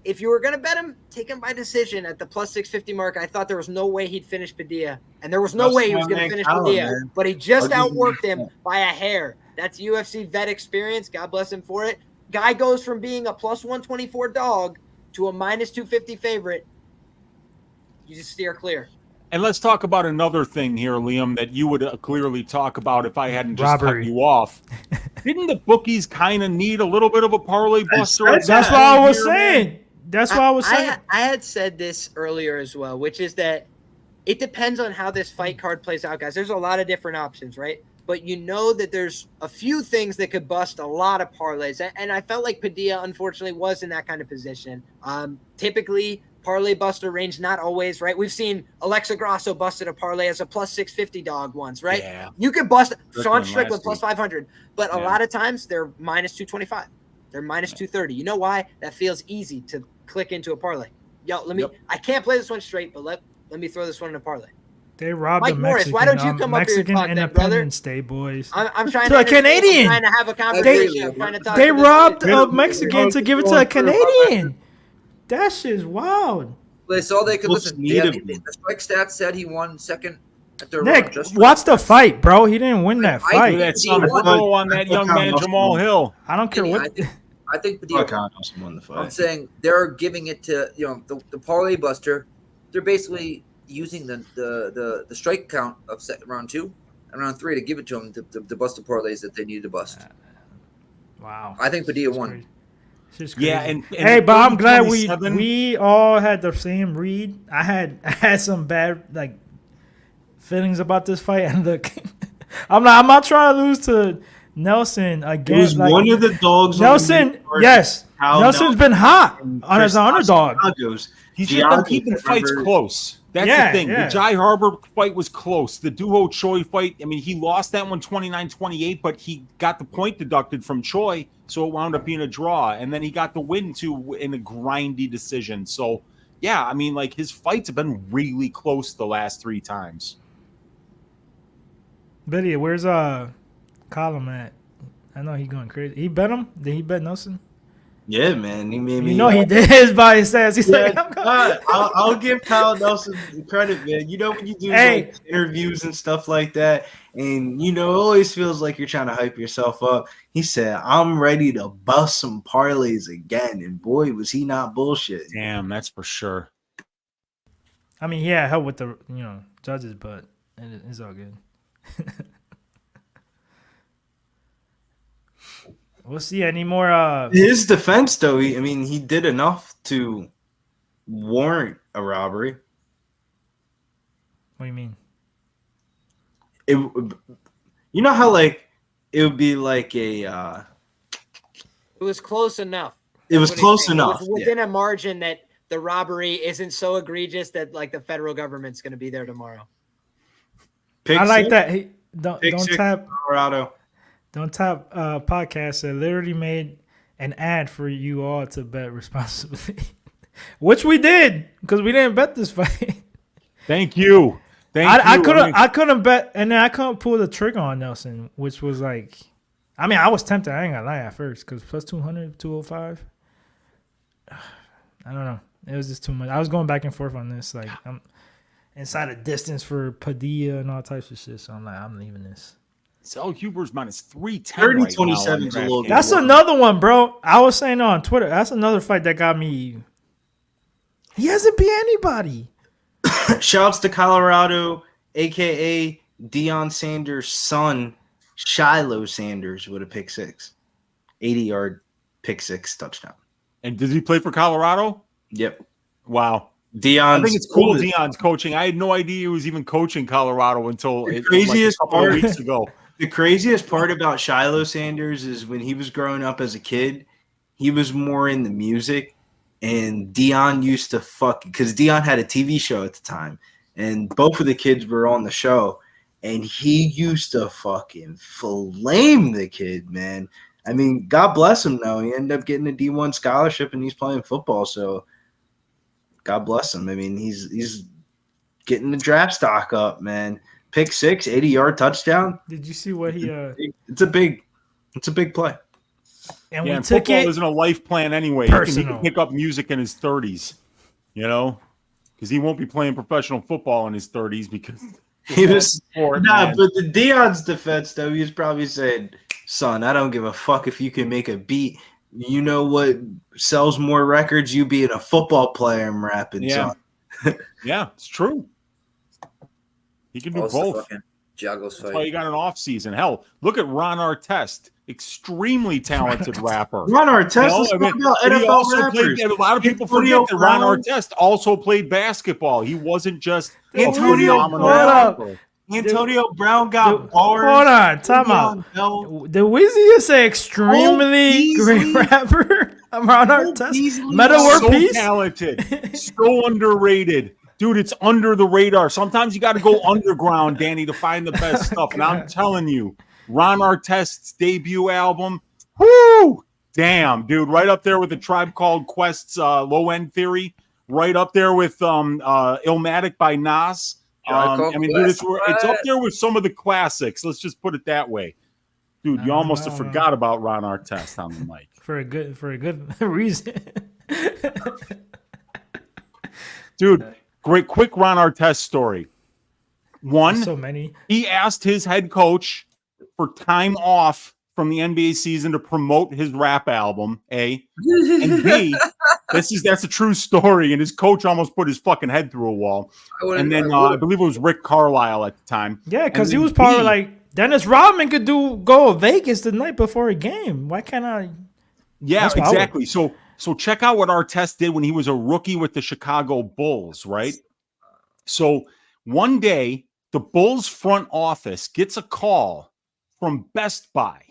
if you were going to bet him, take him by decision at the plus 650 mark. I thought there was no way he'd finish Padilla. And there was no way he was going to finish Padilla. But he just outworked him by a hair. That's UFC vet experience. God bless him for it. Guy goes from being a plus 124 dog to a minus 250 favorite. You just steer clear. And let's talk about another thing here, Liam, that you would clearly talk about if I hadn't just cut you off. Didn't the bookies kind of need a little bit of a parlay buster? That's what I was saying. That's what I was saying. I had said this earlier as well, which is that it depends on how this fight card plays out, guys. There's a lot of different options, right? But you know that there's a few things that could bust a lot of parlays. And I felt like Padilla, unfortunately, was in that kind of position. Typically, parlay buster range, not always, right? We've seen Alexa Grasso busted a parlay as a plus 650 dog once, right? Yeah. You could bust Sean Strickland Strickland last plus week. 500. But a lot of times, they're minus 225. They're minus 230. You know why? That feels easy to click into a parlay. Yo, I can't play this one straight, but let me throw this one in a parlay. They robbed Mike the Morris, Mexican. why don't you come up here and Mexican talk then, Independence Day, boys. I'm trying To to a Canadian. I'm trying to have a conversation. I'm trying to talk They to the robbed dude. a Mexican to give it to a Canadian. That shit's wild. That's all they could What's listen. needed? The strike stats said he won second at the Nick, round. Just watch the fight, bro. He didn't win that I fight. do That son of a blow on that young man, Jamal Hill. I don't care what. I think Padilla. Kyle Nelson won the fight. I'm saying they're giving it to the parlay buster. They're basically using the strike count of round 2 and round 3 to give it to them to bust the parlays that they needed to bust. Wow. I think Padilla won. Yeah, and hey, but I'm glad we 27 all had the same read. I had some bad feelings about this fight, and look, I'm not trying to lose to Nelson again. It was one of the dogs. Nelson's been hot on as an underdog. He's just been keeping fights close. That's Yeah, the thing. yeah. The Jai Harbor fight was close. The Duho Choi fight, I mean, he lost that one 29-28, but he got the point deducted from Choi, so it wound up being a draw. And then he got the win, too, in a grindy decision. So, yeah, I mean, like, his fights have been really close the last 3 times. Billy, where's Colin at? I know he's going crazy. He bet him? Did he bet Nelson? Yeah, man. He made me. You know he did his by his ass. He's like, I'll give Kyle Nelson credit, man. You know when you do like interviews and stuff like that, and you know it always feels like you're trying to hype yourself up. He said, "I'm ready to bust some parlays again," and boy, was he not bullshit. Damn, that's for sure. I mean, yeah, help with the judges, but it's all good. We'll see any more. His defense, though, he did enough to warrant a robbery. What do you mean? You know how like it would be like a. It was close enough. It was close enough. It was within a margin that the robbery isn't so egregious that like the federal government's going to be there tomorrow. I like that. Hey, don't tap Colorado. Don't tap podcast that literally made an ad for you all to bet responsibly, which we did because we didn't bet this fight. Thank you. I couldn't bet, and then I couldn't pull the trigger on Nelson, which was like, I mean, I was tempted. I ain't gonna lie at first because plus 200, 205. I don't know. It was just too much. I was going back and forth on this. Like I'm inside a distance for Padilla and all types of shit. So I'm like, I'm leaving this. Zellhuber's minus 310. 30-27 is a little. That's another one, bro. I was saying on Twitter. That's another fight that got me. He hasn't beat anybody. Shouts to Colorado, aka Deion Sanders' son, Shiloh Sanders, with a pick six, 80-yard pick six touchdown. And does he play for Colorado? Yep. Wow. Deion. I think it's cool. Deion's coaching. I had no idea he was even coaching Colorado until the craziest a couple of weeks ago. The craziest part about Shiloh Sanders is when he was growing up as a kid, he was more in the music, and Deion used to because Deion had a TV show at the time, and both of the kids were on the show, and he used to fucking flame the kid, man. I mean, God bless him, though. He ended up getting a D1 scholarship, and he's playing football, so God bless him. I mean, he's getting the draft stock up, man. Pick six, 80-yard touchdown. Did you see what he? It's a big play. And yeah, we and took football it isn't a life plan anyway. He can pick up music in his 30s, because he won't be playing professional football in his 30s because he was but the Deion's defense though, he was probably saying, "Son, I don't give a fuck if you can make a beat. You know what sells more records? You being a football player and rapping, son." Yeah, it's true. He can do both. Giagos fight. That's why you got an off season. Hell, look at Ron Artest, extremely talented rapper. Ron Artest is NFL rappers. A lot of people forget that Ron Artest also played basketball. He wasn't just Antonio Brown got bars. Hold on, time out. The Weezy is an extremely great rapper. Ron Artest, Meta World Peace, talented, so underrated. Dude, it's under the radar. Sometimes you got to go underground, Danny, to find the best stuff. And I'm telling you, Ron Artest's debut album, whoo, damn, dude, right up there with the Tribe Called Quest's Low End Theory, right up there with Illmatic by Nas. Dude, it's up there with some of the classics. Let's just put it that way. Dude, you almost have forgot about Ron Artest on the mic. For a good reason. Dude, great quick Ron Artest story. One, so many. He asked his head coach for time off from the NBA season to promote his rap album, A. And B, that's a true story, and his coach almost put his fucking head through a wall. And then I believe it was Rick Carlisle at the time. Yeah, because he was part of like Dennis Rodman could go to Vegas the night before a game. Why can't I? Yeah, exactly. So check out what Artest did when he was a rookie with the Chicago Bulls, right? So one day, the Bulls front office gets a call from Best Buy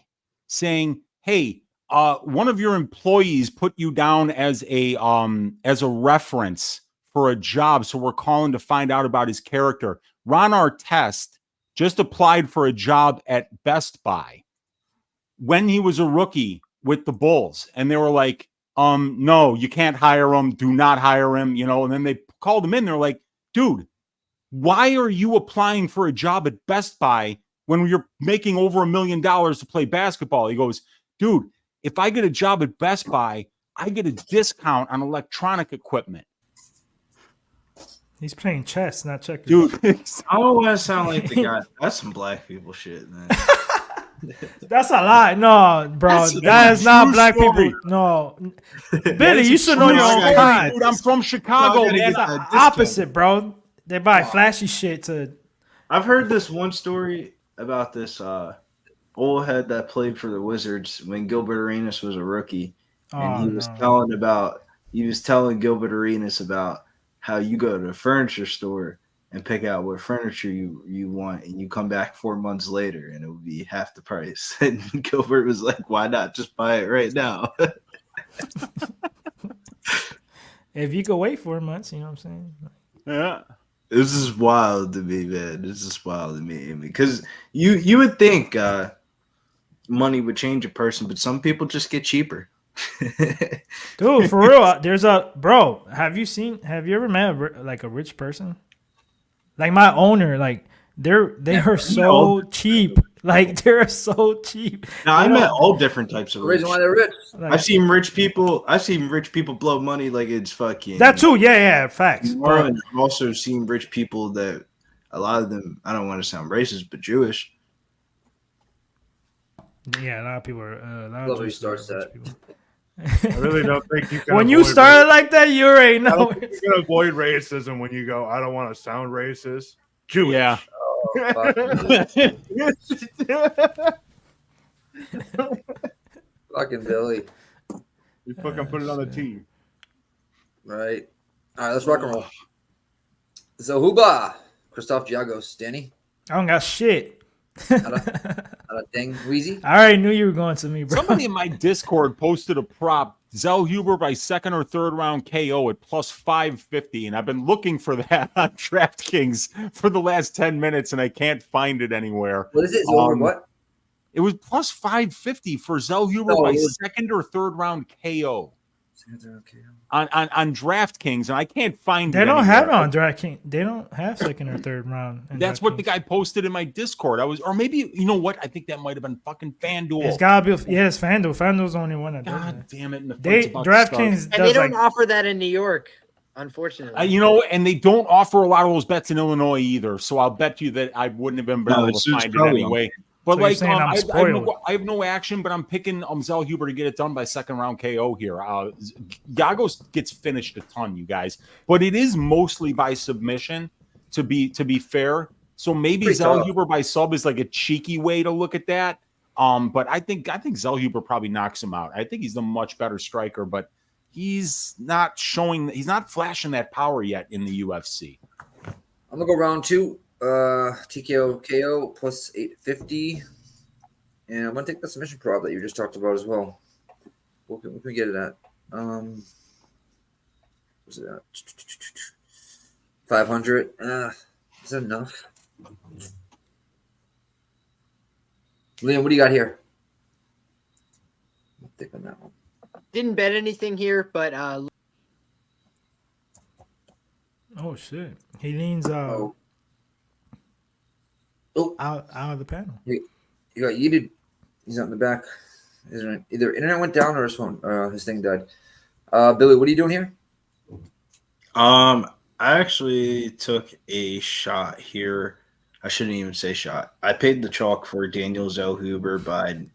saying, "Hey, one of your employees put you down as a reference for a job, so we're calling to find out about his character. Ron Artest just applied for a job at Best Buy when he was a rookie with the Bulls, and they were like, no, you can't hire him. Do not hire him, and then they called him in. They're like, dude, why are you applying for a job at Best Buy when you're making over $1 million to play basketball? He goes, dude, if I get a job at Best Buy, I get a discount on electronic equipment. He's playing chess, not checkers. Dude, I don't want to sound like the guy. That's some black people shit, man. That's a lie. No, bro. That is not black people. No. Billy, you should know your own kind. Dude, I'm from Chicago, man. It's the opposite, bro. They buy flashy shit to. I've heard this one story about this old head that played for the Wizards when Gilbert Arenas was a rookie. And he was telling Gilbert Arenas about how you go to the furniture store and pick out what furniture you want, and you come back 4 months later and it would be half the price. And Gilbert was like, why not just buy it right now? If you could wait 4 months, you know what I'm saying? Yeah. This is wild to me, man. This is wild to me. Because you would think money would change a person, but some people just get cheaper. Dude, for real, there's a bro. Have you ever met a rich person? Like my owner, like they are so cheap. Like they're so cheap. Now I met all different types of rich. The reason why they're rich. Like, I've seen rich people blow money like it's fucking that too. Yeah, facts. I've also seen rich people that a lot of them, I don't want to sound racist, but Jewish. Yeah, a lot of people are. Nobody starts that. I really don't think you can. When you started like that, you already know. You can avoid racism when you go, I don't want to sound racist. Jewish. Yeah. Fucking Billy. You fucking put it on the team. Right. All right, let's rock and roll. Zellhuber. Christos Giagos. Danny. I don't got shit. Not a thing. Wheezy. I already knew you were going to me, bro. Somebody in my Discord posted a prop, Zellhuber by second or third round KO at plus 550, and I've been looking for that on DraftKings for the last 10 minutes, and I can't find it anywhere. What is it? What? It was plus 550 for Zellhuber by second or third round KO. On DraftKings, and I can't find it. They don't have it on DraftKings. They don't have second or third round. That's what the guy posted in my Discord. Or maybe, you know what? I think that might have been fucking FanDuel. It's gotta be, it's FanDuel. FanDuel's the only one that does God damn it. DraftKings and they don't offer that in New York, unfortunately. And they don't offer a lot of those bets in Illinois either. So I'll bet you that I wouldn't have been able to find it anyway. But so I have no action, but I'm picking Zellhuber to get it done by second round KO here. Giagos gets finished a ton, you guys, but it is mostly by submission. To be fair, so maybe Zellhuber by sub is like a cheeky way to look at that. But I think Zellhuber probably knocks him out. I think he's the much better striker, but he's not flashing that power yet in the UFC. I'm gonna go round two. TKO KO plus 850, and I'm gonna take the submission prop that you just talked about as well. What can we get it at? What's it at? 500. Is that enough? Liam, what do you got here? I'll think on that one. Didn't bet anything here, but oh shit, he leans out of the panel. You got yeeted. He's out in the back. Either internet went down or his phone, his thing died. Billy, what are you doing here? I actually took a shot here. I shouldn't even say shot. I paid the chalk for Daniel Zellhuber by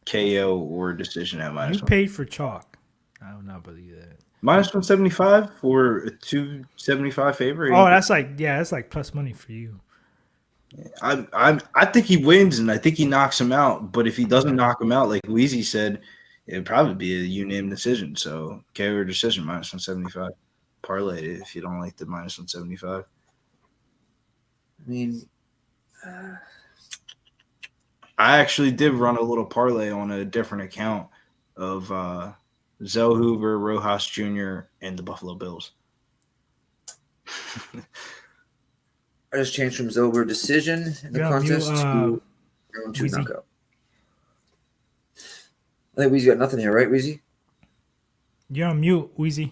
KO or decision at minus. You paid for chalk. I do not believe that. Minus 175 for a 275 favorite. Oh, that's like plus money for you. I think he wins and I think he knocks him out. But if he doesn't knock him out, like Weezy said, it'd probably be a unanimous decision. So KO or decision minus 175. Parlay it if you don't like the minus 175. I mean, I actually did run a little parlay on a different account of Zellhuber, Rojas Jr., and the Buffalo Bills. I just changed from Zellhuber decision in the Yeah, contest to round 2 knockout. I think Weezy got nothing here, right, Weezy? You're on mute, Weezy.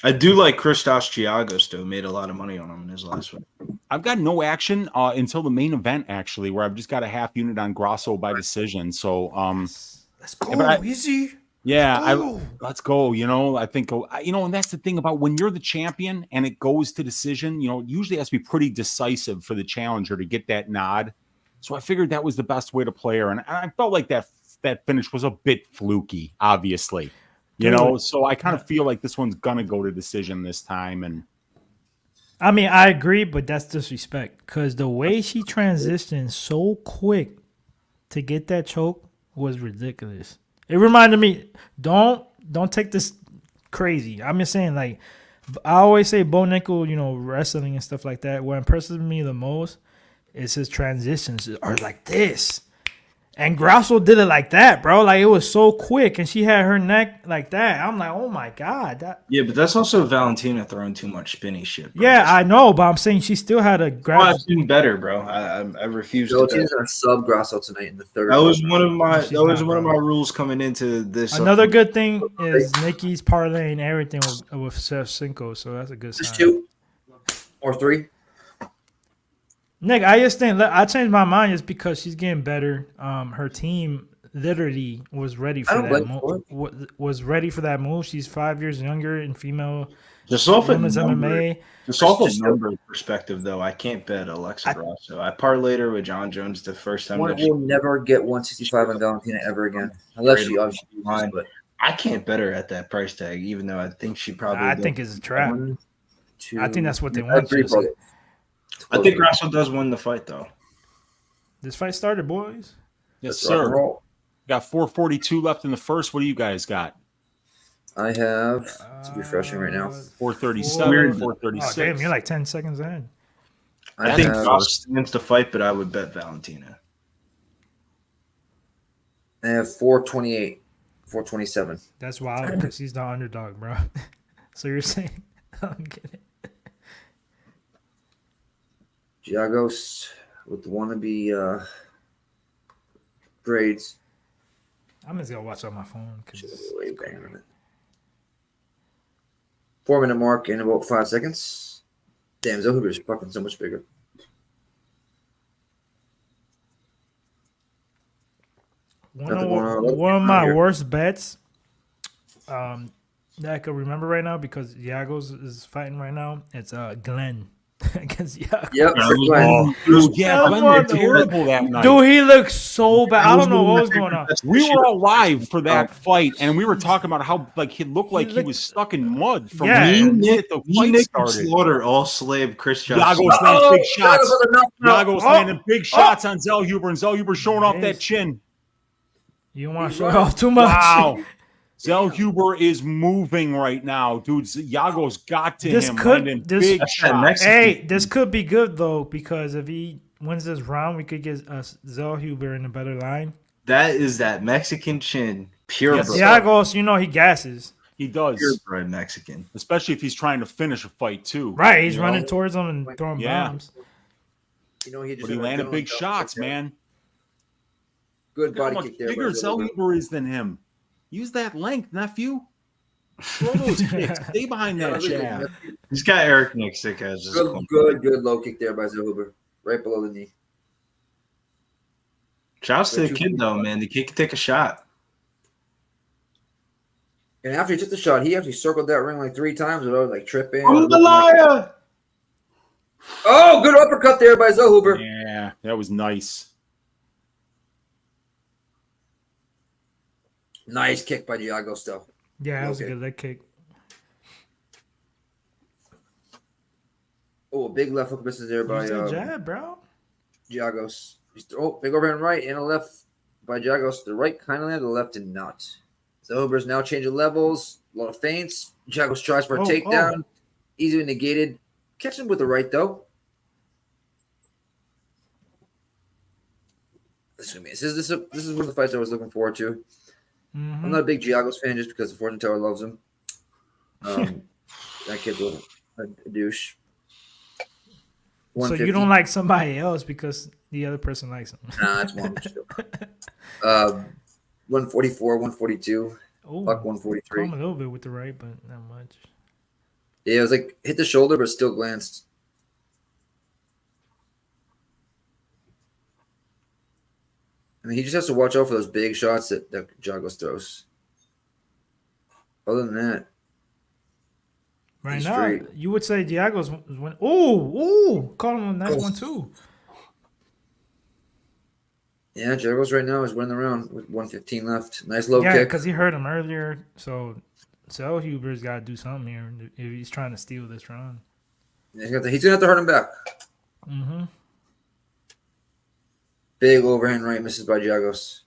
I do like Christos Giagos, though. Made a lot of money on him in his last one. I've got no action until the main event, actually, where I've just got a half unit on Grasso by decision. So, let's go, Weezy. Yeah, let's go. You know, I think, and that's the thing about when you're the champion and it goes to decision, it usually has to be pretty decisive for the challenger to get that nod. So I figured that was the best way to play her. And I felt like that finish was a bit fluky, obviously. So I kind of feel like this one's going to go to decision this time. And I mean, I agree, but that's disrespect because the way she transitioned so quick to get that choke was ridiculous. It reminded me, don't take this crazy. I'm just saying, like, I always say Bo Nickel, wrestling and stuff like that. What impresses me the most is his transitions are like this. And Grasso did it like that, bro. Like, it was so quick, and she had her neck like that. I'm like, oh, my God. Yeah, but that's also Valentina throwing too much spinny shit. Bro. Yeah, I know, but I'm saying she still had a grab. I've seen better, bro. I refuse to. Valentina's going to sub Grasso tonight in the third. That was one of my rules coming into this. Another good thing is Nikki's parlaying everything with Shevchenko, so that's a good sign. Just 2 or 3. Nick, I just think I changed my mind just because she's getting better. Her team literally was ready for that. Was ready for that move. She's 5 years younger in female. Just off women's MMA. Just off a number perspective, though, I can't bet Alexa Grasso. I parlayed her with John Jones the first time. We'll never get 165 on Valentina ever again, unless she obviously uses, but I can't bet her at that price tag, even though I think she probably. I think it's a trap. 1, 2, I think that's what they want. I think Grasso does win the fight, though. This fight started, boys. Yes, sir. Got 4:42 left in the first. What do you guys got? I have. It's refreshing right now. 4:37, 4:36. Oh, damn, you're like 10 seconds ahead. I think Grasso wins the fight, but I would bet Valentina. I have 4:28, 4:27. That's wild because he's the underdog, bro. So you're saying, I'm kidding. Giagos with the wannabe braids. I'm just gonna watch on my phone. 4-minute mark in about 5 seconds. Damn, Zellhuber is fucking so much bigger. One of my worst bets that I could remember right now because Giagos is fighting right now. It's Glenn against Giagos. Yep. Glenn was terrible that night. Dude, he looked so bad. I don't know what was going on. We were all live for that fight, and we were talking about how he looked like he was stuck in mud from the fight started. Slaughter all slave Chris Giagos landed big shots. Giagos landed big shots on Zellhuber, and Zellhuber showing off that chin. You don't want to show it off too much. Wow. Zellhuber is moving right now, dude. Giagos got to him. Big shots. Hey, this could be good though because if he wins this round, we could get Zellhuber in a better line. That is that Mexican chin, pure. Yes, Giagos, he gasses. He does. Purebred Mexican, especially if he's trying to finish a fight too. Right, he's running towards him and throwing bombs. He landed big shots, man. Good body kick kick there. Bigger Zellhuber is than him. Use that length, nephew. Throw those kicks. Stay behind that jab. He's got Eric Nixick as his good low kick there by Zellhuber, right below the knee. Shouts to the kid though, man. The kid can take a shot. And after he took the shot, he actually circled that ring like 3 times without like tripping. Oh, good uppercut there by Zellhuber. Yeah, that was nice. Nice kick by Giagos still. Yeah, that was a good leg kick. Oh, big left hook misses there by jab, bro. Giagos. Big overhand right and a left by Giagos. The right kind of landed, the left did not. Zellhuber's now changing levels. A lot of feints. Giagos tries for a takedown. Easily negated. Catch him with the right though. This is one of the fights I was looking forward to. I'm not a big Giagos fan just because the fortune teller loves him. That kid's a douche. So you don't like somebody else because the other person likes him. Nah, that's one. 144, 142. Fuck 143. I'm a little bit with the right, but not much. Yeah, it was like hit the shoulder, but still glanced. I mean, he just has to watch out for those big shots that Giagos throws. Other than that, right he's now, straight. you would say Giagos went. Oh, caught him a nice one too. Yeah, Giagos right now is winning the round with 115 left. Nice low Yeah, kick. because he hurt him earlier. So Zellhuber's got to do something here if he's trying to steal this round. He's gonna have to hurt him back. Mm-hmm. Big overhand right misses by Giagos.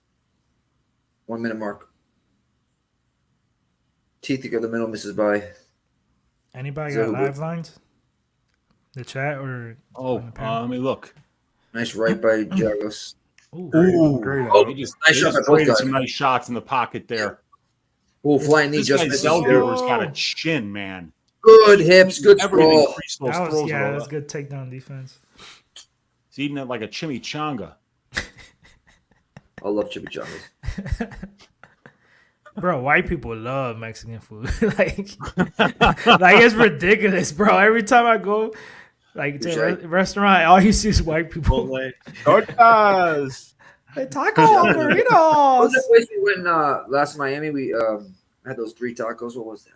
1 minute mark. Teeth of the middle misses by. Anybody got live lines? The chat or? Let me look. Nice right by Giagos. Ooh, great. He just Nice shot by both traded guys. some nice shots in the pocket there. Oh, flying knee This just guy misses. Zellhuber's got a chin, man. Good hips, good Everything sprawl. Christos That throws was, it yeah, all that's up. good takedown defense. He's eating it like a chimichanga. I love chimichangas. Bro, white people love Mexican food. like it's ridiculous, bro. Every time I go to a restaurant, all you see is white people. Tortas. Hey, taco What burritos. was that place we went last Miami? We had those 3 tacos. What was that?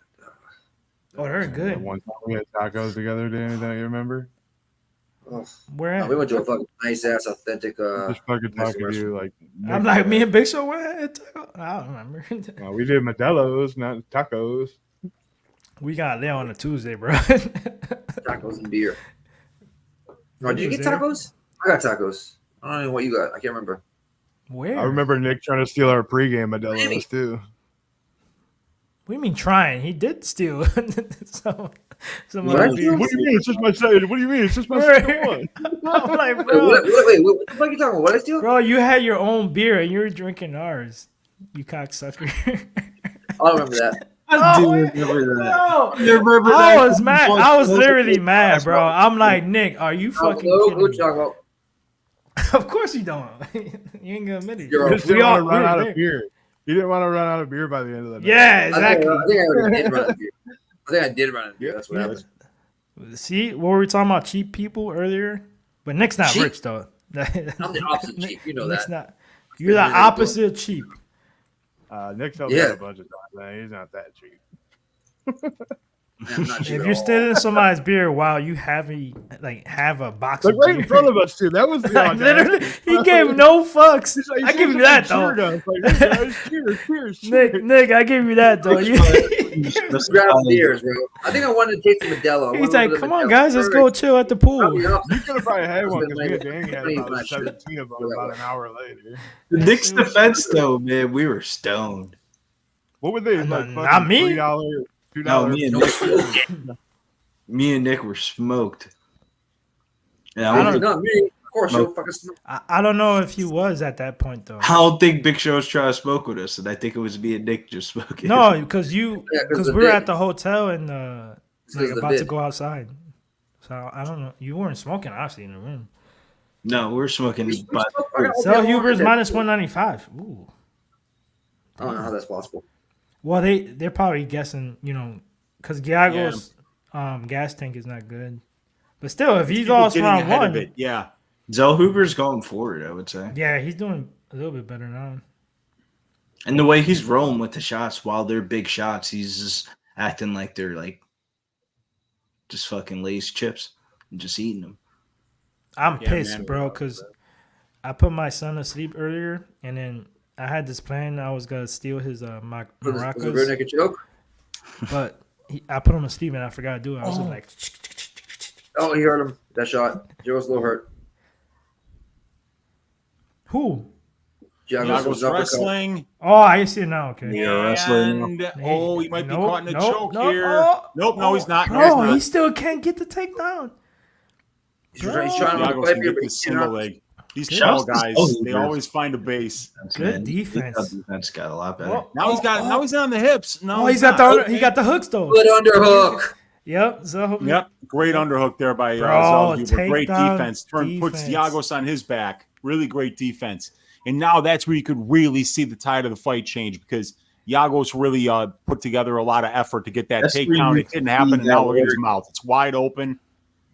Oh, they're good. One time we had tacos together, Danny. Don't you remember? Where at? We went to a fucking nice ass, authentic. Just fucking talking to you like. I'm like, me and Big Show went at taco. I don't remember. Well, we did Modelo's, not tacos. We got there on a Tuesday, bro. Tacos and beer. Oh, did you get tacos? I got tacos. I don't know what you got. I can't remember. Where? I remember Nick trying to steal our pregame Modelo's too. What do you mean trying? He did steal. Some What other do you beers. mean? It's just my second. What do you mean? It's just my second one. I'm like, Wait, bro. what the fuck are you talking about? What did I steal? Bro, you had your own beer and you were drinking ours. You cocksucker. I don't remember that. I do remember that. No, You remember I that? was mad. I was literally mad, bro. I'm like, Nick, are you fucking kidding me? Of course you don't. You ain't gonna admit it. You just didn't want to run out of beer. You didn't want to run out of beer by the end of the night. Yeah, exactly. I think I already did run out of beer. I think I did run out of beer. That's what happened. See, what were we talking about? Cheap people earlier? But Nick's not Cheap? rich, though. I'm the opposite cheap. You know Nick's that. not. You're the opposite of cheap. Nick's helped out a bunch of times, man. He's not that cheap. I'm not cheap If at you're all. stealing somebody's beer while you have a box of Like right beer. in front of us, too. That was the Like, literally, he gave no fucks. I give you that, though. Cheers. Nick, I give you that, though. Let's grab beers, bro. I think I wanted to taste the Modelo. He's like, come on, guys, let's go chill at the pool. You could have probably had one because me and Like, Danny had about 17 of them about an hour later. Nick's defense, though, man, we were stoned. What would they like? Not me. $3, $2. No, me and Nick were smoked. Yeah, I don't- No, me. Of course, you'll fucking smoke. I don't know if he was at that point, though. I don't think Big Show was trying to smoke with us, and I think it was me and Nick just smoking. No, because Yeah, 'cause we the were bid. at the hotel and Because like the about to bid. go outside. So I don't know. You weren't smoking, obviously, in the room. No, we were smoking. But Zellhuber's minus 195. Ooh. I don't know how that's possible. Well, they're probably guessing, because Giagos' gas tank is not good. But still, if he's People lost getting round ahead of one, it, yeah. Zellhuber's going forward, I would say. yeah, he's doing a little bit better now. And the way he's rolling with the shots, while they're big shots, he's just acting like they're like just fucking Lay's chips and just eating them. I'm Yeah, pissed, man. bro, because I put my son to sleep earlier, and then I had this plan. I was gonna steal his Was it rear maracas, naked choke? but I put him to sleep, and I forgot to do it. I was just like, Oh, he hurt him. That shot. Joe's a little hurt. who? Giagos was Giagos uppercut. wrestling. Oh, I see it now. Okay. Yeah, wrestling. And, he might be Nope, caught in a nope, choke nope, here. oh, Nope, no, he's not. No, Bro, he's he not. still can't get the takedown. He's trying to Giagos fight can here, get but this he cannot. single leg. These Good. tall Shouts to guys, Zellhuber. they always find a base. Good defense. Defense got a lot better. Oh, Now he's on the hips. No, he's got not. he got the hooks though. Good underhook. Yep. Zellhuber. Yep. Great underhook there by Bro, Zellhuber. Great takedown defense. Puts defense. Giagos on his back. Really great defense. And now that's where you could really see the tide of the fight change because Giagos really put together a lot of effort to get that takedown. It didn't happen, and now look at his mouth. It's wide open,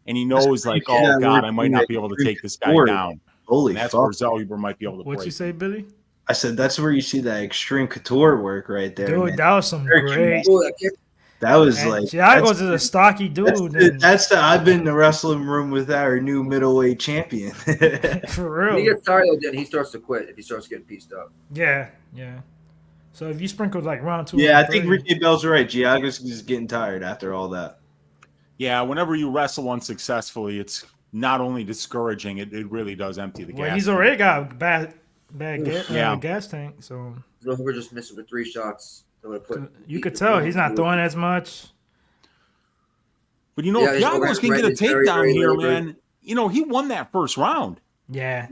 and he knows, like, oh, God, I might not be able to take this guy down. Holy and that's fuck. where Zellhuber might be able to What'd break. you say, Billy? I said that's where you see that extreme couture work right there. Dude, man. that was some great. That was And like Giagos is a stocky dude. I've been in the wrestling room with our new middleweight champion. For real. When he gets tired, then he starts to quit if he starts getting pieced up. Yeah. So if you sprinkled like round 2, Yeah, I round think 3, Ricky Bell's right. Giagos is getting tired after all that. Yeah, whenever you wrestle unsuccessfully, it's not only discouraging, it really does empty the gas. Well, he's already got bad gas tank. So Zellhuber just missed with 3 shots. You could tell he's not throwing as much. But if Giagos can get a takedown here, man, he won that first round. Yeah.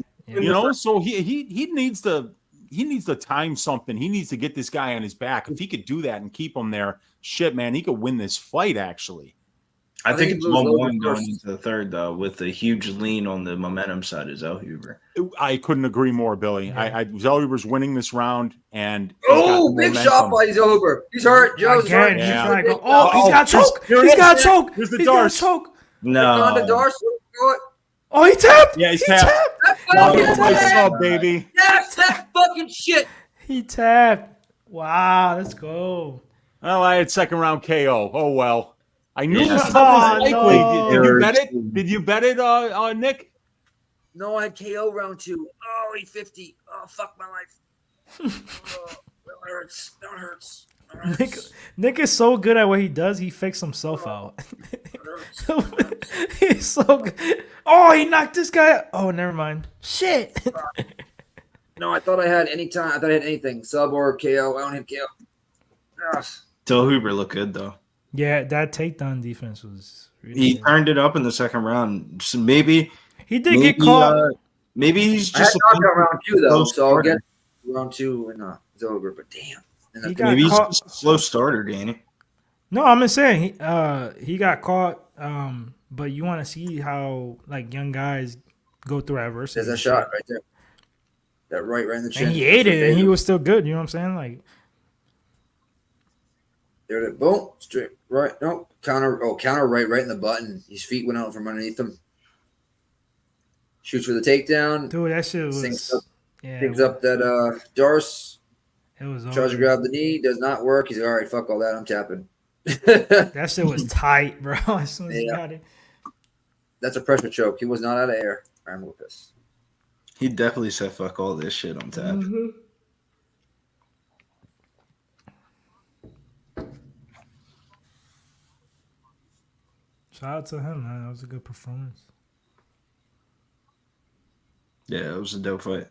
So he needs to time something. He needs to get this guy on his back. If he could do that and keep him there, shit, man, he could win this fight actually. I think it's 1-1 going into the third, though, with a huge lean on the momentum side of Zellhuber. I couldn't agree more, Billy. Yeah. Zellhuber's winning this round, and big shot by Zellhuber. He's hurt. Joe's hurt. Yeah. He's got choke. He's got choke. Here's the Darce. No. Oh, he tapped. Yeah, he's tapped. What's up, baby? Tap fucking shit. He tapped. Wow, let's go. Well, I had second round KO. Oh well. I knew this was likely. No. Did you bet it? Did you bet it, Nick? No, I had KO round 2. Oh, 850. Oh, fuck my life. That hurts. Nick is so good at what he does. He fakes himself out. He's so good. Oh, he knocked this guy out. Oh, never mind. Shit. No, I thought I had any time. I thought I had anything. Sub or KO. I don't have KO. Ugh. Zellhuber looked good, though. Yeah, that takedown defense was really He good. turned it up in the second round. So maybe He did get caught. Maybe he's just I had knocked out round 2 though, so I'll get round 2 and Zellhuber. But damn, maybe he's just a slow starter, Danny. No, I'm just saying he got caught. But you want to see how like young guys go through adversity. There's a shot right there. That right in the chin. And he ate it, and he was still good. You know what I'm saying? Like there, it boom, straight right. No counter. Oh, counter right in the button. His feet went out from underneath him. Shoots for the takedown. Dude, that shit was. Picks up that Darce. It was tries to grab the knee. Does not work. He's like, all right. Fuck all that. I'm tapping. That shit was tight, bro. As soon as he got it. That's a pressure choke. He was not out of air. I'm with this. He definitely said fuck all this shit on tap. Mm-hmm. Shout out to him, man. That was a good performance. Yeah, it was a dope fight.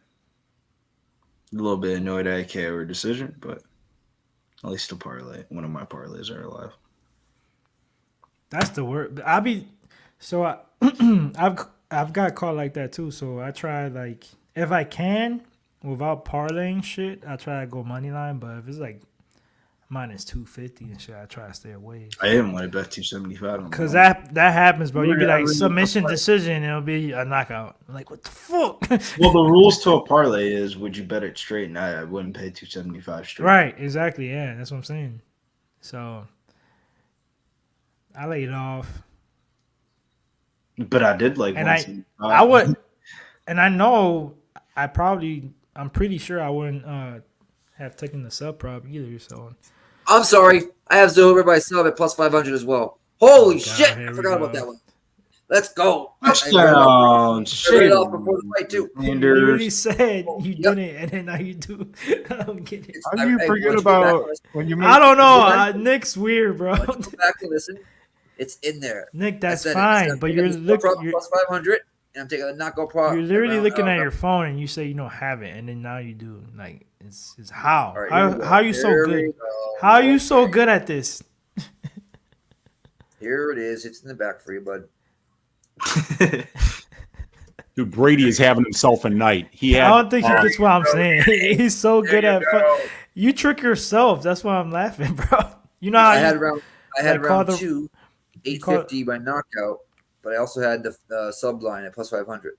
A little bit annoyed at KO or decision, but at least a parlay. One of my parlays are alive. That's the word. I've got caught like that too. So I try like if I can without parlaying shit, I try to go money line. But if it's like minus 250 and shit, I try to stay away. I didn't want to bet 275 because that happens, bro. You'd be like submission decision, and it'll be a knockout. I'm like, what the fuck? Well, the rules to a parlay is would you bet it straight? And I wouldn't pay 275 straight. Right, exactly. Yeah, that's what I'm saying. So I laid it off. But I did like, and I would, and I know I'm pretty sure I wouldn't have taken the sub prop either. So I'm sorry, I have Zellhuber by sub at plus 500 as well. Holy shit, I forgot about that one. Let's go. Touchdown. Shit off before the fight too. You literally said you didn't, and then now you do. I don't get it. How do you forget about when you? I don't know. Nick's weird, bro. Go back and listen. It's in there. Nick, that's fine, but you're looking plus 500, and I'm taking a knockout prop. You're literally looking at your phone, and you say you don't have it, and then now you do. Like it's how? Right, how are you so good? How are you so good at this? Here it is. It's in the back for you, bud. Dude, Brady is having himself a night. I don't think he gets what I'm saying. He's so good at. You trick yourself. That's why I'm laughing, bro. You know how I had round 2. 850 by knockout, but I also had the sub line at plus 500.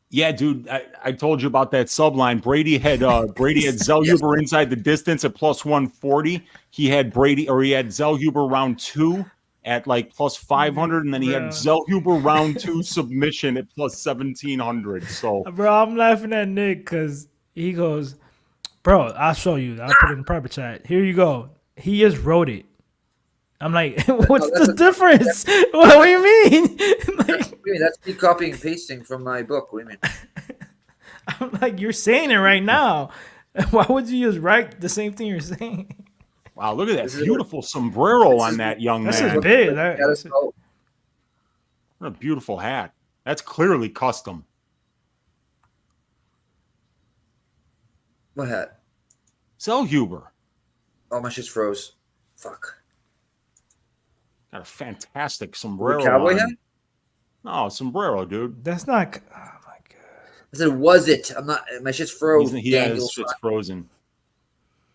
Yeah, dude, I told you about that sub line. Brady had Zellhuber inside the distance at plus 140. He had Zellhuber round 2 at like plus 500, and then he had Zellhuber round 2 submission at plus 1700. So, bro, I'm laughing at Nick because he goes, bro, I'll show you. I'll put it in the private chat. Here you go. He just wrote it. I'm like, what's the difference? What do you mean? That's me copying and pasting from my book. What do you mean? I'm like, you're saying it right now. Why would you just write the same thing you're saying? Wow, look at that beautiful sombrero on that young man. This is big. What a beautiful hat. That's clearly custom. What hat? Zellhuber. Oh, my shit's froze. Fuck. Got a fantastic sombrero. Cowboy hat? No, sombrero, dude. That's not. Oh my god. I said, was it? I'm not. My shit's froze. His shit's frozen.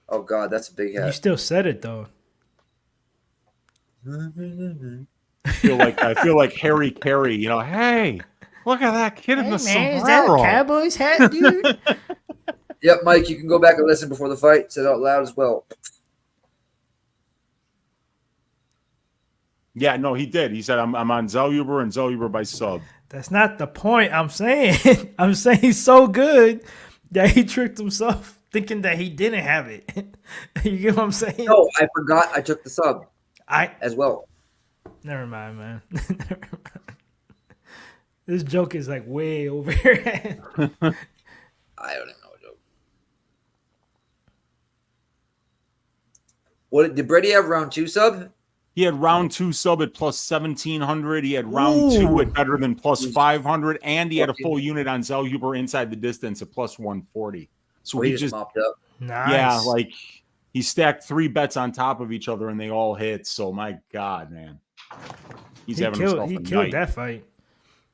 Oh god, that's a big hat. You still said it though. I feel like Harry Carey. You know, hey, look at that kid in the sombrero. Is that a Cowboys hat, dude? Yep, Mike, you can go back and listen before the fight. Say it out loud as well. Yeah, no, he did. He said, I'm on Zellhuber and Zellhuber by sub. That's not the point I'm saying. I'm saying he's so good that he tricked himself thinking that he didn't have it. You get what I'm saying? No, I forgot I took the sub as well. Never mind, man. Never mind. This joke is like way over your head. I don't even know a joke. What did Brady have round 2 sub? He had round 2 sub at plus 1700. He had round 2 at better than plus 500, and he had a full unit on Zellhuber inside the distance at plus 140. So he just mopped up. Nice. Yeah, like he stacked 3 bets on top of each other, and they all hit. So my God, man, he killed that fight.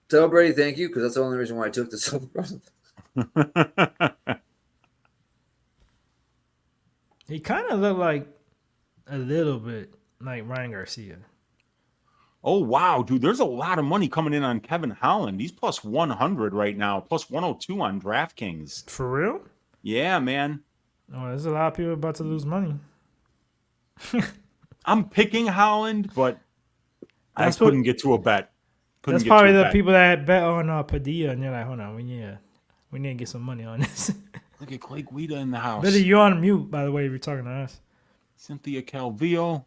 Tell Brady thank you, because that's the only reason why I took the sub. He kind of looked like a little bit like Ryan Garcia. Oh, wow, dude. There's a lot of money coming in on Kevin Holland. He's plus 100 right now, plus 102 on DraftKings. For real? Yeah, man. Oh, there's a lot of people about to lose money. I'm picking Holland, but I couldn't get to a bet. That's probably the people that bet on Padilla, and they're like, hold on, we need to get some money on this. Look at Clay Guida in the house. Billy, you're on mute, by the way, if you're talking to us. Cynthia Calvillo.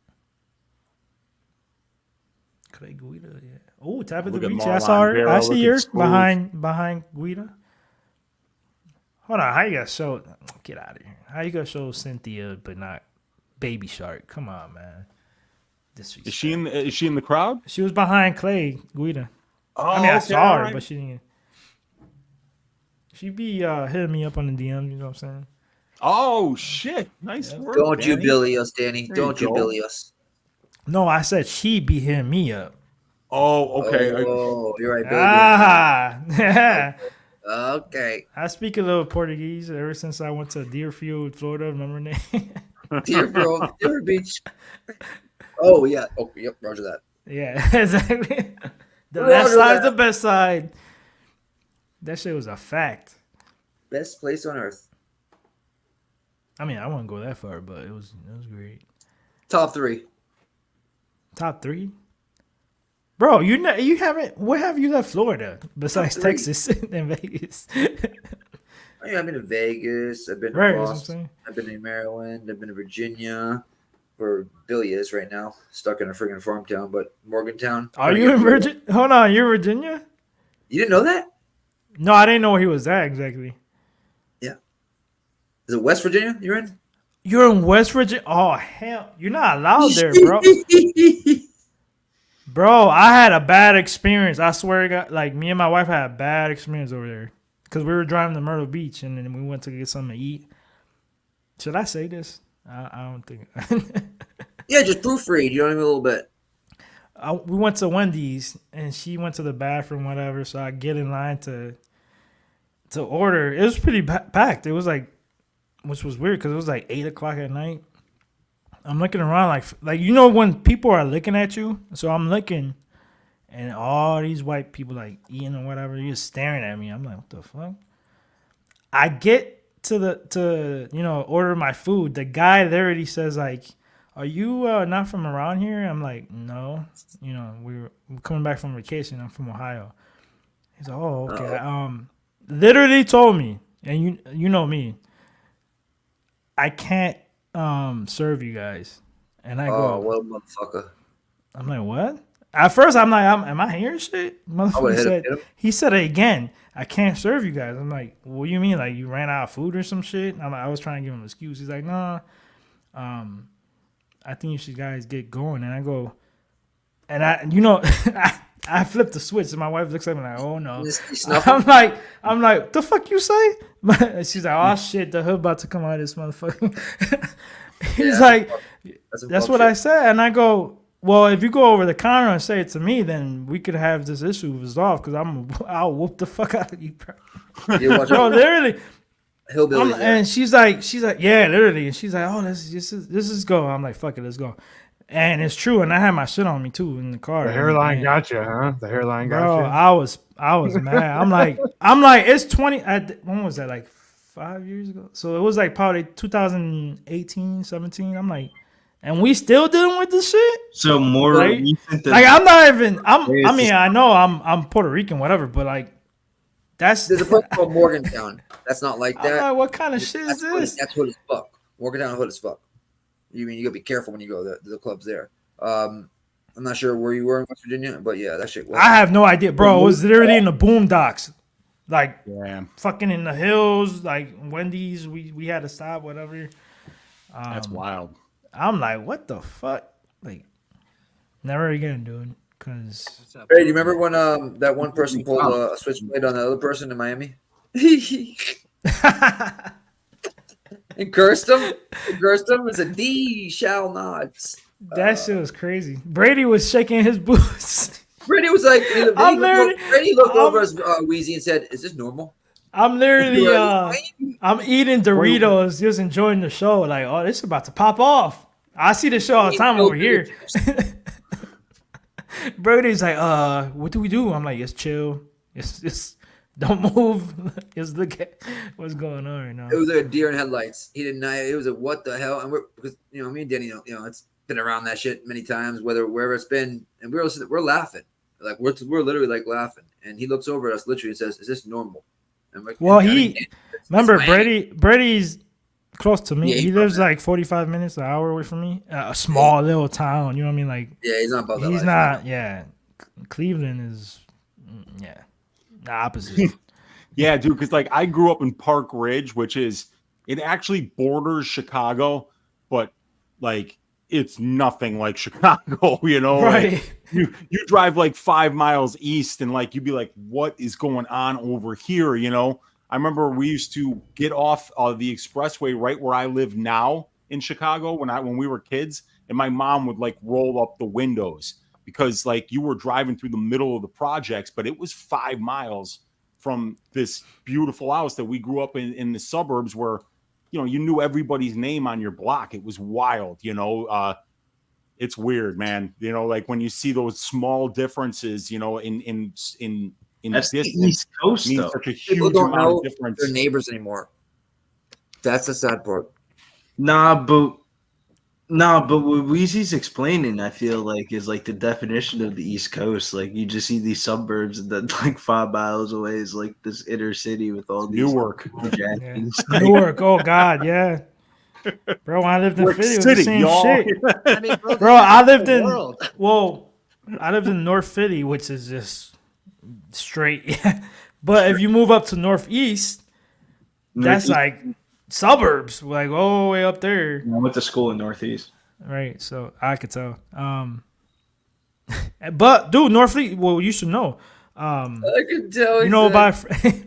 Clay Guida, yeah. Oh, type of the Look at beach. Marlon I saw her. Vera, I see look her at Smooth. behind Guida. Hold on, how you gonna show? Get out of here. How you gonna show Cynthia but not Baby Shark? Come on, man. Is she in the crowd? She was behind Clay Guida. Oh, I mean, I saw her, right. but she didn't. She be hitting me up on the DMs. You know what I'm saying? Oh shit! Nice work. Don't Danny. you Billy us, Danny? There Don't you you go. Billy us? No, I said she be hitting me up. Oh, okay. Oh, you're right, baby. Ah, Okay. I speak a little Portuguese ever since I went to Deerfield, Florida. Remember that? Deerfield, Deer Beach. Oh yeah. Oh yep. Roger that. Yeah, exactly. The Roger left side is that. the best side. That shit was a fact. Best place on earth. I mean, I wouldn't go that far, but it was great. Top 3. Top 3, bro. You haven't. Where have you left Florida besides Top 3. Texas and Vegas? I've been to Vegas. I've been to Right, that's what I'm Boston. saying. I've been to Maryland. I've been to Virginia, where Billy is right now, stuck in a freaking farm town, but Morgantown. Are you in Virginia? Hold on, you're in Virginia? You didn't know that? No, I didn't know where he was at exactly. Yeah. Is it West Virginia you're in? You're in West Virginia? Oh, hell. You're not allowed there, bro. Bro, I had a bad experience. I swear to God. Like, me and my wife had a bad experience over there. Because we were driving to Myrtle Beach, and then we went to get something to eat. Should I say this? I don't think. Yeah, just proofread. You know what I mean? A little bit. We went to Wendy's, and she went to the bathroom, whatever. So I get in line to order. It was pretty packed. It was like, which was weird because it was like 8 o'clock at night. I'm looking around like you know when people are looking at you. So I'm looking, and all these white people like eating or whatever, you're just staring at me. I'm like, what the fuck? I get to order my food. The guy there already says like, "Are you not from around here?" I'm like, "No, we're coming back from vacation. I'm from Ohio." He's like, "Oh, okay." Literally told me, and you know me, I can't serve you guys. And I go, well, motherfucker. I'm like, what? At first, I'm like, am I hearing shit? Motherfucker he said it again. I can't serve you guys. I'm like, what do you mean? Like you ran out of food or some shit? I'm like, I was trying to give him an excuse. He's like, no, I think you should guys get going. And I go, and I flipped the switch, and my wife looks at me like, "Oh no!" I'm like, "The fuck you say?" She's like, "Oh shit, the hood about to come out of this motherfucker." He's like, "That's what I said," and I go, "Well, if you go over the counter and say it to me, then we could have this issue resolved because I'll whoop the fuck out of you, bro." Bro, literally. And she's like, yeah, literally, and she's like, "Oh, this is go." I'm like, "Fuck it, let's go." And it's true, and I had my shit on me too in the car. The hairline got you, huh? The hairline got you. I was mad. I'm like, it's 20. When was that? Like 5 years ago. So it was like probably 2018, 17. I'm like, and we still dealing with this shit. So more recent than I'm not even. I mean, I know I'm Puerto Rican, whatever, but like, there's a place called Morgantown. That's not like that. I'm like, what kind of shit is this? That's hood as fuck. Morgantown hood as fuck. You gotta be careful when you go to the clubs there. I'm not sure where you were in West Virginia, but yeah, that shit. I have no idea, bro. It was literally in the boondocks, like fucking in the hills, like Wendy's. We had to stop, whatever. That's wild. I'm like, what the fuck? Like, never again, dude. Cause hey, do you remember when that one person pulled a switchblade on the other person in Miami? And cursed him. It's a D shall not. That shit was crazy. Brady was shaking his boots. Brady was like, Brady looked over as Wheezy and said, "Is this normal?" I'm literally, I'm eating Doritos, just enjoying the show. Like, oh, this is about to pop off. I see the show all the time over here. Brady's like, what do we do? I'm like, just chill. Just don't move. Just look at what's going on right now. It was like a deer in headlights. He didn't know. It was a what the hell? And because me and Danny, it's been around that shit many times, wherever it's been, and we're laughing, like we're literally like laughing. And he looks over at us literally and says, "Is this normal?" And like, well, remember Brady's close to me. Yeah, he lives like 45 minutes, an hour away from me. A small little town, you know what I mean? Like, yeah, he's not about that. He's not. Yeah, Cleveland is. Yeah. The opposite. Yeah, dude, because like I grew up in Park Ridge, which it actually borders Chicago, but like it's nothing like Chicago, right? Like, you drive like 5 miles east and like you'd be like, what is going on over here? I remember we used to get off the expressway right where I live now in Chicago when we were kids, and my mom would like roll up the windows because like you were driving through the middle of the projects, but it was 5 miles from this beautiful house that we grew up in the suburbs where, you knew everybody's name on your block. It was wild, it's weird, man. Like when you see those small differences, in that's distance, the East Coast, means though. such a People huge don't amount know of difference. their neighbors anymore. That's the sad part. Nah, but what Weezy's explaining, I feel like, is like the definition of the East Coast. Like you just see these suburbs that like 5 miles away is like this inner city with all these Newark. Yeah. Newark, oh God, yeah. Bro, when I lived in Philly, it was the same shit. I mean, bro, I lived in world. I lived in North Philly, which is just straight. But if you move up to Northeast, that's like suburbs, like all the way up there. I went to school in Northeast. Right, so I could tell. But dude, Northeast, well, you should know. I could tell.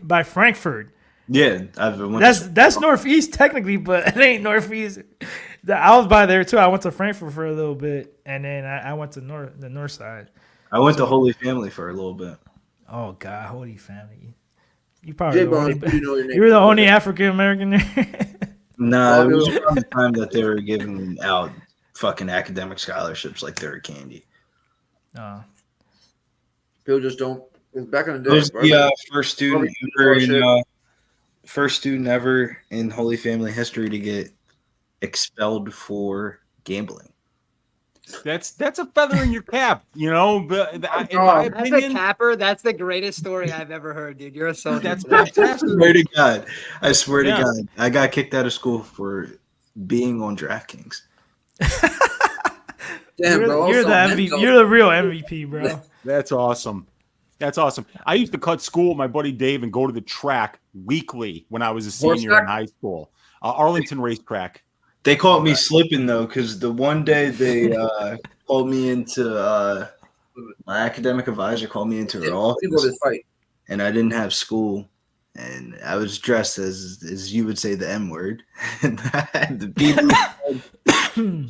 By Frankfurt. Yeah, that's Northeast technically, but it ain't Northeast. I was by there too. I went to Frankfurt for a little bit, and then I went to the north side. I went to Holy Family for a little bit. Oh God, Holy Family! You probably you were the only African American there. No, it was around the time that they were giving out fucking academic scholarships like they're candy. People just don't. Back in the It was day, the first student ever in Holy Family history to get expelled for gambling. That's a feather in your cap, you know. But in my As opinion, a capper, that's the greatest story I've ever heard, dude. You're a soldier. that's I swear to God. I swear to Yeah. God. I got kicked out of school for being on DraftKings. Damn, bro. You're the MVP. You're the real MVP, bro. That's awesome. That's awesome. I used to cut school with my buddy Dave and go to the track weekly when I was a senior in high school. Arlington Racetrack. They caught me slipping though, because the one day they called me into my academic advisor called me into her office, and I didn't have school, and I was dressed as you would say the N word, and I had the beanie,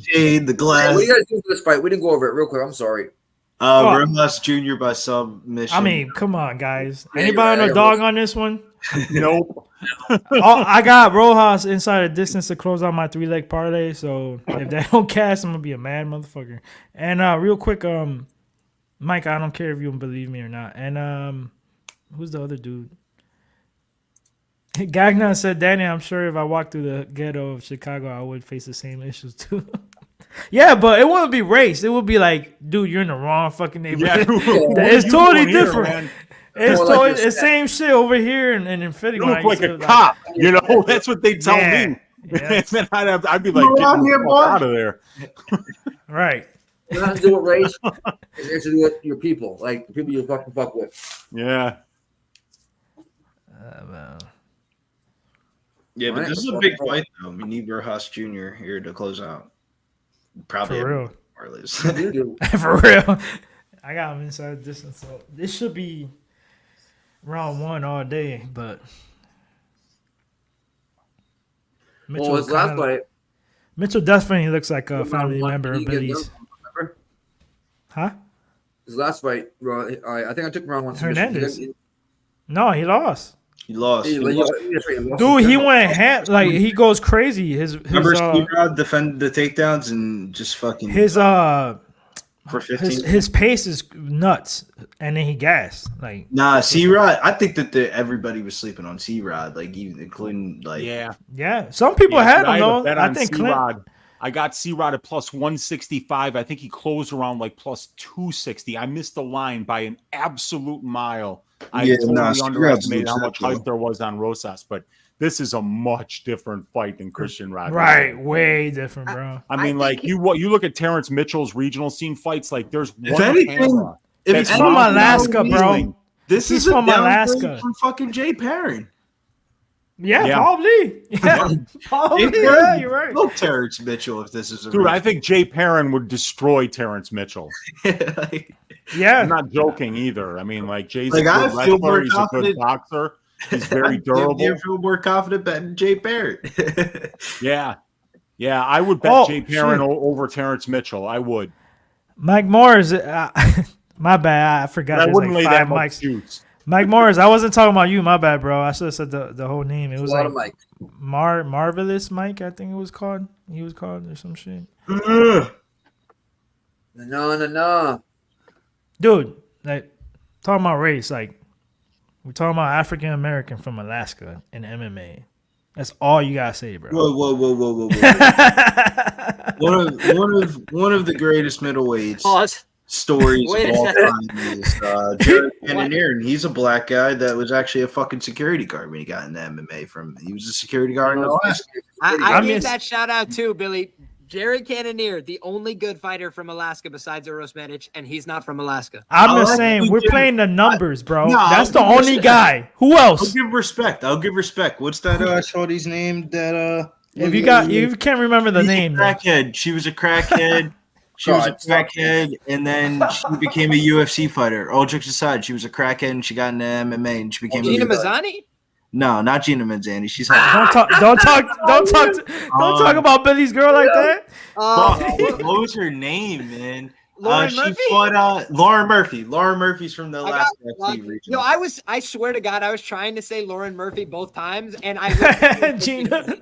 shade, the glass. What do you guys do for this fight? We didn't go over it real quick. I'm sorry. Rojas Jr. by submission. I mean, come on, guys. Anybody on a dog on this one? Nope. I got Rojas inside a distance to close out my 3-leg parlay. So if they don't cash, I'm gonna be a mad motherfucker. And real quick, Mike, I don't care if you don't believe me or not. And who's the other dude? Gagnon said, Danny, I'm sure if I walked through the ghetto of Chicago, I would face the same issues too. Yeah, but it wouldn't be race. It would be like, dude, you're in the wrong fucking neighborhood. Yeah. It's totally Here, different. man? It's More totally like the same shit over here and in Philly. You look like a cop. You know, that's what they tell me. Yeah. And then I'd be like, get the fuck out of there. Right. You know how to do it, race. It's to do with your people, like the people you fucking fuck with. Yeah. Yeah, but this is a big fight though. We need Rojas Jr. here to close out. Probably For real. Marlies. For real. I got him inside distance. So this should be round 1 all day, but Well, his last fight. Mitchell definitely looks like a family member of Billy's. Huh? His last fight, I think I took round 1. Hernandez. No, he lost. He lost. Dude, he went like he goes crazy. Remember C-Rod defended the takedowns and just fucking for 15. His pace is nuts, and then he gassed. Like C-Rod. I think that everybody was sleeping on C-Rod, like even including like yeah. Some people had him though. I think C-Rod. I got C-Rod at plus 165. I think he closed around like plus 260. I missed the line by an absolute mile. I totally underestimated how much hype there was on Rosas, but this is a much different fight than Christian Rodriguez. Right, way different, bro. I mean, like you look at Terrence Mitchell's regional scene fights. Like, there's if anything, he's from Alaska, bro. This is from Alaska, from fucking Jay Perrin. Yeah, probably. Yeah, probably. Yeah, you're right. No Terrence Mitchell, if this is a dude, I think Jay Perrin would destroy Terrence Mitchell. Yeah, I'm not joking either. I mean, like Jay's like, a good wrestler, he's a good boxer, he's very durable. I feel more confident betting Jay Perrin. Yeah, I would bet Jay Perrin over Terrence Mitchell. I would. Mike Morris, my bad. I forgot. I wouldn't like lay that much Mics. juice. Mike Morris, I wasn't talking about you. My bad, bro. I should have said the whole name. It was a lot like of Mike. Marvelous Mike, I think it was called. He was called or some shit. No. Dude, like talking about race, like we're talking about African American from Alaska in MMA. That's all you gotta say, bro. Whoa. one of the greatest middleweights stories of all time is Jared Cannonier, and he's a black guy that was actually a fucking security guard when he got into MMA. He was a security guard in Alaska. I need that shout out too, Billy. Jared Cannonier, the only good fighter from Alaska besides Uros Medic, and he's not from Alaska. I'm just saying, we're playing the numbers, bro. That's the only guy. Who else? I'll give respect. What's that shorty's name? That if you can't remember the name, crackhead. She was a crackhead. And then she became a UFC fighter. All jokes aside, she was a crackhead and she got into MMA and she became Gina Mazzani? No, not Gina Mazzani. She's don't talk about Billy's girl like that. What was her name, man? Lauren Murphy? She fought Lauren Murphy. Lauren Murphy's from the Alaska FC region. No, I swear to God, I was trying to say Lauren Murphy both times, and I Gina.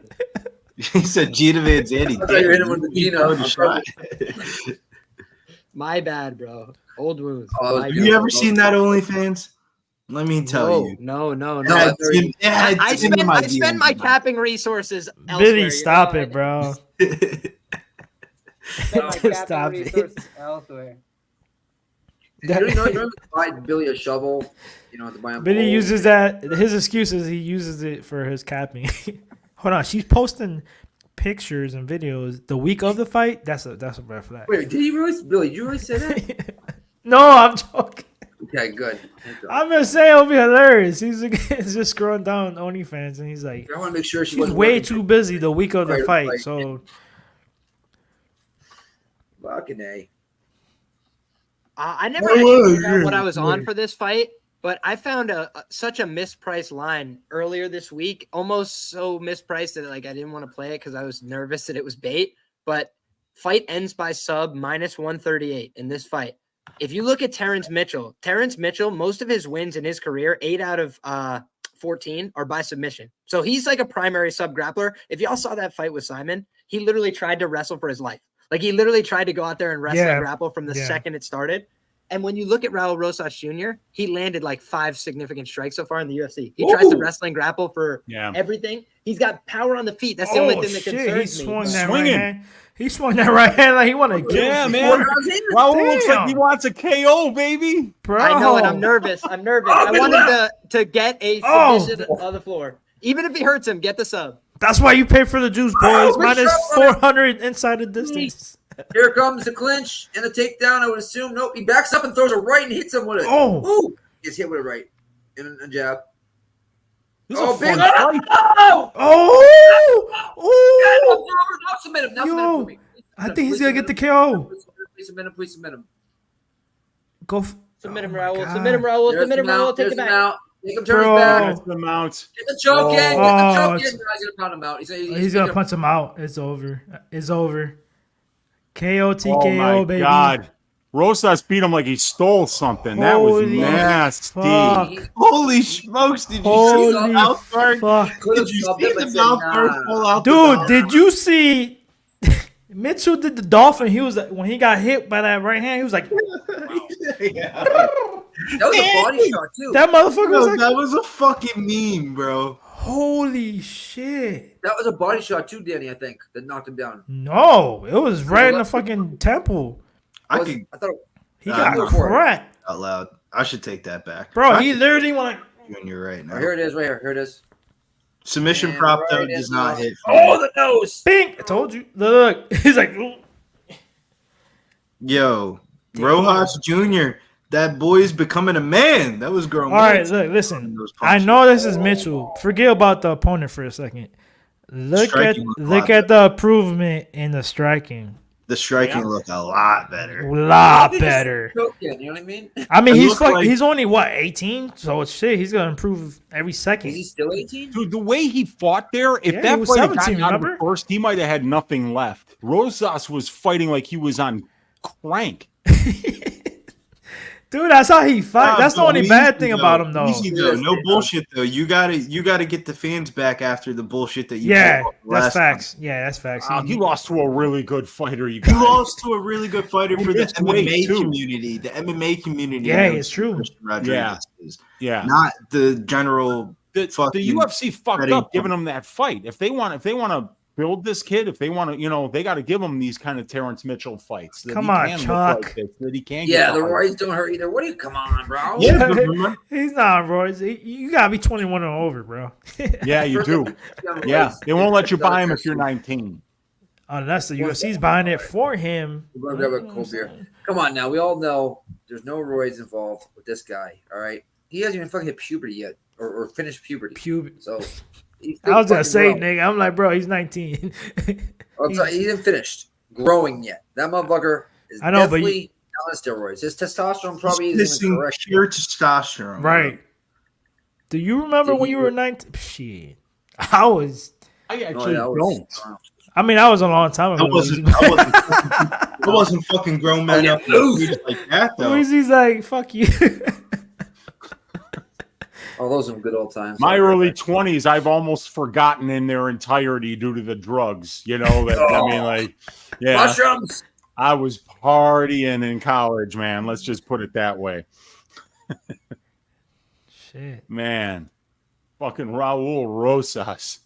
He said Gina Van Zandt. I thought you hit him with the Gina. My bad, bro. Old wounds. Oh, My You bad. ever seen that OnlyFans? Let me tell you. No. I I spend my capping resources elsewhere. Billy, stop it, bro. Stop it. Elsewhere. You know, buy Billy a shovel. You know, to buy him. Billy uses that. His excuse is he uses it for his capping. Hold on, she's posting pictures and videos the week of the fight. That's a red flag. Wait, did he really, Billy? You really say that? No, I'm joking. Okay, good. I'm gonna say it'll be hilarious. He's just scrolling down OnlyFans and he's like, I want to make sure she's way too busy the week of the fight. So, fucking A. I never actually figured out what I was on for this fight, but I found such a mispriced line earlier this week, almost so mispriced that like I didn't want to play it because I was nervous that it was bait. But fight ends by sub -138 in this fight. If you look at Terrence Mitchell, most of his wins in his career, 8 out of 14 are by submission. So he's like a primary sub grappler. If y'all saw that fight with Simon, he literally tried to wrestle for his life. Like he literally tried to go out there and wrestle and grapple from the second it started. And when you look at Raul Rosas Jr., he landed like 5 significant strikes so far in the UFC. He tries to wrestle and grapple for everything. He's got power on the feet. That's the only thing that concerns me. He swung that right hand like he wanted to kill. Yeah, man. Raul looks like he wants a KO, baby. Bro. I know, and I'm nervous. I want him to get a submission on the floor. Even if he hurts him, get the sub. That's why you pay for the juice, boys. Minus 400 inside the distance. Here comes the clinch and the takedown. I would assume. Nope. He backs up and throws a right and hits him with it. Ooh. Gets hit with a right. And a jab. Big. Now submit him. Now submit him for me. I think he's going to get the KO. Please submit him. Go. Submit him, Raul. Submit him, Raul. Submit him, Raul. Take him back. Make him turn his back. Get the mount. Get the choke in. Get the choke in. He's going to pound him out. He's going to punch him out. It's over. It's over. KO, TKO, oh my baby. God. Rosas beat him like he stole something. That was nasty. Fuck. Holy smokes! Did you see the mouth guard? Did you see the mouth guard fall out? Dude, did you see Mitchell did the dolphin? He was when he got hit by that right hand. He was like, That was a body shot too. That motherfucker was like, that was a fucking meme, bro. Holy shit! That was a body shot too, Danny. I think that knocked him down. No, it was right in the fucking temple. I thought he got cracked out loud. I should take that back, bro. He literally went like, when you're right now. Here it is, right here. Here it is. Submission prop though does not hit. Oh, the nose! Bing! I told you. Look, he's like, yo, Rojas Jr. That boy's becoming a man. That was grown. All right, look, listen. I know this is Mitchell. Forget about the opponent for a second. Look at the improvement in the striking. The striking looked a lot better. You know what I mean? I mean, he's only what 18, so it's shit. He's gonna improve every second. Is he still 18? Dude, the way he fought there, if that was fight had 17, gotten out of remember? the first, he might have had nothing left. Rosas was fighting like he was on crank. Dude, that's how he fight. That's the only bad thing about him, though. Easy though. No bullshit though. You gotta get the fans back after the bullshit that you. That's facts. Yeah, that's facts. He lost to a really good fighter. You lost to a really good fighter for the MMA community. The MMA community. Yeah, it's true. Yeah, not the general. The UFC fucked up giving him that fight. If they want to build this kid, if they want to, they got to give him these kind of Terrence Mitchell fights. Come on, Chuck. Like this, that he can't. Yeah, the Roy's don't hurt either. What do you? Come on, bro. Yeah, he's not Roy's. You gotta be 21 or over, bro. Yeah, you do. Yeah, they won't let you buy him if you're 19. Unless the UFC's buying it for him. We're gonna grab a cold beer. Come on now, we all know there's no Roy's involved with this guy. All right, he hasn't even fucking hit puberty yet, or finished puberty. So. I was gonna say, nigga. I'm like, bro, he's 19. He isn't finished growing yet. That motherfucker is definitely not on steroids. His testosterone probably isn't correct. Pure testosterone, right? Do you remember when you were 19? Shit, I actually don't. I mean, that was a long time ago. I wasn't fucking grown man up like that though. He's like, fuck you. Oh, those are good old times. My early 20s, I've almost forgotten in their entirety due to the drugs. You know, that, I mean, like, yeah. Mushrooms. I was partying in college, man. Let's just put it that way. Shit. Man, fucking Raul Rosas.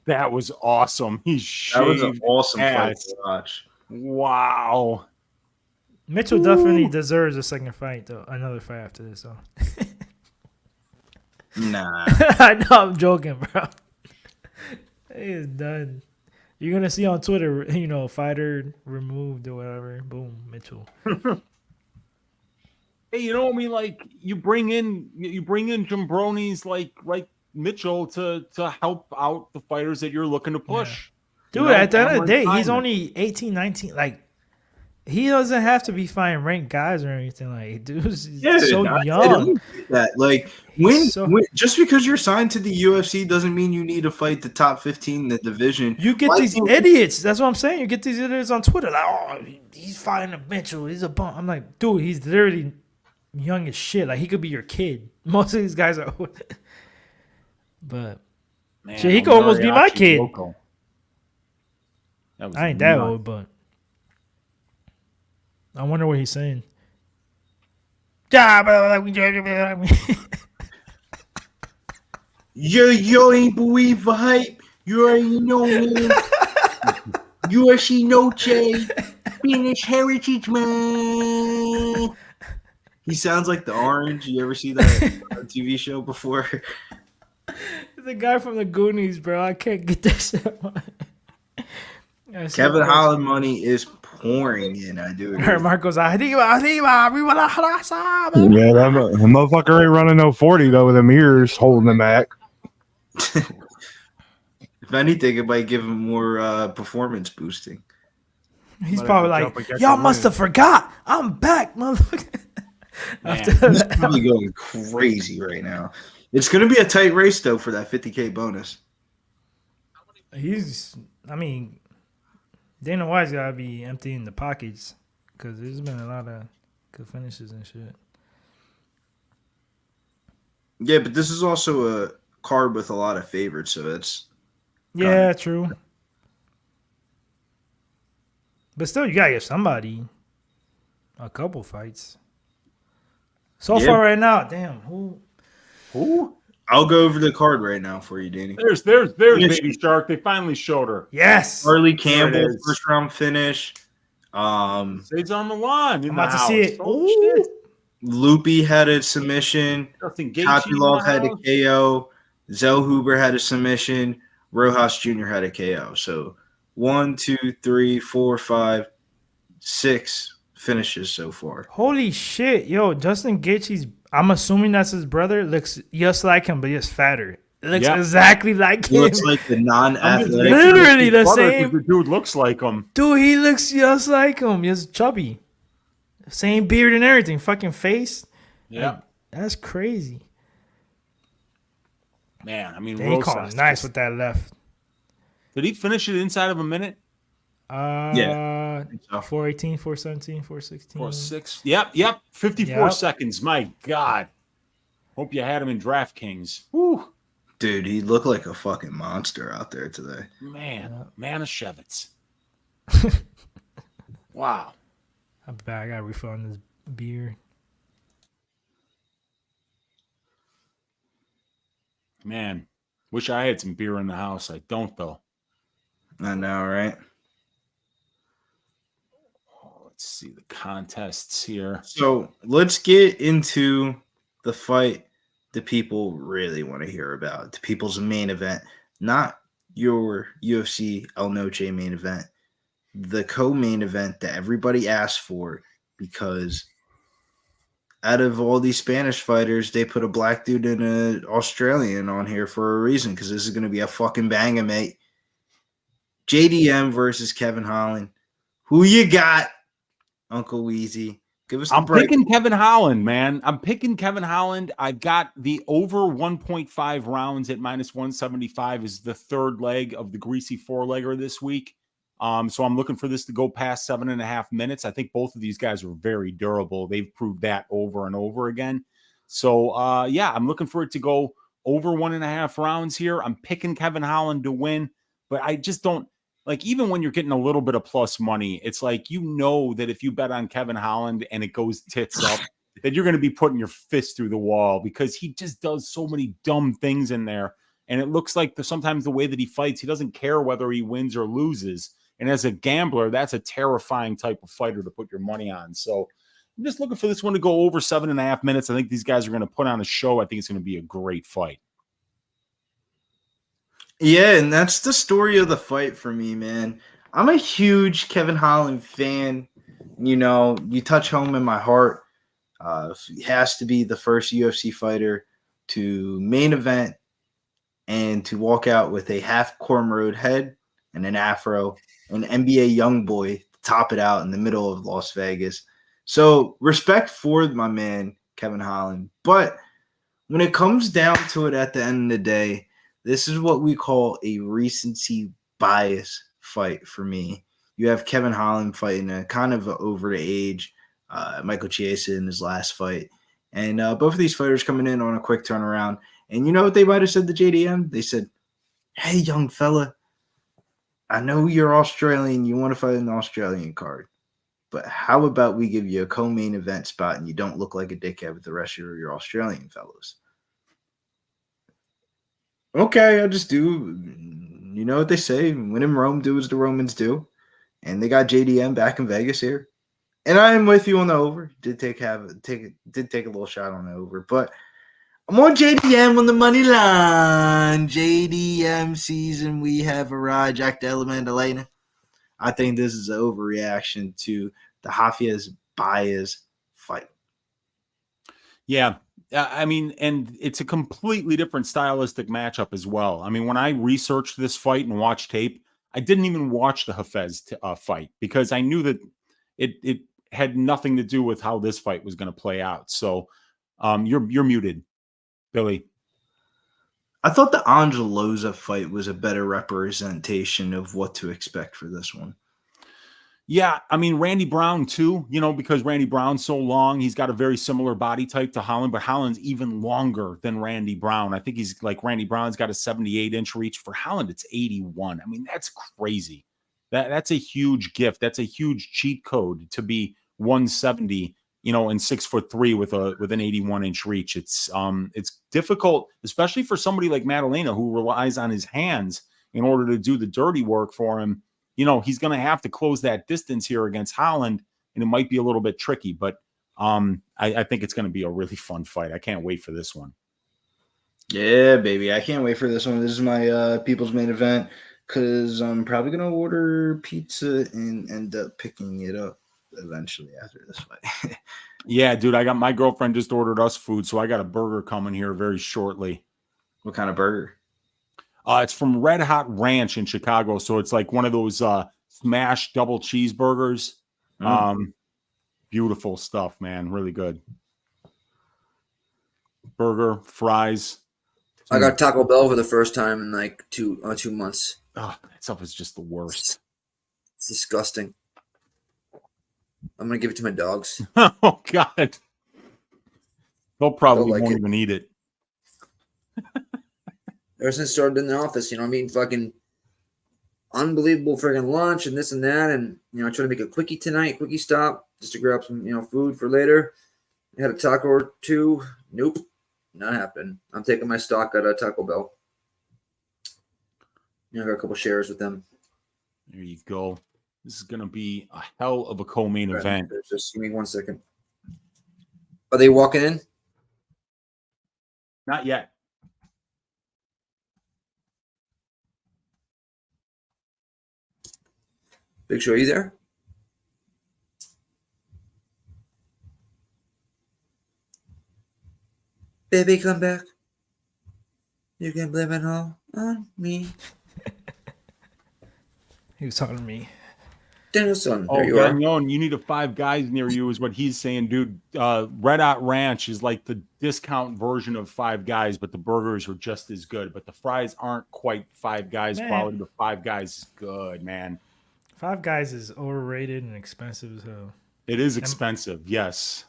That was awesome. He shaved That was an awesome fight ass. to watch. Wow. Mitchell definitely deserves a second fight, though. Another fight after this, so. Nah. I know, I'm joking, bro. He is done. You're gonna see on Twitter, you know, fighter removed or whatever. Boom, Mitchell. Hey, you know what I mean? Like you bring in jambronis like Mitchell to help out the fighters that you're looking to push. Dude, You know, at the end of the day, Cameron he's Simon. only 18, 19. Like, he doesn't have to be fighting ranked guys or anything. Like, dude's so I young. don't get that. Like, when so- just because you're signed to the UFC doesn't mean you need to fight the top 15 in the division. You get Why these can't- idiots. That's what I'm saying. You get these idiots on Twitter. Like, oh, he's fighting a Mitchell. He's a bum. I'm like, dude, he's literally young as shit. Like, he could be your kid. Most of these guys are old. But Man, shit, he could almost be my Mariachi kid. Loco. That was I ain't that nuts. old, but I wonder what he's saying. You ain't believe the hype. You already know him. UFC Noche. Spanish heritage, man. He sounds like the Orange. You ever see that TV show before? The guy from the Goonies, bro. I can't get this. Kevin Holland money is pouring in. I do agree. Marco's Yeah, that motherfucker ain't running no 40 though with the mirrors holding him back. If anything, it might give him more performance boosting. He's probably like, y'all must have forgot. I'm back, motherfucker. He's probably going crazy right now. It's going to be a tight race, though, for that 50K bonus. I mean, Dana White's got to be emptying the pockets because there's been a lot of good finishes and shit. Yeah, but this is also a card with a lot of favorites, so it's... Yeah, true. But still, you got to give somebody a couple fights. So far right now, damn, who? I'll go over the card right now for you, Danny. There's Baby Shark. They finally showed her. Yes. Charlie Campbell, first round finish. It's on the line. I'm about to see it. Ooh. Loopy had a submission. Kopylov had a KO. Zellhuber had a submission. Rojas Jr. had a KO. So 1, 2, 3, 4, 5, 6 finishes so far. Holy shit, yo, Justin Gaethje's, I'm assuming that's his brother, looks just like him, but just fatter. It looks exactly like him. He looks like the non-athletic. Literally the same. The dude looks like him. Dude, he looks just like him. Just chubby. Same beard and everything. Fucking face. Yeah. Like, that's crazy. Man, I mean, He caught him Rosas nice just- with that left. Did he finish it inside of a minute? Yeah. 418, 417, 416. 4-6. Yep. 54 Yep. seconds. My God. Hope you had him in DraftKings. Woo. Dude, he looked like a fucking monster out there today. Man, Manischewitz. Wow. I bet I got to refill on this beer. Man, wish I had some beer in the house. I don't, though. I know, right? Let's see the contests here. So let's get into the fight the people really want to hear about. The people's main event, not your UFC El Noche main event. The co-main event that everybody asked for, because out of all these Spanish fighters, they put a black dude and an Australian on here for a reason, because this is going to be a fucking banger, mate. JDM versus Kevin Holland. Who you got, Uncle Weezy? Give us the I'm break. picking Kevin Holland, man. I'm picking Kevin Holland. I've got the over 1.5 rounds at minus 175 is the third leg of the greasy four-legger this week. So I'm looking for this to go past 7.5 minutes. I think both of these guys are very durable. They've proved that over and over again. So, I'm looking for it to go over 1.5 rounds here. I'm picking Kevin Holland to win, but I just don't like, even when you're getting a little bit of plus money, it's like, you know, that if you bet on Kevin Holland and it goes tits up, that you're going to be putting your fist through the wall, because he just does so many dumb things in there. And it looks like sometimes the way that he fights, he doesn't care whether he wins or loses. And as a gambler, that's a terrifying type of fighter to put your money on. So I'm just looking for this one to go over 7.5 minutes. I think these guys are going to put on a show. I think it's going to be a great fight. Yeah, and that's the story of the fight for me, man. I'm a huge Kevin Holland fan. You know, you touch home in my heart. He has to be the first UFC fighter to main event and to walk out with a half cornrowed head and an afro, an NBA young boy to top it out in the middle of Las Vegas. So respect for my man, Kevin Holland. But when it comes down to it at the end of the day, this is what we call a recency bias fight for me. You have Kevin Holland fighting a kind of over the age Michael Chiesa in his last fight. And both of these fighters coming in on a quick turnaround. And you know what they might have said to JDM? They said, hey, young fella, I know you're Australian. You want to fight an Australian card. But how about we give you a co-main event spot and you don't look like a dickhead with the rest of your Australian fellows? Okay, I'll just do, you know what they say, when in Rome, do as the Romans do. And they got JDM back in Vegas here. And I am with you on the over. Did take a little shot on the over, but I'm on JDM on the money line. JDM season, we have arrived. Jack Della, Maddalena. I think this is an overreaction to the Rafael Baez fight. Yeah. I mean, and it's a completely different stylistic matchup as well. I mean, when I researched this fight and watched tape, I didn't even watch the Hafez fight because I knew that it had nothing to do with how this fight was going to play out. So you're muted, Billy. I thought the Angelosa fight was a better representation of what to expect for this one. Yeah, I mean, Randy Brown too, you know, because Randy Brown's so long, he's got a very similar body type to Holland, but Holland's even longer than Randy Brown. I think he's like Randy Brown's got a 78-inch reach. For Holland, it's 81. I mean, that's crazy. That's a huge gift. That's a huge cheat code to be 170, you know, and 6'3" with an 81-inch reach. It's difficult, especially for somebody like Maddalena who relies on his hands in order to do the dirty work for him. You know, he's going to have to close that distance here against Holland, and it might be a little bit tricky, but I think it's going to be a really fun fight. I can't wait for this one. Yeah, baby. I can't wait for this one. This is my people's main event because I'm probably going to order pizza and end up picking it up eventually after this fight. Yeah, dude, my girlfriend just ordered us food, so I got a burger coming here very shortly. What kind of burger? It's from Red Hot Ranch in Chicago, so it's like one of those smashed double cheeseburgers. Beautiful stuff, man. Really good. Burger, fries. I got Taco Bell for the first time in like 2 months. Oh, that stuff is just the worst. It's disgusting. I'm gonna give it to my dogs. Oh God, they'll probably like won't it. even eat it. Ever since I started in the office, you know, I'm eating fucking unbelievable freaking lunch and this and that, and you know, I try to make a quickie stop just to grab some, you know, food for later. I had a taco or two. Nope, not happening. I'm taking my stock at Taco Bell. You know, I got a couple shares with them. There you go. This is gonna be a hell of a co-main event. Just give me 1 second. Are they walking in? Not yet. Big Show, are you there? Baby, come back. You can blame it all on me. He was talking to me. Danielson, Oh, there you are. Gagnon, you need a Five Guys near you is what he's saying, dude. Red Hot Ranch is like the discount version of Five Guys, but the burgers are just as good. But the fries aren't quite Five Guys quality, but Five Guys is good, man. Five Guys is overrated and expensive as hell. It is expensive, yes.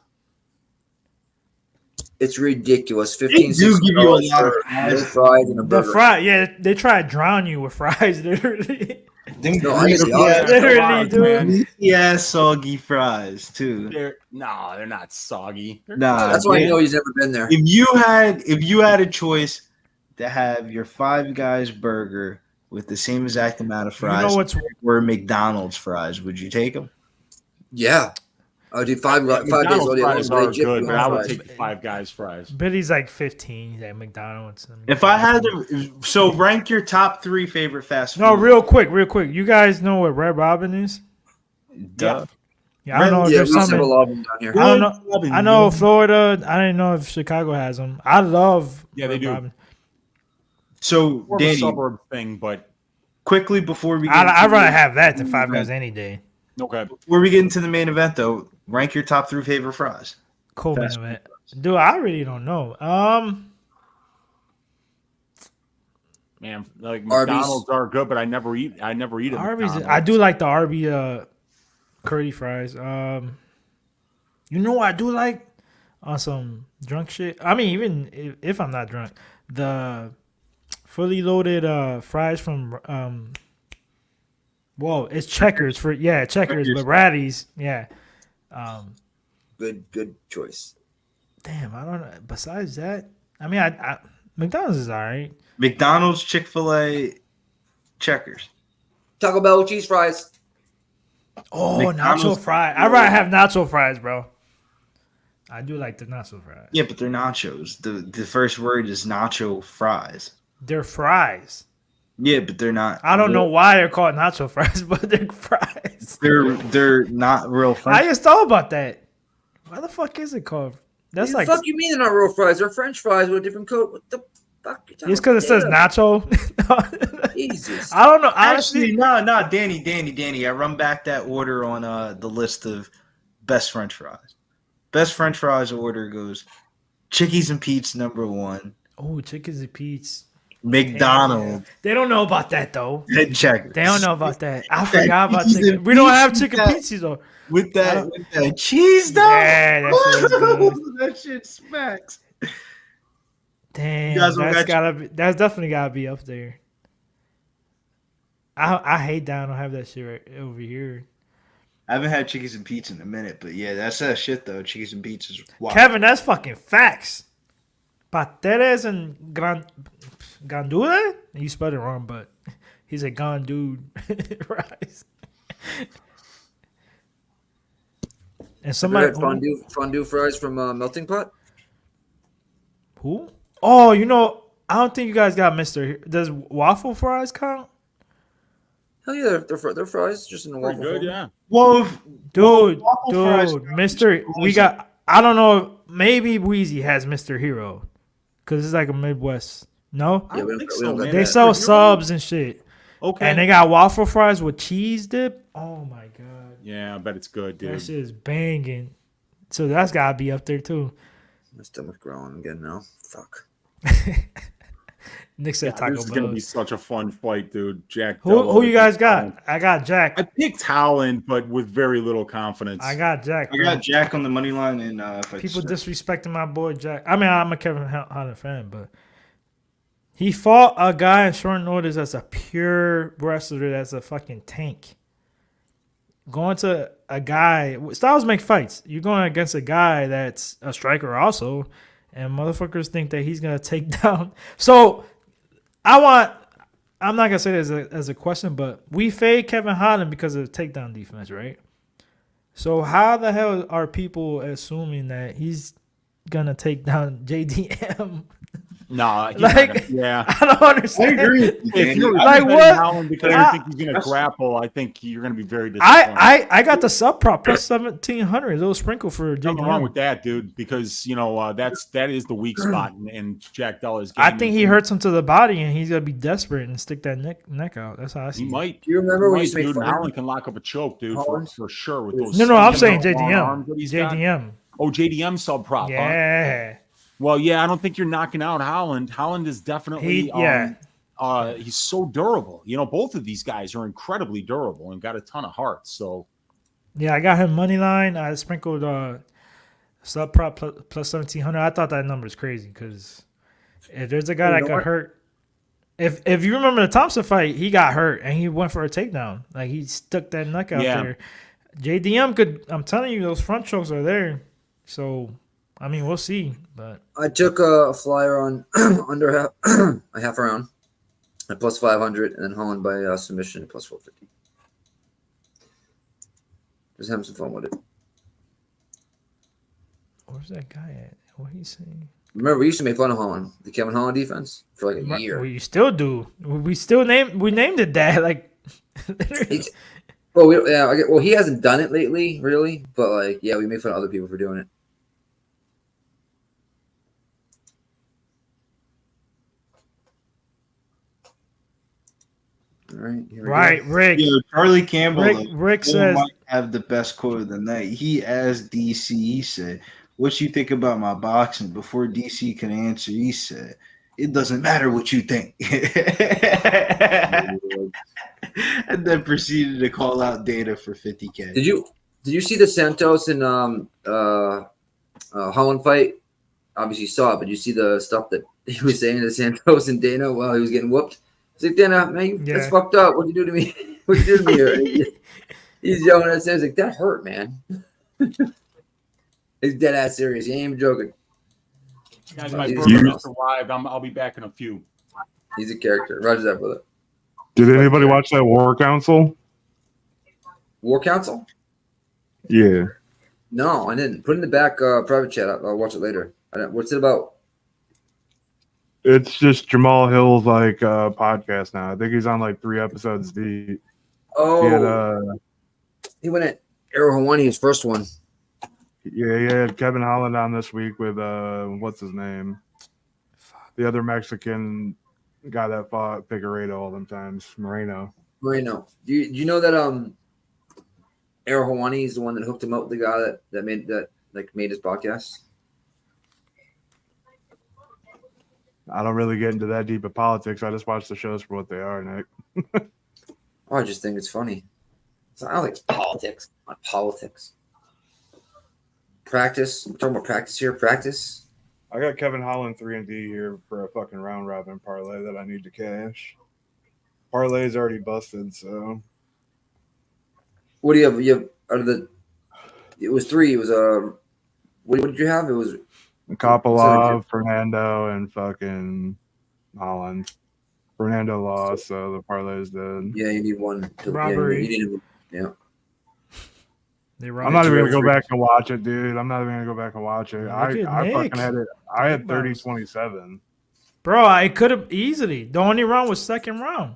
It's ridiculous. They 15, do give you a $16 lot of for fries. fries and a The burger. fry, yeah, they try to drown you with fries. Literally, No, honestly, literally, dude. Yeah, soggy fries too. They're not soggy. Nah, That's why I man. know he's never been there. If you had a choice to have your Five Guys burger with the same exact amount of fries, You know what's or McDonald's fries, would you take them? Yeah. Oh, dude, five days McDonald's all day long. fries are legit good, but I would fries. take the Five Guys fries. Billy's like 15 at McDonald's. If I had to, so rank your top 3 favorite fast food. No, real quick. You guys know what Red Robin is? Duh. Yeah, I don't know if there's we have something. a lot of them down here. I don't know. I know Florida. I didn't know if Chicago has them. I love. Yeah, they Red do. Robin. So, More of a Danny, suburb thing, but quickly before we get I'd into rather the- have that than Five Guys any day. okay. Before we get into the main event, though, rank your top 3 favorite fries. Cool, Fast man. Dude, I really don't know. Man, like Arby's. McDonald's are good, but I never eat at Arby's. McDonald's. I do like the Arby curly fries. You know what I do like on some drunk shit. I mean, even if I'm not drunk, the fully loaded fries from whoa, it's Checkers Checkers, but Ratty's, yeah. Good choice. Damn, I don't know. Besides that, I mean, I McDonald's is all right. McDonald's, Chick-fil-A, Checkers. Taco Bell cheese fries. Oh, McDonald's- nacho fries. I'd rather have nacho fries, bro. I do like the nacho fries. Yeah, but they're nachos. The first word is nacho fries. They're fries. Yeah, but they're not. I don't know why they're called nacho fries, but they're fries. They're not real I French. just thought about that. Why the fuck is it called? That's What like the fuck you mean they're not real fries? They're French fries with a different coat. What the fuck? it's because it says nacho. Jesus. I don't know. Actually, Honestly, no, Danny. I run back that order on the list of best French fries. Best French fries order goes Chickies and Pete's #1, oh, Chickens and Pete's. McDonald's, They don't know about that though. and Checkers. They don't know about that. I That forgot about cheese chicken. and We don't peas have with chicken that- pizzas though. with that cheese though. Yeah, that shit is good. That shit smacks. Damn, You guys don't that's got that's definitely gotta be up there. I hate that I don't have that shit right over here. I haven't had Chickies and Pete's in a minute, but yeah, that's that shit though. Chickies and Pete's is wild. Kevin, that's fucking facts. Pateres and Gandule? You spelled it wrong, but he's a Gandu rice. And somebody Fondue fries from Melting Pot. who? Oh, you know, I don't think you guys got Mr. Does waffle fries count? Hell yeah, they're fries just in a Pretty waffle good, form. yeah. Well, Dude, waffle fries are Mr. We got. I don't know. Maybe Wheezy has Mr. Hero because it's like a Midwest. No, I don't we think don't so, got man. they that. sell subs and shit, Okay. and they got waffle fries with cheese dip. Oh my god, Yeah, I bet it's good, that dude. shit is banging. So that's gotta be up there too. My stomach growling again now. Fuck. Nick said Yeah, Taco this is gonna be Bell. such a fun fight, dude. Jack. Who Della you guys got? I got Jack. I picked Holland, but with very little confidence. I got Jack. I bro. got Jack on the money line, and if I People start- disrespecting my boy Jack. I mean, I'm a Kevin Holland fan, but he fought a guy in short notice that's a pure wrestler that's a fucking tank. Going to a guy, styles make fights. You're going against a guy that's a striker also, and motherfuckers think that he's gonna take down. So I'm not gonna say this as a question, but we fade Kevin Holland because of takedown defense, right? So how the hell are people assuming that he's gonna take down JDM? Nah, he's Like, not gonna, yeah. I don't understand. I agree with you, If Danny. you're Like, betting what? Holland because I- you think he's gonna grapple, I think you're gonna be very disappointed. I got the sub prop plus 1,700. A little sprinkle for Nothing wrong JDM. with that, dude, because you know that is the weak spot in Jack Della's game. I think he hurts him to the body, and he's gonna be desperate and stick that neck out. That's how I see He it. might. Do you remember He when might, you used to make dude. fun of Holland him? can lock up a choke, dude, Holland? for sure. With those. No, I'm skinny saying long arms JDM. that he's got. JDM. Oh, JDM sub prop. Huh? Yeah. Well, yeah, I don't think you're knocking out Holland. Holland is definitely. He's so durable. You know, both of these guys are incredibly durable and got a ton of heart. So Yeah, I got him money line. I sprinkled Sub prop plus 1,700. I thought that number is crazy because if there's a guy that got hurt, if you remember the Thompson fight, he got hurt and he went for a takedown. Like he stuck that neck out there. JDM could. I'm telling you, those front chokes are there. So I mean, we'll see. But I took a flyer on under a half round at plus 500, and then Holland by submission at plus 450. Just having some fun with it. Where's that guy at? What he's saying? Remember, we used to make fun of Holland, the Kevin Holland defense, for like a year. We still do. We named it that. Like, well, he hasn't done it lately, really. But like, yeah, we made fun of other people for doing it. All right, here we go. Rick. Charlie Campbell. Rick says might have the best quote of the night. He asked DC. He said, "What you think about my boxing?" Before DC could answer, he said, "It doesn't matter what you think." And then proceeded to call out Data for $50K. Did you see the Santos and Holland fight? Obviously, you saw it, but you see the stuff that he was saying to Santos and Dana while he was getting whooped. He's like, Dana, man, that's fucked up. What'd you do to me? What'd you do to me here? He's yelling at Santos like, that hurt, man. He's dead ass serious. He ain't even joking. Guys, my burger just arrived. I'll be back in a few. He's a character. Roger that, brother. Did anybody watch that War Council? War Council? Yeah. No, I didn't. Put it in the back private chat. I'll watch it later. What's it about? It's just Jamal Hill's podcast now. I think he's on like 3 episodes deep. Oh, he went at Arrow Hawani, his first one. Yeah, he had Kevin Holland on this week with what's his name? The other Mexican guy that fought Figueiredo all them times, Moreno. Do you know that Arrow Hawani is the one that hooked him up with the guy that made his podcast? I don't really get into that deep of politics. I just watch the shows for what they are, Nick. I just think it's funny. I don't think it's politics. Not politics. Practice. We're talking about practice here. Practice. I got Kevin Holland 3-D here for a fucking round robin parlay that I need to cash. Parlay's already busted, so. What do you have? You have out of the. It was 3. It was what did you have? It was Kopylov, Fernando, and fucking Holland. Fernando lost, so the parlay's dead. Yeah, you need one. Robbery. Yeah. I'm not even gonna go back and watch it, dude. I'm not even gonna go back and watch it. I fucking had it. I had 30-27. Bro, I could have easily. The only round was second round.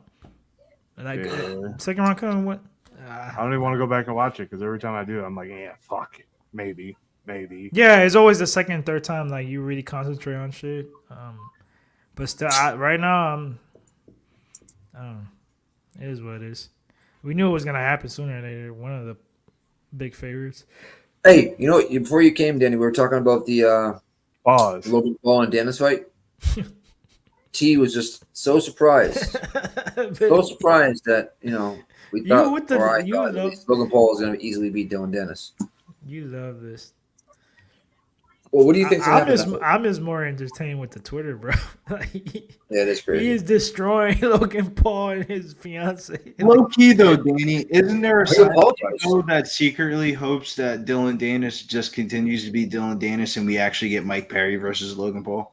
Second round coming. What? I don't even want to go back and watch it because every time I do, I'm like, yeah, fuck it, maybe. Yeah, it's always the second and third time like you really concentrate on shit. But still, right now, I don't know. It is what it is. We knew it was gonna happen sooner or later. One of the big favorites. Hey, you know, before you came, Danny, we were talking about the Logan Paul and Dennis fight. T was just so surprised, that we thought, I thought at least Logan Paul was going to easily beat Dylan Dennis. You love this. Well, what do you think? I'm just more entertained with the Twitter, bro. Yeah, that's crazy. He is destroying Logan Paul and his fiance. Low key though, Danny, isn't there a side that secretly hopes that Dylan Dennis just continues to be Dylan Dennis and we actually get Mike Perry versus Logan Paul?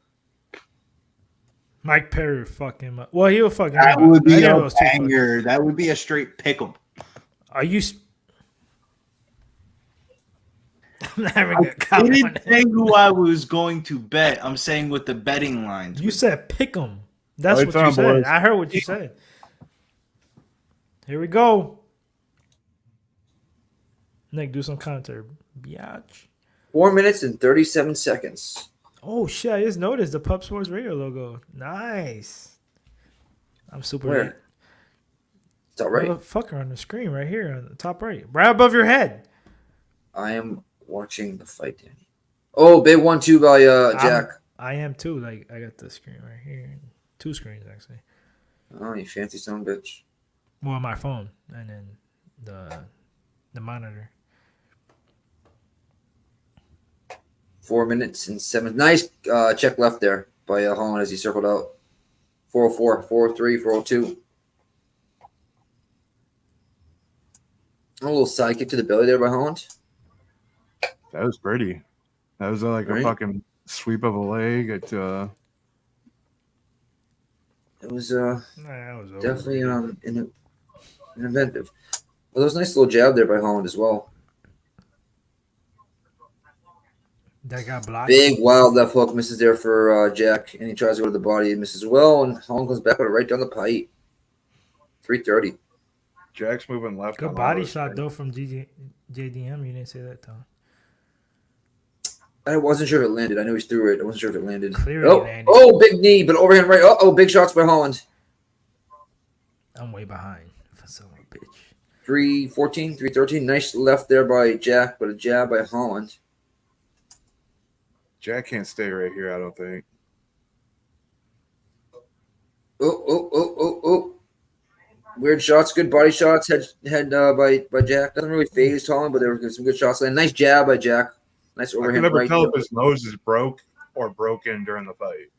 Mike Perry fuck him up. Well, he'll fuck him up. That would be a banger. That would be a straight pick'em. Are you? I didn't say who I was going to bet. I'm saying what the betting lines. You said pick 'em. That's what you said. Boys. I heard what you said. Here we go. Nick, do some commentary. Biatch. 4 minutes and 37 seconds. Oh shit! I just noticed the Pub Sports Radio logo. Nice. I'm super. Where? It's all right. Fucker on the screen right here on the top right, right above your head. I am watching the fight, Danny. Oh, big 1-2 by Jack. I am too. Like I got the screen right here. 2 screens actually. Oh, you fancy son bitch. Well, my phone and then the monitor. 4 minutes and 7. Nice check left there by Holland as he circled out. 404, 403, 402. A little side kick to the belly there by Holland. That was pretty. That was like a fucking sweep of a leg. It was definitely inventive. Well, there was a nice little jab there by Holland as well. That got blocked. Big wild left hook misses there for Jack, and he tries to go to the body and misses as well, and Holland comes back with it right down the pipe. 330. Jack's moving left. Good body shot though from JDM. You didn't say that, Tom. I wasn't sure if it landed. I know he threw it. I wasn't sure if it landed. Clearly landed. Oh, big knee, but overhand right. Big shots by Holland. I'm way behind. For someone, bitch. 314, 313. Nice left there by Jack, but a jab by Holland. Jack can't stay right here, I don't think. Oh. Weird shots, good body shots. Head by Jack. Doesn't really phase Holland, but there were some good shots. And nice jab by Jack. Nice overhand. I can never right tell there. if his nose is broke or broken during the fight.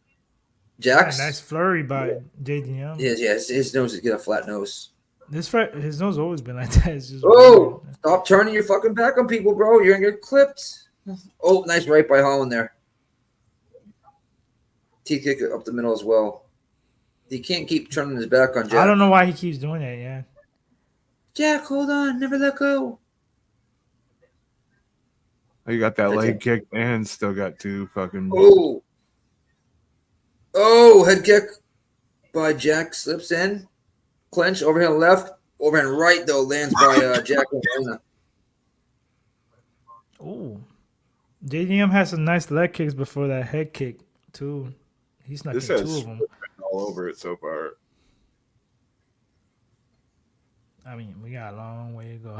Jack's nice flurry by JDM. Yes. His nose is get a flat nose. His nose always been like that. It's just weird. Stop turning your fucking back on people, bro. You're gonna get clipped. Oh, nice right by Holland there. T-kick up the middle as well. He can't keep turning his back on Jack. I don't know why he keeps doing that, yeah. Jack, hold on. Never let go. You got that leg kick and still got two fucking... Oh, head kick by Jack. Slips in. Clinch, overhand left. Overhand right, though, lands by Jack. Oh. JDM has some nice leg kicks before that head kick, too. He's not getting two of them. All over it so far. I mean, we got a long way to go.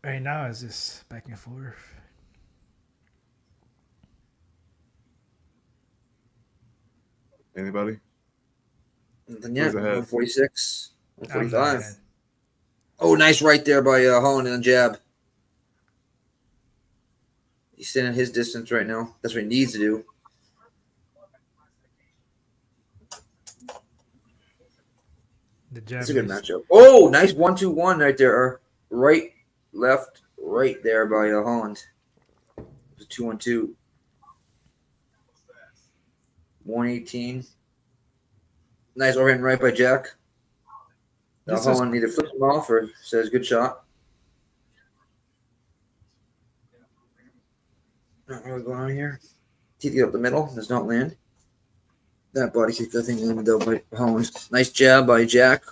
Right now, it's just back and forth. Anybody? Nothing yet. 146, 145. Oh, nice right there by Holland and jab. He's staying at his distance right now. That's what he needs to do. That's a good matchup. Oh, nice 1-2-1 right there. Right, left, right there by Holland. It was 2-1-2. 118. Nice overhand right by Jack. Holland either flips him off or says good shot. Not really going on here. TT up the middle. Does not land. That body kick, I think, landed though by Holland. Nice jab by Jack.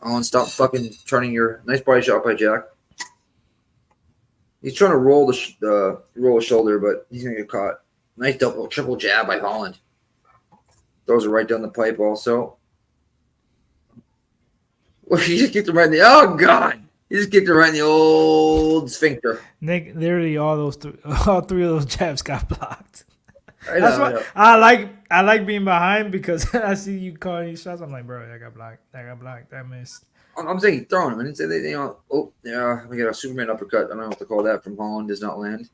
Holland, stop fucking turning your... Nice body shot by Jack. He's trying to roll roll his shoulder, but he's going to get caught. Nice triple jab by Holland. Throws it right down the pipe also. Well, he just kicked him right in the... Oh, God! He just kicked him right in the old sphincter. Nick, literally all three of those jabs got blocked. That's what I like being behind because I see you calling these shots. I'm like, bro, that got blocked. That missed. I'm saying he's throwing him. I didn't say they, oh, yeah, we got a Superman uppercut. I don't know what to call that from Holland. Does not land.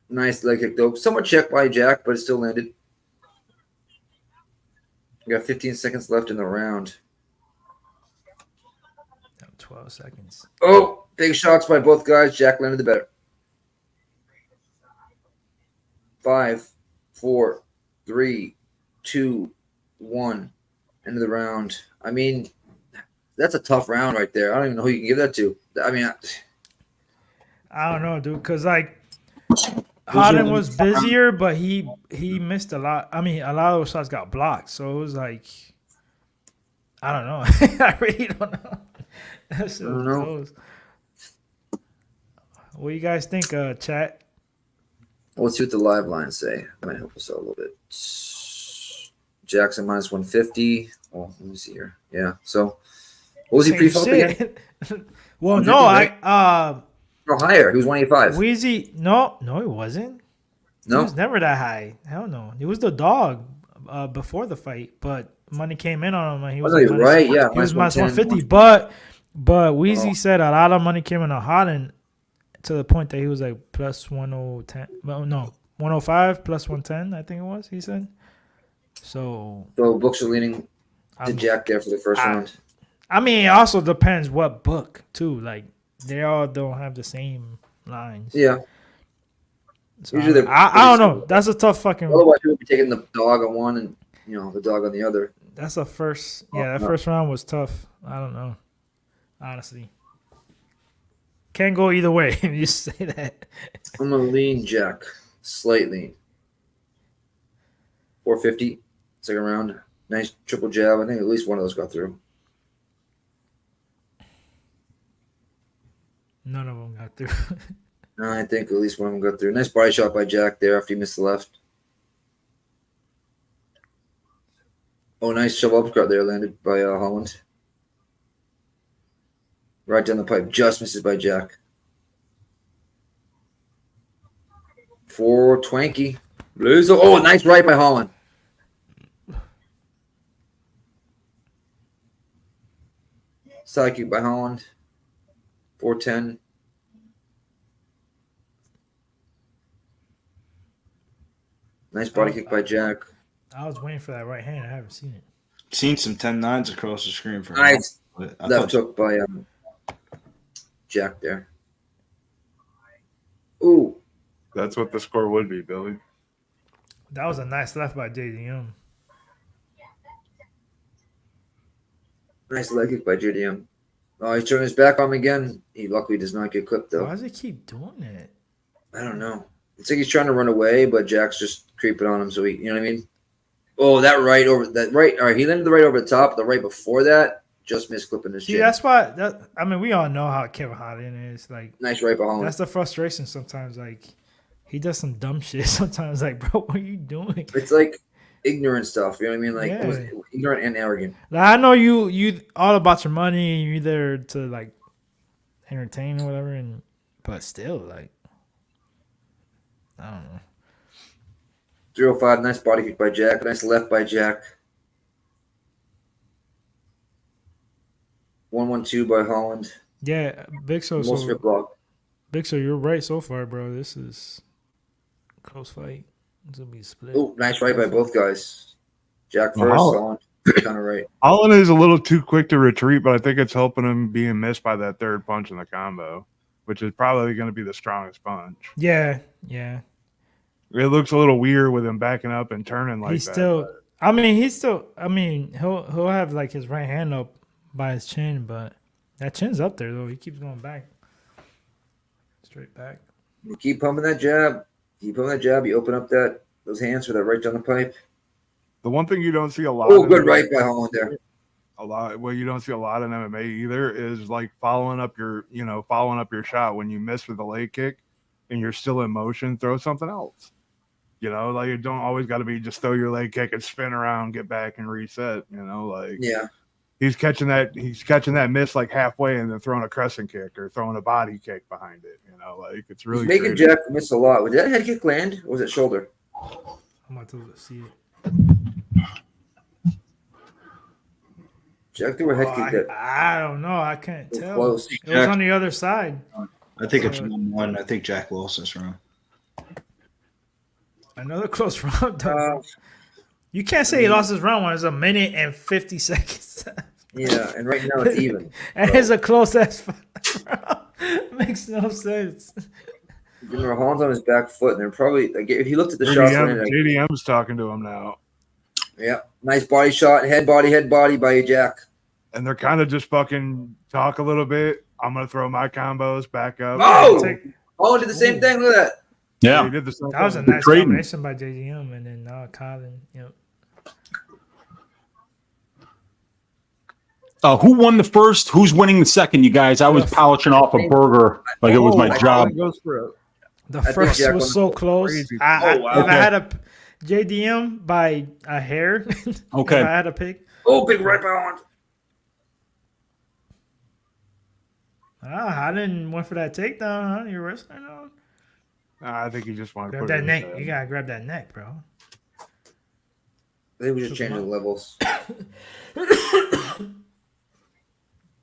Nice leg kick, though. Somewhat checked by Jack, but it still landed. We got 15 seconds left in the round. 12 seconds. Oh, big shots by both guys. Jack landed the better. 5, 4, 3, 2, 1. End of the round. I mean, that's a tough round right there. I don't even know who you can give that to. I mean, I don't know, dude, because like Holland was busier, but he missed a lot. I mean, a lot of those shots got blocked, so it was like, I don't know. I really don't know. That shit was close. What do you guys think, chat? Let's see what the live lines say. That might help us out a little bit. Jackson minus 150. Oh, let me see here. Yeah. So, what was he pre-flop again? Well, no, no, higher. He was 185. Wheezy, no, he wasn't. No, he was never that high. Hell no. He was the dog before the fight, but money came in on him. And he was right. Yeah, he was minus 150. But But Weezy said a lot of money came into Holland to the point that he was like plus 1010. Well, no, 105 plus 110, I think it was, he said. So books are leaning to Jack there for the first round. I mean, it also depends what book, too. Like, they all don't have the same lines. Yeah. So usually I don't know. That's a tough fucking. Otherwise, you would be taking the dog on one and the dog on the other. That's a first. Yeah, first round was tough. I don't know. Honestly, can't go either way. You say that. I'm gonna lean Jack slightly. 450, second round. Nice triple jab. I think at least one of those got through. None of them got through. No, I think at least one of them got through. Nice body shot by Jack there after he missed the left. Oh, nice shove uppercut there landed by Holland. Right down the pipe. Just misses by Jack. 420. Oh, nice right by Holland. Side kick by Holland. 410. Nice body kick by Jack. I was waiting for that right hand. I haven't seen it. Seen some 10-9s across the screen for nice left hook by Jack there. Ooh. That's what the score would be, Billy. That was a nice left by JDM. Nice leg kick by JDM. Oh, he's turning his back on him again. He luckily does not get clipped, though. Why does he keep doing it? I don't know. It's like he's trying to run away, but Jack's just creeping on him. So you know what I mean? Oh, that right. All right, he landed the right over the top. The right before that just missed clipping his chin. See, that's why. We all know how Kevin Holland is. Like, nice right behind. That's the frustration sometimes. Like, he does some dumb shit sometimes. Like, bro, what are you doing? It's like ignorant stuff. You know what I mean? Like ignorant and arrogant. Like, I know you all about your money. You're there to like entertain or whatever, but still, like, I don't know. 305, nice body kick by Jack. Nice left by Jack. 112 by Holland. Yeah, Big So. block. Big So, you're right so far, bro. This is close fight. This will be split. Oh, nice right by both guys. Jack first, Holland kind of right. Holland is a little too quick to retreat, but I think it's helping him being missed by that third punch in the combo, which is probably going to be the strongest punch. Yeah. It looks a little weird with him backing up and turning like he'll have like his right hand up by his chin, but that chin's up there though. He keeps going back. Straight back. You keep pumping that jab. You open up those hands for that right down the pipe. The one thing you don't see a lot. Oh, good right by Holland there. You don't see a lot in MMA either is like following up your shot when you miss with a leg kick and you're still in motion. Throw something else. Like you don't always got to be just throw your leg kick and spin around, get back and reset. Yeah. He's catching that miss like halfway and then throwing a crescent kick or throwing a body kick behind it. Like it's really he's making Jack miss a lot. Did that head kick land or was it shoulder? I'm about to see it. Jack threw a head kick. I don't know. I can't tell. Close. It was on the other side. I think it's 1-1. I think Jack lost this round. Another close round. You can't say he lost his round when it's 1 minute and 50 seconds. Yeah, and right now it's even. And it's a close ass round. Makes no sense. Holland's on his back foot, and they're probably like, if you looked at the shots. JDM's talking to him now. Yeah, nice body shot, head body by Jack. And they're kind of just fucking talk a little bit. I'm gonna throw my combos back up. Oh, Holland did the same thing. Look at that. Yeah, he did the same that was a nice combination by JDM, and then Colin. Yep. Who won the first? Who's winning the second, you guys? I was polishing off a burger like it was my job. The first was so close. If I had a JDM by a hair, okay. If I had to pick. Oh, big right behind. I didn't went for that takedown, huh? You're wrestling on. I think he just wanted to grab put that neck. You gotta grab that neck, bro. I think we just changing the levels.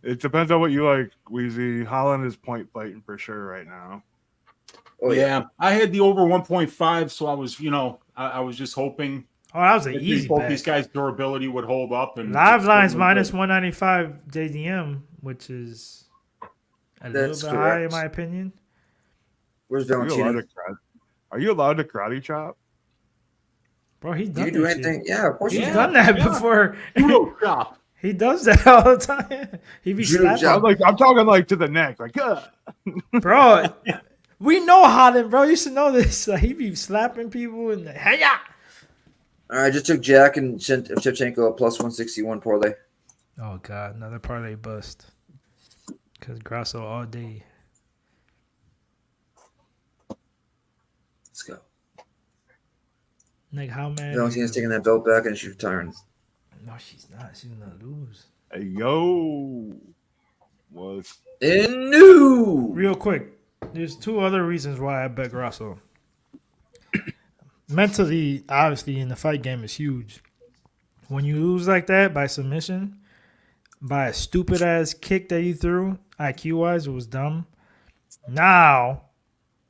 It depends on what you like, Wheezy. Holland is point fighting for sure right now. Oh yeah, I had the over 1.5, so I was, I was just hoping. Oh, that was an that easy both bet. these guys' durability would hold up. And Live lines minus 195 JDM, which is a little bit high in my opinion. Where's Valentina? Are you allowed to karate chop? Bro, he's done Do you do anything? Yeah, of course he's you done that before. Judo chop. He does that all the time. He be slapping. I'm talking like to the neck, like bro. We know Holland, bro. You should know this. He be slapping people and hey All right, I just took Jack and Shevchenko a plus 161 parlay. Oh God, another parlay bust. Cause Grasso all day. Let's go. Like how many? Valentina's taking that belt back and she's retiring. No, she's not. She's gonna lose. Hey, yo. Was in new. Real quick, there's two other reasons why I bet Grasso. Mentally, obviously, in the fight game is huge. When you lose like that by submission, by a stupid ass kick that you threw, IQ wise, it was dumb. Now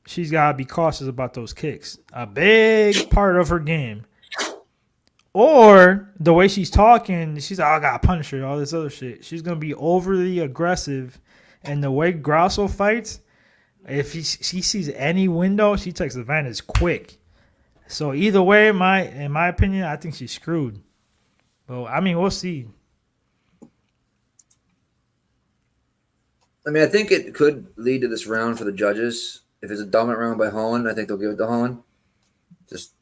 she's gotta be cautious about those kicks. A big part of her game. Or the way she's talking, she's like, oh, I gotta punish her, all this other shit. She's gonna be overly aggressive. And the way Grasso fights, if she sees any window, she takes advantage quick. So either way, in my opinion, I think she's screwed. Well, I mean, we'll see. I mean, I think it could lead to this round for the judges. If it's a dominant round by Holland, I think they'll give it to Holland. Just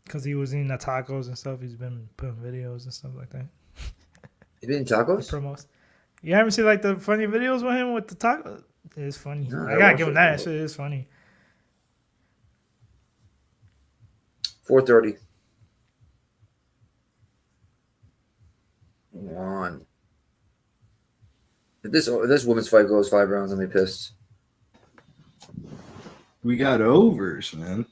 because he was eating the tacos and stuff. He's been putting videos and stuff like that. He's been eating tacos? Promos. You haven't seen like the funny videos with him with the tacos? It's funny. No, I gotta give him that. That shit is funny. 4:30. One. If this women's fight goes 5 rounds, I'll be pissed. We got overs, man.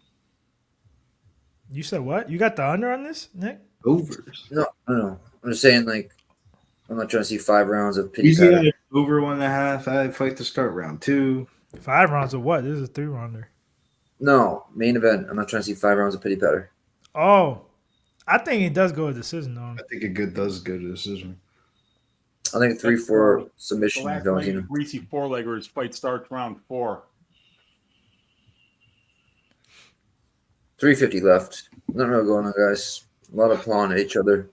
You said what? You got the under on this, Nick? Overs. No. I'm just saying, like, I'm not trying to see 5 rounds of pity Easy patter. over 1.5. I'd fight to start round 2. 5 rounds of what? This is a 3-rounder. No, main event. I'm not trying to see 5 rounds of pity patter. Oh, I think it does go a decision though. I think it does go to decision. I think 3-4 submission. The last Valentina. greasy four-legger's fight starts round 4. 350 left. Nothing real going on, guys. A lot of clawing at each other.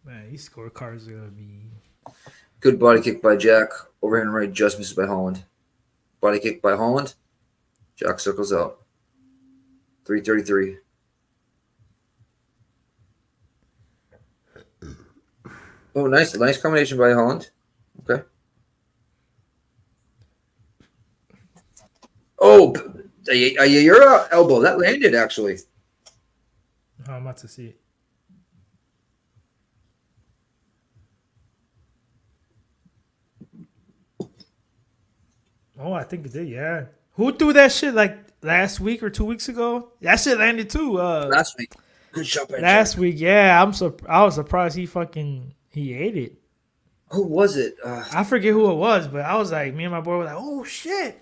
Man, these scorecards are gonna be Good body kick by Jack. Overhand right just misses by Holland. Body kick by Holland. Jack circles out. 333. Oh, nice combination by Holland. Okay. Oh, your elbow that landed actually. Oh, I'm about to see it. Oh, I think it did, yeah. Who threw that shit like last week or 2 weeks ago? That shit landed too. Last week. Good shot by Last Jack. week, yeah. I was surprised he ate it. Who was it? I forget who it was, but I was like, me and my boy were like, oh shit.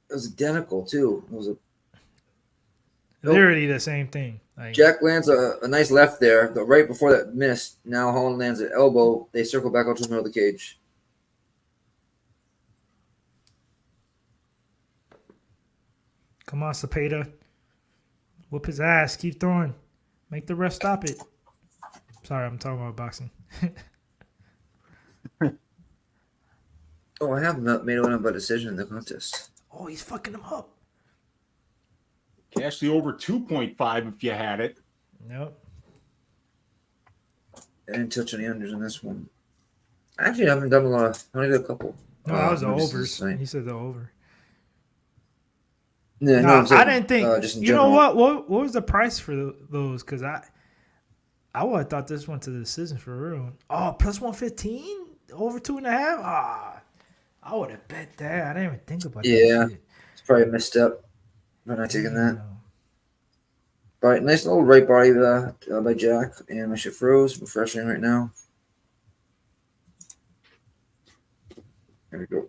It was identical too. It was Literally the same thing. Like, Jack lands a nice left there, but right before that missed. Now Holland lands an elbow. They circle back out to the middle of the cage. come on, Cepeda. Whoop his ass. Keep throwing. Make the ref stop it. Sorry, I'm talking about boxing. Oh, I have not made one by decision in the contest. Oh, he's fucking him up. Cash the over 2.5 if you had it. Nope. I didn't touch any unders in this one. Actually, I haven't done a lot. I only did a couple. No, that was the maybe overs. this is He said the over. Yeah, No, no, I'm saying, I didn't think. just in You know general. what? What was the price for those? Because I would have thought this went to the decision for real. Oh, plus 115 over 2.5. Ah, I would have bet that. I didn't even think about Yeah, that shit. it's probably a misstep by not taking that. But nice little right body by Jack, and my shit froze. Refreshing right now. There we go.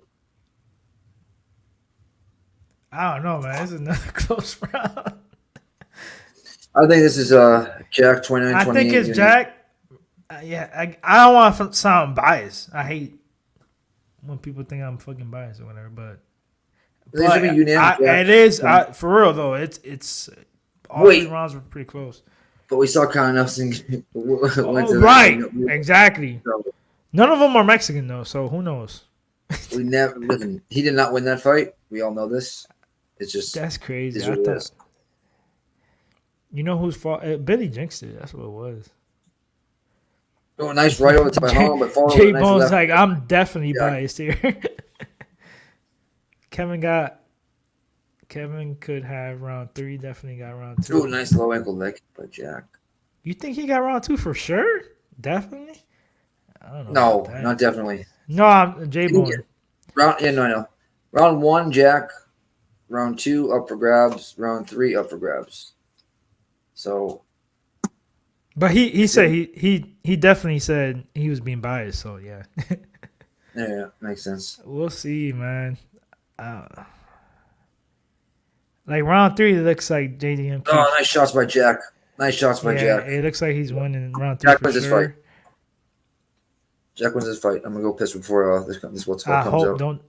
I don't know, man. This is another close round. I think this is Jack 29-28. I think it's Jack. Yeah, I don't want to sound biased. I hate when people think I'm fucking biased or whatever, but it is for real though. It's all 3 rounds were pretty close. But we saw Kyle Nelson went to right, exactly. None of them are Mexican though, so who knows? We never listen. He did not win that fight. We all know this. It's just that's crazy. I thought, you know whose fault? Billy jinxed it. That's what it was. Oh, nice right over the top of Holland, but J Bone's like, I'm definitely biased here. Kevin could have round 3. Definitely got round 2. Oh, nice low ankle leg by Jack. You think he got round 2 for sure? Definitely. I don't know. No, not definitely. No, I'm J Bone. No. Round 1, Jack. Round 2, up for grabs. Round 3, up for grabs. So. But he said he definitely said he was being biased. So yeah. Yeah, makes sense. We'll see, man. Like round 3, it looks like JDM. Oh, nice shots by Jack. Jack. It looks like he's winning round 3. Jack wins this fight. Jack wins this fight. I'm gonna go piss before this what's comes out. Don't.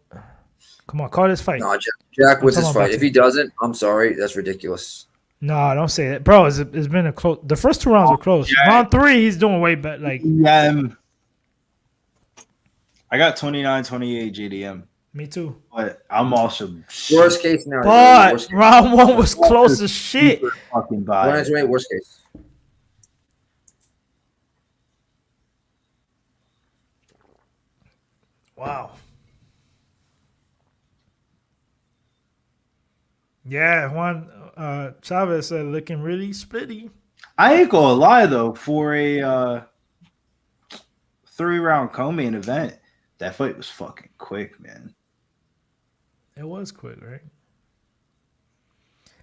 Come on, call this fight. No, Jack wins this fight. If he doesn't, I'm sorry. That's ridiculous. No, don't say that, bro. It's been a close. The first 2 rounds were close. Yeah. Round 3, he's doing way better. Like, I got 29-28 JDM. Me too. But I'm also worst case scenario. But round 1 was close as shit. Fucking biased. Worst case. Wow. Yeah, Juan Chavez said looking really splitty. I ain't gonna lie though, for a 3-round co-main event, that fight was fucking quick, man. It was quick, right?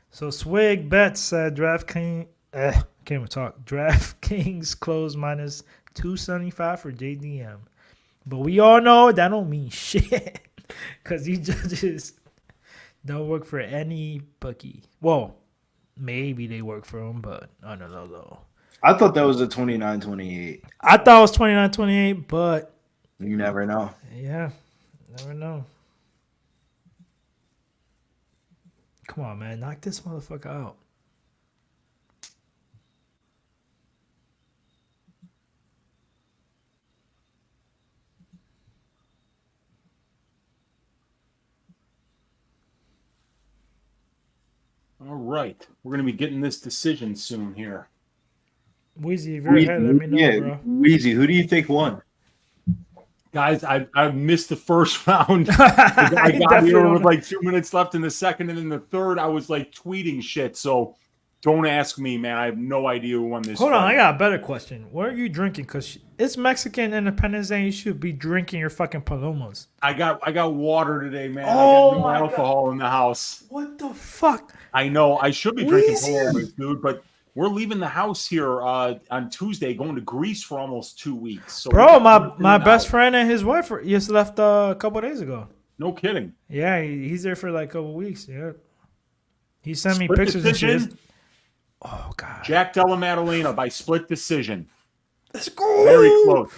So Swig Betts said DraftKings can't even talk. DraftKings closed minus 275 for JDM. But we all know that don't mean shit. Because these judges don't work for any bookie. Well, maybe they work for them, but I don't know though. I thought that was a 29-28. I thought it was 29-28, but you never know. Yeah, never know. Come on, man. Knock this motherfucker out. All right. We're going to be getting this decision soon here. Weezy, if you're ahead, let me know, bro. Weezy, who do you think won? Guys, I missed the first round. I got here with like 2 minutes left in the second, and in the third, I was like tweeting shit. So don't ask me, man. I have no idea who won this. Hold on, I got a better question. What are you drinking? Because it's Mexican Independence Day. You should be drinking your fucking palomas. I got water today, man. Oh, I got no alcohol in the house. What the fuck? I know. I should be drinking palomas, dude, but we're leaving the house here on Tuesday, going to Greece for almost 2 weeks. So bro, my best friend and his wife just left a couple days ago. No kidding. Yeah, he's there for like a couple weeks. Yeah, he sent me pictures and shit. Oh god, Jack Della Maddalena by split decision. Let's go.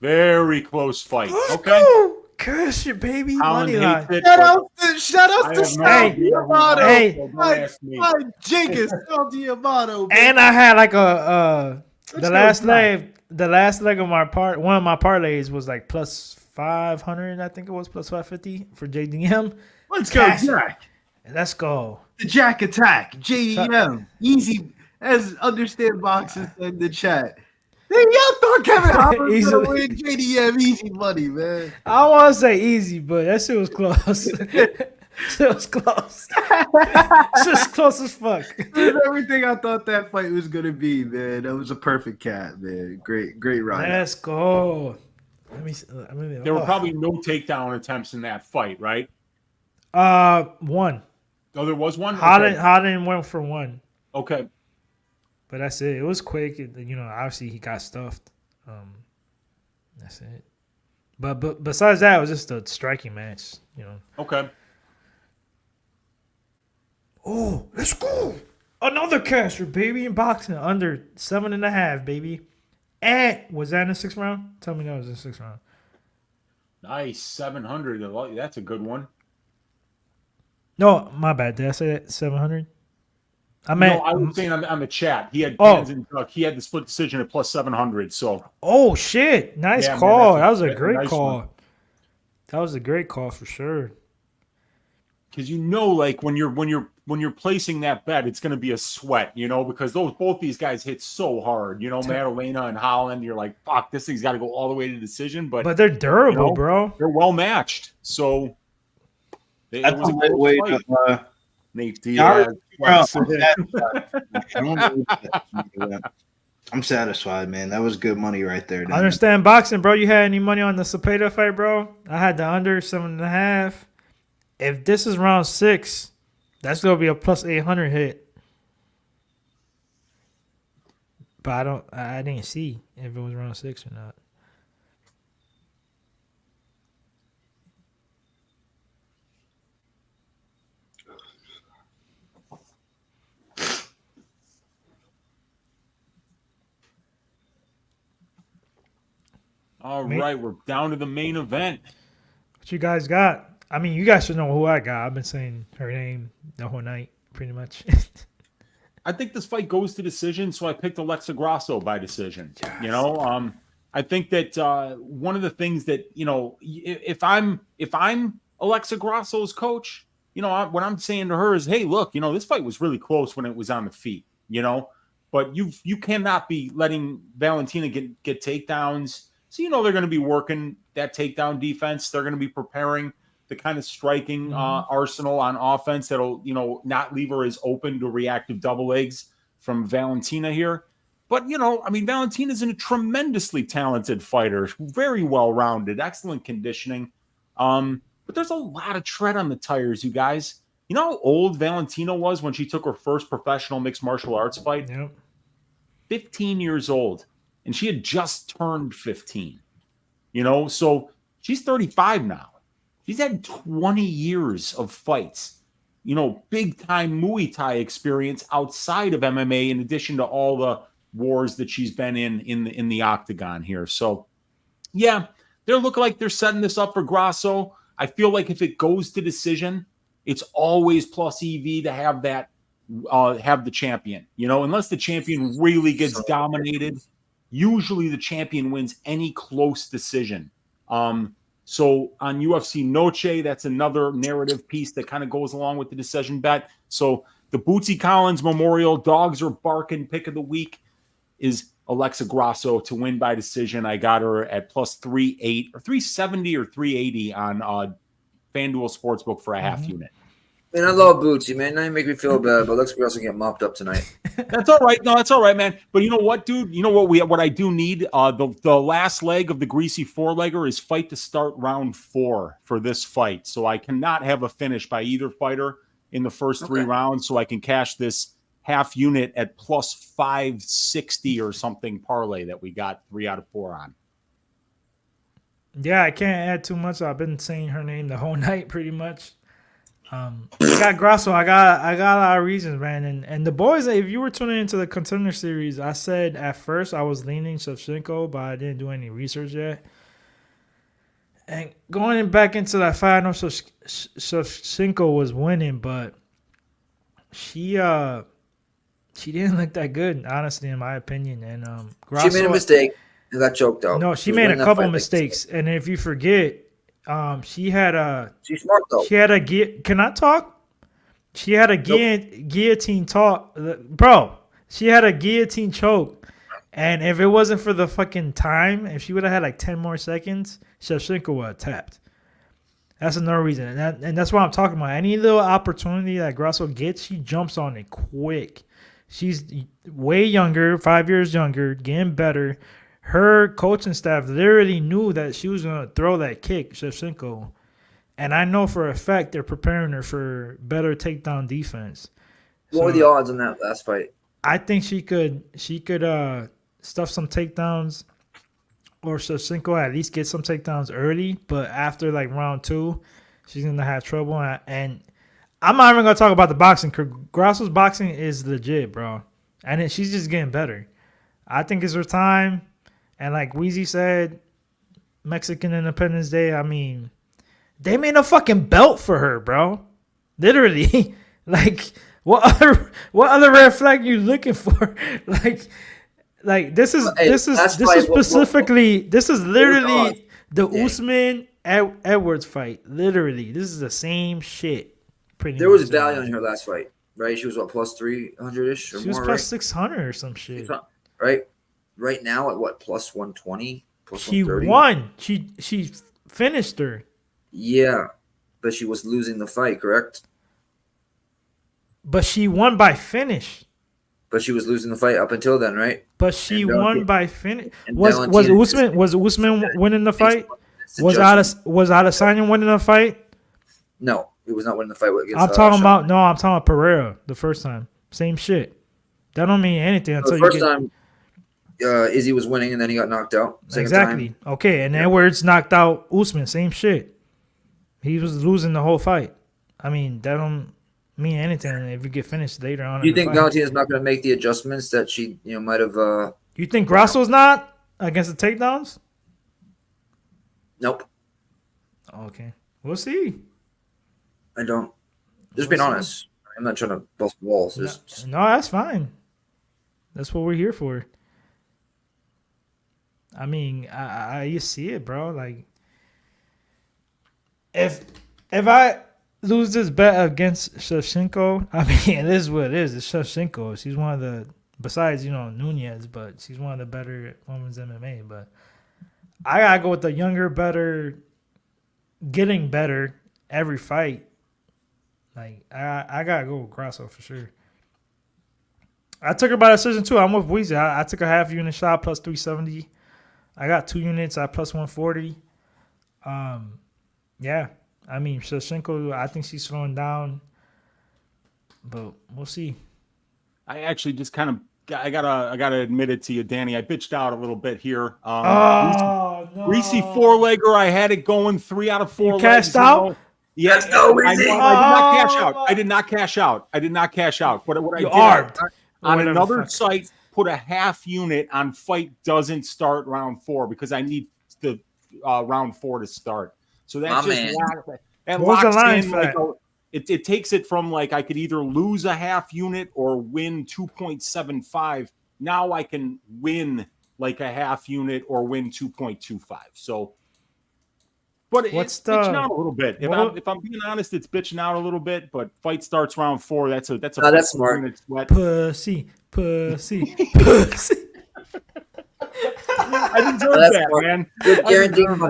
Very close fight. Let's okay. Go. Curse you, baby. Money line. Shout out to Sal Diamato. Hey, my Jenkins, Sal Diamato. And I had like the last leg of my one of my parlays was like plus 500. I think it was plus 550 for JDM. Let's go, Jack. Let's go. The Jack attack, JDM. Easy as understand boxes in the chat. Y'all thought Kevin Holland was gonna win JDM easy money, man. I don't want to say easy, but that shit was close. It was close. It's just close as fuck. It was everything I thought that fight was gonna be, man. That was a perfect cat, man. Great ride. Let's go. There were probably no takedown attempts in that fight, right? One. Oh, there was one? Holland went for one. Okay. But that's it. It was quick. Obviously he got stuffed. That's it. But besides that, it was just a striking match. Okay. Oh, let's go! Another caster, baby, in boxing under 7.5, baby. And was that in the 6th round? Tell me that was in the 6th round. Nice, 700. That's a good one. No, my bad. Did I say that 700? I was saying on the chat. He had he had the split decision at plus 700. So. Oh shit! Nice call. That was a great call. One. That was a great call for sure. Because like when you're placing that bet, it's going to be a sweat, because both these guys hit so hard. Maddalena and Holland. You're like, fuck, this thing's got to go all the way to decision. But they're durable, bro. They're well matched. So. That's a great way to. Nate Diaz. I'm satisfied, man. That was good money right there. I understand boxing, bro. You had any money on the Cepeda fight, bro? I had the under 7.5. If this is round 6, that's gonna be a plus 800 hit. But I didn't see if it was round 6 or not. All right, we're down to the main event. What you guys got? I mean, you guys should know who I got. I've been saying her name the whole night, pretty much. I think this fight goes to decision, so I picked Alexa Grasso by decision. Yes. I think that one of the things that if I'm Alexa Grasso's coach, what I'm saying to her is, hey, look, this fight was really close when it was on the feet, but you cannot be letting Valentina get takedowns. So, they're going to be working that takedown defense. They're going to be preparing the kind of striking arsenal on offense that'll, not leave her as open to reactive double legs from Valentina here. But, Valentina's a tremendously talented fighter, very well-rounded, excellent conditioning. But there's a lot of tread on the tires, you guys. You know how old Valentina was when she took her first professional mixed martial arts fight? Yep. 15 years old. And she had just turned 15, so she's 35 now. She's had 20 years of fights, big time Muay Thai experience outside of MMA, in addition to all the wars that she's been in the octagon here. So, yeah, they look like they're setting this up for Grasso. I feel like if it goes to decision, it's always plus EV to have that, have the champion, unless the champion really gets dominated. Usually the champion wins any close decision. So on UFC Noche, that's another narrative piece that kind of goes along with the decision bet. So the Bootsy Collins Memorial Dogs Are Barking pick of the week is Alexa Grasso to win by decision. I got her at plus 370 or 380 on FanDuel Sportsbook for a half unit. Man, I love Bootsy, man. Now you make me feel bad, but Alexa Grasso get mopped up tonight. That's all right. No, that's all right, man. But you know what, dude? You know what I do need? The last leg of the greasy 4-legger is fight to start round 4 for this fight. So I cannot have a finish by either fighter in the first 3 rounds, so I can cash this half unit at plus 560 or something parlay that we got 3 out of 4 on. Yeah, I can't add too much. I've been saying her name the whole night pretty much. I got Grasso. I got a lot of reasons, man. And the boys, if you were tuning into the Contender Series, I said at first I was leaning Shevchenko, but I didn't do any research yet. And going back into that fight, I know Shevchenko was winning, but she didn't look that good, honestly, in my opinion. And Grasso, she made a mistake and got choked out. No, she made a couple mistakes. And if you forget, she's smart though. Can I talk? She had a guillotine talk, bro. She had a guillotine choke, and if it wasn't for the fucking time, if she would have had like 10 more seconds, Shevchenko would have tapped. That's another reason, and that's what I'm talking about. Any little opportunity that Grasso gets, she jumps on it quick. She's way younger, 5 years younger, getting better. Her coaching staff literally knew that she was going to throw that kick, Shevchenko. And I know for a fact they're preparing her for better takedown defense. What were the odds on that last fight? I think she could stuff some takedowns. or Shevchenko at least get some takedowns early, but after like round 2, she's gonna have trouble. And I'm not even gonna talk about the boxing. Grasso's boxing is legit, bro, and she's just getting better. I think it's her time. And like Weezy said, Mexican Independence Day. I mean, they made a fucking belt for her, bro. Literally, like what other red flag you looking for? Like this is specifically this is literally the Usman Edwards fight. Literally, this is the same shit. There was value in her last fight, right? She was what, plus 300-ish or she was more, plus right? 600 or some shit. Right? Right now at what, plus 120? Plus She 130? won. She finished her. Yeah, but she was losing the fight, correct? But she won by finish. But she was losing the fight up until then, right? But she won by finish. Was Valentina Usman winning the fight? Was Adesanya winning the fight? No, he was not winning the fight against. I'm talking about Pereira the first time. Same shit. That don't mean anything until the first time. Izzy was winning and then he got knocked out. Exactly. Time. Okay, and Edwards knocked out Usman. Same shit. He was losing the whole fight. I mean, that don't mean anything if you get finished later on. Do you think Valentina's not going to make the adjustments that she, might have? You think Grasso's not against the takedowns? Nope. Okay, we'll see. I don't. Just being honest. I'm not trying to bust walls. No, that's fine. That's what we're here for. I mean, you see it, bro. Like, if I lose this bet against Shevchenko, I mean, it is what it is. It's Shevchenko. She's one of the, besides, Nunez, but she's one of the better women's MMA. But I gotta go with the younger, better, getting better every fight. Like, I gotta go with Grasso for sure. I took her by decision too. I'm with Weezy. I took a half unit shot plus 370. I got 2 units at plus 140. Yeah. I mean, Shevchenko, I think she's slowing down, but we'll see. I actually just kind of I gotta admit it to you, Danny. I bitched out a little bit here. No. Reese 4-legger. I had it going 3 out of 4. You cashed out? Yeah, I did not cash out. But what I did on another site, put a half unit on fight doesn't start round 4 because I need the round 4 to start. So that locks in like it takes it from like I could either lose a half unit or win 2.75. Now I can win like a half unit or win 2.25. So, but it's bitching out a little bit. If I'm being honest, it's bitching out a little bit. But fight starts round 4. That's smart. Sweat. Pussy. I deserve that, man.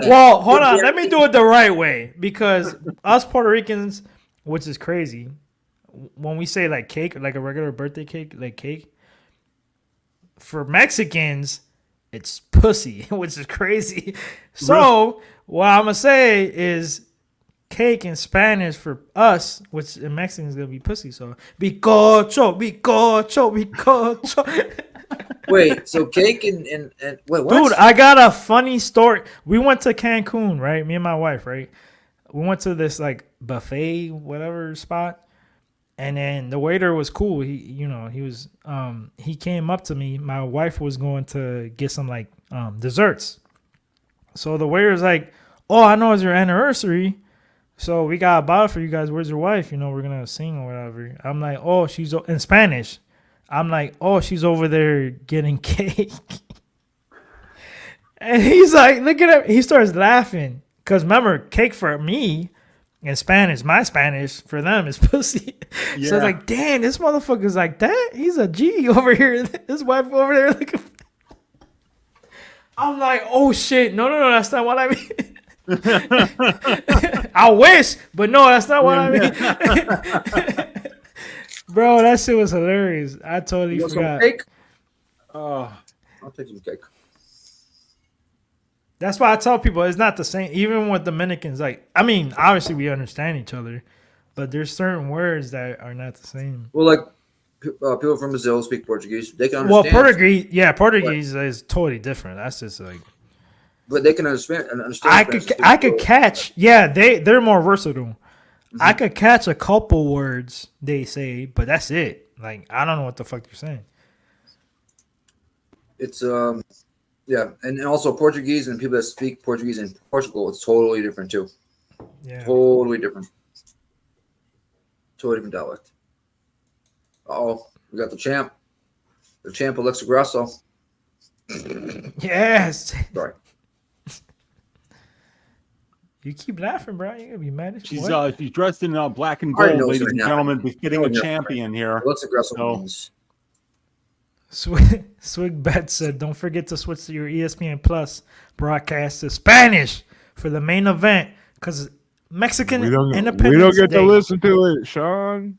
Well, hold on. Let me do it the right way because us Puerto Ricans, which is crazy, when we say like cake, like a regular birthday cake, like cake, for Mexicans, it's pussy, which is crazy. So what I'm going to say is cake in Spanish for us, which in Mexican is going to be pussy. So, bicocho. Wait, so cake and wait, what? Dude, I got a funny story. We went to Cancun, right? Me and my wife, right? We went to this like buffet, whatever spot. And then the waiter was cool. He came up to me. My wife was going to get some like desserts. So the waiter's like, "Oh, I know it's your anniversary. So we got a bottle for you guys. Where's your wife? We're going to sing or whatever." I'm like, "Oh, she's in Spanish." I'm like, "Oh, she's over there getting cake." And he's like, look at him. He starts laughing. Because remember, cake for me in Spanish, my Spanish for them is pussy. Yeah. So it's like, damn, this motherfucker's like that. He's a G over here. His wife over there looking. I'm like, oh shit. No, that's not what I mean. I wish, but no, that's not what I mean. Bro, that shit was hilarious. I totally forgot. Some cake? I'll take some cake. That's why I tell people it's not the same. Even with Dominicans, like, I mean, obviously we understand each other, but there's certain words that are not the same. Well, like people from Brazil speak Portuguese. They can understand. Well, Portuguese is totally different. That's just like But they can understand. I could catch. Yeah, they're more versatile. Mm-hmm. I could catch a couple words they say, but that's it. Like I don't know what the fuck you're saying. It's yeah, and also Portuguese and people that speak Portuguese in Portugal, it's totally different too. Yeah, totally different. Totally different dialect. Oh, we got the champ Alexa Grasso. Yes. Sorry. You keep laughing, bro. You're gonna be mad at she's dressed in black and gold, ladies and gentlemen, befitting a champion here. Alexa Grasso. Swig Bet said, "Don't forget to switch to your ESPN Plus broadcast to Spanish for the main event because Mexican Independence We don't get Day. to listen to it, Sean.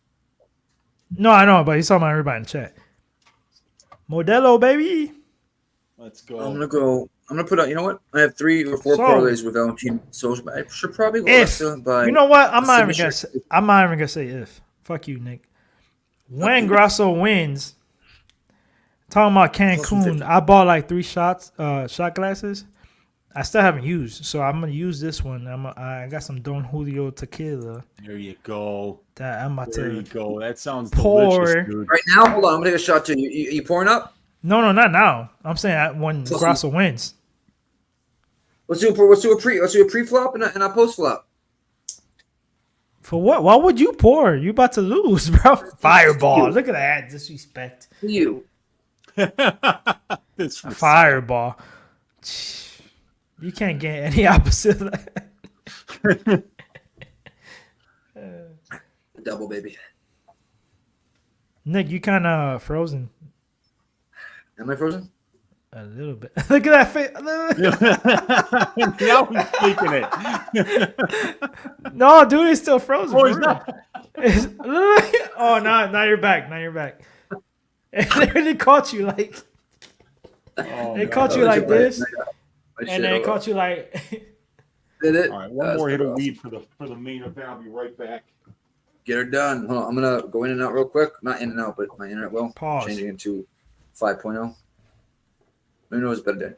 No, I know, but he's talking about everybody in the chat. Modelo, baby. Let's go. I'm gonna put out. You know what? I have 3 or 4 parlays with Valentina, so I should probably go Alexa by. You know what? I'm not even gonna say if. Fuck you, Nick. When Grasso wins, talking about Cancun, I bought like 3 shot glasses. I still haven't used, so I'm gonna use this one. I got some Don Julio tequila. There you go. That I'm about there to you go. That sounds pour. delicious, dude. Right now, hold on. I'm gonna take a shot too. You pouring up? No, not now. I'm saying when Grasso wins. Let's do a pre-flop and a post-flop. For what? Why would you pour? You about to lose, bro. Fireball. Look at that disrespect. You. This fireball. You can't get any opposite of that. Double, baby. Nick, you kind of frozen. Am I frozen? A little bit. Look at that face. Now he's faking it. No, dude, he's still frozen. Oh, he's not. Oh, now you're back. Now you're back. It literally caught you like. They caught you like this, and then it caught you like. Did it? All right, one more hit of weed for the main event. I'll be right back. Get her done. Hold on, I'm gonna go in and out real quick. Not in and out, but my internet will. Pause. Changing it to 5.0. Let me know it's a better day.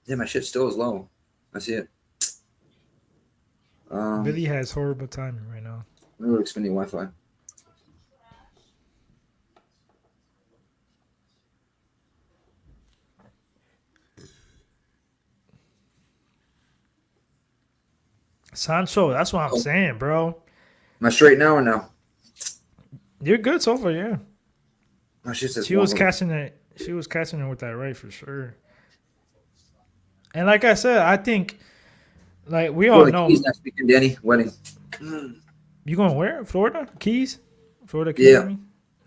Yeah, my shit still is low. I see it. Billy has horrible timing right now. Let me go to Xfinity Wi-Fi. Sancho, that's what I'm saying, bro. Am I straight now or no? You're good so far, yeah. Oh, She was catching it with that right for sure. And like I said, I think like we all know. Keys next weekend, Danny. Wedding. You going where? Florida? Keys? Florida Keys? Yeah.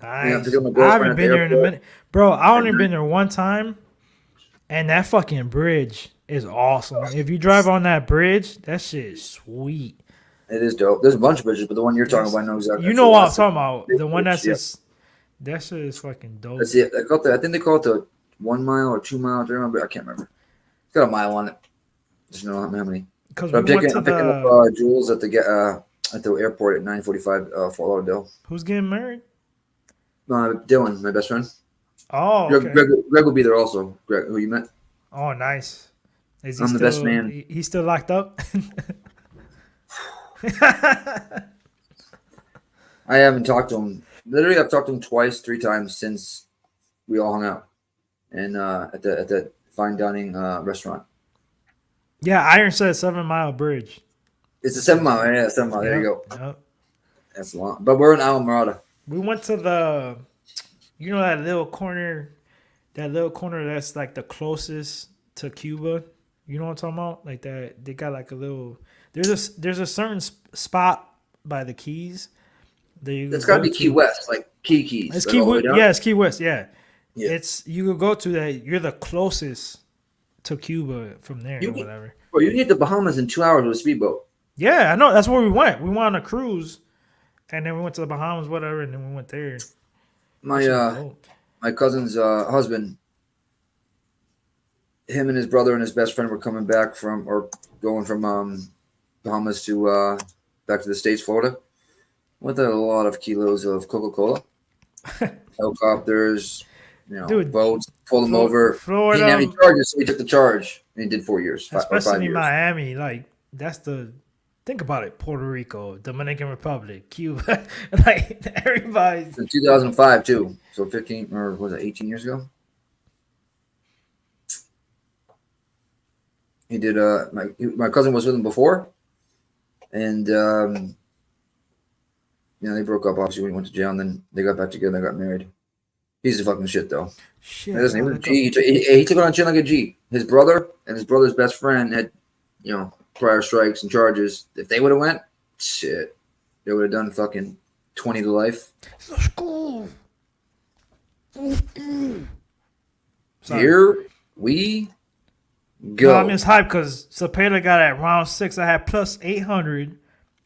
Nice. Yeah, I haven't been there in a minute. Bro, I only been there one time. And that fucking bridge is awesome. If you drive on that bridge, that shit is sweet. It is dope. There's a bunch of bridges, but the one you're talking about, I know exactly. You know what I'm talking about. The one that's just that shit is fucking dope. That's it. I think they call it the 1 mile or 2 mile. I can't remember. It's got a mile on it. Just know how many. Because I'm picking up Jules at the airport at 9:45 Fort Lauderdale. Who's getting married? Dylan, my best friend. Oh, okay. Greg will be there also. Greg, who you met? Oh, nice. Is he I'm still, the best man. He's still locked up? I haven't talked to him. Literally, I've talked to him 3 times since we all hung out, and at the fine dining restaurant. Yeah, Iron said 7 Mile Bridge. It's a 7 mile. Yeah, 7 mile. There you go. Yep. That's long. But we're in Alamorada. We went to that little corner that's like the closest to Cuba. You know what I'm talking about? Like that, they got like a little. There's a certain spot by the Keys. It's got to be Key West, like Keys. It's Key West. Yeah, it's Key West. Yeah. Yeah. It's you could go to that. You're the closest to Cuba from there or whatever. Bro, you can get the Bahamas in 2 hours with a speedboat. Yeah, I know. That's where we went. We went on a cruise, and then we went to the Bahamas, whatever, and then we went there. My cousin's husband, him and his brother and his best friend were coming back going from Bahamas to back to the States, Florida, with a lot of kilos of Coca-Cola, helicopters. Dude, votes, pulled him over. Florida, he didn't have any charges, so he took the charge. And he did 4 years, especially 5 years. Miami. Like that's the think about it. Puerto Rico, Dominican Republic, Cuba, like everybody's in 2005 too. So 15 or was it 18 years ago? He did. My cousin was with him before, and they broke up obviously when he went to jail, and then they got back together. They got married. He's a fucking shit though. Shit. He was a G. He took it on chin like a G. His brother and his brother's best friend had, prior strikes and charges. If they would have went, shit, they would have done fucking 20 to life. Let's go. Here we go. No, I'm just hyped because Cepeda got at round 6. I had plus 800.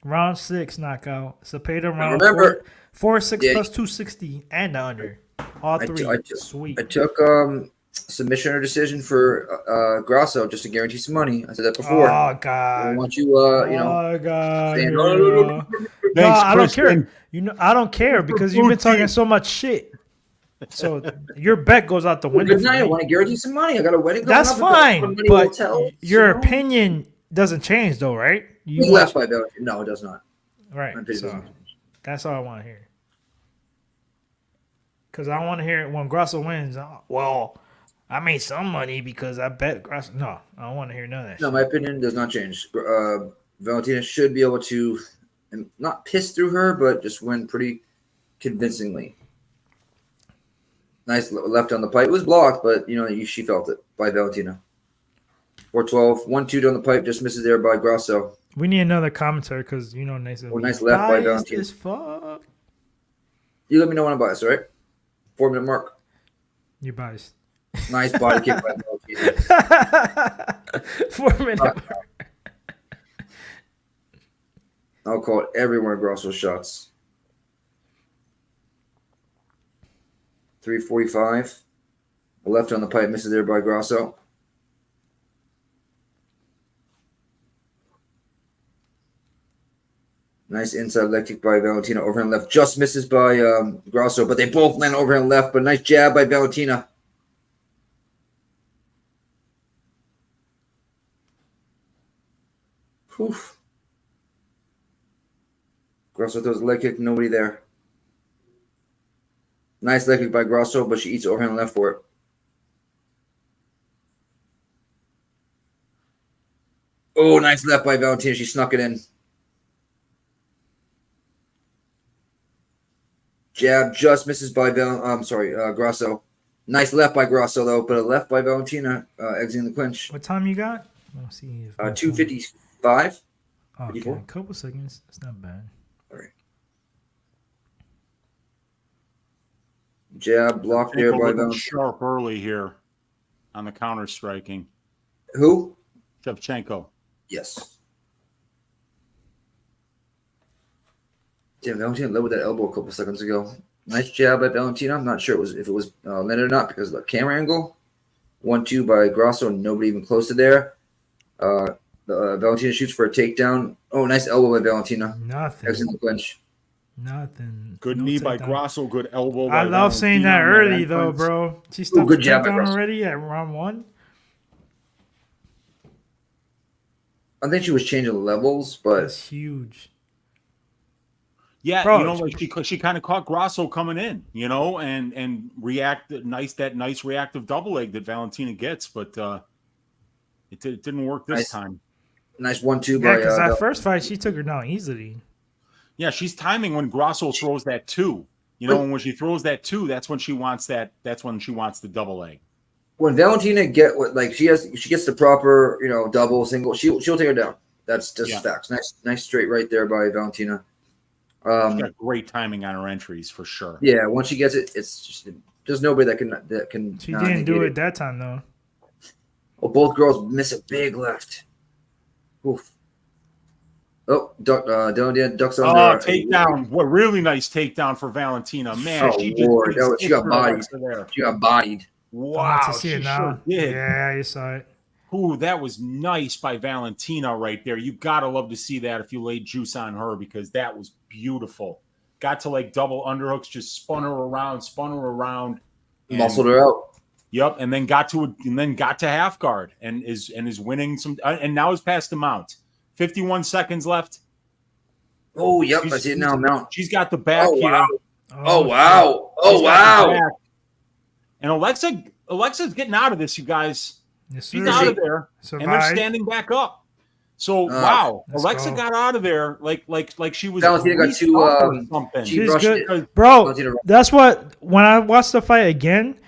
Round 6 knockout. Cepeda round 4, 6 plus 260 and the under. All three. Sweet. I took submission or decision for Grasso just to guarantee some money. I said that before. Oh God! I want you, Oh God! saying, No, I don't care. I don't care because you've been talking so much shit. So your bet goes out the window. Good night. I want to guarantee some money. I got a wedding. That's fine, but your opinion doesn't change, though, right? You left by Belgium. No, it does not. Right. So that's all I want to hear. Because I want to hear it when Grasso wins. Well, I made some money because I bet Grasso. No, I don't want to hear none of that. No, my opinion does not change. Valentina should be able to not piss through her, but just win pretty convincingly. Nice left on the pipe. It was blocked, but she felt it by Valentina. 4-12, 1-2 down the pipe, just misses there by Grasso. We need another commentary because nice left by Valentina. As fuck. You let me know when I'm biased, all right? 4-minute mark. You're biased. Nice body kick by Valentina. 4-minute mark. I'll call it everywhere Grasso shots. 3:45. The left on the pipe misses there by Grasso. Nice inside leg kick by Valentina. Overhand left just misses by Grasso, but they both land overhand left. But nice jab by Valentina. Whew. Grasso throws a leg kick, nobody there. Nice leg kick by Grasso, but she eats overhand left for it. Oh, nice left by Valentina. She snuck it in. Jab just misses by Grasso. Nice left by Grasso, though, but a left by Valentina, exiting the clinch. What time you got? Let's see. 2:55. Okay, a couple seconds. That's not bad. All right. Jab blocked there by Valentina. Sharp early here on the counter striking. Who? Shevchenko. Yes. Damn, Valentina led with that elbow a couple seconds ago. Nice jab by Valentina. I'm not sure if it was landed or not because of the camera angle. 1-2 by Grasso, nobody even close to there. Valentina shoots for a takedown. Oh, nice elbow by Valentina. Nothing. Exiting the clinch. Nothing. Good knee by Grasso. Good elbow. I love seeing that early though, bro. She stuck good jab down already at round 1. I think she was changing the levels, but that's huge. Yeah, Bro, like she kind of caught Grasso coming in, and reacted that nice reactive double leg that Valentina gets, but it didn't work this time. Nice 1-2 by. Yeah, because that first fight she took her down easily. Yeah, she's timing when Grasso throws that 2. And when she throws that 2, that's when she wants that. That's when she wants the double leg. When Valentina she gets the proper double single, she'll take her down. That's just facts. Nice straight right there by Valentina. She's got great timing on her entries for sure. Yeah, once she gets it, it's just there's nobody that can. She didn't do it that time though. Well, both girls miss a big left. Oof. Oh, Della ducks on there. Takedown. What really nice takedown for Valentina. Man, she got bodied. She got bodied. Wow, see it now. Sure did. Yeah, you saw it. Ooh, that was nice by Valentina right there. You gotta love to see that if you laid juice on her because that was beautiful. Got to double underhooks, just spun her around. and, muscled her out. Yep, and then got to half guard and is winning some, and now is past the mount. 51 seconds left. Oh, yep, I see it now. Mount. She's got the back here. Wow. Oh wow! Oh wow! And Alexa's getting out of this, you guys. Yes, She's sir. out of there, Survived. and they're standing back up. So wow, let's Alexa go. got out of there like she was. Valentina got two. Something. She's rushed good, it. bro. Valentina rushed That's what when I watched the fight again.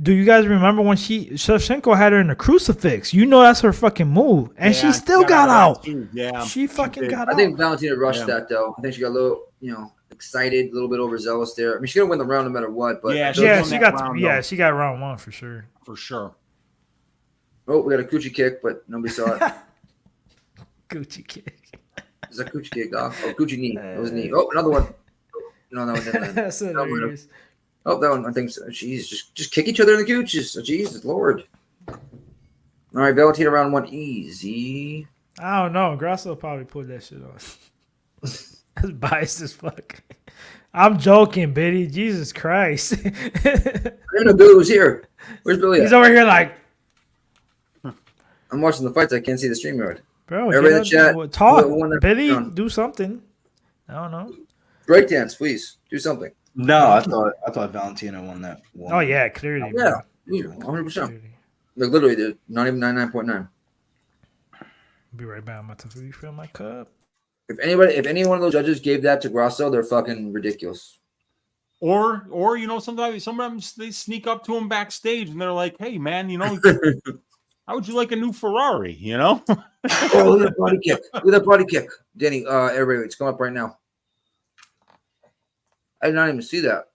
Do you guys remember when Shevchenko had her in a crucifix? You know that's her fucking move, and she still got out. Yeah, she fucking got out. I think Valentina rushed that though. I think she got a little, excited, a little bit overzealous there. I mean, she's gonna win the round no matter what. But she got round one for sure. For sure. Oh, we got a coochie kick, but nobody saw it. Coochie kick. It's a coochie kick, dog. Oh, coochie knee. It was a knee. Oh, another one. No, that one didn't land. That's hilarious. Oh, that one. I think so. Jeez, just kick each other in the cooches. Oh, Jesus, Lord. All right, Valentina round one, easy. I don't know. Grasso probably pulled that shit off. That's biased as fuck. I'm joking, Biddy. Jesus Christ. I don't know Billy was here. Where's Billy at? He's over here like. I'm watching the fights. I can't see the stream yard. Bro, everybody in the chat. Talk. Biddy, do something. I don't know. Breakdance, please. Do something. No, I thought Valentina won that one. Oh yeah, clearly. Yeah, 100%. Like literally, dude. Not even 99.9. Be right back. I'm about to refill my cup. If any one of those judges gave that to Grasso, they're fucking ridiculous. Or sometimes they sneak up to him backstage and they're like, "Hey, man, how would you like a new Ferrari?" Oh, look at that body kick! Look at that body kick, Danny. Everybody, it's coming up right now. I did not even see that.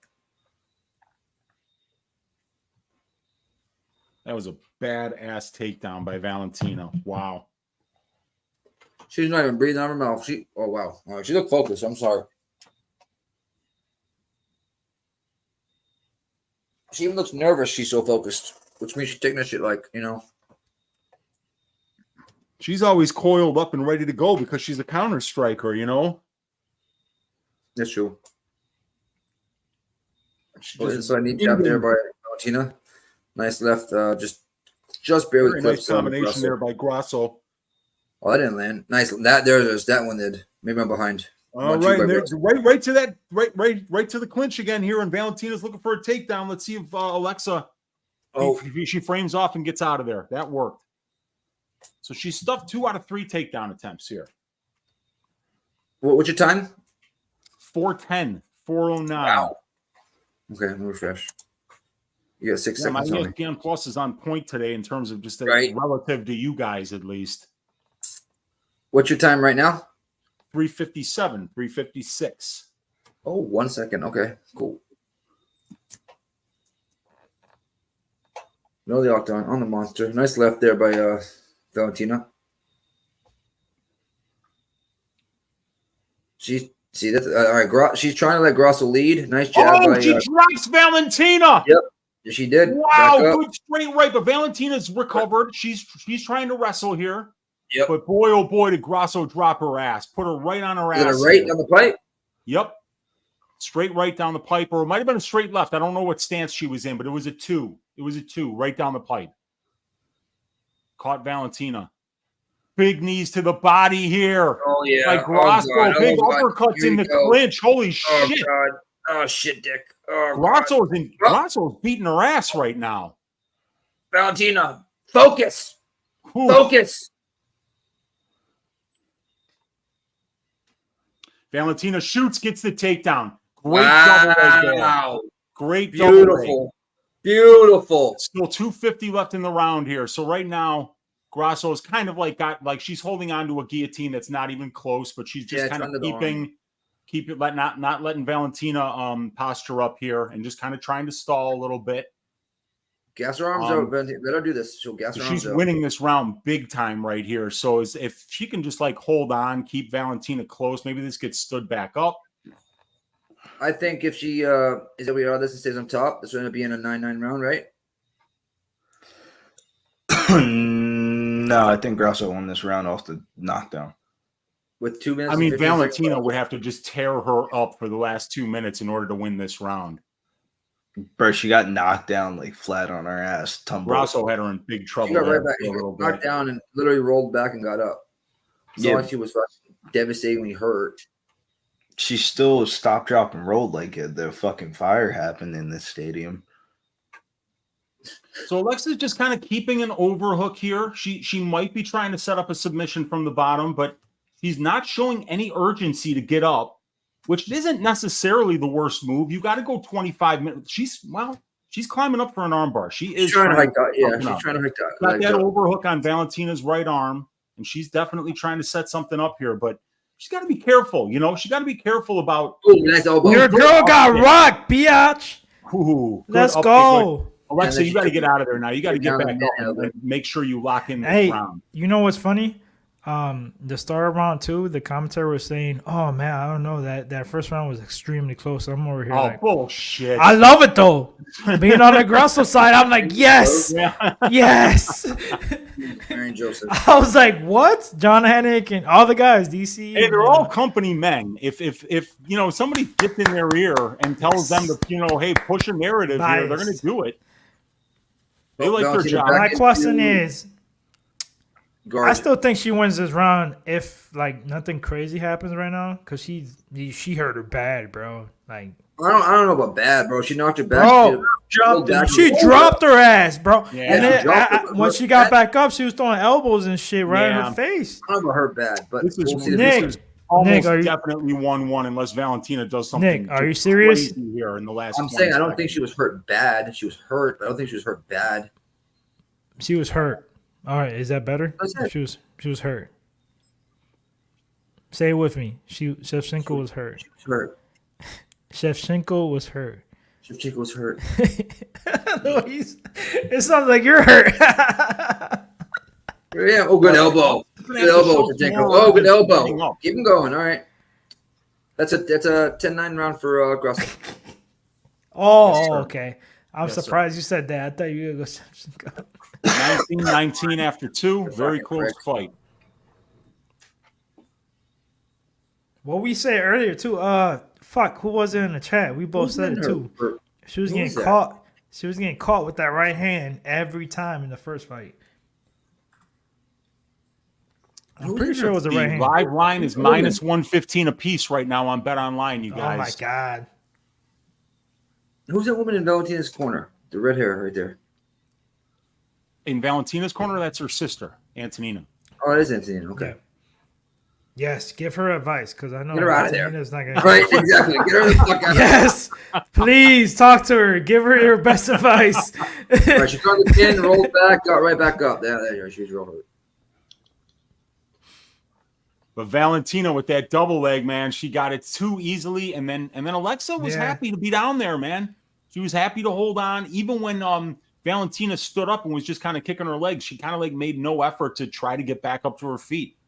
That was a badass takedown by Valentina. Wow. She's not even breathing out of her mouth. Oh wow. All right, she looked focused. I'm sorry. She even looks nervous. She's so focused, which means she's taking that shit She's always coiled up and ready to go because she's a counter striker, That's true. So I need jab there by Valentina. Nice left, just barely. Very nice combination there by Grasso. Oh, that didn't land. Nice. That one did. Maybe I'm behind. All right, and there's right to that, right to the clinch again here, and Valentina's looking for a takedown. Let's see if Alexa, if she frames off and gets out of there. That worked. So she stuffed 2 out of 3 takedown attempts here. What's your time? 4:10, 4:09. Wow. Okay, let me refresh. You got 6 seconds. My ESPN Plus is on point today in terms of just relative to you guys, at least. What's your time right now? 3:57, 3:56. Oh, 1 second. Okay, cool. No, the octagon on the monster. Nice left there by Valentina. See that? All right, she's trying to let Grasso lead. Nice jab. Oh, she drops Valentina. Yep, she did. Wow, good straight right. But Valentina's recovered. She's trying to wrestle here. Yep. But boy, oh boy, did Grasso drop her ass. Put her right on her ass. Is it a right down the pipe? Yep. Straight right down the pipe, or it might have been a straight left. I don't know what stance she was in, but it was a 2. It was a 2 right down the pipe. Caught Valentina. Big knees to the body here. Oh, yeah. Like Grasso, big uppercuts in the clinch. Holy shit. God. Oh, shit, Dick. Oh, Grasso's beating her ass right now. Valentina, focus. Ooh. Focus. Valentina shoots, gets the takedown. Great double right there. Great double. Beautiful. Still 250 left in the round here. So right now, Grasso is kind of like she's holding on to a guillotine that's not even close, but she's just kind of not letting Valentina posture up here and just kind of trying to stall a little bit. Gas her arms out. Let her do this. She'll gas her arms out. She's winning this round big time right here. So if she can just hold on, keep Valentina close, maybe this gets stood back up. I think if she is over this and stays on top, this will end up being a 9-9 round, right? No, I think Grasso won this round off the knockdown. With 2 minutes. I mean, Valentina would have to just tear her up for the last 2 minutes in order to win this round. Bro, she got knocked down like flat on her ass. Tumbled. Grasso had her in big trouble. She got right there back. for She a little got knocked bit. down and literally rolled back and got up. It's Yeah. not like she was devastatingly hurt. She still stopped, drop, and rolled like the fucking fire happened in this stadium. So Alexa's just kind of keeping an overhook here. She might be trying to set up a submission from the bottom, but she's not showing any urgency to get up, which isn't necessarily the worst move. You got to go 25 minutes. She's climbing up for an armbar. She is She's trying to hike that. Yeah, up. she's trying to hike that. Got that overhook on Valentina's right arm, and she's definitely trying to set something up here, but she's got to be careful. You know, she got to be careful about. Ooh, nice elbow. Your girl got rocked, biatch. Ooh, Let's good upkick, go. but Alexa, you got to get out of there now. You got to get back up down. and make sure you lock in the Hey, round. you know what's funny? The start of round 2, the commentator was saying, "Oh man, I don't know that first round was extremely close." I'm over here Oh, like, bullshit. I love it though. Being on the Grasso side, I'm like, yes, yes. Aaron Joseph. I was like, what? John Hennick and all the guys, DC. Hey, they're all company men. If you know somebody gets in their ear and tells them to, you know, hey, push a narrative here, they're going to do it. They like their job. My question is, Guard. I still think she wins this round if like nothing crazy happens right now, because she hurt her bad, bro. Like I don't know about bad, bro. She knocked her back. Bro, she dropped her ass, bro. Yeah, and then dropped her, when she got back up, she was throwing elbows and shit right in Yeah. her face. I don't know about her bad, but This is, we'll see this the is almost Nick, are you- definitely 1-1 unless Valentina does something. Nick, are you just serious? crazy here in the last? I'm 20 saying I don't seconds. think she was hurt bad. She was hurt, but I don't think she was hurt bad. She was hurt. All right, is that better? That's it. She was hurt. Say it with me. Shevchenko was hurt. She was hurt. Shevchenko was hurt. Shevchenko was hurt. It sounds like you're hurt. Yeah. Oh, good elbow. Good elbow, Shevchenko. Oh, good elbow. Keep him going. All right. That's a 10-9 round for Grasso. Oh, okay. I'm Yes, sir. surprised you said that. I thought you were going to go Shevchenko. 19-19 after 2. Very close fight. What we said earlier too. Fuck, who was it in the chat? We both said it too. She was Who getting was that? caught. She was getting caught with that right hand every time in the first fight. I'm pretty sure it was the right hand. Live line is minus 115 apiece right now on Bet Online, you Oh guys. my god. Who's that woman in Valentina's corner? The red hair right there. In Valentina's corner, that's her sister, Antonina. Oh, it is Antonina. Okay. Yes, give her advice because I know Get her out of there. Antonina's not gonna Right, exactly. Get her the fuck out. Yes, please talk to her. Give her your best advice. All right, she caught the pin, rolled back, got right back up. There, she was real hurt. But Valentina with that double leg, man, she got it too easily, and then Alexa was happy to be down there, man. She was happy to hold on, even when Valentina stood up and was just kind of kicking her legs. She kind of like made no effort to try to get back up to her feet.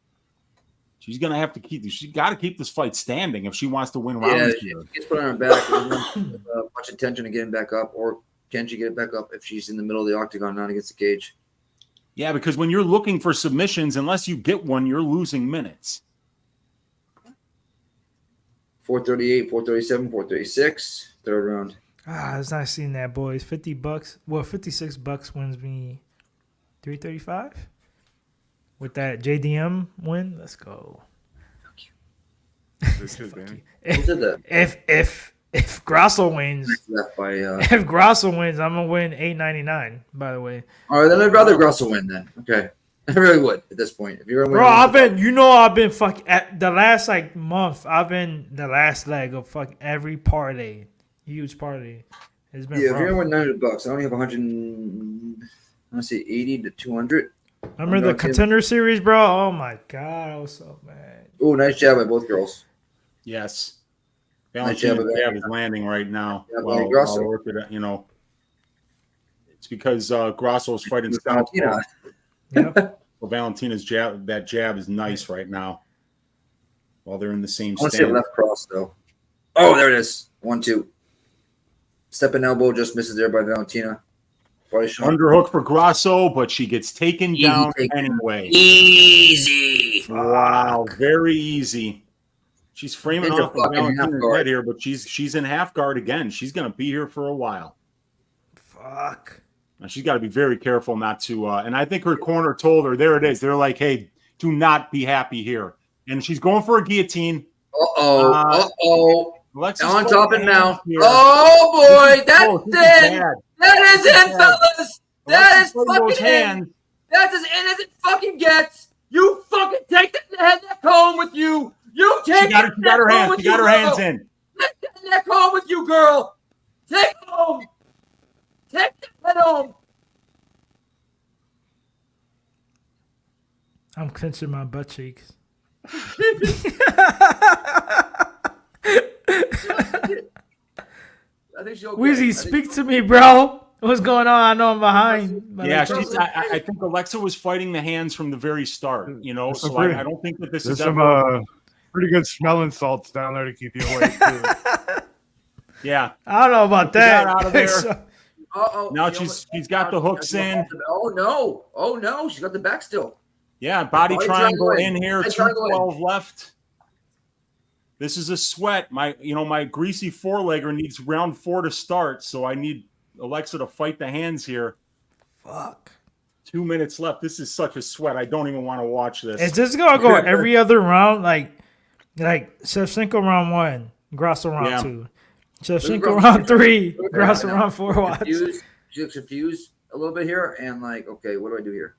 She's gonna have to keep. She's got to keep this fight standing if she wants to win rounds. Yeah, here. she gets put on her back. Much attention to getting back up, or can she get it back up if she's in the middle of the octagon, not against the cage? Yeah, because when you're looking for submissions, unless you get one, you're losing minutes. 438, 437, 436, third round. It's nice seeing that, boys. $50. Well, $56 wins me $335 with that JDM win. Let's go. If Grasso wins, Left by, if Grasso wins, I'm gonna win $8.99. By the way. all right, then I'd rather Grasso win then. Okay, I really would at this point. If you're gonna win, Bro, I've been at the last month. I've been the last leg of every parlay, huge parlay. It's been yeah. If you're rough. gonna win $900, I only have 100. Let's say 80 to 200. Remember the contender series, bro? Oh my god, I was so mad. Oh, nice jab by both girls. Yes. Nice Valentina's jab jab is landing right now. Yeah, Well, Grasso. I'll work it out, you know. It's because Grasso's fighting With southpaw. Valentina. Yep. Well, Valentina's jab, that jab is nice right now. While they're in the same I want to say stand. left cross though. Oh, there it is. 1-2. Stepping elbow just misses there by Valentina. Body shot. Underhook for Grasso, but she gets taken Easy down take. anyway. Easy. Wow, very easy. She's framing It's a off of fucking half Valentina's guard. head here, but she's in half guard again. She's going to be here for a while. Fuck. Now, she's got to be very careful not to. And I think her corner told her, there it is. They're like, hey, do not be happy here. And she's going for a guillotine. Uh-oh. Alexa's On top and now. here. Oh, boy. That's this is in. bad. That is in, fellas. That is those fucking hands. in. That's as in as it fucking gets. You fucking take that head neck home with you. You take She got her hands. She got her hands in. Take that neck home with you, girl. Take it home. Take that head home. I'm clenching my butt cheeks. I think she's okay. Weezy, speak to me, bro. What's going on? I know I'm behind. Yeah, I think Alexa was fighting the hands from the very start, you know, so I don't think that this is some pretty good smelling salts down there to keep you awake, too. Yeah. I don't know about that. Out of there. Uh-oh. Now she's got the hooks in. Oh, no. Oh, no. She's got the back still. Yeah, body triangle in here. 212 left. This is a sweat. My greasy four-legger needs round 4 to start, so I need Alexa to fight the hands here. Fuck. 2 minutes left. This is such a sweat. I don't even want to watch this. Is this gonna go every other round? Like Shevchenko round 1, Grasso round 2, Shevchenko round 3, Grasso round 4. Watch. She looks confused a little bit here, and like, okay, what do I do here?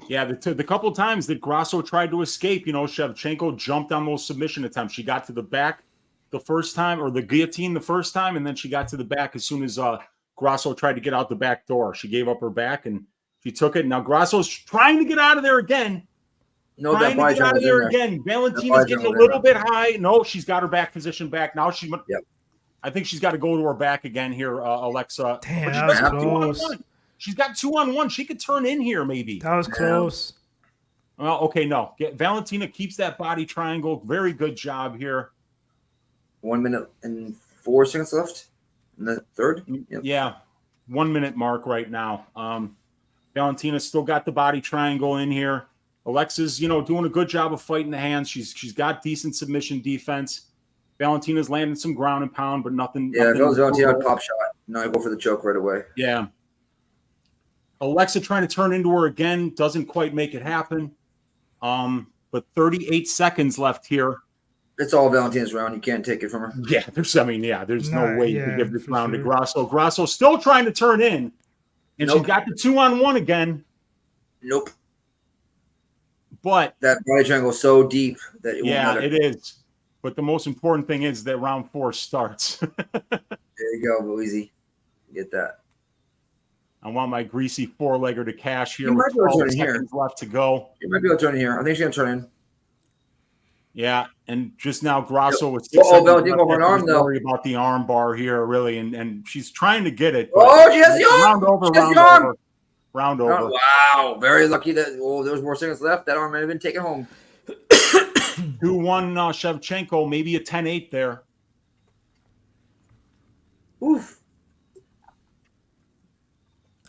Yeah, the couple times that Grasso tried to escape, you know, Shevchenko jumped on those submission attempts. She got to the back the first time, or the guillotine the first time, and then she got to the back as soon as Grasso tried to get out the back door. She gave up her back, and she took it. Now Grasso's trying to get out of there again. No, trying to get out of there again. Valentina's getting a little bit high. No, she's got her back position back. Now I think she's got to go to her back again here, Alexa. Damn, that was close. She's got 2-on-1. She could turn in here, maybe. That was close. Well, okay, no. Valentina keeps that body triangle. Very good job here. 1 minute and 4 seconds left in the third. Yep. Yeah, 1 minute mark right now. Valentina's still got the body triangle in here. Alexa's, doing a good job of fighting the hands. She's got decent submission defense. Valentina's landing some ground and pound, but nothing. Yeah, if it was Valentina, I'd pop shot. No, I go for the choke right away. Yeah. Alexa trying to turn into her again, doesn't quite make it happen. But 38 seconds left here. It's all Valentina's round. You can't take it from her. Yeah, there's no way you can give this round to Grasso. Grasso still trying to turn in, and she's got the 2-on-1 again. Nope. But that body triangle is so deep that it won't matter. It is. But the most important thing is that round 4 starts. There you go, Louise. Get that. I want my greasy four-legger to cash here You with 12 seconds left to go. You might be able to turn in here. I think she's going to turn in. Yeah, and just now Grasso was Valentina over an arm, though. Worry about the arm bar here, really, and she's trying to get it. Oh, she has the arm! Round over. Wow, very lucky that there was more seconds left. That arm might have been taken home. 2-1 Shevchenko, maybe a 10-8 there. Oof.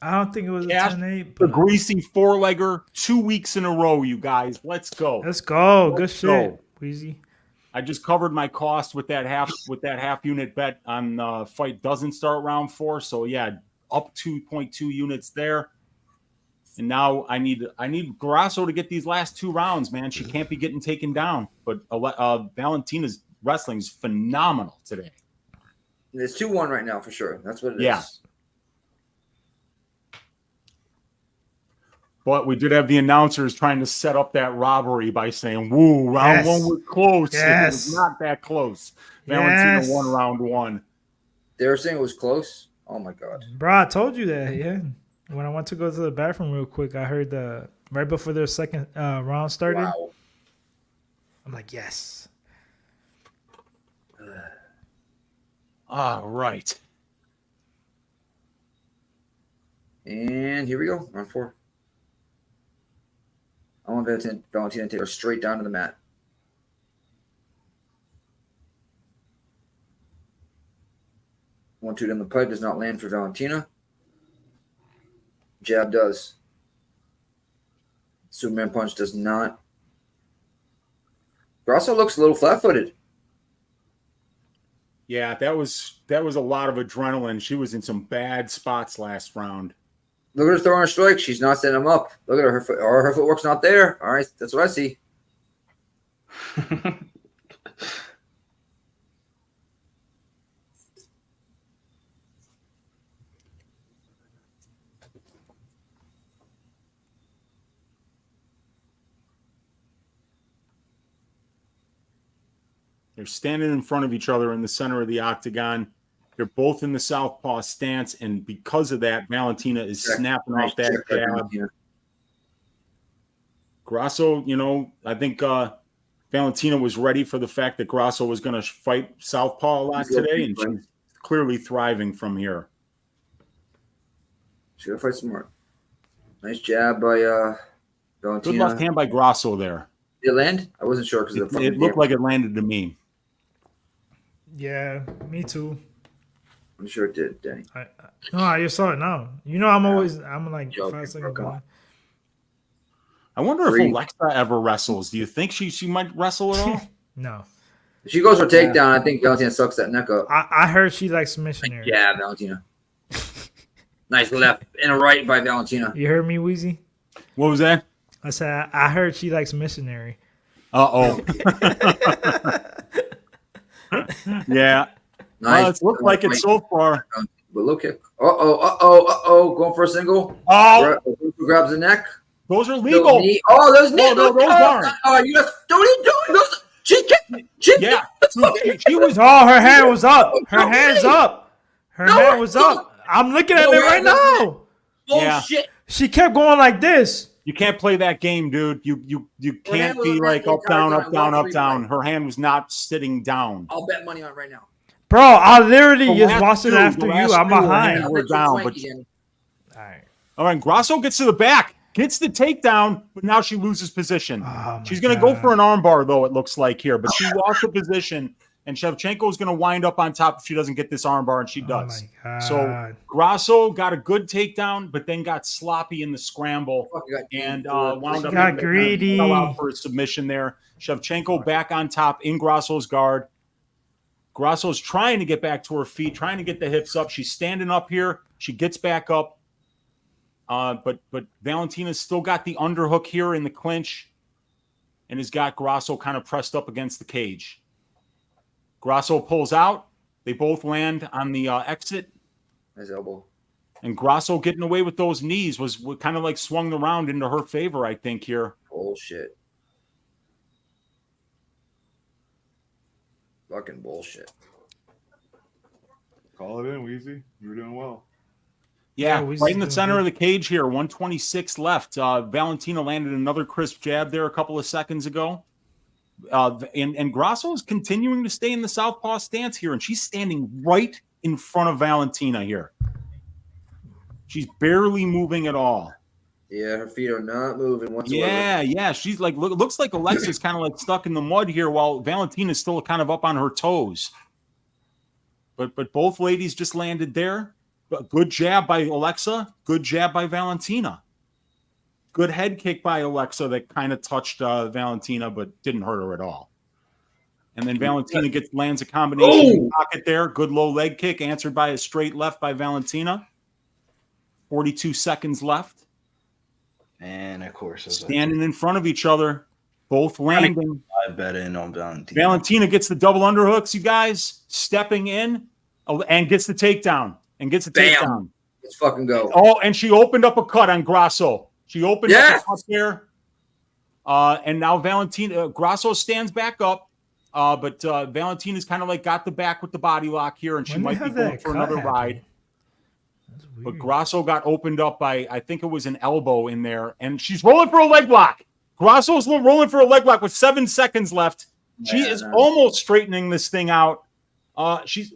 I don't think it was a 10-8. The greasy four-legger 2 weeks in a row, you guys. Let's go. Let's go. Good shit, Weezy. I just covered my cost with that half unit bet on fight doesn't start round 4. So yeah, up 2.2 units there. And now I need Grasso to get these last 2 rounds, man. She can't be getting taken down. But Valentina's wrestling is phenomenal today. It's 2-1 right now for sure. That's what it is. But we did have the announcers trying to set up that robbery by saying, "Woo, round 1 was close. It was not that close." Valentina won round 1. They were saying it was close. Oh my god, bro! I told you that. Yeah, when I went to go to the bathroom real quick, I heard right before their second round started. Wow. I'm like, yes. All right. And here we go, round 4. I want Valentina to take her straight down to the mat. 1-2 down the pipe does not land for Valentina. Jab does. Superman punch does not. Grasso looks a little flat-footed. Yeah, that was a lot of adrenaline. She was in some bad spots last round. Look at her throwing her strike. She's not setting them up. Look at her. Her footwork's not there. All right, that's what I see. They're standing in front of each other in the center of the octagon. They're both in the southpaw stance, and because of that, Valentina is snapping off that jab. Grasso, I think Valentina was ready for the fact that Grasso was going to fight southpaw a lot today, and she's clearly thriving from here. She's going to fight some more. Nice jab by Valentina. Good left hand by Grasso there. Did it land? I wasn't sure because it looked like it landed to me. Yeah, me too. I'm sure it did, Danny. No, I just saw it now. I'm like 5 seconds behind. I wonder if Alexa ever wrestles. Do you think she might wrestle at all? No. If she goes for a takedown, I think Valentina sucks that neck up. I heard she likes missionary. Yeah, Valentina. Nice left and a right by Valentina. You heard me, Wheezy? What was that? I said I heard she likes missionary. Uh-oh. Yeah. Nice. It's looked like it so far. But look at going for a single. Oh, grabs the neck. Those are legal. Oh, those knees. No, those aren't. Oh, you just don't do those. She was. Oh, her hand was up. Her hand's up. Her hand was up. I'm looking at it right now. Bullshit. Yeah. She kept going like this. You can't play that game, dude. You can't be like up, down, up, down, up, down. Her hand was not sitting down. I'll bet money on it right now. Bro, I literally just watched it after you. I'm behind. We're down. All right, Grasso gets to the back, gets the takedown, but now she loses position. She's going to go for an armbar, though, it looks like here. But she lost the position, and Shevchenko is going to wind up on top if she doesn't get this armbar, and she does. So Grasso got a good takedown, but then got sloppy in the scramble and wound up got greedy. Fell out for a submission there. Shevchenko back on top in Grasso's guard. Grasso's trying to get back to her feet, trying to get the hips up. She's standing up here. She gets back up. But Valentina's still got the underhook here in the clinch and has got Grasso kind of pressed up against the cage. Grasso pulls out. They both land on the exit. His elbow. And Grasso getting away with those knees was kind of like swung the round into her favor, I think, here. Bullshit. Fucking bullshit. Call it in, Weezy. You're doing well. Yeah, right in the center of the cage here. 126 left. Valentina landed another crisp jab there a couple of seconds ago. And Grasso is continuing to stay in the southpaw stance here, and she's standing right in front of Valentina here. She's barely moving at all. Yeah, her feet are not moving whatsoever. Yeah. She's like, looks like Alexa's kind of like stuck in the mud here while Valentina's still kind of up on her toes. But both ladies just landed there. Good jab by Alexa. Good jab by Valentina. Good head kick by Alexa that kind of touched Valentina but didn't hurt her at all. And then Valentina lands a combination pocket there. Good low leg kick answered by a straight left by Valentina. 42 seconds left. And of course, standing in front of each other, both landing. I bet in on Valentina. Valentina gets the double underhooks, you guys, stepping in and gets the takedown. Takedown. Let's fucking go. Oh, and she opened up a cut on Grasso. She opened up a cut there. And now Grasso stands back up. But Valentina's kind of like got the back with the body lock here, and she might be going for another ride. But Grasso got opened up by, I think it was an elbow in there, and she's rolling for a leg lock. Grasso's rolling for a leg lock with 7 seconds left. She is almost straightening this thing out. She's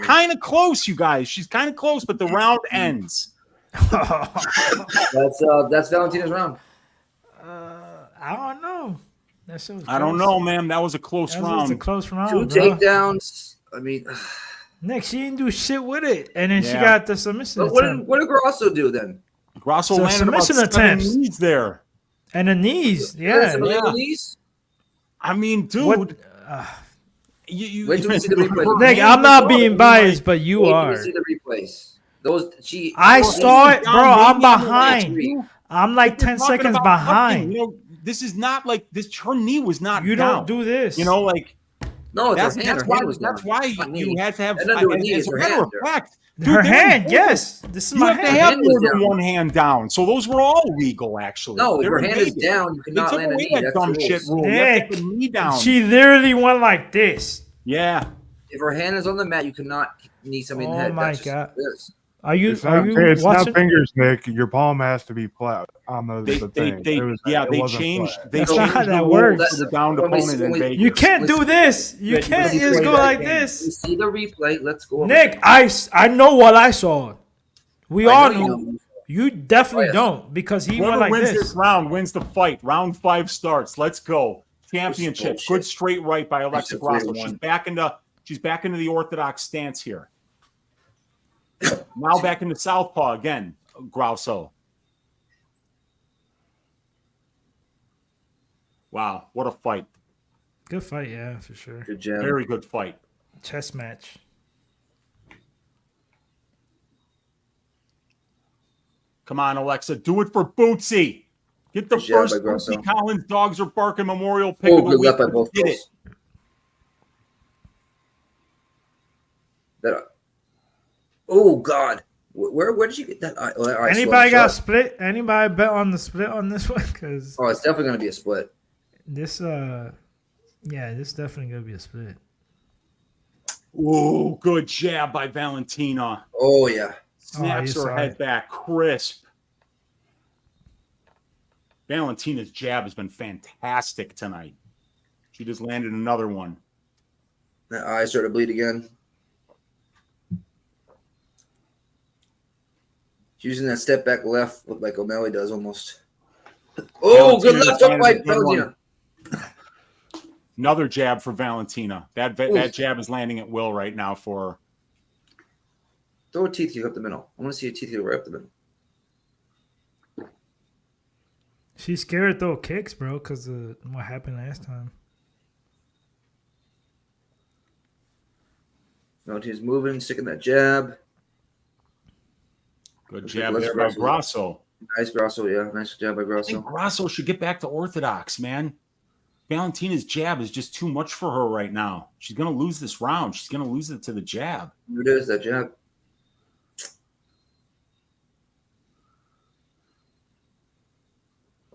kind of close, you guys. She's kind of close, but the round ends. That's Valentina's round. I don't know. I don't know, man. That was a close round. That was a close round. 2 takedowns. I mean, Nick, she didn't do shit with it, and then she got the submission. But what did Grasso do then? Grasso landed about 7 knees there, and the knees, yeah. Knees? I mean, dude, Wait till we see the replay. Nick, I'm not being biased, but you Wait till are. we see the replays. I saw it, bro. I'm behind. I'm like 10 seconds behind. This is not like this. Her knee was not. You down. don't do this. No, that's why you had to have. As a matter of fact, her hand, yes. This is you my have hand. to have more than one hand down. So those were all legal, actually. No, if They're your hand is illegal. down, you cannot They took land a away knee. that That's dumb the shit rules. rule. You have to Nick, put the knee down. she literally went like this. Yeah. If her hand is on the mat, you cannot knee somebody in the head. Oh my That's just God. what it is. Are you It's watching? not fingers, Nick. Your palm has to be flat on the thing. They changed. Flat. They That's changed not the how that rules works. for the downed opponent in Vegas. You can't do this. You can't just go like You this. see the replay. Let's go. Nick, I know what I saw. We all know you know. know. You definitely don't because he Whoever went like wins this. this round wins the fight. Round 5 starts. Let's go. Championship. Good straight right by Alexa Grasso. She's back into the orthodox stance here. Now back into southpaw again, Grasso. Wow, what a fight. Good fight, yeah, for sure. Good job. Very good fight. Chess match. Come on, Alexa. Do it for Bootsy. Get the Good job first by Grasso. Bootsy Collins Dogs Are Barking Memorial pick Oh, of the good week. luck by both Get it. girls. Oh God, where did you get that? Anybody got split? Anybody bet on the split on this one? Because it's definitely gonna be a split. This this definitely gonna be a split. Ooh, good jab by Valentina. Oh yeah, snaps her head back, crisp. Valentina's jab has been fantastic tonight. She just landed another one. That eye started to bleed again. She's using that step back left like O'Malley does almost. Oh, good left up by Valentina. Another jab for Valentina. That jab is landing at will right now for her. Throw a teeth kick up the middle. I want to see a teeth kick right up the middle. She's scared to throw kicks, bro, because of what happened last time. Valentina's moving, sticking that jab. Good jab there by Grasso. Nice Grasso, yeah. Nice jab by Grasso. I think Grasso should get back to orthodox, man. Valentina's jab is just too much for her right now. She's going to lose this round. She's going to lose it to the jab. It is, that jab.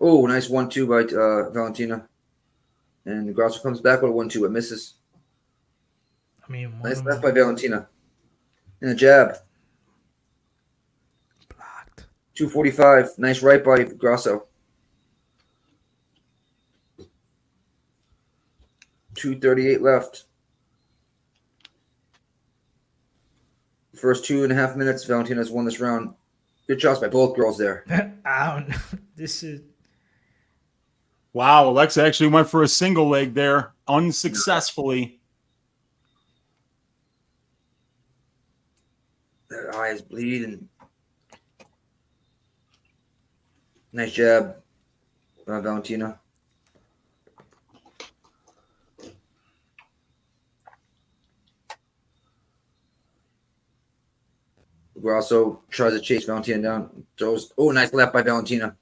Oh, nice 1-2 by Valentina. And Grasso comes back with a 1-2, but misses. I mean, nice left by Valentina. And a jab. 245. Nice right by Grasso. 238 left. First 2.5 minutes, Valentina's won this round. Good shots by both girls there. I don't know. This is. Wow, Alexa actually went for a single leg there unsuccessfully. Their eyes bleeding. Nice jab, Valentina. Grasso tries to chase Valentina down. Throws. Oh, nice left by Valentina.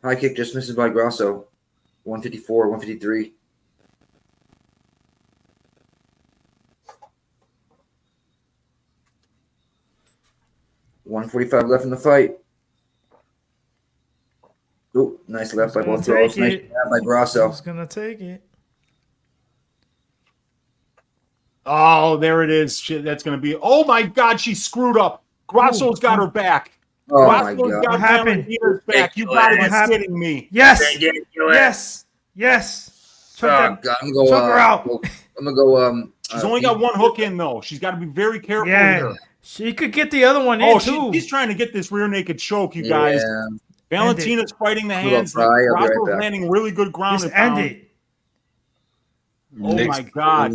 High kick just misses by Grasso. 154, 153. $145 left in the fight. Oh, nice left by both girls. Nice jab by Grasso. Who's gonna take it? Oh, there it is. Shit, that's going to be. Oh my God, she screwed up. Grasso's got her back. Oh Grasso's my God. got What happened? Valentina's back. You got to be kidding me. Yes. Yes. Oh, God. I'm gonna go. Choke her out. I'm gonna go. She's only got one hook in though. She's got to be very careful here. She could get the other one in too. She's trying to get this rear naked choke, you guys. Yeah. Valentina's fighting the hands. I'll be right Grasso's back. landing really good ground. Just and end pound. it. Oh my God.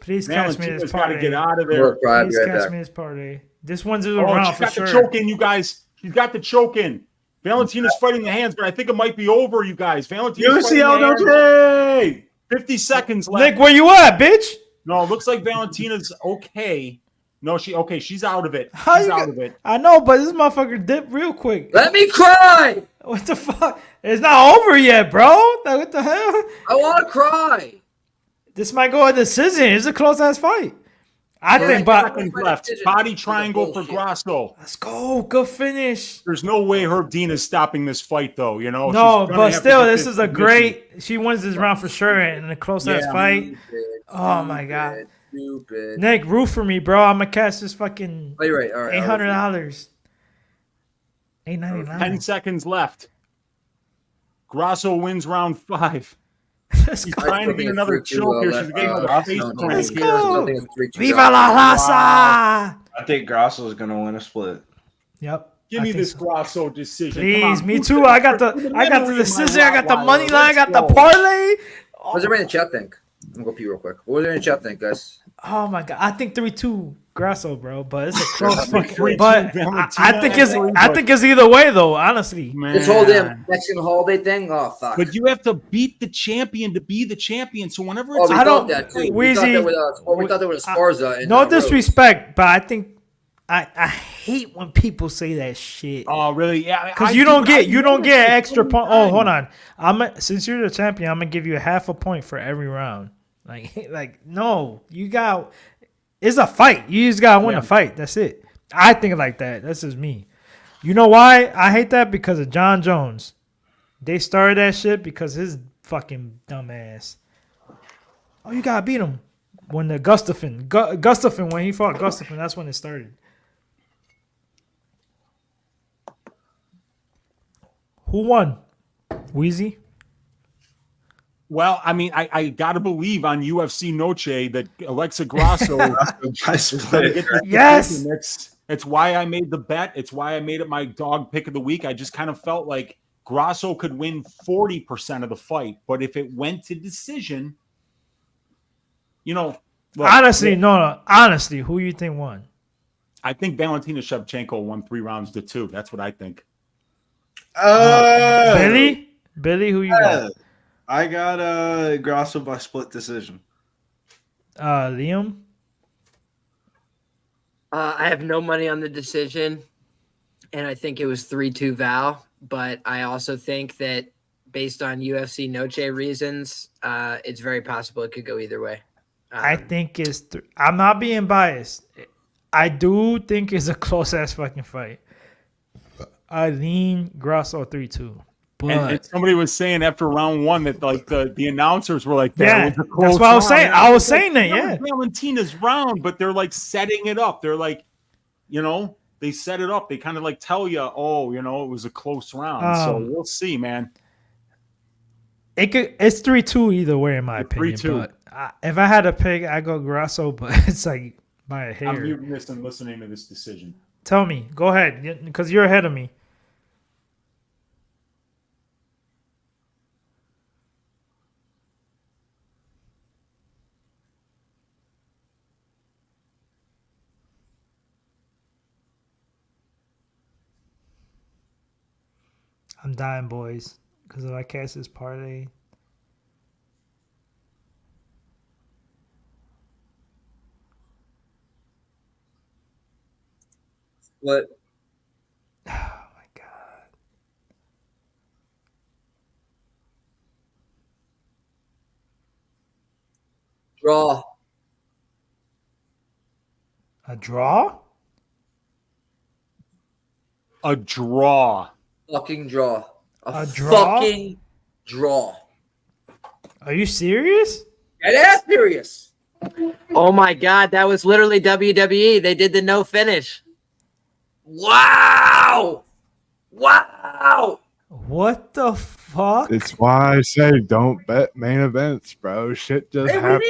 Please catch me Valentina's this got to party. get out of there. Please catch me this party. This one's around she's for got sure. the choke in, you guys. She's got the choke in. Valentina's fighting the hands, but I think it might be over, you guys. Valentina's UFC fighting the hands. Noche! 50 seconds left. Nick, where you at, bitch? No, it looks like Valentina's okay. No, she's out of it. How She's you out got- of it. I know, but this motherfucker dipped real quick. Let me cry. What the fuck? It's not over yet, bro. Like, what the hell? I want to cry. This might go a decision. It's a close ass fight. I think, but seconds left. Body triangle for Grasso. Let's go. Good finish. There's no way Herb Dean is stopping this fight, though. You know. No, She's gonna but have to still, get this is a submission. great. She wins this round for sure in a close ass Yeah. fight. Oh my god. Nick, root for me, bro. I'm gonna catch this fucking Oh, you're right. All right. $800. $8.99. 10 seconds left. Grasso wins round 5. Let's She's go. trying to get another choke here. She's getting another face turn. Let's go. Viva la raza. I think Grasso is gonna win a split. Yep. Give I me think this so. Grasso decision. Please, Come on. me too. I got the decision. I got the money line. I got the parlay. What does everybody in the chat think? I'm gonna go pee real quick. What does everybody in the chat think, guys? Oh my god, I think 3-2 Grasso, bro. But it's a close 3-2 fucking. But I think it's either way though. Honestly, This whole damn Mexican holiday thing. Oh fuck. But you have to beat the champion to be the champion. So whenever Oh, it's we I thought don't- that too. Wheezy- We thought that was Sparza. and no Rose. disrespect, but I think I hate when people say that shit. Oh, really? Yeah. Because you don't get an extra point. Oh, hold on. Since you're the champion, I'm gonna give you a half a point for every round. Like no, you got. It's a fight. You just gotta win a fight. That's it. I think like that. That's just me. You know why I hate that? Because of John Jones. They started that shit because his fucking dumbass. Oh, you gotta beat him when the Gustafsson when he fought Gustafsson. That's when it started. Who won? Wheezy? Well, I mean, I got to believe on UFC Noche that Alexa Grasso is going to get this Yes. decision. It's why I made the bet. It's why I made it my dog pick of the week. I just kind of felt like Grasso could win 40% of the fight, but if it went to decision, you know. Look, Honestly, no. Honestly, who you think won? I think Valentina Shevchenko won 3-2. That's what I think. Billy, who you got? I got Grasso by split decision. Liam? I have no money on the decision, and I think it was 3-2 Val. But I also think that based on UFC Noche reasons, it's very possible it could go either way. I think it's. I'm not being biased. I do think it's a close ass fucking fight. I lean Grasso 3-2. And somebody was saying after round 1 that like the announcers were like, yeah, was a that's close what I was round. saying. I was saying that, yeah. Valentina's round, but they're like setting it up. They're like, you know, they set it up. They kind of like tell you, oh, you know, it was a close round. So we'll see, man. It's 3-2 either way, in my opinion. 3-2. But if I had to pick, I go Grasso, but it's like by a hair. I'm muting this and listening to this decision. Tell me, go ahead, because you're ahead of me. I'm dying, boys, because if I cast this parlay. What? Oh my god! Draw. A draw? A draw. Fucking draw. A draw? Fucking draw. Are you serious? That ass serious. Oh my God, that was literally WWE. They did the no finish. Wow. Wow. What the fuck? It's why I say don't bet main events, bro. Shit just Hey, happens.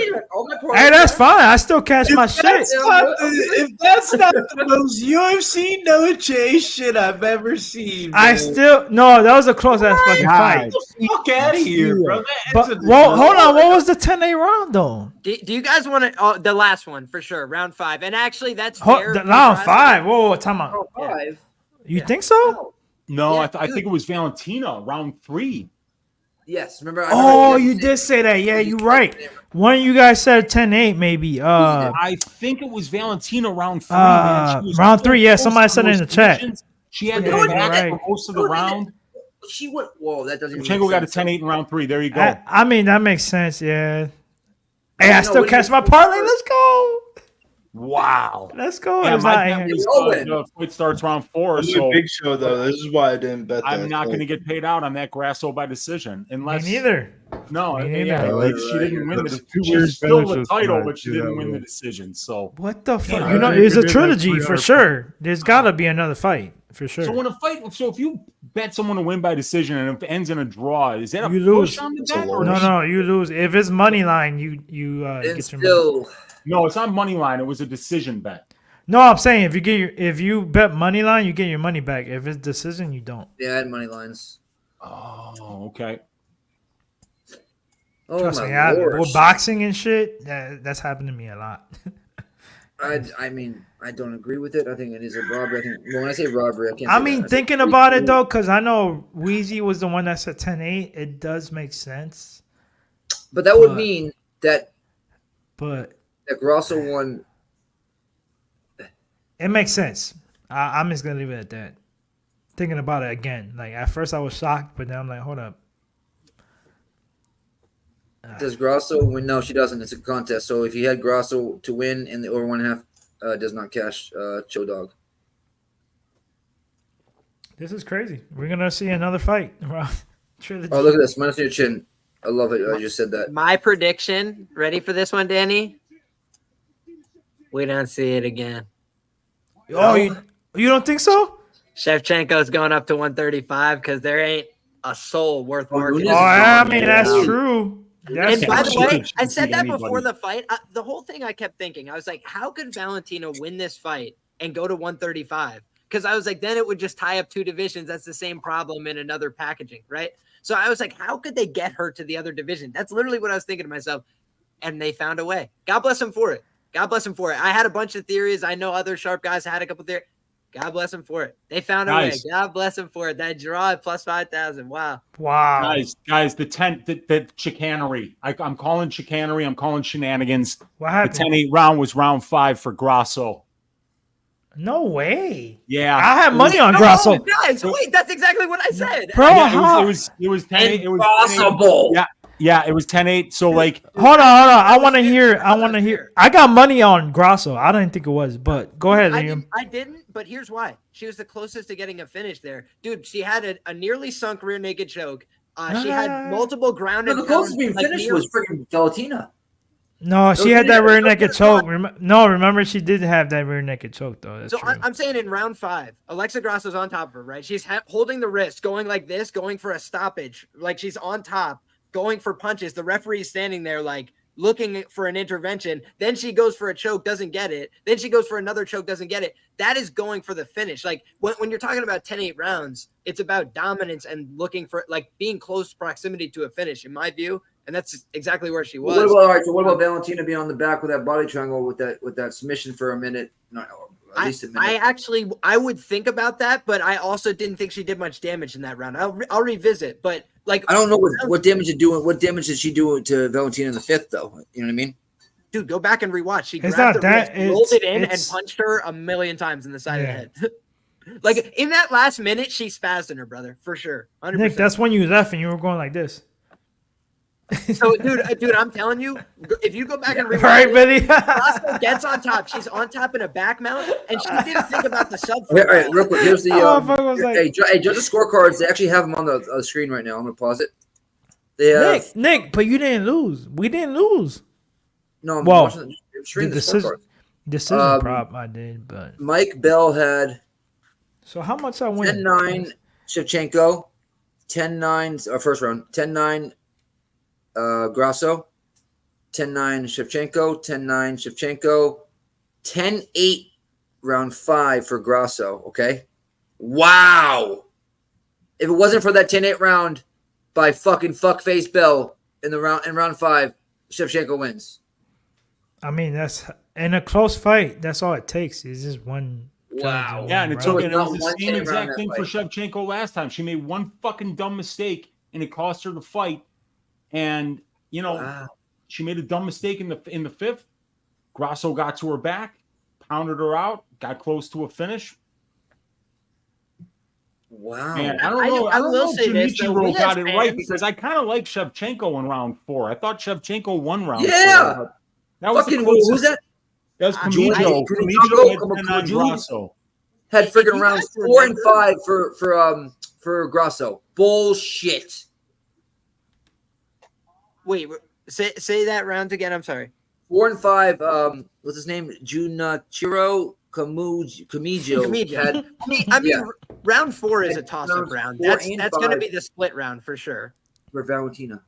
Hey, that's fine. I still cash my shit. If that's not the most UFC Noche shit I've ever seen, I man. still no. That was a close ass fucking fight. Get the fuck out of here, bro. But well, hold on. What was the 10-8 round though? Do you guys want to? Oh, the last one for sure, round 5. And actually, that's fair. Round 5. Whoa, time out. Oh, 5. You think so? No, Yeah, I think it was Valentina round 3. Yes, remember? Oh, you did say that. Yeah, you're right. One of you guys said 10-8 maybe. I think it was Valentina round 3. Man. She was round so 3. Yeah, close somebody on said it in the those chat. positions. She had Yeah, the you're back right. for most of the round. She went. Whoa, that doesn't. Shevchenko got a 10-8 in round 3. There you go. I mean, that makes sense. Yeah. Hey, You I know, still when catch you- my parlay. Let's go. Wow. Let's go. Yeah, It's my not bet here. was the fight starts round 4. I'm So a big show though. This is why I didn't bet. I'm that not fight. going to get paid out on that Grasso by decision unless Me neither. No, Me neither. yeah, Right, she didn't win That's the. two weird She's still the finishes title, tonight. but she Yeah, didn't win the weird. decision. So What the fuck? I You know, think it's it a did, like, trilogy 3 for out of sure. There's got to be another fight for sure. So when a fight, so if you bet someone to win by decision and if it ends in a draw, is that a You push lose. on the bet? Or No, you lose. If it's money line, you And get your money. still, no, it's not money line. It was a decision bet. No, I'm saying if you bet money line, you get your money back. If it's decision, you don't. yeah, I had money lines. Oh, okay. Oh Trust my me, lord! with boxing and shit, that's happened to me a lot. I mean, I don't agree with it. I think it is a robbery. I think when I say robbery, I can't. I say mean, that. I say thinking about it though, because I know Wheezy was the one that said 10-8. It does make sense, but that would but- mean that but Grasso won. it makes sense. I'm just gonna leave it at that. Thinking about it again, like at first I was shocked, but then I'm like, hold up. Does Grasso win? No, she doesn't. It's a contest. So if you had Grasso to win and the over 1.5 does not cash, Cho Dog. This is crazy. We're gonna see another fight. Trilogy. Oh, look at this. Minus your chin. I love it. I just said that. My prediction. Ready for this one, Danny? We don't see it again. Oh, you don't think so? Shevchenko's going up to 135 because there ain't a soul worth marketing. Nunes Oh, is I gone. mean that's true. That's And by the She way, could I said beat that before anybody. the fight. The whole thing I kept thinking, I was like, how could Valentina win this fight and go to 135? Because I was like, then it would just tie up 2 divisions. That's the same problem in another packaging, right? So I was like, how could they get her to the other division? That's literally what I was thinking to myself. And they found a way. God bless them for it. God bless them for it. I had a bunch of theories. I know other sharp guys had a couple theories. God bless them for it. They found a Nice. way. God bless them for it. That draw at plus 5,000. Wow. wow. Guys, the chicanery. I'm calling chicanery. I'm calling shenanigans. What The happened? 10-8 round was round 5 for Grasso. No way. Yeah, I had money on Grasso. Oh, guys, wait, that's exactly what I said. Bro, Yeah, how? it was 10-8. It was 10-8. Impossible. Yeah, it was 10-8. So like, Hold on. I want to hear. I got money on Grasso. I didn't think it was, but go ahead, Liam. I didn't, but here's why. She was the closest to getting a finish there. Dude, she had a nearly sunk rear naked choke. She had multiple ground No, and the closest pound, being like, finished near- was freaking Valentina. No, she No, had she that didn't. rear No, naked it's choke. not. No, remember she did have that rear naked choke though. That's So true. I'm saying in round 5, Alexa Grasso's on top of her, right? She's holding the wrist, going like this, going for a stoppage. Like she's on top, going for punches. The referee's standing there like looking for an intervention. Then she goes for a choke, doesn't get it. Then she goes for another choke, doesn't get it. That is going for the finish. Like when you're talking about 10-8 rounds, it's about dominance and looking for like being close proximity to a finish, in my view. And that's exactly where she was. What about, all right, so what about Valentina being on the back with that body triangle with that submission for a minute? No, at least a minute. I would think about that, but I also didn't think she did much damage in that round. I'll revisit, but like I don't know what damage did doing. What damage did she do to Valentina in the 5th, though? You know what I mean? dude, go back and rewatch. She It's grabbed not the that, wrist, rolled it in, and it's- punched her a million times in the side Yeah. of the head. Like in that last minute, she spazzed in her brother for sure. 100%. Nick, that's when you left and you were going like this. So, dude, I'm telling you, if you go back and rewatch, Right, Billy? Grasso gets on top. She's on top in a back mount, and she didn't think about the sub. All right, real quick. Here's the. Oh, motherfucker was like- hey, judge the scorecards. They actually have them on the screen right now. I'm gonna pause it. They have Nick, but you didn't lose. We didn't lose. no. I'm Well, watching the screen. The decision, scorecards. decision prop I did, but Mike Bell had so how much I win? 10-9 Shevchenko, 10-9 first round, 10-9 Grasso, 10-9 Shevchenko, 10-9 Shevchenko, 10-8 round 5 for Grasso. Okay, wow. If it wasn't for that 10-8 round by fucking fuckface Bell in round 5, Shevchenko wins. I mean, that's in a close fight. That's all it takes. Is just one. Wow. Yeah, and it So took it's it not was the one same thing around exact that thing for fight. Shevchenko last time. She made one fucking dumb mistake and it cost her the fight. And she made a dumb mistake in the fifth. Grasso got to her back, pounded her out, got close to a finish. Wow. Man, I don't know. I will know if say this, though, we Junichiro got as it right fans- because I kind of like Shevchenko in round 4. I thought Shevchenko won round 4. but That was Fucking the who's closest. that? That was Judy- Camijo. Judy- Camijo had come on, 10 on Judy. Grasso. Had freaking you rounds guys 4 and remember- 5 for Grasso. Bullshit. Wait, say that round again. I'm sorry. 4 and 5. What's his name? Junichiro Kamijo. Had, I mean, yeah. round 4 is a And toss-up rounds round. 4 That's and going to 5 be the split round for sure. for Valentina.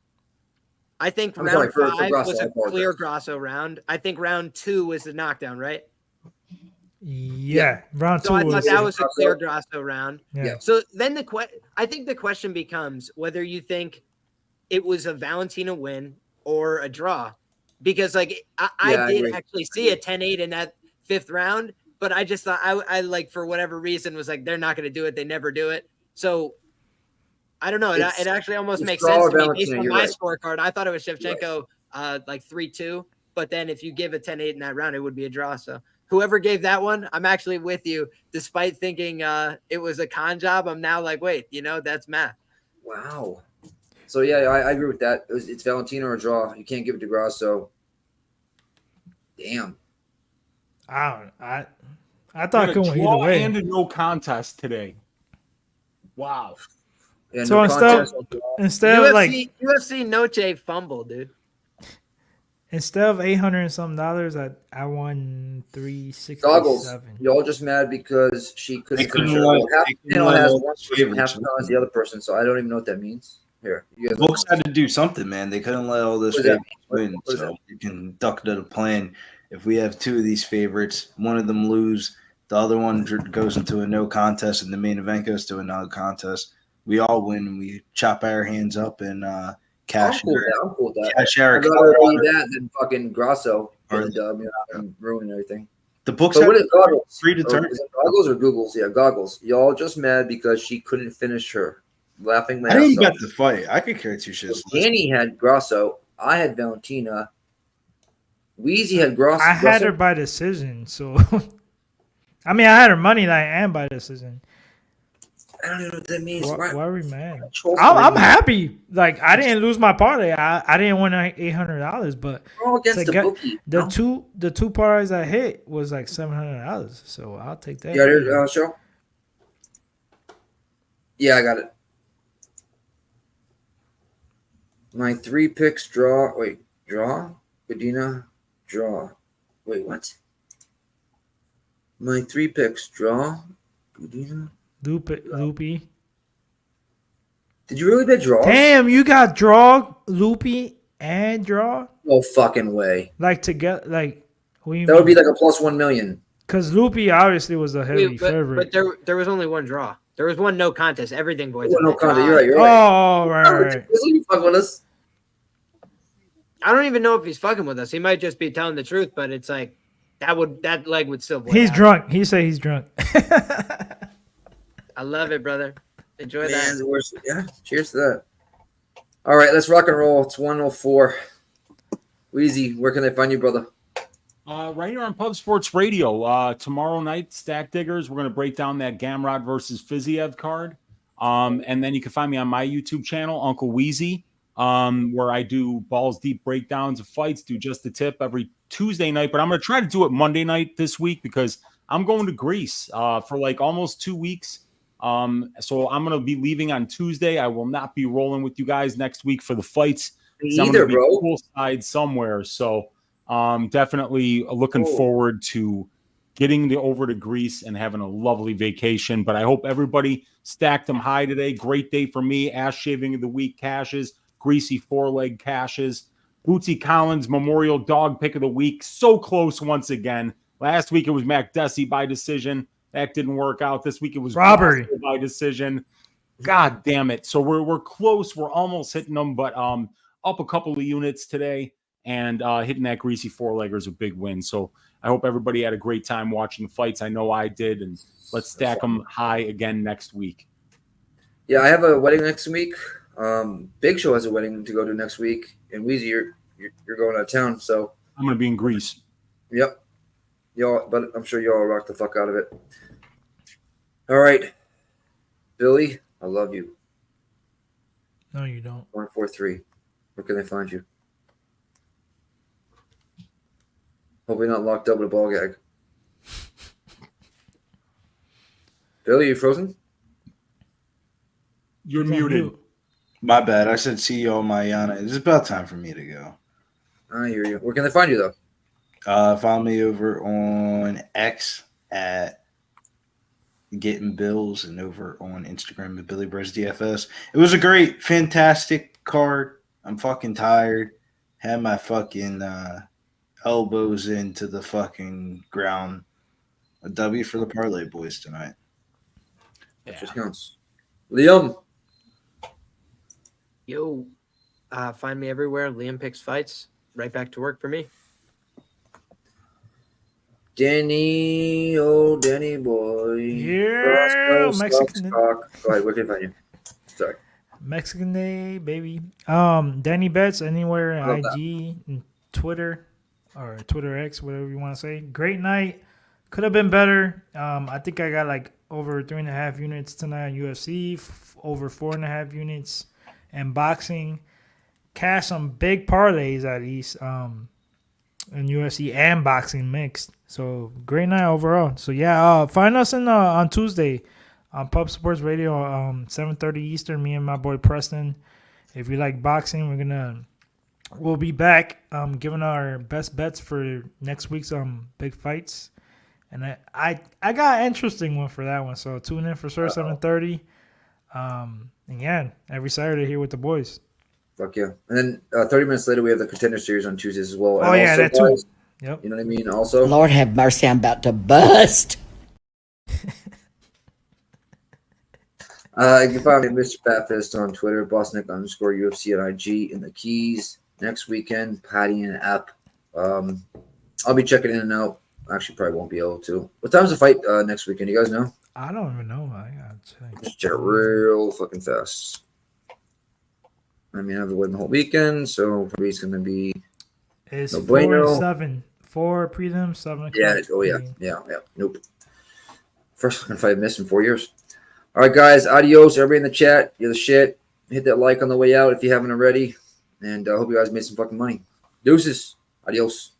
I think I'm round sorry, for 5 Grasso, was I a apologize. clear Grasso round. I think round 2 was the knockdown, right? Yeah, round So 2 I thought was that was a Grasso. clear Grasso round. Yeah. So then I think the question becomes whether you think it was a Valentina win or a draw, because like I I did agree. actually see a 10-8 in that 5th round, but I just thought I like for whatever reason was like they're not going to do it. They never do it. So I don't know. It actually almost it's makes draw sense or to me based Valentina, on you're my right. scorecard. I thought it was Shevchenko like 3-2, but then if you give a 10-8 in that round, it would be a draw. So whoever gave that one, I'm actually with you. Despite thinking it was a con job, I'm now like, wait, that's math. Wow. So yeah, I agree with that. It's Valentina or a draw. You can't give it to Grasso. Damn. I thought it could went either Draw way. and a no contest today. Wow. Yeah, So no instead contest. of like UFC Noche fumble, dude. instead of $800 and some dollars, I won $367. Goggles. Y'all just mad because she couldn't finish her. Half the panel has one person, half the panel has the other person. So I don't even know what that means. Here, you guys. Folks had to do something, man. They couldn't let all those What does that favorites win, What is so you can duck to the plan. If we have 2 of these favorites, one of them lose, the other one goes into a no contest, and the main event goes to a no contest. We all win, and we chop our hands up and cash. I'm cool with that. Cash our I'd rather be that than fucking Grasso Or- and and ruining everything. The books But have what is Goggles? predetermined. Is it Goggles or Googles? Yeah, Goggles. Y'all just mad because she couldn't finish her. Laughing my I didn't ass bet off. the fight. I could care 2 shits. Danny had Grasso. I had Valentina. Wheezy had Grasso. I had her by decision, so I mean I had her money line and by decision. I don't even know what that means. Why are we mad? Trolls I'm are- happy. Like I didn't lose my parlay. I didn't win $800, but We're all against to the get- bookie. the no? two parlays I hit was like $700. So I'll take that. You got it, show? Yeah, I got it. My 3 picks draw. Wait, draw? Godinez, draw. Wait, what? My 3 picks draw. Godinez. Loopy. Did you really bet draw? Damn, you got draw, loopy, and draw No fucking way. like together. Like we That would be like a plus 1 million. because loopy obviously was a heavy Wait, favorite. but there was only one draw. There was one no contest. Everything boys. Oh, on no the draw. content. You're right. You're right. Oh, right. You fuck with us. I don't even know if he's fucking with us. He might just be telling the truth, but it's like that leg would still. He's out. drunk. He said he's drunk. I love it, brother. Enjoy Man, that. yeah, cheers to that. All right, let's rock and roll. It's 1:04. Wheezy, where can they find you, brother? Right here on Pub Sports Radio. Tomorrow night, Stack Diggers, we're going to break down that Gamrot versus Fiziev card. And then you can find me on my YouTube channel, Uncle Wheezy, where I do balls deep breakdowns of fights, do just the tip every Tuesday night. But I'm going to try to do it Monday night this week because I'm going to Greece for like almost 2 weeks. So I'm going to be leaving on Tuesday. I will not be rolling with you guys next week for the fights. Me So I'm either, gonna be bro. poolside somewhere. So definitely looking forward to getting over to Greece and having a lovely vacation. But I hope everybody stacked them high today. Great day for me. Ass shaving of the week cashes, greasy 4-leg cashes, Bootsy Collins Memorial Dog Pick of the Week. So close once again. Last week it was Mac Desi by decision. That didn't work out. This week it was Robbery Grasso by decision. God damn it. So we're close. We're almost hitting them, but up a couple of units today, and hitting that greasy 4-legger is a big win. So I hope everybody had a great time watching the fights. I know I did, and let's stack them high again next week. Yeah, I have a wedding next week. Big Show has a wedding to go to next week, and Weezy, you're going out of town, so I'm gonna be in Greece. Yep. Y'all, but I'm sure y'all rock the fuck out of it. All right, Billy, I love you. No, you don't. 143. Where can they find you? Hope you're not locked up with a ball gag. Billy, you frozen? You're muted. My bad. I said see y'all, Mayana. It's about time for me to go. I hear you. Where can they find you, though? Follow me over on X at Getting Bills and over on Instagram at Billy Brez DFS. It was a great, fantastic card. I'm fucking tired. Had my fucking elbows into the fucking ground. A W for the parlay boys tonight. Yeah. Just counts. Liam. Yo, find me everywhere. Liam Picks Fights. Right back to work for me. Danny, oh Danny boy. Yeah, Mexican. Go ahead, where can I find you? Sorry. Mexican Day, baby. Danny Betts anywhere, IG, and Twitter, or Twitter X, whatever you want to say. Great night. Could have been better. I think I got like over 3.5 units tonight on UFC, over 4.5 units, and boxing. Cash some big parlays at least. In UFC and boxing mixed. So great night overall. So yeah, find us on Tuesday on Pub Sports Radio, 7:30 Eastern. Me and my boy Preston. If you like boxing, we'll be back giving our best bets for next week's big fights. And I got an interesting one for that one. So tune in for sure 7:30. And yeah, every Saturday here with the boys. Fuck yeah. And then 30 minutes later, we have the Contender Series on Tuesdays as well. Oh, and yeah, also, that too. guys, Yep. You know what I mean? Also, Lord have mercy, I'm about to bust. You can find me Mr. Fatfist on Twitter, Bosnick_UFC at IG in the keys. Next weekend, partying up. I'll be checking in and out. Actually, probably won't be able to. What time's the fight next weekend? You guys know? I don't even know. I gotta check. Just check real fucking fast. I mean, I have the wedding the whole weekend, so probably it's going to be It's no 4 bueno. and 7. 4 prelims, 7 o'clock. Yeah. Oh, yeah. Yeah. Nope. First fucking fight missed in 4 years. All right, guys. Adios. Everybody in the chat. You're the shit. Hit that like on the way out if you haven't already. And I hope you guys made some fucking money. Deuces. Adios.